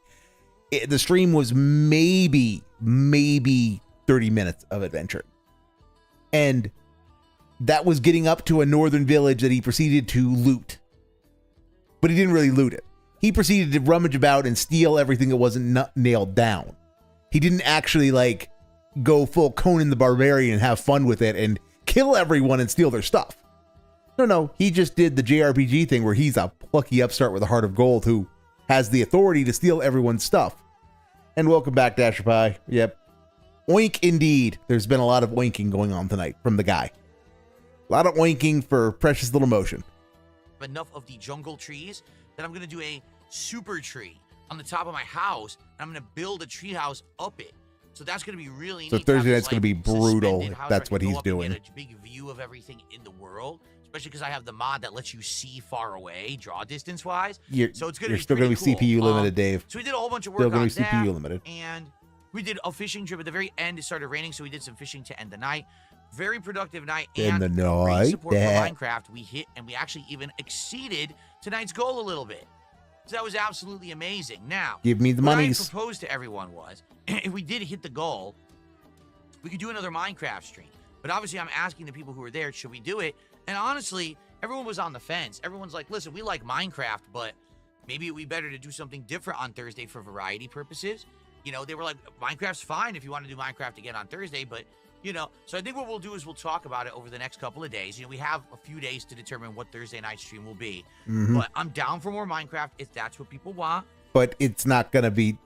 The stream was maybe 30 minutes of adventure. And that was getting up to a northern village that he proceeded to loot. But he didn't really loot it. He proceeded to rummage about and steal everything that wasn't nailed down. He didn't actually like go full Conan the Barbarian and have fun with it and kill everyone and steal their stuff. No, he just did the JRPG thing where he's a plucky upstart with a heart of gold who has the authority to steal everyone's stuff. And welcome back, Dasher Pie. Yep. Oink indeed. There's been a lot of oinking going on tonight from the guy. A lot of oinking for precious little motion. Enough of the jungle trees that I'm going to do a super tree on the top of my house. And I'm going to build a tree house up it. So that's going to be really neat. So Thursday night's going to be brutal if that's what he's doing. Get a big view of everything in the world, especially because I have the mod that lets you see far away, draw distance wise. So it's going to be still going to be cool. CPU limited, Dave. So we did a whole bunch of work still going on to be CPU limited. And we did a fishing trip at the very end. It started raining, so we did some fishing to end the night. Very productive night. And the night, support for Minecraft. We hit and we actually even exceeded tonight's goal a little bit. So that was absolutely amazing. Now, give me the monies. What I proposed to everyone was, if we did hit the goal, we could do another Minecraft stream. But obviously, I'm asking the people who are there, should we do it? And honestly, everyone was on the fence. Everyone's like, listen, we like Minecraft, but maybe it would be better to do something different on Thursday for variety purposes. You know, they were like, Minecraft's fine if you want to do Minecraft again on Thursday, but, you know, so I think what we'll do is we'll talk about it over the next couple of days. You know, we have a few days to determine what Thursday night stream will be. But I'm down for more Minecraft if that's what people want. But it's not gonna be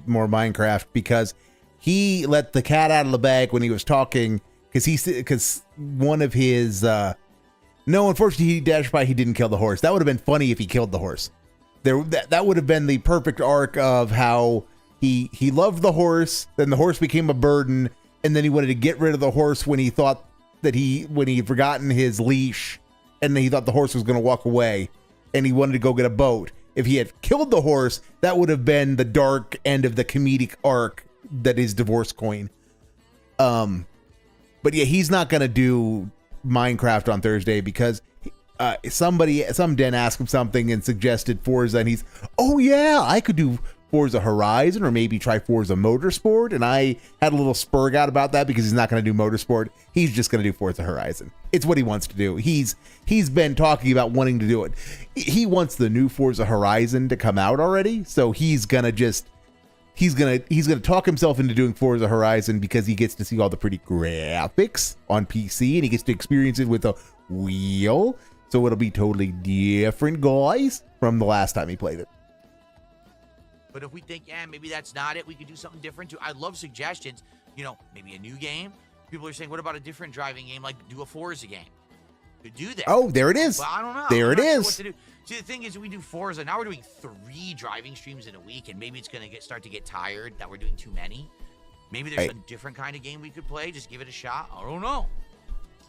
more Minecraft because he let the cat out of the bag when he was talking because one of his no, unfortunately he dashed by, he didn't kill the horse. That would have been funny if he killed the horse. That would have been the perfect arc of how he loved the horse, then the horse became a burden, and then he wanted to get rid of the horse when he thought that when he had forgotten his leash, and then he thought the horse was going to walk away, and he wanted to go get a boat. If he had killed the horse, that would have been the dark end of the comedic arc that is Divorce Coin. But yeah, he's not going to do Minecraft on Thursday because some den asked him something and suggested Forza, and he's, oh yeah, I could do Forza Horizon or maybe try Forza Motorsport, and I had a little spurg out about that because he's not going to do Motorsport. He's just going to do Forza Horizon. It's what he wants to do. He's been talking about wanting to do it. He wants the new Forza Horizon to come out already, so he's gonna talk himself into doing Forza Horizon because he gets to see all the pretty graphics on PC and he gets to experience it with a wheel. So it'll be totally different, guys, from the last time he played it. But if we think, yeah, maybe that's not it, we could do something different too. I love suggestions. You know, maybe a new game. People are saying, what about a different driving game, like do a Forza game? Could do that. Oh, there it is. But I don't know. There it is. What to do. See, the thing is, we do Forza. Now we're doing 3 driving streams in a week, and maybe it's going to start to get tired that we're doing too many. Maybe there's a different kind of game we could play. Just give it a shot. I don't know.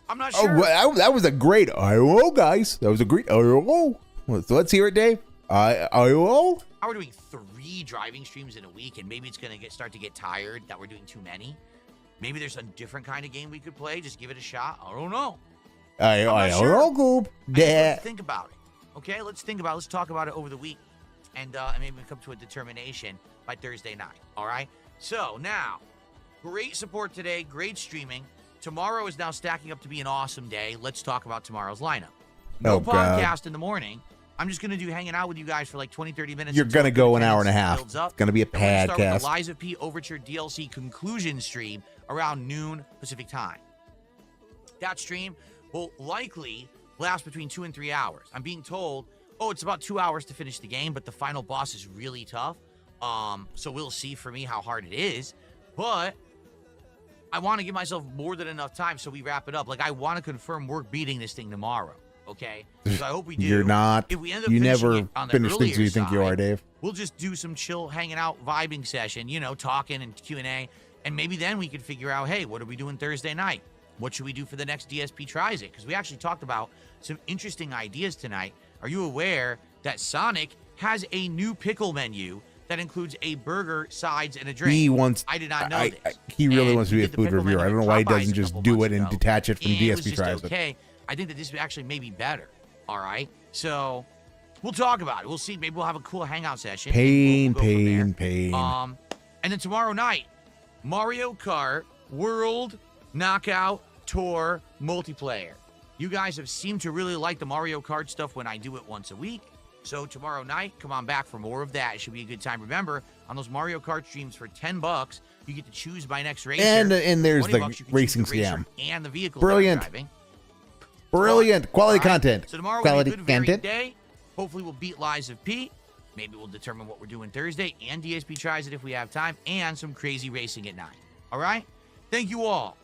I'm not sure. Oh, well, that was a great IO, guys. That was a great IO. So let's hear it, Dave. IO. Now we're doing 3 driving streams in a week, and maybe it's going to start to get tired that we're doing too many. Maybe there's a different kind of game we could play. Just give it a shot. I don't know. I don't know. Let's think about it. Okay, let's talk about it over the week, and maybe we come to a determination by Thursday night. All right. So now, great support today, great streaming. Tomorrow is now stacking up to be an awesome day. Let's talk about tomorrow's lineup. No podcast in the morning, I'm just going to do hanging out with you guys for like 20, 30 minutes. You're until going to go an hour and a attendance half. builds up. It's going to be a Then we're gonna start with podcast. the Lies of P Overture DLC conclusion stream around noon Pacific time. That stream will likely last between 2 and 3 hours. I'm being told, oh, it's about 2 hours to finish the game, but the final boss is really tough. So we'll see for me how hard it is. But I want to give myself more than enough time so we wrap it up. Like, I want to confirm we're beating this thing tomorrow. Okay? So I hope we do. You're not. If we end up You finishing never it on the finish things earlier you think you side, are, Dave. we'll just do some chill hanging out vibing session, you know, talking and Q&A. And maybe then we could figure out, hey, what are we doing Thursday night? What should we do for the next DSP Tries It? Because we actually talked about some interesting ideas tonight. Are you aware that Sonic has a new pickle menu that includes a burger, sides, and a drink? He wants. I did not know this. He really And wants to be we a did the food pickle reviewer. I menu don't at know why he Popeyes doesn't a just couple do months it and ago, detach it from and it was DSP just Tries It. okay. I think that this actually may be better. All right, so we'll talk about it. We'll see. Maybe we'll have a cool hangout session. Pain, and we'll go from there. pain. And then tomorrow night, Mario Kart World Knockout Tour multiplayer. You guys have seemed to really like the Mario Kart stuff when I do it once a week. So tomorrow night, come on back for more of that. It should be a good time. Remember, on those Mario Kart streams for $10, you get to choose my next racer. And there's $20, the you can choose racing the racer scam. and the vehicle. Brilliant. Driving. Brilliant. Quality All right? content. So tomorrow Quality will be a good varied content. day. Hopefully we'll beat Lies of P. Maybe we'll determine what we're doing Thursday, and DSP Tries It if we have time, and some crazy racing at 9. All right? Thank you all.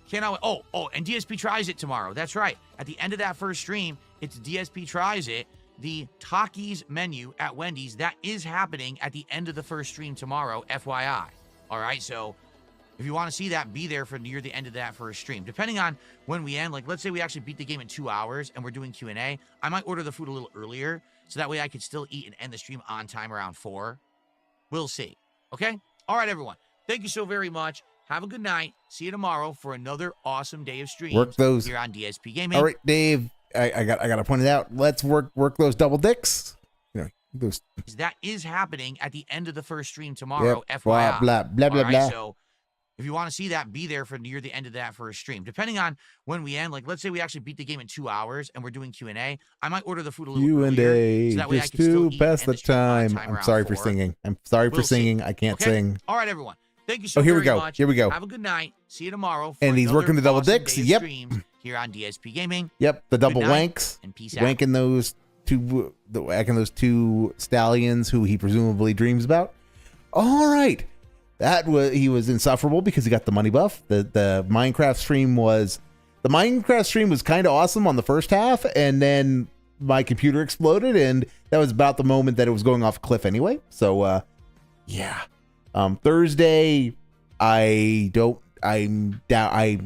Cannot wait. Oh, and DSP Tries It tomorrow. That's right. At the end of that first stream, it's DSP Tries It, the Takis menu at Wendy's. That is happening at the end of the first stream tomorrow, FYI. All right? So if you want to see that, be there for near the end of that first stream. Depending on when we end, like let's say we actually beat the game in 2 hours and we're doing Q&A, I might order the food a little earlier so that way I could still eat and end the stream on time around 4. We'll see. Okay? All right, everyone. Thank you so very much. Have a good night. See you tomorrow for another awesome day of streams. Work those. Here on DSP Gaming. All right, Dave. I got to point it out. Let's work those double dicks. You know, those. That is happening at the end of the first stream tomorrow, Yep. FYI. Blah, blah, blah, All right, blah. so if you want to see that, be there for near the end of that first stream. Depending on when we end, like let's say we actually beat the game in 2 hours and we're doing Q&A, I might order the food a little earlier. Q&A, so that way I just can still to eat pass and the end stream on time. I'm around sorry for 4. singing. I'm sorry for We'll see. singing. I can't Okay? sing. All right, everyone. Thank you so Oh, here we very go. much. Here we go. Have a good night. See you tomorrow. For And he's another working the double awesome dicks. day of Yep. streams here on DSP Gaming. Yep, the double Good night, wanks. and peace out. Wanking those two stallions who he presumably dreams about. All right. He was insufferable because he got the money buff. The Minecraft stream was kind of awesome on the first half, and then my computer exploded, and that was about the moment that it was going off a cliff anyway. So yeah. Thursday, I'm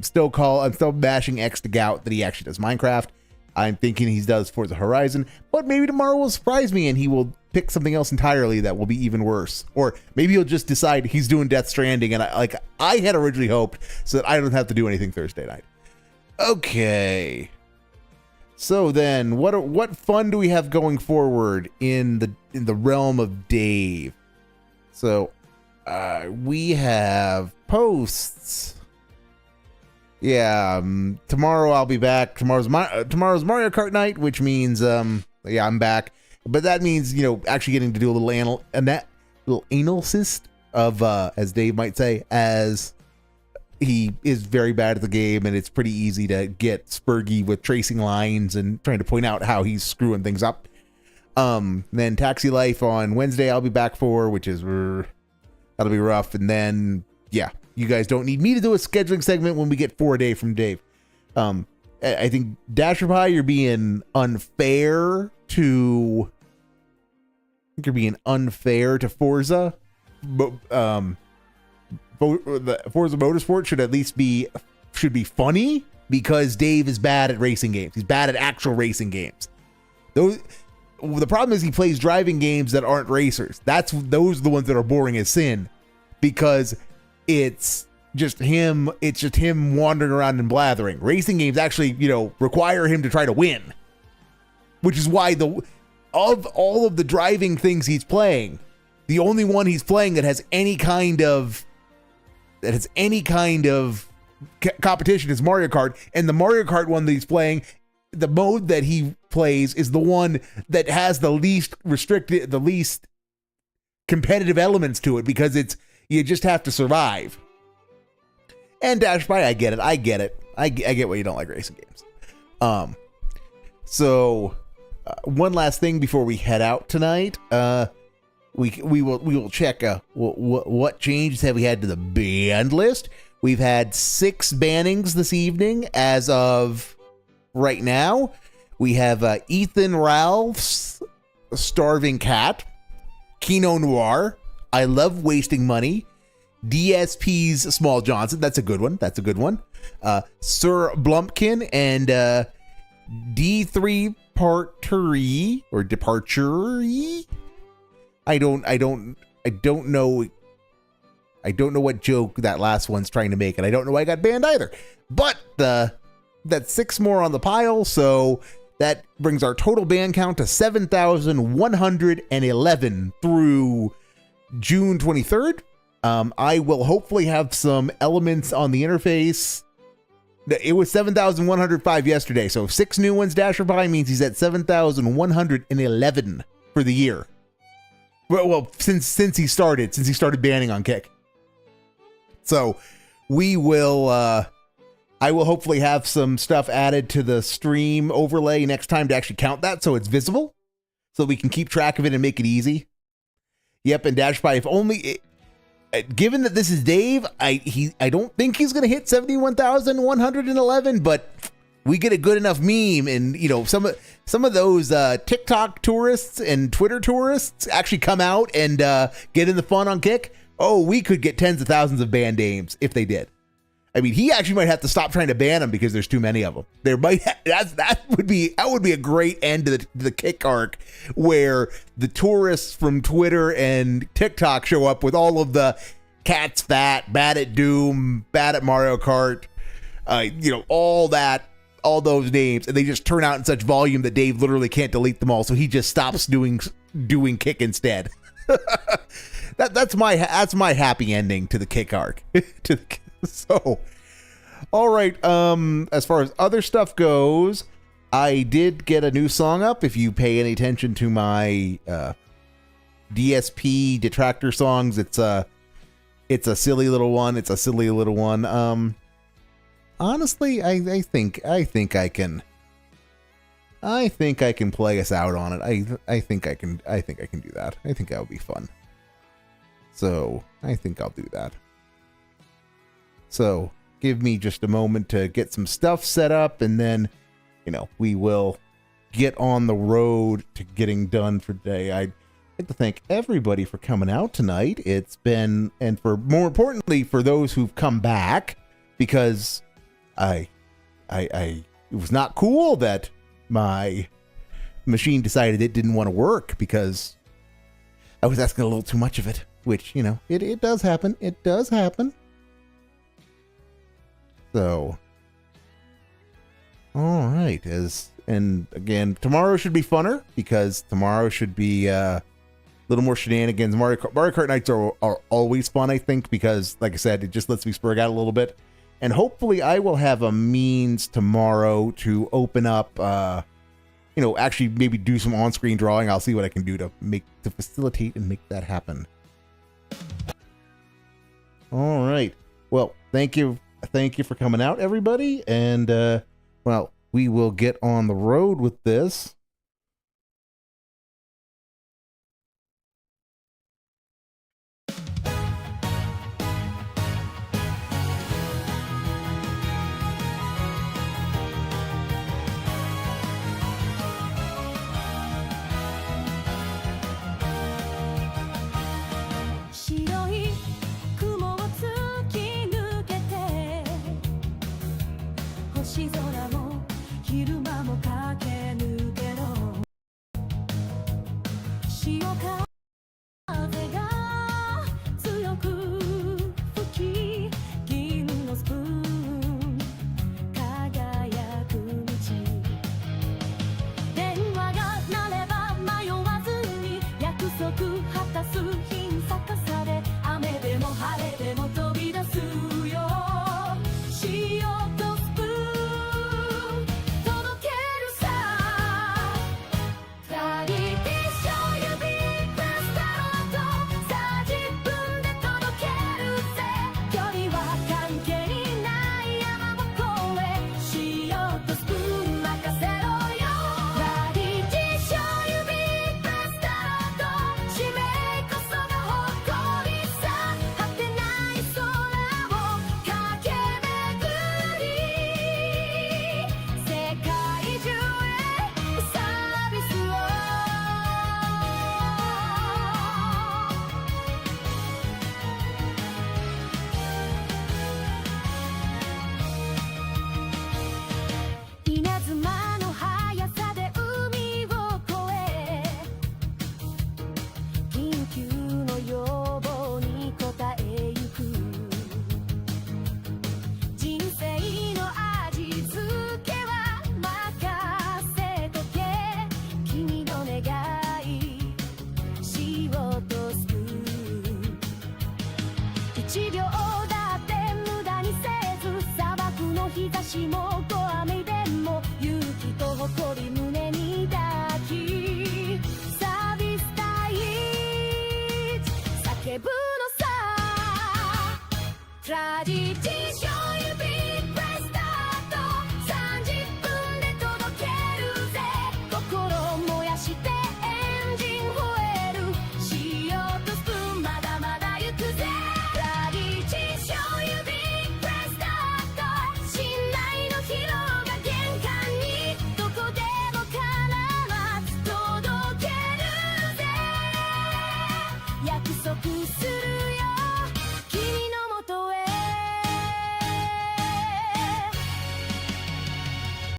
still bashing X to gout that he actually does Minecraft. I'm thinking he does Forza Horizon, but maybe tomorrow will surprise me and he will pick something else entirely that will be even worse. Or maybe he'll just decide he's doing Death Stranding, and I had originally hoped, so that I don't have to do anything Thursday night. Okay. So then, what fun do we have going forward in the realm of Dave? So we have posts. Yeah, tomorrow I'll be back. Tomorrow's Mario Kart night, which means yeah, I'm back. But that means, actually getting to do a little analysis of as Dave might say, as he is very bad at the game, and it's pretty easy to get spurgy with tracing lines and trying to point out how he's screwing things up. Then Taxi Life on Wednesday I'll be back for, which is that'll be rough. And then yeah, you guys don't need me to do a scheduling segment when we get 4 a day from Dave. I think Dasher Pie, you're being unfair to Forza. The Forza Motorsport should be funny because Dave is bad at racing games. He's bad at actual racing games. The problem is he plays driving games that aren't racers. Those are the ones that are boring as sin, because it's just him wandering around and blathering. Racing games actually, require him to try to win, which is why of all of the driving things he's playing, the only one he's playing that has any kind of competition is Mario Kart, and the Mario Kart one that he's playing the mode that he plays is the one that has the least restricted, the least competitive elements to it, because you just have to survive. And Dash By, I get it. I get why you don't like racing games. So one last thing before we head out tonight. We will check what changes have we had to the banned list. We've had 6 bannings this evening as of right now. We have Ethan Ralph's Starving Cat, Kino Noir, I Love Wasting Money, DSP's Small Johnson. That's a good one. Sir Blumpkin and D3 Parturi or Departure. I don't know what joke that last one's trying to make, and I don't know why I got banned either. But that's 6 more on the pile, so that brings our total ban count to 7,111 through June 23rd. I will hopefully have some elements on the interface. It was 7,105 yesterday, so 6 new ones. Dasher By means he's at 7,111 for the year. Well, since he started banning on Kick. So we will, I will hopefully have some stuff added to the stream overlay next time to actually count that so it's visible, so we can keep track of it and make it easy. Yep, and Dash By, if only, given that this is Dave, I don't think he's going to hit 71,111, but we get a good enough meme, and some of those TikTok tourists and Twitter tourists actually come out and get in the fun on Kick. Oh, we could get tens of thousands of banned names if they did. I mean, he actually might have to stop trying to ban them because there's too many of them. That would be a great end to the Kick arc, where the tourists from Twitter and TikTok show up with all of the Cat's Fat, Bad at Doom, Bad at Mario Kart, all those names, and they just turn out in such volume that Dave literally can't delete them all, so he just stops doing Kick instead. That's my happy ending to the Kick arc. So, all right. As far as other stuff goes, I did get a new song up. If you pay any attention to my DSP detractor songs, it's a silly little one. Honestly, I think I can play us out on it. I think I can do that. I think that would be fun. So I think I'll do that. So give me just a moment to get some stuff set up, and then, we will get on the road to getting done for today. I'd like to thank everybody for coming out tonight. It's been, and for more importantly, for those who've come back, because it was not cool that my machine decided it didn't want to work because I was asking a little too much of it, which, it does happen. It does happen. So, all right. And again, tomorrow should be funner because tomorrow should be a little more shenanigans. Mario Kart nights are always fun, I think, because, like I said, it just lets me spurg out a little bit. And hopefully I will have a means tomorrow to open up, actually maybe do some on-screen drawing. I'll see what I can do to facilitate and make that happen. All right. Well, thank you for coming out, everybody. And, we will get on the road with this. 約束する